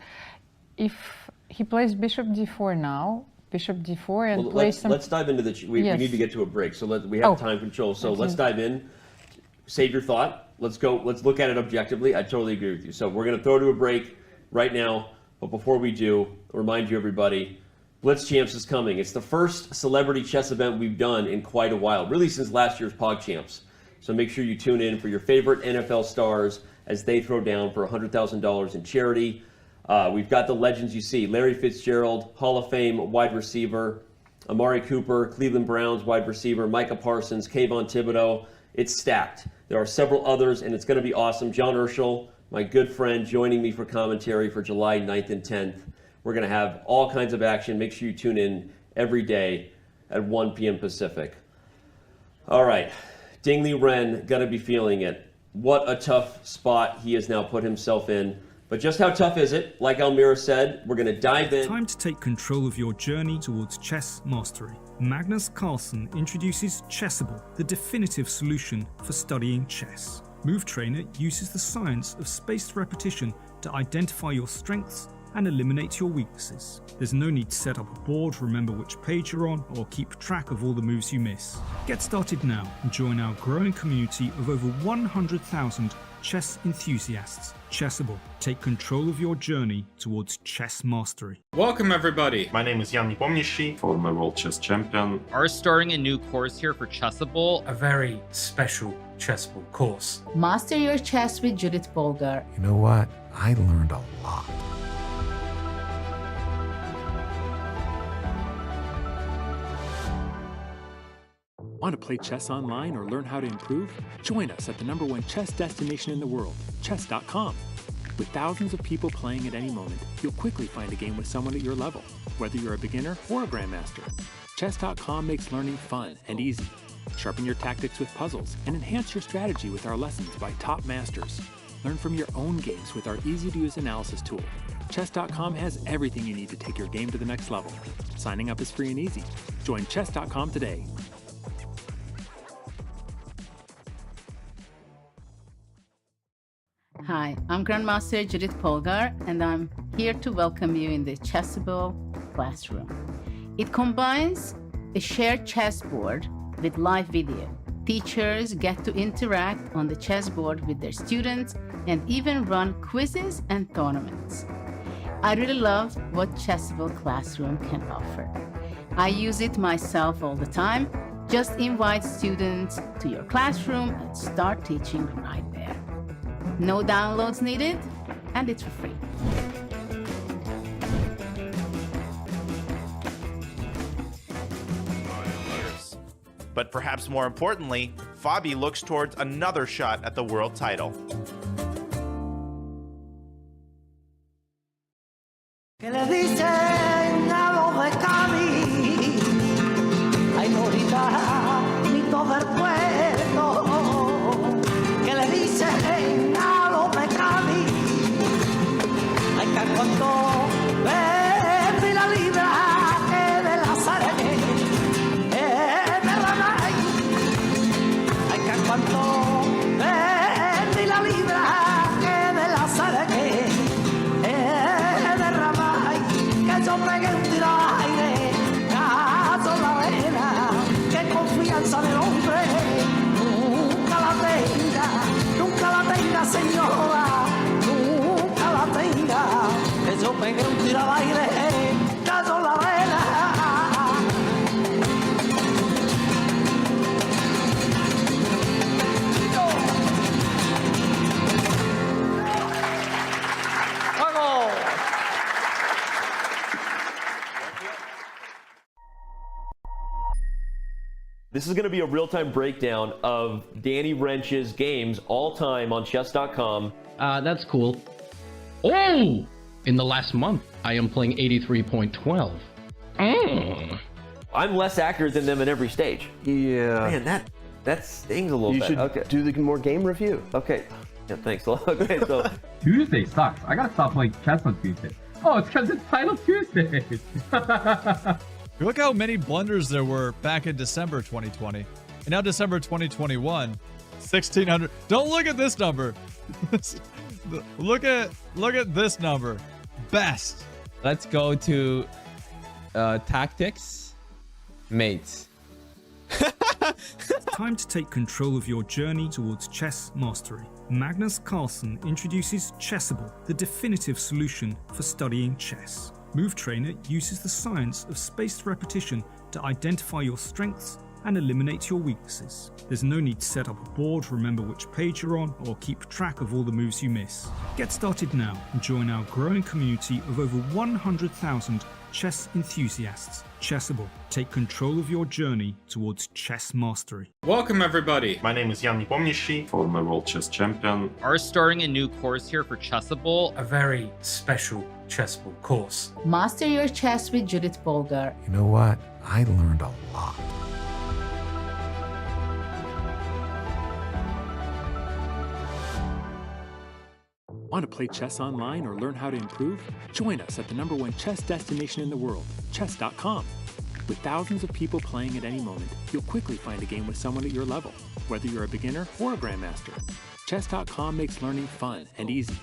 if he plays bishop d4 now, bishop d4 and plays some... Let's dive into the... We need to get to a break, so we have time control. So let's dive in. Save your thought. Let's go. Let's look at it objectively. I totally agree with you. So we're going to throw to a break right now. But before we do, I'll remind you, everybody, Blitz Champs is coming. It's the first celebrity chess event we've done in quite a while, really since last year's Pog Champs. So make sure you tune in for your favorite NFL stars as they throw down for $100,000 in charity. We've got the legends you see: Larry Fitzgerald, Hall of Fame wide receiver; Amari Cooper, Cleveland Browns wide receiver; Micah Parsons, Kayvon Thibodeau. It's stacked. There are several others, and it's going to be awesome. John Urschel, my good friend, joining me for commentary for July 9th and 10th. We're going to have all kinds of action. Make sure you tune in every day at 1 p.m. Pacific. All right, Ding Liren going to be feeling it. What a tough spot he has now put himself in. But just how tough is it? Like Almira said, we're going to dive in. Time to take control of your journey towards chess mastery. Magnus Carlsen introduces Chessable, the definitive solution for studying chess. Move Trainer uses the science of spaced repetition to identify your strengths and eliminate your weaknesses. There's no need to set up a board, remember which page you're on, or keep track of all the moves you miss. Get started now and join our growing community of over 100,000 chess enthusiasts. Chessable. Take control of your journey towards chess mastery. Welcome, everybody. My name is Jan Nepomniachtchi, former World Chess Champion. Are starting a new course here for Chessable. A very special Chessable course. Master your chess with Judith Polgar. You know what? I learned a lot. Want to play chess online or learn how to improve? Join us at the #1 chess destination in the world, chess.com. With thousands of people playing at any moment, you'll quickly find a game with someone at your level, whether you're a beginner or a grandmaster. Chess.com makes learning fun and easy. Sharpen your tactics with puzzles and enhance your strategy with our lessons by top masters. Learn from your own games with our easy-to-use analysis tool. Chess.com has everything you need to take your game to the next level. Signing up is free and easy. Join Chess.com today. Hi, I'm Grandmaster Judith Polgar, and I'm here to welcome you in the Chessable classroom. It combines a shared chessboard with live video. Teachers get to interact on the chessboard with their students and even run quizzes and tournaments. I really love what Chessable Classroom can offer. I use it myself all the time. Just invite students to your classroom and start teaching right there. No downloads needed, and it's for free. But perhaps more importantly, Fabi looks towards another shot at the world title. Que le dicen a los de Cádiz, ay Norita, mito del puerto. Que le dicen a los de Cádiz, ay que cuando vendí la libra que de la sare, de Ramay, ay que cuando vendí la libra que de la sare, yo pegué un tiro al aire, caso la arena, que confianza del hombre nunca la tenga señora, nunca la tenga, que yo pegué un tiro al aire, caso la arena. This is going to be a real-time breakdown of Danny Rensch's games all-time on chess.com. That's cool. Oh! In the last month, I am playing 83.12. I'm less accurate than them in every stage. Yeah. Man, that stings a little bit. You should do the more game review. Okay. Yeah, thanks. Okay, so Tuesday sucks. I gotta stop playing chess on Tuesday. Oh, it's because it's Title Tuesday. Look how many blunders there were back in December 2020. And now December 2021, 1,600. Don't look at this number. look at this number. Best. Let's go to tactics, mates. Time to take control of your journey towards chess mastery. Magnus Carlsen introduces Chessable, the definitive solution for studying chess. Move Trainer uses the science of spaced repetition to identify your strengths and eliminate your weaknesses. There's no need to set up a board, remember which page you're on, or keep track of all the moves you miss. Get started now and join our growing community of over 100,000 chess enthusiasts. Chessable. Take control of your journey towards chess mastery. Welcome everybody. My name is Jan-Krzysztof, former World Chess Champion. Are starting a new course here for Chessable. A very special Chessable course. Master your chess with Judith Polgar. You know what? I learned a lot. Want to play chess online or learn how to improve? Join us at the #1 chess destination in the world, chess.com. With thousands of people playing at any moment, you'll quickly find a game with someone at your level, whether you're a beginner or a grandmaster. Chess.com makes learning fun and easy.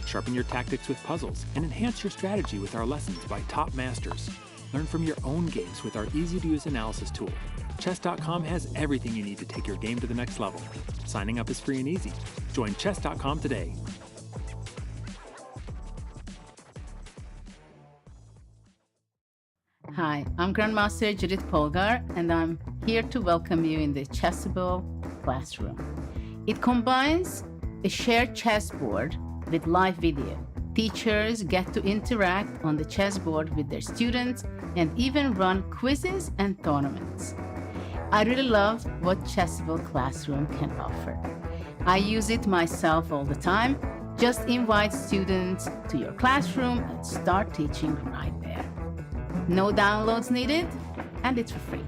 Sharpen your tactics with puzzles and enhance your strategy with our lessons by top masters. Learn from your own games with our easy-to-use analysis tool. Chess.com has everything you need to take your game to the next level. Signing up is free and easy. Join chess.com today. Hi, I'm Grandmaster Judith Polgar, and I'm here to welcome you in the Chessable classroom. It combines a shared chessboard with live video. Teachers get to interact on the chessboard with their students and even run quizzes and tournaments. I really love what Chessable Classroom can offer. I use it myself all the time. Just invite students to your classroom and start teaching right there. No downloads needed, and it's for free.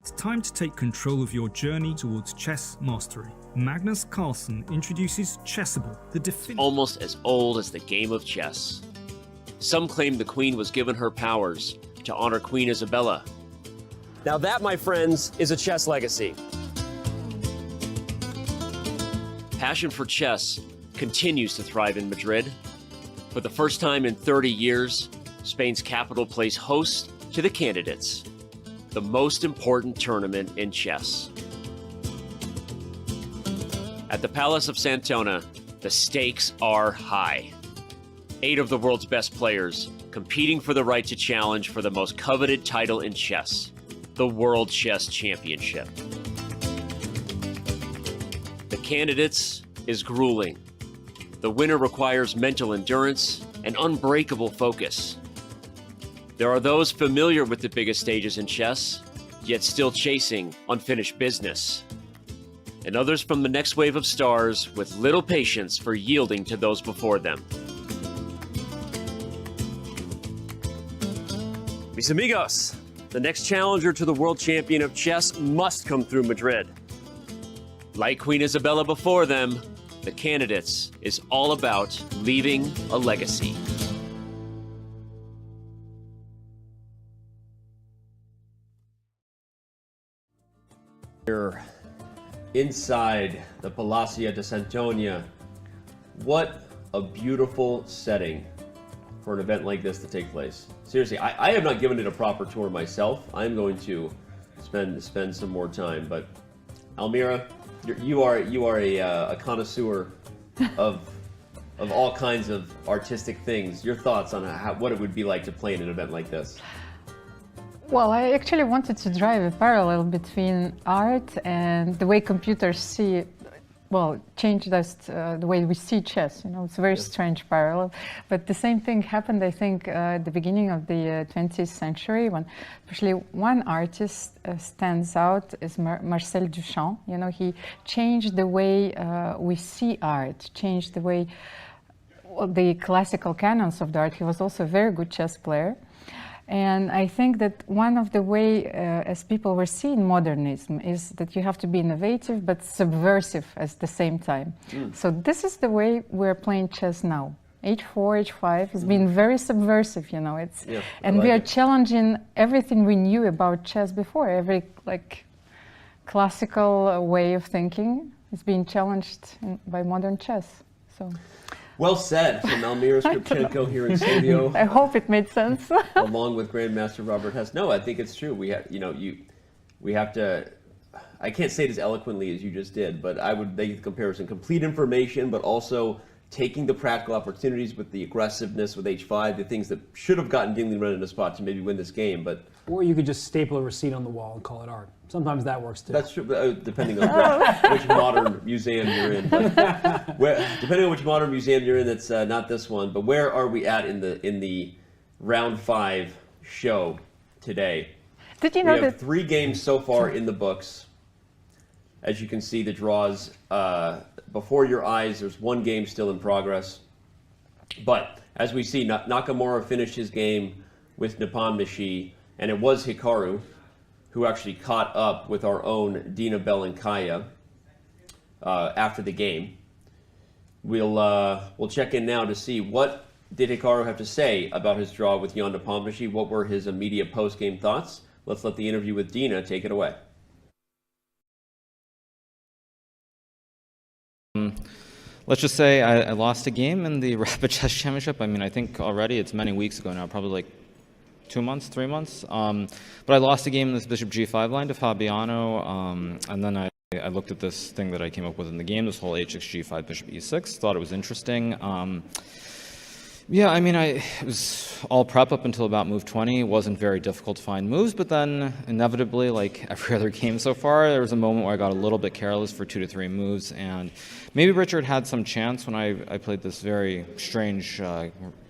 It's time to take control of your journey towards chess mastery. Magnus Carlsen introduces Chessable, the definitive... Almost as old as the game of chess. Some claim the queen was given her powers to honor Queen Isabella. Now that, my friends, is a chess legacy. Passion for chess continues to thrive in Madrid. For the first time in 30 years, Spain's capital plays host to the Candidates, the most important tournament in chess. At the Palace of Santona, the stakes are high. 8 of the world's best players competing for the right to challenge for the most coveted title in chess, the World Chess Championship. The Candidates is grueling. The winner requires mental endurance and unbreakable focus. There are those familiar with the biggest stages in chess, yet still chasing unfinished business. and others from the next wave of stars with little patience for yielding to those before them. Mis amigos, the next challenger to the world champion of chess must come through Madrid. Like Queen Isabella before them, the Candidates is all about leaving a legacy. Here, inside the Palacio de Santonia, what a beautiful setting for an event like this to take place. Seriously, I have not given it a proper tour myself. I'm going to spend some more time. But Almira, you are a connoisseur of all kinds of artistic things. Your thoughts on what it would be like to play in an event like this? Well, I actually wanted to drive a parallel between art and the way computers see, well, changed the way we see chess. You know, it's a very strange parallel. But the same thing happened, I think, at the beginning of the 20th century, when especially one artist stands out is Marcel Duchamp. You know, he changed the way we see art, changed the way, well, the classical canons of the art. He was also a very good chess player. And I think that one of the way, as people were seeing modernism, is that you have to be innovative but subversive at the same time. So this is the way we're playing chess now. H4, H5 has been very subversive, you know. And we are challenging everything we knew about chess before. Every classical way of thinking is being challenged by modern chess. So. Well said from Almira Skripchenko here in studio. I hope it made sense. Along with Grandmaster Robert Hess. No, I think it's true. We have, we have to. I can't say it as eloquently as you just did, but I would make the comparison: complete information, but also taking the practical opportunities with the aggressiveness with H5, the things that should have gotten Ding Liren in a spot to maybe win this game, but. Or you could just staple a receipt on the wall and call it art. Sometimes that works too. That's true, depending on which modern museum you're in. Depending on which modern museum you're in, that's not this one. But where are we at in the round 5 show today? Did you know we have 3 games so far in the books. As you can see, the draws before your eyes. There's 1 game still in progress. But as we see, Nakamura finished his game with Nepomniachtchi, and it was Hikaru who actually caught up with our own Dina Belenkaya after the game. We'll check in now to see what did Hikaru have to say about his draw with Jan Nepomniachtchi. What were his immediate post-game thoughts? Let's let the interview with Dina take it away. Let's just say I lost a game in the Rapid Chess Championship. I mean, I think already it's many weeks ago now, probably like 2 months, 3 months. But I lost a game in this Bishop G5 line to Fabiano, and then I looked at this thing that I came up with in the game, this whole H6, G5, Bishop E6, thought it was interesting. Yeah, I mean, it was all prep up until about move 20. It wasn't very difficult to find moves, but then inevitably, like every other game so far, there was a moment where I got a little bit careless for 2 to 3 moves, and maybe Richard had some chance when I played this very strange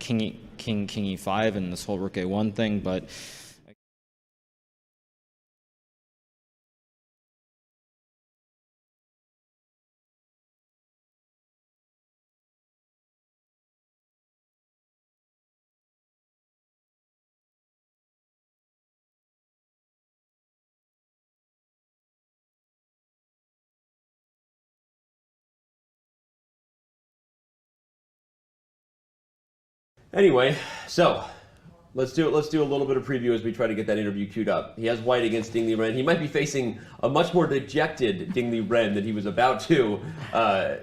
king E5 and this whole rook A1 thing, but Anyway, so let's do a little bit of preview as we try to get that interview queued up. He has white against Ding Liren. He might be facing a much more dejected Ding Liren than he was about to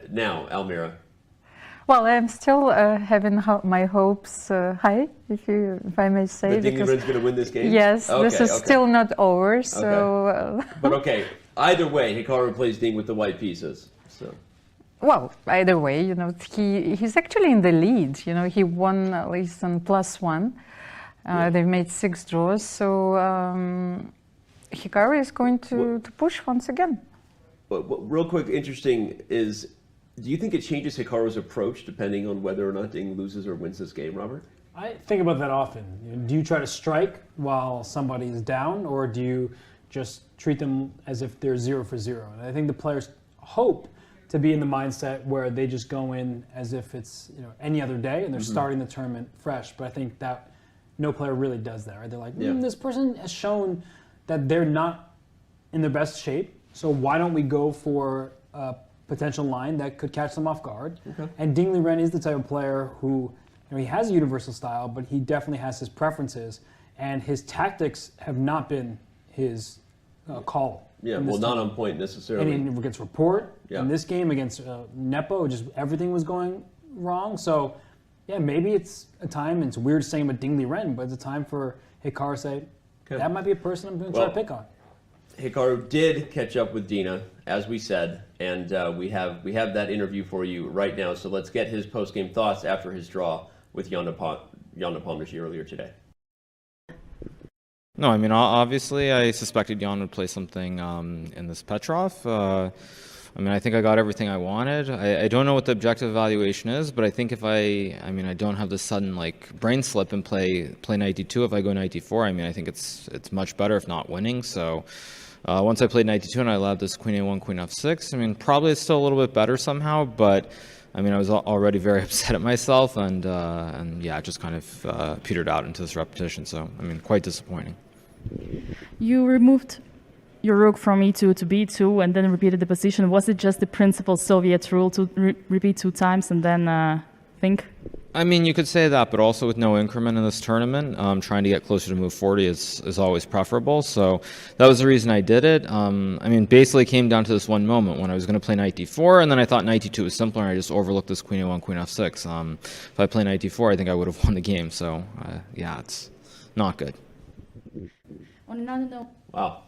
now, Almira. Well, I'm still having my hopes high, if I may say. That Ding Liren's going to win this game? Yes, okay, this is still not over, so... Okay. But okay, either way, Hikaru plays Ding with the white pieces, so... Well, either way, you know, he's actually in the lead. You know, he won at least on +1. They've made 6 draws, so Hikaru is going to push once again. What real quick, interesting is, do you think it changes Hikaru's approach depending on whether or not Ding loses or wins this game, Robert? I think about that often. You know, do you try to strike while somebody is down, or do you just treat them as if they're 0 for 0? And I think the players hope to be in the mindset where they just go in as if it's any other day and they're starting the tournament fresh. But I think that no player really does that, right? They're like, this person has shown that they're not in their best shape, so why don't we go for a potential line that could catch them off guard? Okay. And Ding Liren is the type of player who, he has a universal style, but he definitely has his preferences, and his tactics have not been his call. Yeah, well, not on point necessarily. And against Rapport, in this game against Nepo, just everything was going wrong. So, yeah, maybe it's a time, and it's weird saying about Ding Liren, but it's a time for Hikaru to say, that might be a person I'm going to try to pick on. Hikaru did catch up with Dina, as we said, and we have that interview for you right now. So let's get his post-game thoughts after his draw with Jan Nepomniachtchi earlier today. No, I mean, obviously, I suspected Jan would play something in this Petrov. I mean, I think I got everything I wanted. I don't know what the objective evaluation is, but I think if I don't have this sudden brain slip and play knight d2. If I go knight d4, I mean, I think it's much better if not winning. So once I played knight d2 and I allowed this queen a1, queen f6, I mean, probably it's still a little bit better somehow, but I mean, I was already very upset at myself, and yeah, it just kind of petered out into this repetition. So I mean, quite disappointing. You removed your rook from e2 to b2 and then repeated the position. Was it just the principal Soviet rule to repeat 2 times and then think? I mean, you could say that, but also with no increment in this tournament, trying to get closer to move 40 is always preferable. So that was the reason I did it. I mean, basically it came down to this one moment when I was going to play knight d4, and then I thought knight d2 was simpler, and I just overlooked this queen a1, queen f6. If I play knight d4, I think I would have won the game. So yeah, it's not good. On another note. Wow,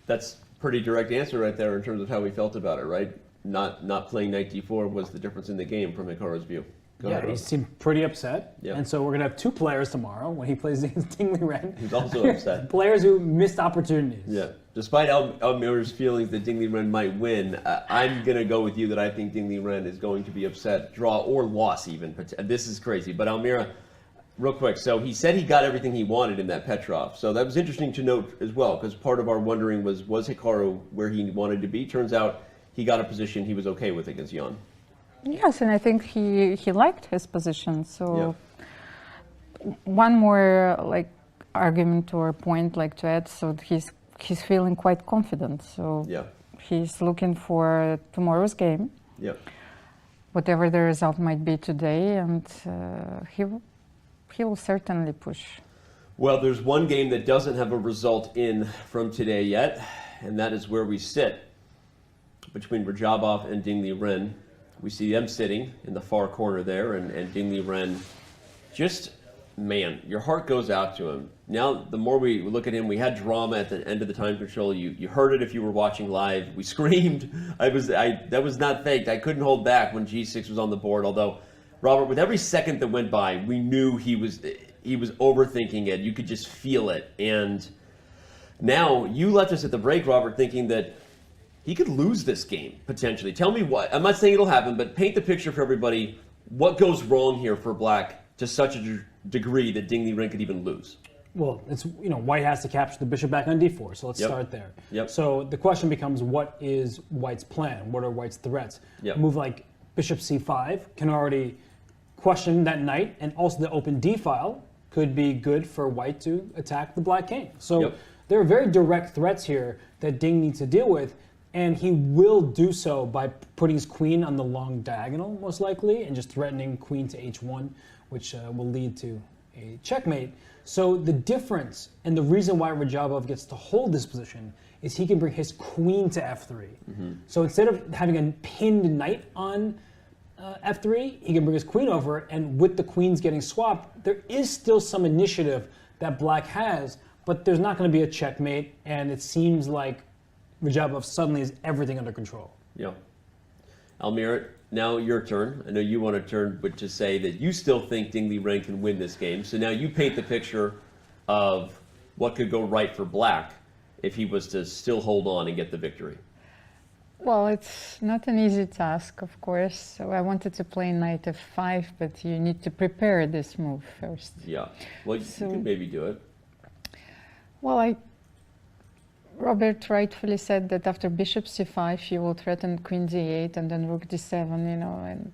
that's pretty direct answer right there in terms of how we felt about it, right? Not playing knight d4 was the difference in the game from Hikaru's view. Go ahead, he seemed pretty upset. Yeah. And so we're going to have 2 players tomorrow when he plays against Ding Liren. Who's also upset. Players who missed opportunities. Yeah. Despite Almira's feelings that Ding Liren might win, I'm going to go with you that I think Ding Liren is going to be upset, draw or loss even. This is crazy. But Almira, real quick, so he said he got everything he wanted in that Petrov. So that was interesting to note as well, because part of our wondering was Hikaru where he wanted to be? Turns out he got a position he was okay with against Jan. Yes, and I think he liked his position. So one more argument or point to add. So he's feeling quite confident. So he's looking for tomorrow's game. Yeah. Whatever the result might be today, and he will certainly push. Well, there's one game that doesn't have a result in from today yet, and that is where we sit between Radjabov and Ding Liren. We see them sitting in the far corner there, and Ding Liren, just, man, your heart goes out to him. Now, the more we look at him, we had drama at the end of the time control. You heard it if you were watching live. We screamed. That was not faked. I couldn't hold back when G6 was on the board, although, Robert, with every second that went by, we knew he was overthinking it. You could just feel it. And now, you left us at the break, Robert, thinking that he could lose this game, potentially. Tell me what. I'm not saying it'll happen, but paint the picture for everybody. What goes wrong here for Black to such a degree that Ding Liren could even lose? Well, it's White has to capture the bishop back on d4, so let's start there. So the question becomes, what is White's plan? What are White's threats? A move like bishop c5 can already question that knight, and also the open d file could be good for White to attack the Black king. So there are very direct threats here that Ding needs to deal with. And he will do so by putting his queen on the long diagonal, most likely, and just threatening queen to h1, which will lead to a checkmate. So the difference, and the reason why Radjabov gets to hold this position, is he can bring his queen to f3. So instead of having a pinned knight on f3, he can bring his queen over, and with the queens getting swapped, there is still some initiative that Black has, but there's not going to be a checkmate, and it seems like Radjabov suddenly has everything under control. Yeah. Almira, now your turn. I know you want to turn, but to say that you still think Ding Liren can win this game. So now you paint the picture of what could go right for Black if he was to still hold on and get the victory. Well, it's not an easy task, of course. So I wanted to play knight f5, but you need to prepare this move first. Yeah. Well, you can maybe do it. Well, Robert rightfully said that after bishop c5, you will threaten queen d8 and then rook d7, you know, and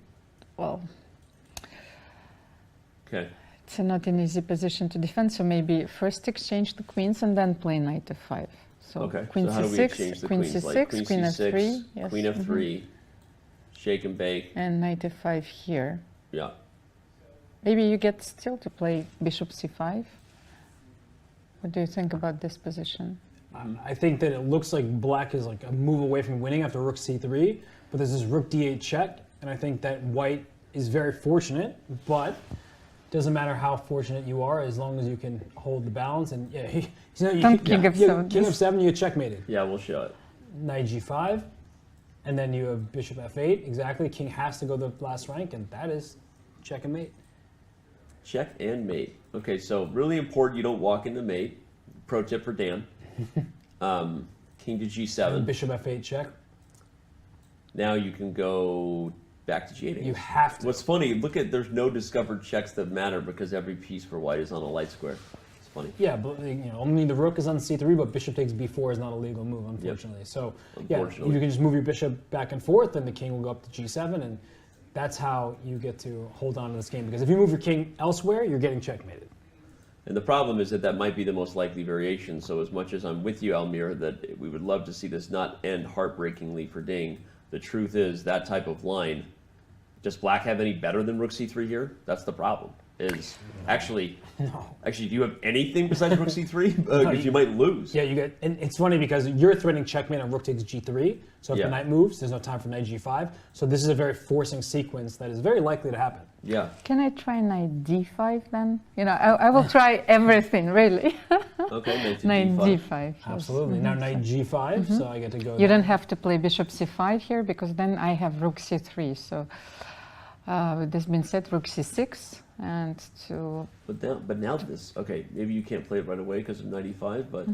well, okay. It's not an easy position to defend, so maybe first exchange the queens and then play knight f5. So Okay, queen so how do we exchange c6, the queen queens? c6, Like queen c6, f3, yes. queen f3, shake and bake. And knight f5 here. Yeah. Maybe you get still to play bishop c5. What do you think about this position? I think that it looks like black is like a move away from winning after rook c3, but there's this rook d8 check, and I think that white is very fortunate, but doesn't matter how fortunate you are as long as you can hold the balance. And yeah, king of 7, you get checkmated. Yeah, we'll show it. Knight g5, and then you have bishop f8. Exactly, king has to go the last rank, and that is check and mate. Check and mate. Okay, so really important you don't walk into mate. Pro tip for Dan. King to g7. And bishop f8 check. Now you can go back to g8. You have to. What's funny, look at, there's no discovered checks that matter because every piece for white is on a light square. It's funny. Yeah, but you know, only the rook is on c3, but bishop takes b4 is not a legal move, unfortunately. Yep. So yeah, you can just move your bishop back and forth, and the king will go up to g7, and that's how you get to hold on to this game. Because if you move your king elsewhere, you're getting checkmated. And the problem is that that might be the most likely variation. So as much as I'm with you, Almira, that we would love to see this not end heartbreakingly for Ding, the truth is that type of line, does black have any better than rook c3 here? That's the problem. Is actually, do you have anything besides rook c3? Because you might lose. Yeah, you get, and it's funny because you're threatening checkmate on rook takes g3. So if the knight moves, there's no time for knight g5. So this is a very forcing sequence that is very likely to happen. Yeah. Can I try knight d5 then? You know, I will try everything, really. Okay, knight d5. Yes. Absolutely. Now knight g5, so I get to go. You don't have to play bishop c5 here because then I have rook c3. So it has been set rook c6 and to. But now this, okay, maybe you can't play it right away because of knight e5, but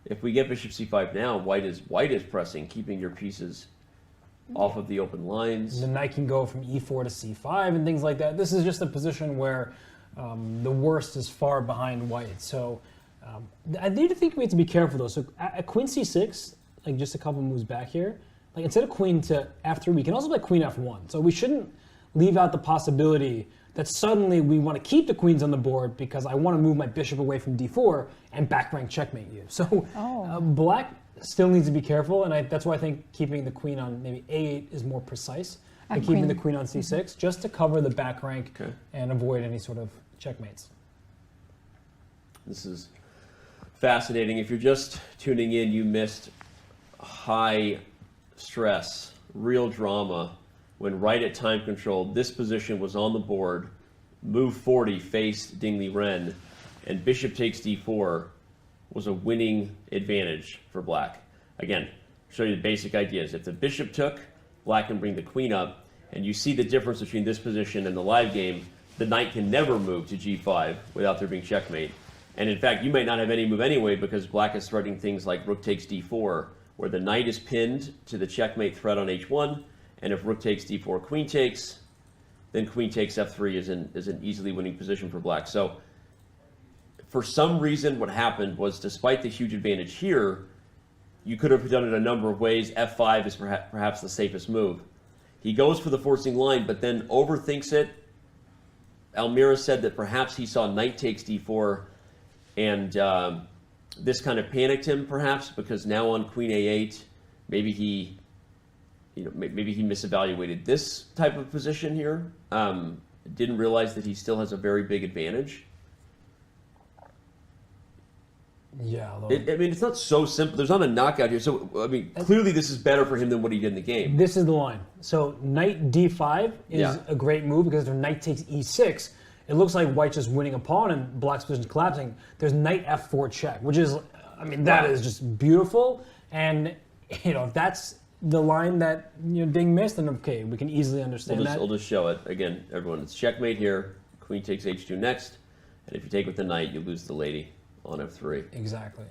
if we get bishop c5 now, white is pressing, keeping your pieces off of the open lines. The knight can go from e4 to c5 and things like that. This is just a position where the worst is far behind white. So I do think we have to be careful though. So at queen c6, like just a couple moves back here, like instead of queen to f3, we can also play queen f1. So we shouldn't leave out the possibility that suddenly we want to keep the queens on the board because I want to move my bishop away from d4 and back rank checkmate you. So black still needs to be careful, and that's why I think keeping the queen on maybe a8 is more precise than keeping the queen on c6, just to cover the back rank and avoid any sort of checkmates. This is fascinating. If you're just tuning in, you missed high stress, real drama, when right at time control, this position was on the board, move 40 faced Liren, and bishop takes d4 was a winning advantage for black. Again, show you the basic ideas. If the bishop took, black can bring the queen up, and you see the difference between this position and the live game. The knight can never move to g5 without there being checkmate. And in fact, you might not have any move anyway because black is threatening things like rook takes d4, where the knight is pinned to the checkmate threat on h1, and if rook takes d4, queen takes, then queen takes f3 is an easily winning position for black. So for some reason, what happened was, despite the huge advantage here, you could have done it a number of ways. f5 is perhaps the safest move. He goes for the forcing line, but then overthinks it. Almira said that perhaps he saw knight takes d4, and this kind of panicked him, perhaps, because now on queen a8, maybe he misevaluated this type of position here. Didn't realize that he still has a very big advantage. Yeah. I mean, it's not so simple. There's not a knockout here. So, I mean, clearly this is better for him than what he did in the game. This is the line. So knight d5 is a great move because if knight takes e6, it looks like white's just winning a pawn and black's position is collapsing. There's knight f4 check, which is, I mean, that is just beautiful. And, you know, if that's the line that Ding missed, then okay, we can easily understand that. We'll just show it. Again, everyone, it's checkmate here. Queen takes h2 next. And if you take with the knight, you lose the lady on f3. Exactly.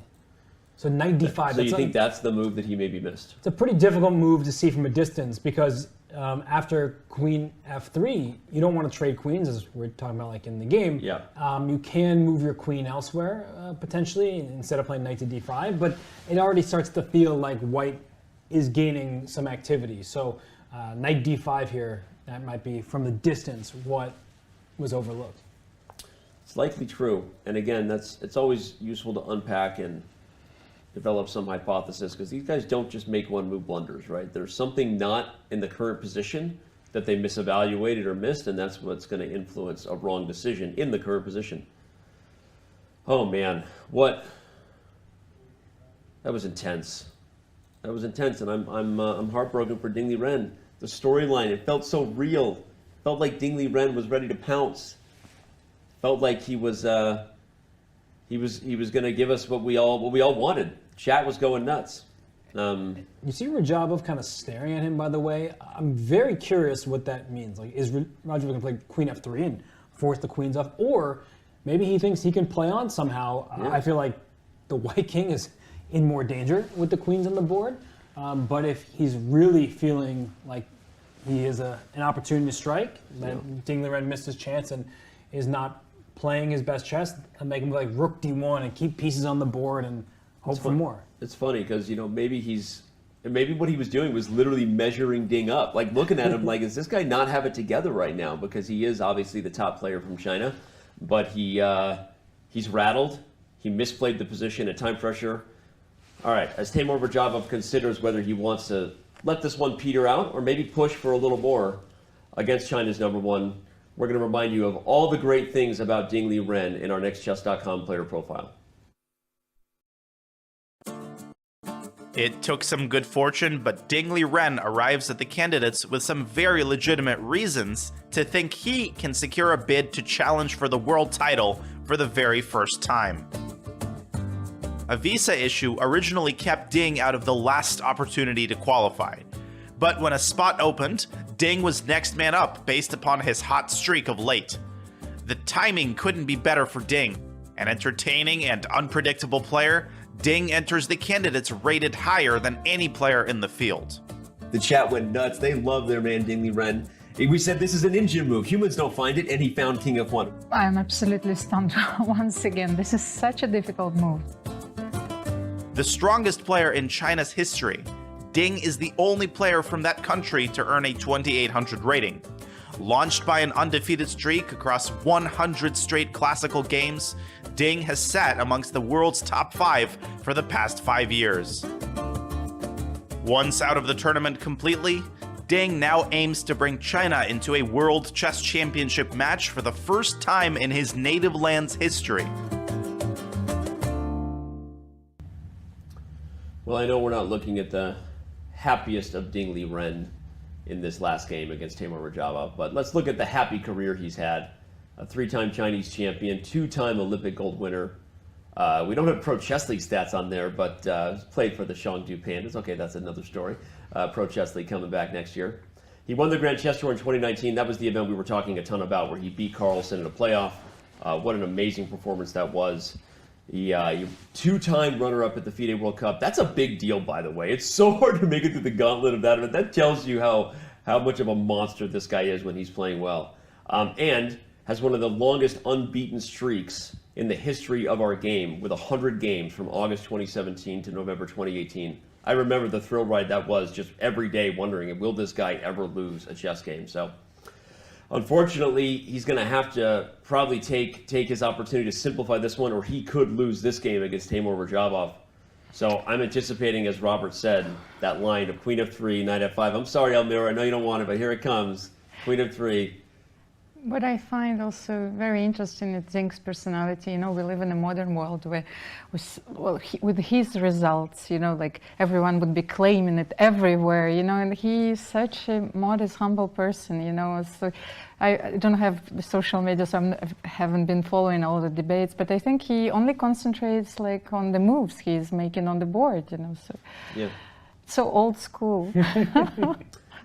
So knight d5. So you think that's the move that he maybe missed? It's a pretty difficult move to see from a distance because after queen f3, you don't want to trade queens, as we're talking about like in the game. Yeah. You can move your queen elsewhere, potentially, instead of playing knight to d5, but it already starts to feel like white is gaining some activity. So knight d5 here, that might be, from the distance, what was overlooked. It's likely true. And again, it's always useful to unpack and develop some hypothesis, because these guys don't just make one move blunders, right? There's something not in the current position that they misevaluated or missed, and that's what's going to influence a wrong decision in the current position. Oh man, that was intense. That was intense, and I'm heartbroken for Ding Liren. The storyline, it felt so real. It felt like Ding Liren was ready to pounce. Felt like he was going to give us what we all wanted. Chat was going nuts. You see Radjabov kind of staring at him, by the way. I'm very curious what that means. Like, is Radjabov going to play queen f3 and force the queens off? Or maybe he thinks he can play on somehow. Yeah. I feel like the white king is in more danger with the queens on the board. But if he's really feeling like he is an opportunity to strike, that Ding Liren missed his chance and is not playing his best chess, and make him like rook d1 and keep pieces on the board and hope for more. It's funny because, maybe what he was doing was literally measuring Ding up, like looking at him like, does this guy not have it together right now? Because he is obviously the top player from China, but he's rattled. He misplayed the position at time pressure. All right, as Teimour Radjabov considers whether he wants to let this one peter out or maybe push for a little more against China's number one, we're going to remind you of all the great things about Ding Liren in our next Chess.com player profile. It took some good fortune, but Ding Liren arrives at the candidates with some very legitimate reasons to think he can secure a bid to challenge for the world title for the very first time. A visa issue originally kept Ding out of the last opportunity to qualify. But when a spot opened, Ding was next man up based upon his hot streak of late. The timing couldn't be better for Ding. An entertaining and unpredictable player, Ding enters the candidates rated higher than any player in the field. The chat went nuts. They love their man Ding Liren. We said this is an Indian move. Humans don't find it, and he found King F1. I'm absolutely stunned once again. This is such a difficult move. The strongest player in China's history, Ding is the only player from that country to earn a 2800 rating. Launched by an undefeated streak across 100 straight classical games, Ding has sat amongst the world's top 5 for the past 5 years. Once out of the tournament completely, Ding now aims to bring China into a World Chess Championship match for the first time in his native land's history. Well, I know we're not looking at the happiest of Ding Liren in this last game against Teimour Radjabov, but let's look at the happy career he's had. A 3-time Chinese champion, 2-time Olympic gold winner. We don't have Pro Chess League stats on there, but played for the Chengdu Pandas. Okay, that's another story. Pro Chess League coming back next year. He won the Grand Chess Tour in 2019. That was the event we were talking a ton about, where he beat Carlsen in a playoff. What an amazing performance that was. He 2-time runner-up at the FIDE World Cup. That's a big deal, by the way. It's so hard to make it through the gauntlet of that event. That tells you how much of a monster this guy is when he's playing well. And has one of the longest unbeaten streaks in the history of our game, with 100 games from August 2017 to November 2018. I remember the thrill ride that was, just every day wondering, will this guy ever lose a chess game? So, unfortunately, he's going to have to probably take his opportunity to simplify this one, or he could lose this game against Teimour Radjabov. So I'm anticipating, as Robert said, that line of Queen f3, Knight f5. I'm sorry, Almira, I know you don't want it, but here it comes. Queen f3. What I find also very interesting is Ding's personality. We live in a modern world where, with his results, like everyone would be claiming it everywhere, and he's such a modest, humble person, So I don't have the social media, so I haven't been following all the debates, but I think he only concentrates on the moves he's making on the board, So yeah, so old school.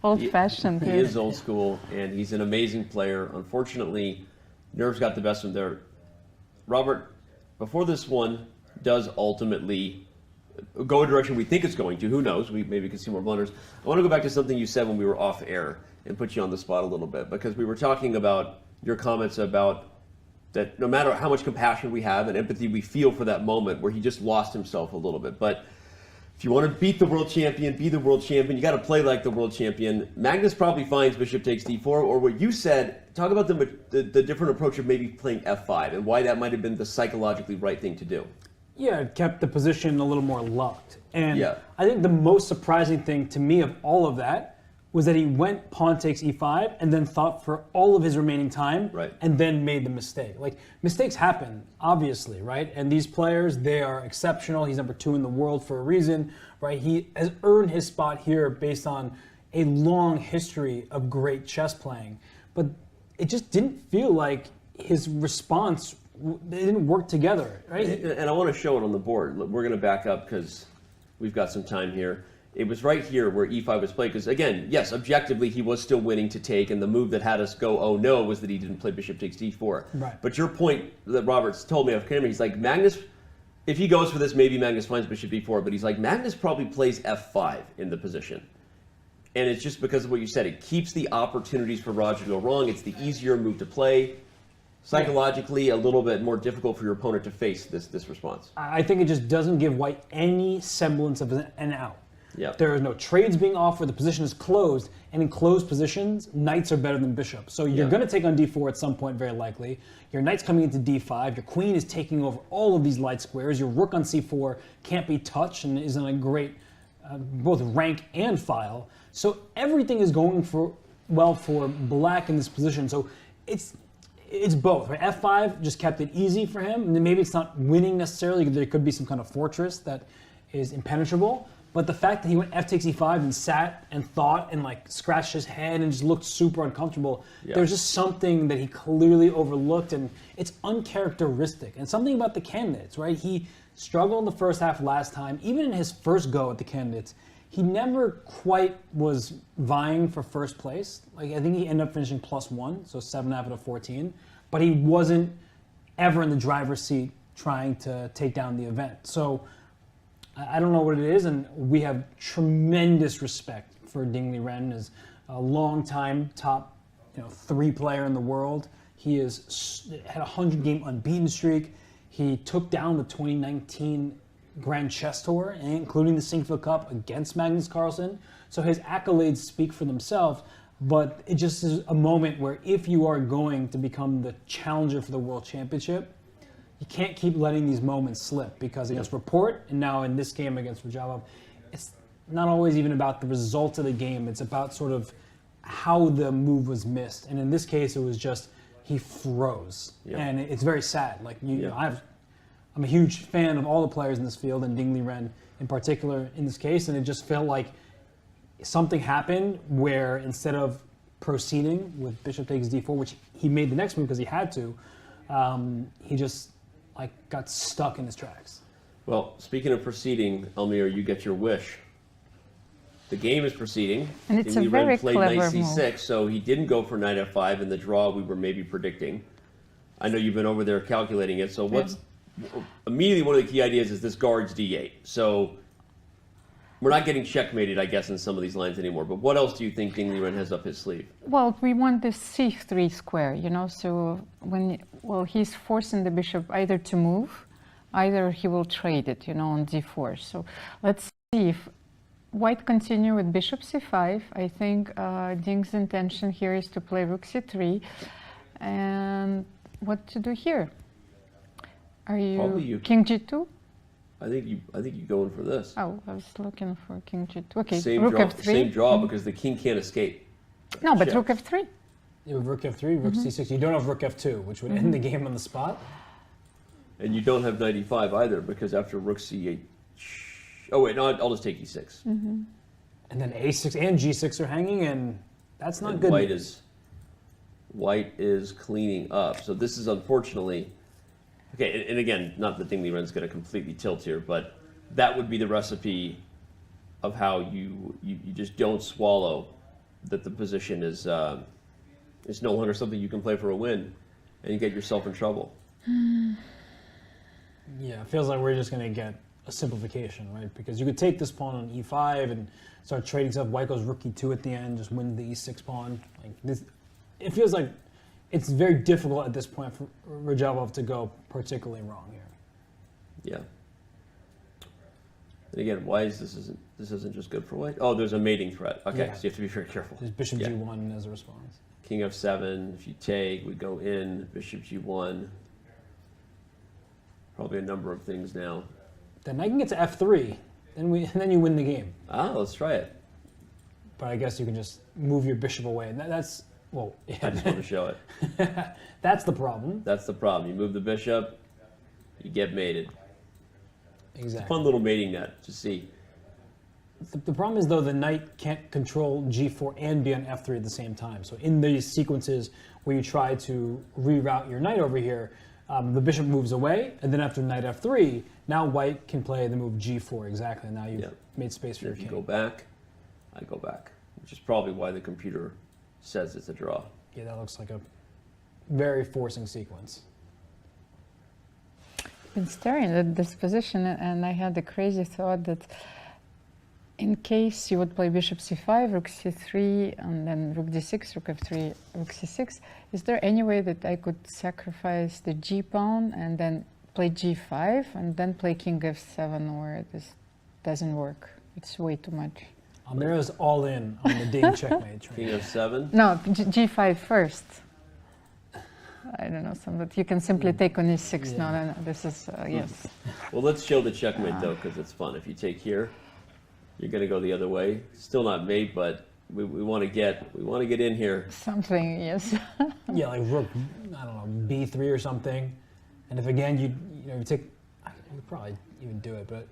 Old-fashioned. He is old school, and he's an amazing player. Unfortunately, nerves got the best of him there. Robert, before this one does ultimately go a direction we think it's going to. Who knows? We maybe can see more blunders. I want to go back to something you said when we were off air and put you on the spot a little bit, because we were talking about your comments about that no matter how much compassion we have and empathy we feel for that moment where he just lost himself a little bit. But if you want to beat the world champion, be the world champion, you got to play like the world champion. Magnus probably finds bishop takes d4, or what you said, talk about the different approach of maybe playing f5 and why that might have been the psychologically right thing to do. Yeah, it kept the position a little more locked. And I think the most surprising thing to me of all of that was that he went pawn takes e5 and then thought for all of his remaining time and then made the mistake. Like, mistakes happen, obviously, right? And these players, they are exceptional. He's number 2 in the world for a reason, right? He has earned his spot here based on a long history of great chess playing. But it just didn't feel like his response, they didn't work together, right? And I want to show it on the board. We're going to back up because we've got some time here. It was right here where e5 was played, because again, yes, objectively he was still winning to take, and the move that had us go, oh no, was that he didn't play bishop takes d4. Right. But your point that Roberts told me off camera, he's like, Magnus, if he goes for this, maybe Magnus finds bishop d4, but he's like, Magnus probably plays f5 in the position. And it's just because of what you said. It keeps the opportunities for Radja to go wrong. It's the easier move to play. Psychologically, a little bit more difficult for your opponent to face this response. I think it just doesn't give white any semblance of an out. Yeah. There are no trades being offered, the position is closed, and in closed positions, knights are better than bishops. So you're going to take on d4 at some point, very likely. Your knight's coming into d5, your queen is taking over all of these light squares, your rook on c4 can't be touched and is in a great both rank and file. So everything is going well for black in this position. So it's both. Right? f5 just kept it easy for him, and maybe it's not winning necessarily. There could be some kind of fortress that is impenetrable. But the fact that he went f takes e5 and sat and thought and like scratched his head and just looked super uncomfortable, there's just something that he clearly overlooked, and it's uncharacteristic. And something about the candidates, right? He struggled in the first half last time. Even in his first go at the candidates, he never quite was vying for first place. Like, I think he ended up finishing +1, so 7 out of 14. But he wasn't ever in the driver's seat trying to take down the event. So I don't know what it is, and we have tremendous respect for Ding Liren as a long-time top 3 player in the world. He had a 100-game unbeaten streak. He took down the 2019 Grand Chess Tour, including the Sinquefield Cup against Magnus Carlsen. So his accolades speak for themselves, but it just is a moment where if you are going to become the challenger for the World Championship, you can't keep letting these moments slip, because against Rapport, and now in this game against Radjabov, it's not always even about the result of the game. It's about sort of how the move was missed. And in this case, it was just he froze. And it's very sad. Like I'm a huge fan of all the players in this field, and Ding Liren in particular in this case, and it just felt like something happened where instead of proceeding with bishop takes d4, which he made the next move because he had to, he just got stuck in his tracks. Well, speaking of proceeding, Almira, you get your wish. The game is proceeding. And it's a very played clever knight move. c6, so he didn't go for knight f5 in the draw we were maybe predicting. I know you've been over there calculating it. So immediately one of the key ideas is this guards d8. So we're not getting checkmated, I guess, in some of these lines anymore. But what else do you think Ding Liren has up his sleeve? Well, we want the c3 square, so he's forcing the bishop either to move, either he will trade it, on d4. So let's see if white continue with bishop c5. I think Ding's intention here is to play rook c3. And what to do here? Are you king g2? I think you go in for this. Oh, I was looking for king g2. Okay, Same rook draw, f3. Same draw because the king can't escape. No, but Check. rook f3. You have rook f3, rook c6. You don't have rook f2, which would end the game on the spot. And you don't have knight e5 either, because after rook c8... Oh, wait, no, I'll just take e6. And then a6 and g6 are hanging, and that's not good. White is cleaning up. So this is unfortunately... Okay, and again, not that Ding Liren's going to completely tilt here, but that would be the recipe of how you just don't swallow that the position is no longer something you can play for a win, and you get yourself in trouble. Yeah, it feels like we're just going to get a simplification, right? Because you could take this pawn on e5 and start trading stuff. White goes rook e2 at the end, just win the e6 pawn. Like this, it feels like it's very difficult at this point for Radjabov to go particularly wrong here. Yeah. And again, why is this isn't just good for white? Oh, there's a mating threat. Okay, Yeah. so you have to be very careful. There's bishop g1 as a response. King f7. If you take, we go in. Bishop g1. Probably a number of things now. Then I can get to f3, then you win the game. Ah, let's try it. But I guess you can just move your bishop away. That's well. Yeah. I just want to show it. That's the problem. That's the problem. You move the bishop, you get mated. Exactly. It's a fun little mating net to see. The problem is, though, the knight can't control g4 and be on f3 at the same time. So in these sequences where you try to reroute your knight over here, the bishop moves away, and then after knight f3, now white can play the move g4 exactly. Now you've made space for your king. If you go back, I go back, which is probably why the computer says it's a draw. Yeah, that looks like a very forcing sequence. I've been staring at this position, and I had the crazy thought that in case you would play bishop c5, rook c3, and then rook d6, rook f3, rook c6, is there any way that I could sacrifice the g pawn and then play g5 and then play king f7, or this doesn't work? It's way too much. Almira's all in on the Ding checkmate train. King f7? No, g5 first. I don't know, but you can simply take on e6. Yeah. No, this is, yes. Well, let's show the checkmate, though, because it's fun. If you take here, you're going to go the other way. Still not mate, but we want to get in here. Something, yes. Yeah, like rook, I don't know, b3 or something. And if again you take, you could probably even do it, but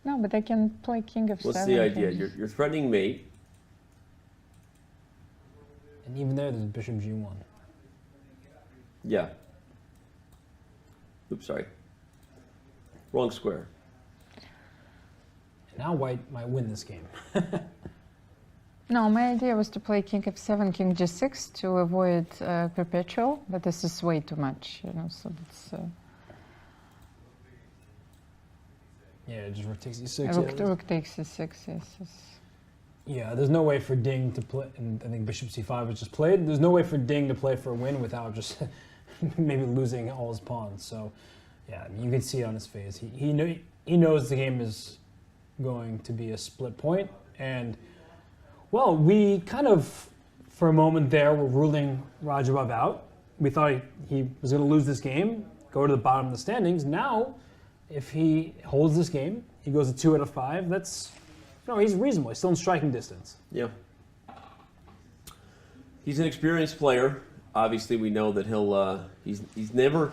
no, but I can play king f7. What's the idea? You're threatening mate. And even there's bishop g1. Yeah. Oops, sorry. Wrong square. Now white might win this game. No, my idea was to play king f7, king g6 to avoid perpetual, but this is way too much, so that's... Yeah, just rook takes e6. Rook takes e6, yes. Yeah, there's no way for Ding to play, and I think bishop c5 was just played. There's no way for Ding to play for a win without just maybe losing all his pawns. So, yeah, you can see it on his face. He knows the game is going to be a split point, and well, we kind of, for a moment there, were ruling Radjabov out. We thought he was going to lose this game, go to the bottom of the standings. Now, if he holds this game, he goes to 2 out of 5. That's, he's reasonable. He's still in striking distance. Yeah. He's an experienced player. Obviously, we know that he's never...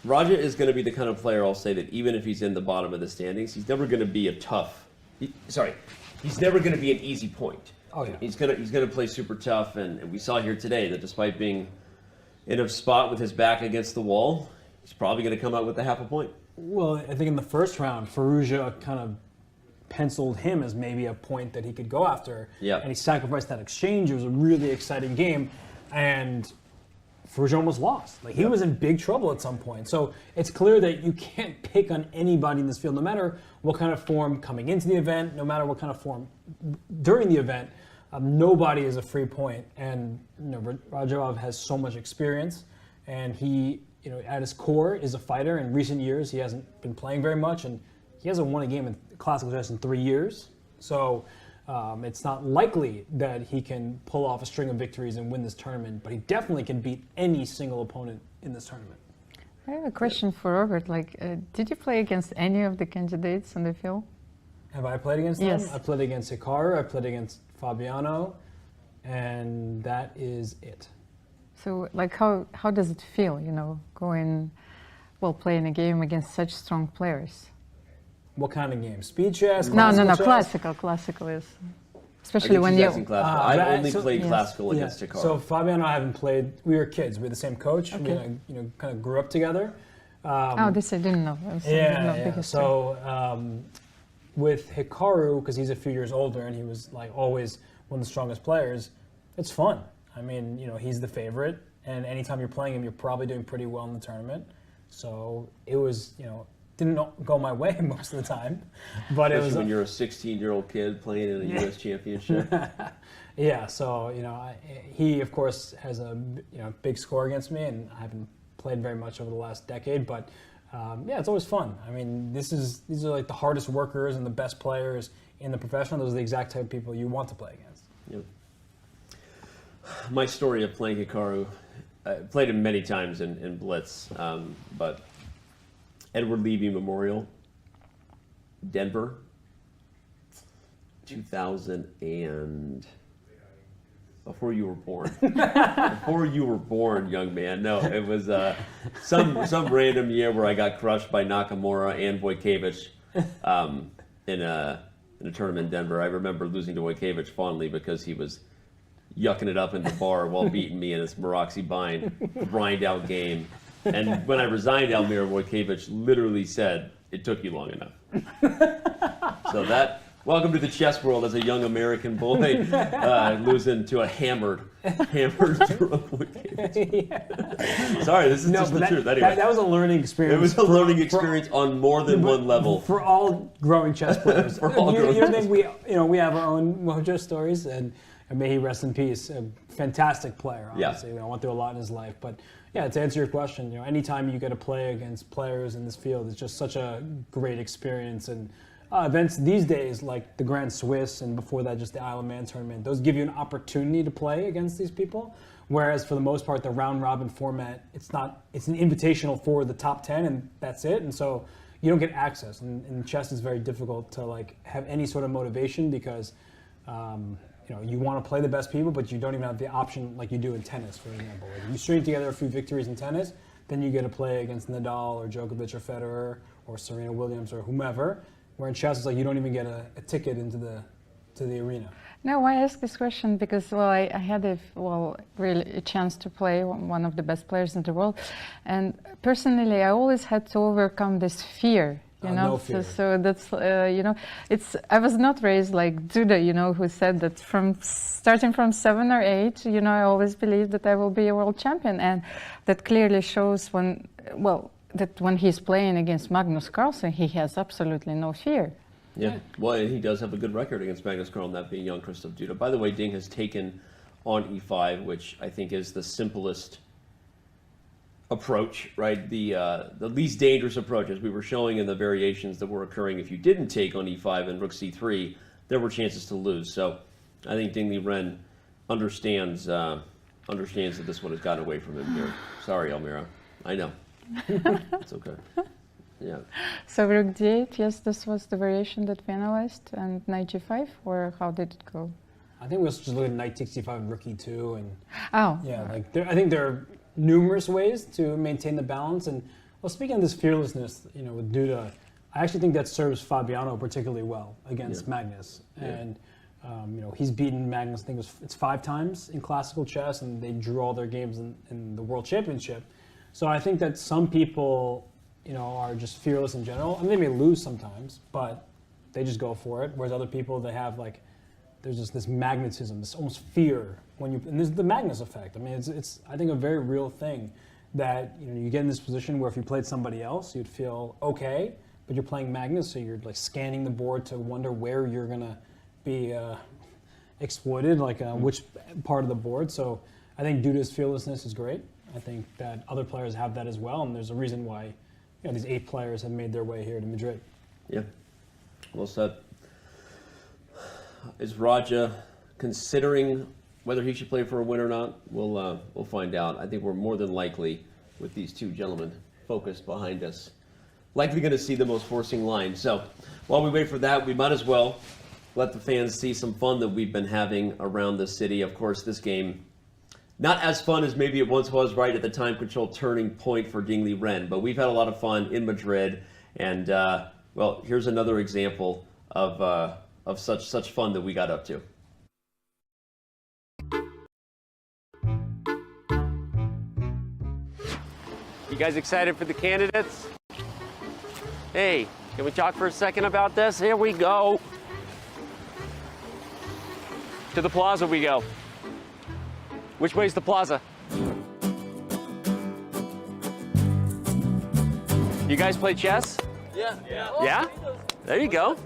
Raja is going to be the kind of player, I'll say, that even if he's in the bottom of the standings, he's never going to be a tough... he's never going to be an easy point. Oh, yeah. He's going to play super tough, and we saw here today that despite being in a spot with his back against the wall, he's probably going to come out with a half a point. Well, I think in the first round, Firouzja kind of penciled him as maybe a point that he could go after. Yeah. And he sacrificed that exchange. It was a really exciting game. And Firouzja almost lost. Like, he was in big trouble at some point. So it's clear that you can't pick on anybody in this field, no matter what kind of form coming into the event, no matter what kind of form during the event. Nobody is a free point. And Radjabov has so much experience, and he, at his core is a fighter. In recent years, he hasn't been playing very much, and he hasn't won a game in classical chess in 3 years. So it's not likely that he can pull off a string of victories and win this tournament, but he definitely can beat any single opponent in this tournament. I have a question for Robert. Did you play against any of the candidates on the field? Have I played against them? Yes. I played against Hikaru, I played against Fabiano, and that is it. So, how does it feel, playing a game against such strong players? What kind of game? Speed chess? No, chess? classical is. Especially when you... I've only played classical against Hikaru. So Fabiano and I haven't played, we were kids, we had the same coach, Okay. we kind of grew up together. This I didn't know. So with Hikaru, because he's a few years older and he was always one of the strongest players, it's fun. I mean, he's the favorite, and anytime you're playing him, you're probably doing pretty well in the tournament. So it was, didn't go my way most of the time. But Especially it was when you're a 16-year-old kid playing in a U.S. championship. Yeah, so he of course has a big score against me, and I haven't played very much over the last decade. But yeah, it's always fun. I mean, these are like the hardest workers and the best players in the professional. Those are the exact type of people you want to play against. Yep. My story of playing Hikaru, I played him many times in Blitz, but Edward Levy Memorial, Denver, 2000 and before you were born. Before you were born, young man. No, it was some random year where I got crushed by Nakamura and Wojciech in a tournament in Denver. I remember losing to Wojciech fondly because he was yucking it up in the bar while beating me in his Maroxy grind out game. And when I resigned Almira, Wojciech literally said, "It took you long enough." So welcome to the chess world as a young American boy losing to a hammered drunk Wojciech. Yeah. Sorry, this is just the truth. Anyway, that was a learning experience. It was a learning experience on more than one level. For all growing chess players. For all growing chess players. We have our own Mojo stories, and may he rest in peace. A fantastic player, obviously. Yeah. Went through a lot in his life, but yeah, to answer your question, anytime you get to play against players in this field, it's just such a great experience. And events these days, like the Grand Swiss, and before that, just the Isle of Man tournament, those give you an opportunity to play against these people. Whereas for the most part, the round robin format, it's an invitational for the top 10, and that's it. And so you don't get access. And chess is very difficult to have any sort of motivation because you want to play the best people, but you don't even have the option like you do in tennis, for example. Like you string together a few victories in tennis, then you get to play against Nadal or Djokovic or Federer or Serena Williams or whomever. Where in chess, it's like you don't even get a ticket into the arena. No, I ask this question because I had really a chance to play one of the best players in the world, and personally, I always had to overcome this fear. No fear. So that's I was not raised like Duda, who said that starting from 7 or 8, I always believed that I will be a world champion, and that clearly shows that when he's playing against Magnus Carlsen, he has absolutely no fear. Yeah, well, and he does have a good record against Magnus Carlsen, that being Jan-Krzysztof Duda. By the way, Ding has taken on e5, which I think is the simplest approach, right? The least dangerous approach, as we were showing in the variations that were occurring. If you didn't take on e5 and rook c3, there were chances to lose. So I think Ding Liren understands that this one has gotten away from him here. Sorry, Almira. I know. It's okay. Yeah. So rook d8, yes, this was the variation that we analyzed, and knight g5, or how did it go? I think we was just looking at knight takes d5 and rook e2, and I think there are numerous ways to maintain the balance. And speaking of this fearlessness, with Duda, I actually think that serves Fabiano particularly well against Magnus. And he's beaten Magnus, I think it's 5 times in classical chess, and they drew all their games in the World Championship. So I think that some people, are just fearless in general. I mean, they may lose sometimes, but they just go for it. Whereas other people, they have there's just this magnetism, this almost fear and there's the Magnus effect. I mean, it's I think a very real thing that you get in this position where if you played somebody else, you'd feel okay, but you're playing Magnus, so you're scanning the board to wonder where you're gonna be exploited, which part of the board. So I think Duda's fearlessness is great. I think that other players have that as well, and there's a reason why these 8 players have made their way here to Madrid. Yeah, well said. Is Radja considering whether he should play for a win or not? We'll find out. I think we're more than likely, with these 2 gentlemen focused behind us, likely going to see the most forcing line. So while we wait for that, we might as well let the fans see some fun that we've been having around the city. Of course, this game, not as fun as maybe it once was right at the time control turning point for Ding Liren, but we've had a lot of fun in Madrid. And here's another example of such fun that we got up to. You guys excited for the candidates? Hey, can we talk for a second about this? Here we go. To the plaza we go. Which way's the plaza? You guys play chess? Yeah? There you go.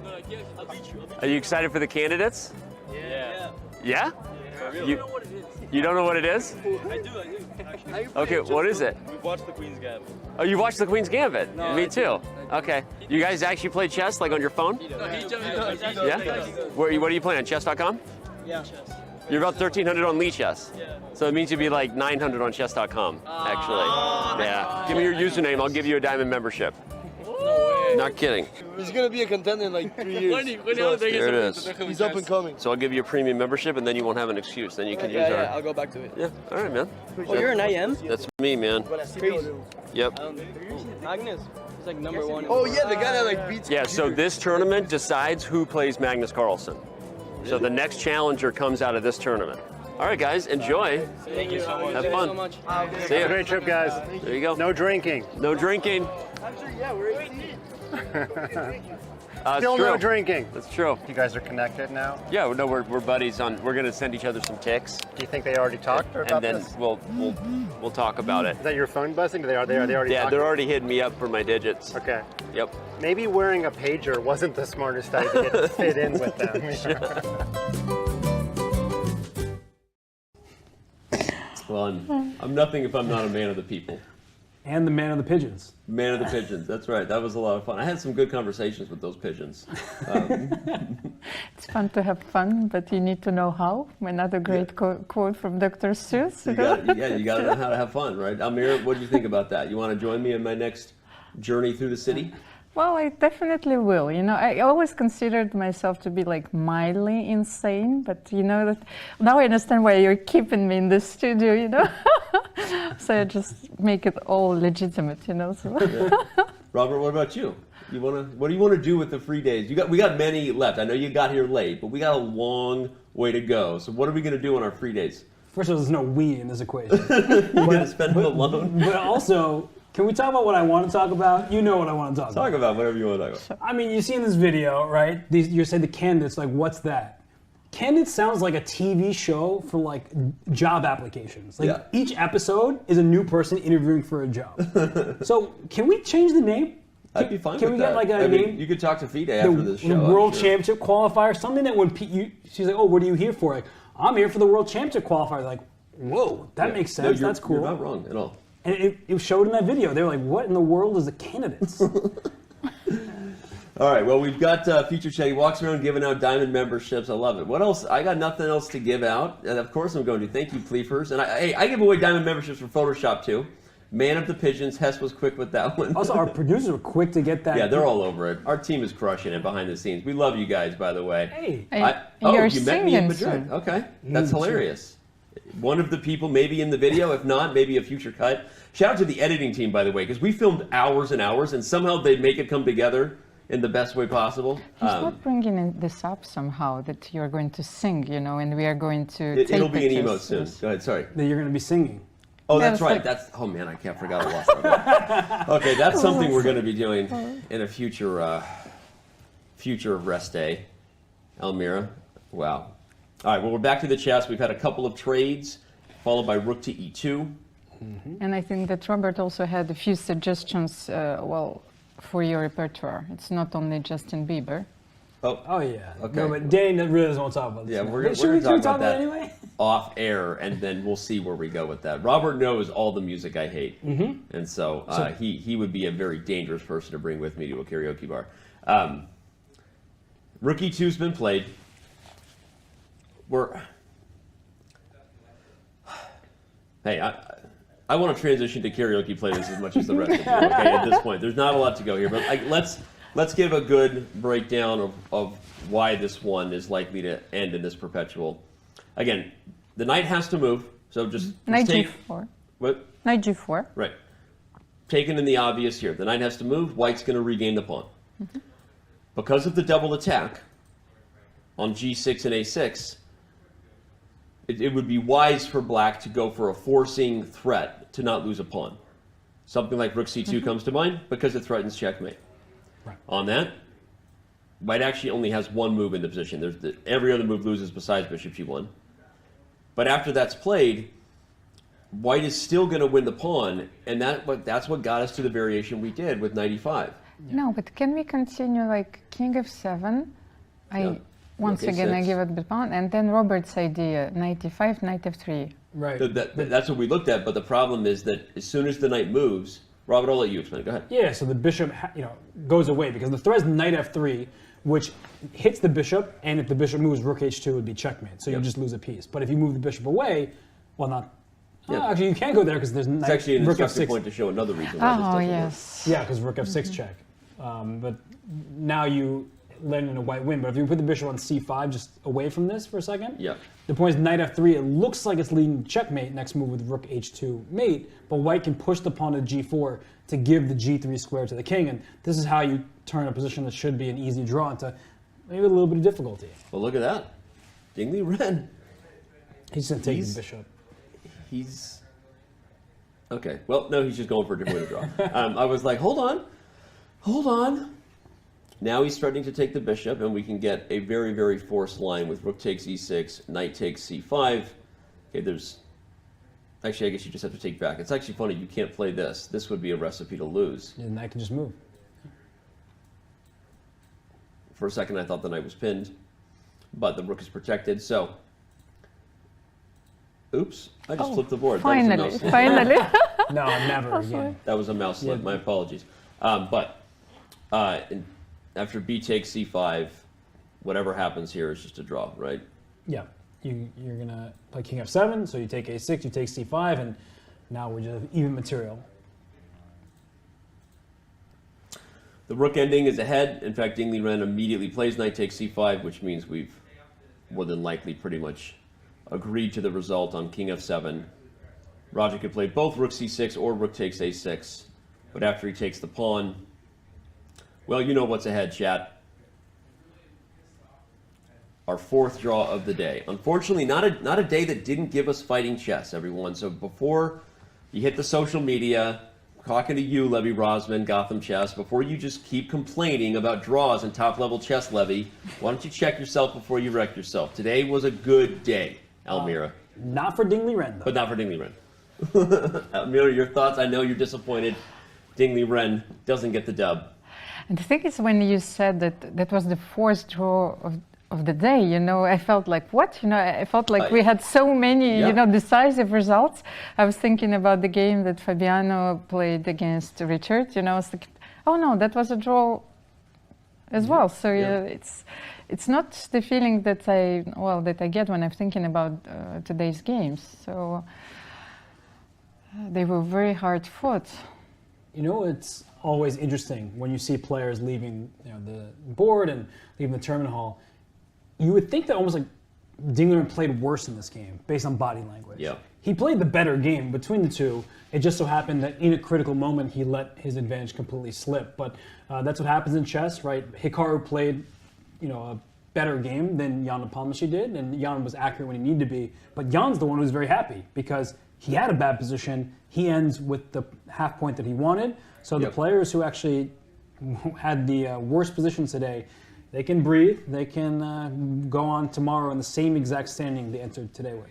Are you excited for the candidates? Yeah. Yeah? You don't know what it is? I do. Okay, what is it? We watched the Queen's Gambit. Oh, you watched the Queen's Gambit? No, Me I too. Okay. You guys actually play chess, like on your phone? No, he does. Yeah? What are you playing on chess.com? Yeah. You're about 1,300 on Lee Chess. Yeah. So it means you'd be like 900 on chess.com, actually. Yeah. Give me your username, I'll give you a diamond membership. Not kidding. He's gonna be a contender in like 3 years. There it is. He's up and coming. So I'll give you a premium membership and then you won't have an excuse. Then you can use our... Yeah, I'll go back to it. Yeah, all right, man. Oh, you're an IM? That's me, man. Crazy. Yep. Magnus. He's like #1. Oh yeah, the guy that like beats. Yeah, so this tournament decides who plays Magnus Carlsen. So the next challenger comes out of this tournament. All right, guys, enjoy. Thank you so much. Have fun. See ya. Great trip, guys. There you go. No drinking. No drinking. Actually, yeah, we're 18. Still no drinking. That's true. You guys are connected now? Yeah, no, we're buddies on. We're gonna send each other some ticks. Do you think they already talked about and then this? we'll talk about it. Is that your phone buzzing? Are they already? Yeah, talking? they're already hitting me up for my digits. Okay. Yep. Maybe wearing a pager wasn't the smartest idea to fit in with them. Well, I'm nothing if I'm not a man of the people. And the man of the pigeons. Man of the pigeons, that's right. That was a lot of fun. I had some good conversations with those pigeons. It's fun to have fun, but you need to know how. Another great quote from Dr. Seuss. You got to know how to have fun, right? Almira, what do you think about that? You want to join me in my next journey through the city? Well, I definitely will. You know, I always considered myself to be like mildly insane, but you know that now I understand why you're keeping me in the studio. You know, so I just make it all legitimate. You know. So. Yeah. Robert, what about you? What do you want to do with the free days? We got many left. I know you got here late, but we got a long way to go. So what are we going to do on our free days? First of all, there's no we in this equation. You're going to spend it alone? But also, can we talk about what I want to talk about? You know what I want to talk about. Talk about whatever you want to talk about. I mean, you see in this video, right? You say the candidates, like, what's that? Candidates sounds like a TV show for like job applications. Like each episode is a new person interviewing for a job. So can we change the name? I'd be fine Can with we get like a name? You could talk to FIDE after this show. The World Championship qualifier, something that when she's like, oh, what are you here for? Like, I'm here for the World Championship qualifier. Like, whoa, that makes sense. No, that's cool. You're not wrong at all. And it showed in that video. They were like, what in the world is the candidates? All right, well, we've got Feature Chat. He walks around giving out diamond memberships. I love it. What else? I got nothing else to give out. And of course I'm going to. Thank you, Pleefers. And I give away diamond memberships for Photoshop, too. Man of the Pigeons. Hess was quick with that one. Also, our producers were quick to get that. Yeah, they're all over it. Our team is crushing it behind the scenes. We love you guys, by the way. Hey, you met me in Madrid. Okay, that's hilarious. One of the people maybe in the video. If not, maybe a future cut. Shout out to the editing team, by the way, because we filmed hours and hours, and somehow they make it come together in the best way possible. He's not bringing this up somehow, that you're going to sing, you know, and we are going to take It'll be an pictures. emote soon. Go ahead, sorry. That you're going to be singing. Oh, that's right. Oh man, I can't forget I lost that. Okay, that's something we're going to be doing in a future rest day. Almira, wow. All right, well, we're back to the chess. We've had a couple of trades, followed by rook to e2. And I think that Robert also had a few suggestions, for your repertoire. It's not only Justin Bieber. Oh yeah. Okay. No, but Dane really doesn't want to talk about this. Yeah, now. we're going to talk about that anyway? Off air, and then we'll see where we go with that. Robert knows all the music I hate, and so he would be a very dangerous person to bring with me to a karaoke bar. Rook e2's been played. Hey, I want to transition to karaoke playlist as much as the rest of you. Okay, at this point, there's not a lot to go here, but let's give a good breakdown of why this one is likely to end in this perpetual. Again, the knight has to move, so just Knight take g4. What? Knight g4. Right. Taken in the obvious here. The knight has to move. White's going to regain the pawn. Because of the double attack on g6 and a6. It would be wise for black to go for a forcing threat to not lose a pawn. Something like rook c2 comes to mind because it threatens checkmate. Right. On that, white actually only has one move in the position. Every other move loses besides bishop g1. But after that's played, white is still going to win the pawn, and that's what got us to the variation we did with knight e5. No, but can we continue like king f7? Once again, I give it the pawn, and then Robert's idea, knight e5, knight f3. Right. That's what we looked at, but the problem is that as soon as the knight moves, Robert, I'll let you explain. Go ahead. Yeah, so the bishop, goes away because the threat is knight f3, which hits the bishop, and if the bishop moves, rook h2 would be checkmate. So you just lose a piece. But if you move the bishop away, well, not. Actually, you can't go there because there's knight. It's actually an rook instructive f6 point to show another reason why this doesn't work. Yeah, because rook f6 check. But now you land in a white win. But if you put the bishop on c5, just away from this for a second. Yeah. The point is knight f3. It looks like it's leading checkmate. Next move with rook h2 mate, but white can push the pawn to g4 to give the g3 square to the king, and this is how you turn a position that should be an easy draw into maybe a little bit of difficulty. Well, look at that, Dingley Ren. He's gonna take the bishop. He's okay. Well, no, he's just going for a different way to draw. I was like, hold on. Now he's starting to take the bishop, and we can get a very, very forced line with rook takes e6, knight takes c5. Okay, there's... Actually, I guess you just have to take back. It's actually funny, you can't play this. This would be a recipe to lose. Yeah, the knight can just move. For a second, I thought the knight was pinned, but the rook is protected, so... Oops, I just flipped the board. Finally, finally. No, never again. That was a mouse slip, my apologies. After b takes c5, whatever happens here is just a draw, right? Yeah, you're gonna play king f7, so you take a6, you take c5, and now we just have even material. The rook ending is ahead. In fact, Dingley Ren immediately plays knight takes c5, which means we've more than likely pretty much agreed to the result on king f7. Radja could play both rook c6 or rook takes a6, but after he takes the pawn, well, you know what's ahead, chat. Our fourth draw of the day. Unfortunately, not a day that didn't give us fighting chess, everyone. So before you hit the social media, talking to you, Levy Rosman, Gotham Chess, before you just keep complaining about draws in top-level chess, Levy, why don't you check yourself before you wreck yourself? Today was a good day, Almira. Not for Dingley Ren, though. But not for Dingley Ren. Almira, your thoughts? I know you're disappointed. Dingley Ren doesn't get the dub. And the thing is, when you said that was the fourth draw of the day, I felt like, what? I felt like we had so many, decisive results. I was thinking about the game that Fabiano played against Richard. I was thinking, oh no, that was a draw as well. So it's not the feeling that I get when I'm thinking about today's games. So they were very hard fought. It's always interesting when you see players leaving the board and leaving the tournament hall. You would think that almost like Dingley Ren played worse in this game based on body language. Yeah. He played the better game between the two. It just so happened that in a critical moment he let his advantage completely slip. But that's what happens in chess, right? Hikaru played, a better game than Jan Nepomniachtchi did, and Jan was accurate when he needed to be. But Jan's the one who's very happy because he had a bad position. He ends with the half point that he wanted. So the players who actually had the worst positions today, they can breathe. They can go on tomorrow in the same exact standing they entered today with.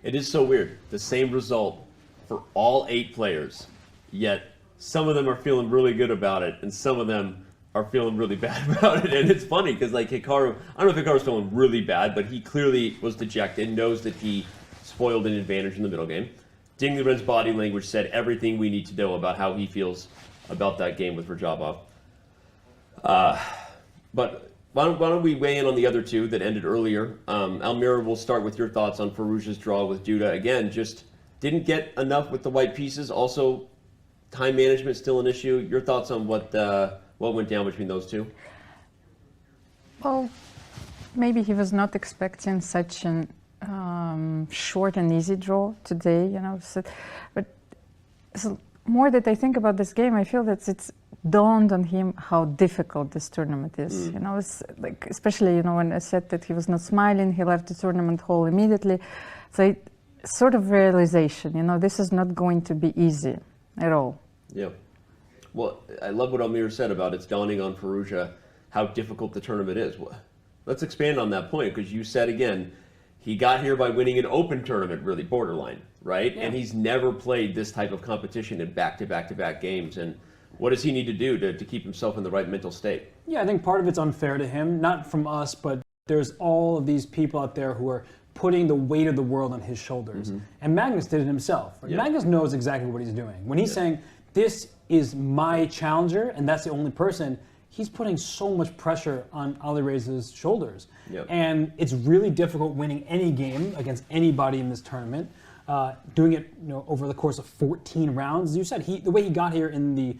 It is so weird. The same result for all 8 players, yet some of them are feeling really good about it, and some of them are feeling really bad about it. And it's funny because like Hikaru, I don't know if Hikaru's feeling really bad, but he clearly was dejected, knows that he spoiled an advantage in the middle game. Dingley Ren's body language said everything we need to know about how he feels about that game with Radjabov. But why don't we weigh in on the other two that ended earlier? Almira, we'll start with your thoughts on Firouzja's draw with Duda. Again, just didn't get enough with the white pieces. Also, time management still an issue. Your thoughts on what went down between those two? Well, maybe he was not expecting such an short and easy draw today, but more that I think about this game, I feel that it's dawned on him how difficult this tournament is. It's like, especially when I said that he was not smiling, he left the tournament hall immediately. So sort of realization, this is not going to be easy at all. Yeah. Well, I love what Almira said about it's dawning on Firouzja how difficult the tournament is. Let's expand on that point, because you said again, he got here by winning an open tournament, really borderline, right? Yeah. And he's never played this type of competition in back-to-back-to-back games. And what does he need to do to keep himself in the right mental state? Yeah, I think part of it's unfair to him, not from us, but there's all of these people out there who are putting the weight of the world on his shoulders. And Magnus did it himself. Right? Magnus knows exactly what he's doing. When he's saying, this is my challenger, and that's the only person, he's putting so much pressure on Alireza's shoulders. And it's really difficult winning any game against anybody in this tournament. Doing it over the course of 14 rounds. As you said, the way he got here in the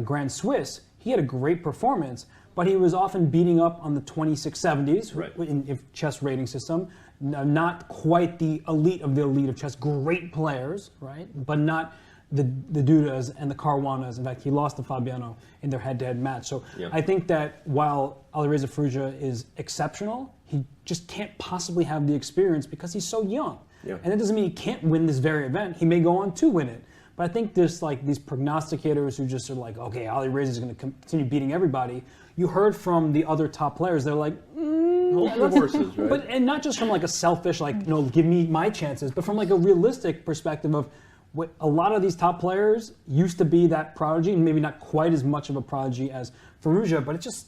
Grand Swiss, he had a great performance, but he was often beating up on the 2670s in chess rating system. Not quite the elite of the elite of chess. Great players, right? But not the Dudas and the Caruanas. In fact, he lost to Fabiano in their head-to-head match. So I think that while Alireza Firouzja is exceptional, he just can't possibly have the experience because he's so young. And that doesn't mean he can't win this very event. He may go on to win it. But I think there's like these prognosticators who just are like, okay, Alireza is going to continue beating everybody. You heard from the other top players, they're like, hold the horses, right? But, and not just from like a selfish, like, give me my chances, but from like a realistic perspective of what a lot of these top players used to be that prodigy, and maybe not quite as much of a prodigy as Firouzja, but it's just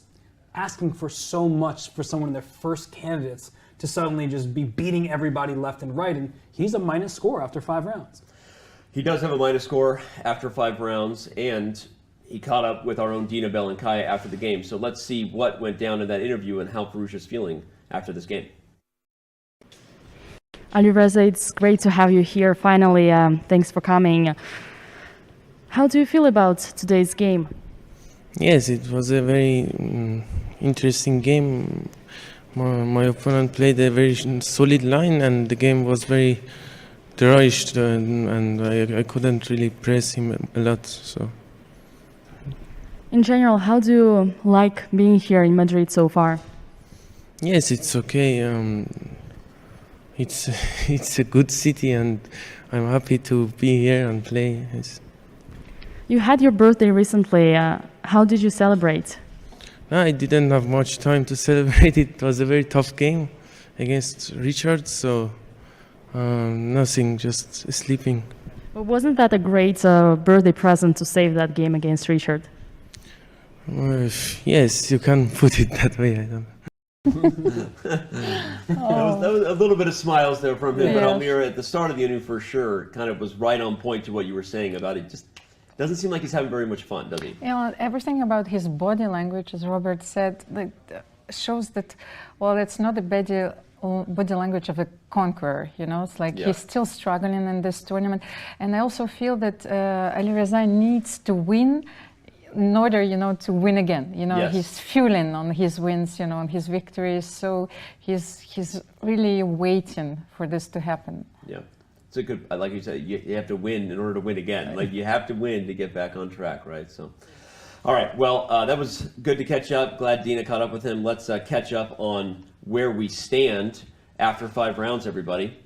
asking for so much for someone in their first candidates to suddenly just be beating everybody left and right, and he's a minus score after 5 rounds. He does have a minus score after 5 rounds, and he caught up with our own Dina Belenkaya after the game. So let's see what went down in that interview and how Firouzja's feeling after this game. Alireza, it's great to have you here finally. Thanks for coming. How do you feel about today's game? Yes, it was a very interesting game. My opponent played a very solid line, and the game was very rushed, and I couldn't really press him a lot. So, in general, how do you like being here in Madrid so far? Yes, it's okay. It's a good city, and I'm happy to be here and play. Yes. You had your birthday recently. How did you celebrate? No, I didn't have much time to celebrate. It was a very tough game against Richard, so nothing, just sleeping. But wasn't that a great birthday present to save that game against Richard? Yes, you can put it that way. I don't That was a little bit of smiles there from him, but Almira at the start of the interview for sure kind of was right on point to what you were saying about it. Just doesn't seem like he's having very much fun, does he? Everything about his body language, as Robert said, shows that, well, it's not the body language of a conqueror, It's like he's still struggling in this tournament. And I also feel that Alireza needs to win in order, to win again. He's fueling on his wins, on his victories. So he's really waiting for this to happen. Yeah. It's a good, like you said, you have to win in order to win again. Like you have to win to get back on track, right? So, all right. Well, that was good to catch up. Glad Dina caught up with him. Let's catch up on where we stand after 5 rounds, everybody.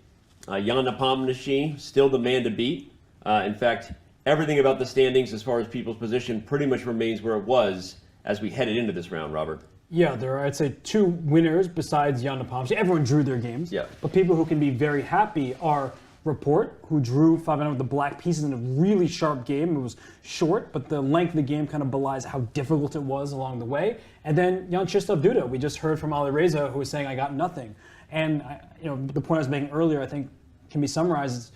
Jan Nepomniachtchi, still the man to beat. In fact, everything about the standings as far as people's position pretty much remains where it was as we headed into this round, Robert. Yeah, there are, I'd say, 2 winners besides Jan Nepomniachtchi. Everyone drew their games. But people who can be very happy are Rapport, who drew Fabiano with the black pieces in a really sharp game. It was short, but the length of the game kind of belies how difficult it was along the way. And then Jan-Krzysztof Duda, we just heard from Alireza, who was saying, I got nothing. And the point I was making earlier, I think, can be summarized.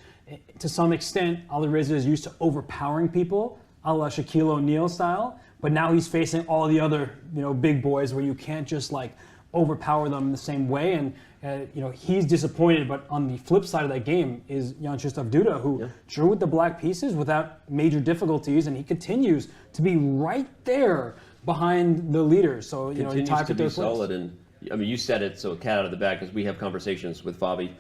To some extent, Alireza is used to overpowering people, a la Shaquille O'Neal style, but now he's facing all the other big boys where you can't just like overpower them in the same way. And he's disappointed, but on the flip side of that game is Jan-Krzysztof Duda, who drew with the black pieces without major difficulties, and he continues to be right there behind the leaders. So he tied for third place. Solid, and I mean, you said it, so cat out of the bag, because we have conversations with Fabi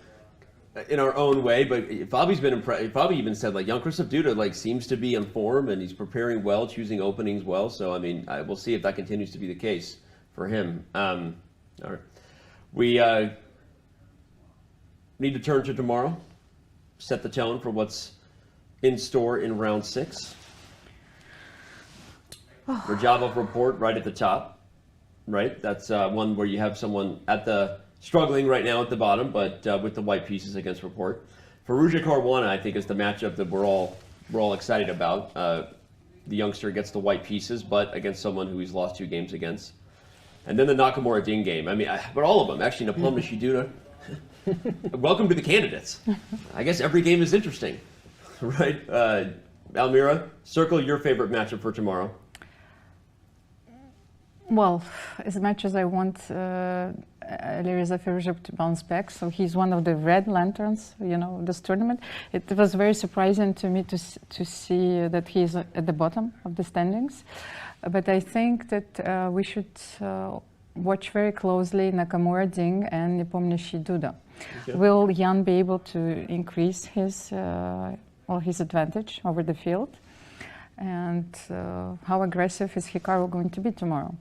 in our own way, but Fabi's been impressed. Fabi even said, like, Jan-Krzysztof Duda, seems to be in form, and he's preparing well, choosing openings well. So, I mean, we'll see if that continues to be the case for him. All right. We need to turn to tomorrow, set the tone for what's in store in round 6. Radjabov Rapport right at the top, right? That's one where you have someone struggling right now at the bottom, but with the white pieces against Rapport. Firouzja Caruana, I think, is the matchup that we're all excited about. the youngster gets the white pieces, but against someone who he's lost 2 games against. And then the Nakamura Ding game. I mean, but all of them. Actually, Nepomniachtchi, Duda. Welcome to the candidates. I guess every game is interesting, right? Almira, circle your favorite matchup for tomorrow. Well, as much as I want Alireza Firouzja to bounce back, so he's one of the red lanterns, you know, this tournament. It was very surprising to me to see that he's at the bottom of the standings. But I think that we should watch very closely Nakamura Ding and Nepomniachtchi Duda. Okay. Will Jan be able to increase his advantage over the field? And how aggressive is Hikaru going to be tomorrow?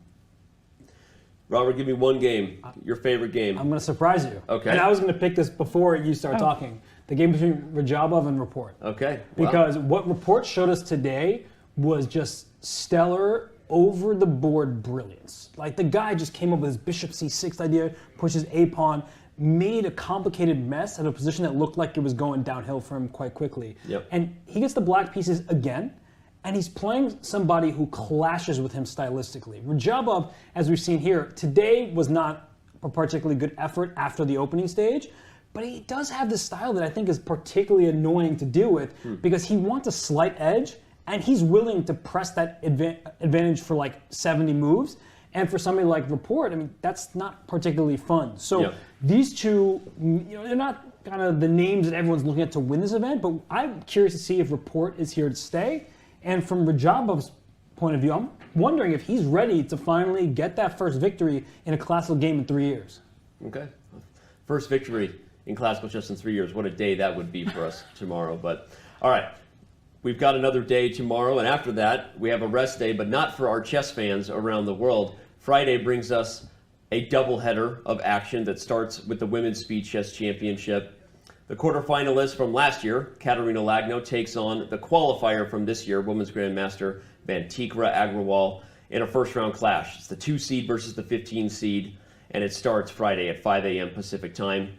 Robert, give me one game, your favorite game. I'm going to surprise you. Okay. And I was going to pick this before you start talking. The game between Radjabov and Rapport. Okay. Because what Rapport showed us today was just stellar, over-the-board brilliance. Like, the guy just came up with his bishop c6 idea, pushes a-pawn, made a complicated mess at a position that looked like it was going downhill for him quite quickly. Yep. And he gets the black pieces again, and he's playing somebody who clashes with him stylistically. Radjabov, as we've seen here, today was not a particularly good effort after the opening stage, but he does have this style that I think is particularly annoying to deal with because he wants a slight edge, and he's willing to press that advantage for like 70 moves. And for somebody like Rapport, I mean, that's not particularly fun. So these two, you know, they're not kind of the names that everyone's looking at to win this event, but I'm curious to see if Rapport is here to stay. And from Radjabov's point of view, I'm wondering if he's ready to finally get that first victory in a classical game in 3 years. Okay. First victory in classical chess in 3 years. What a day that would be for us tomorrow. But all right, we've got another day tomorrow, and after that, we have a rest day, but not for our chess fans around the world. Friday brings us a doubleheader of action that starts with the Women's Speed Chess Championship. The quarterfinalist from last year, Katerina Lagno, takes on the qualifier from this year, Women's Grandmaster Bantikra Agrawal, in a first-round clash. It's the 2 seed versus the 15 seed, and it starts Friday at 5 a.m. Pacific time.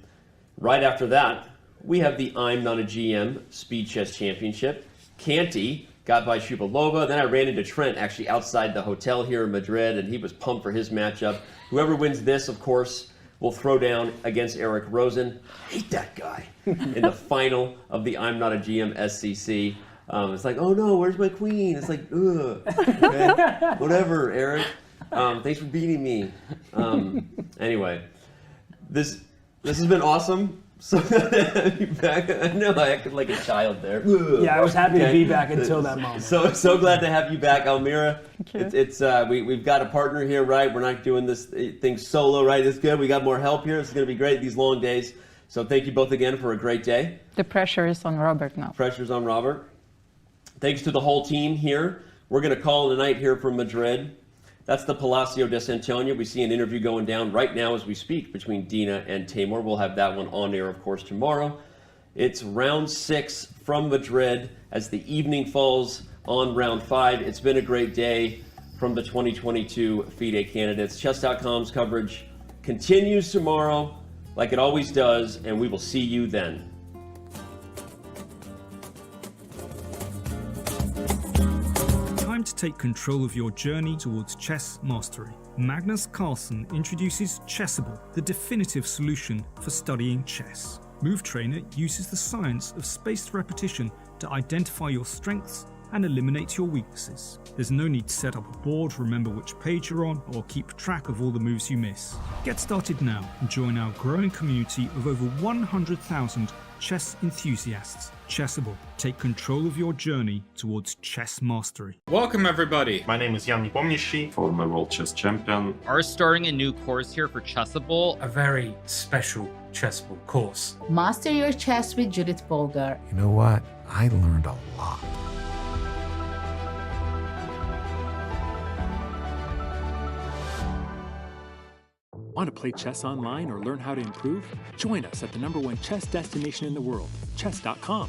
Right after that, we have the I'm Not a GM Speed Chess Championship. Canty got by Shubalova. Then I ran into Trent actually outside the hotel here in Madrid, and he was pumped for his matchup. Whoever wins this, of course, will throw down against Eric Rosen. Hate that guy. In the final of the I'm Not a GM SCC. It's like, oh no, where's my queen? It's like, ugh. Okay. Whatever, Eric. Thanks for beating me. Anyway, this has been awesome. So glad to have you back. I know I acted like a child there. Yeah, I was happy to be back until that moment. So glad to have you back, Almira. We've got a partner here, right? We're not doing this thing solo, right? It's good. We got more help here. It's going to be great, these long days. So thank you both again for a great day. The pressure is on Robert now. Pressure's on Robert. Thanks to the whole team here. We're going to call it a night here from Madrid. That's the Palacio de Santonia. We see an interview going down right now as we speak between Dina and Teimour. We'll have that one on air, of course, tomorrow. It's round 6 from Madrid as the evening falls on round 5. It's been a great day from the 2022 FIDE Candidates. Chess.com's coverage continues tomorrow like it always does, and we will see you then. To take control of your journey towards chess mastery. Magnus Carlsen introduces Chessable, the definitive solution for studying chess. Move Trainer uses the science of spaced repetition to identify your strengths and eliminate your weaknesses. There's no need to set up a board, remember which page you're on, or keep track of all the moves you miss. Get started now and join our growing community of over 100,000 chess enthusiasts. Chessable. Take control of your journey towards chess mastery. Welcome, everybody. My name is Jan-Krzysztof, former World Chess Champion. Are starting a new course here for Chessable. A very special Chessable course. Master your chess with Judith Polgar. You know what? I learned a lot. Want to play chess online or learn how to improve? Join us at the #1 chess destination in the world, chess.com.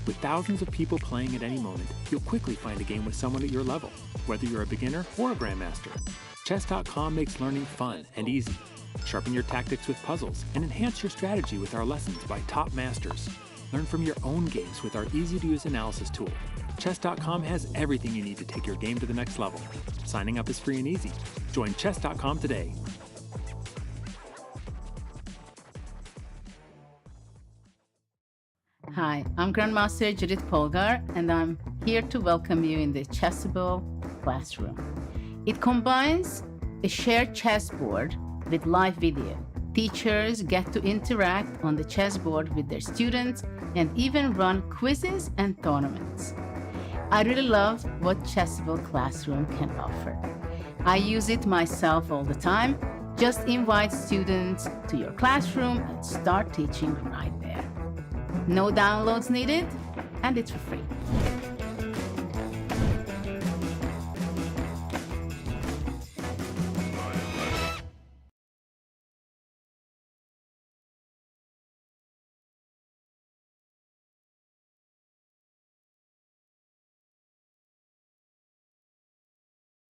With thousands of people playing at any moment, you'll quickly find a game with someone at your level, whether you're a beginner or a grandmaster. Chess.com makes learning fun and easy. Sharpen your tactics with puzzles and enhance your strategy with our lessons by top masters. Learn from your own games with our easy-to-use analysis tool. Chess.com has everything you need to take your game to the next level. Signing up is free and easy. Join Chess.com today. Hi, I'm Grandmaster Judith Polgar, and I'm here to welcome you in the Chessable classroom. It combines a shared chessboard with live video. Teachers get to interact on the chessboard with their students and even run quizzes and tournaments. I really love what Chessable Classroom can offer. I use it myself all the time. Just invite students to your classroom and start teaching right there. No downloads needed, and it's for free.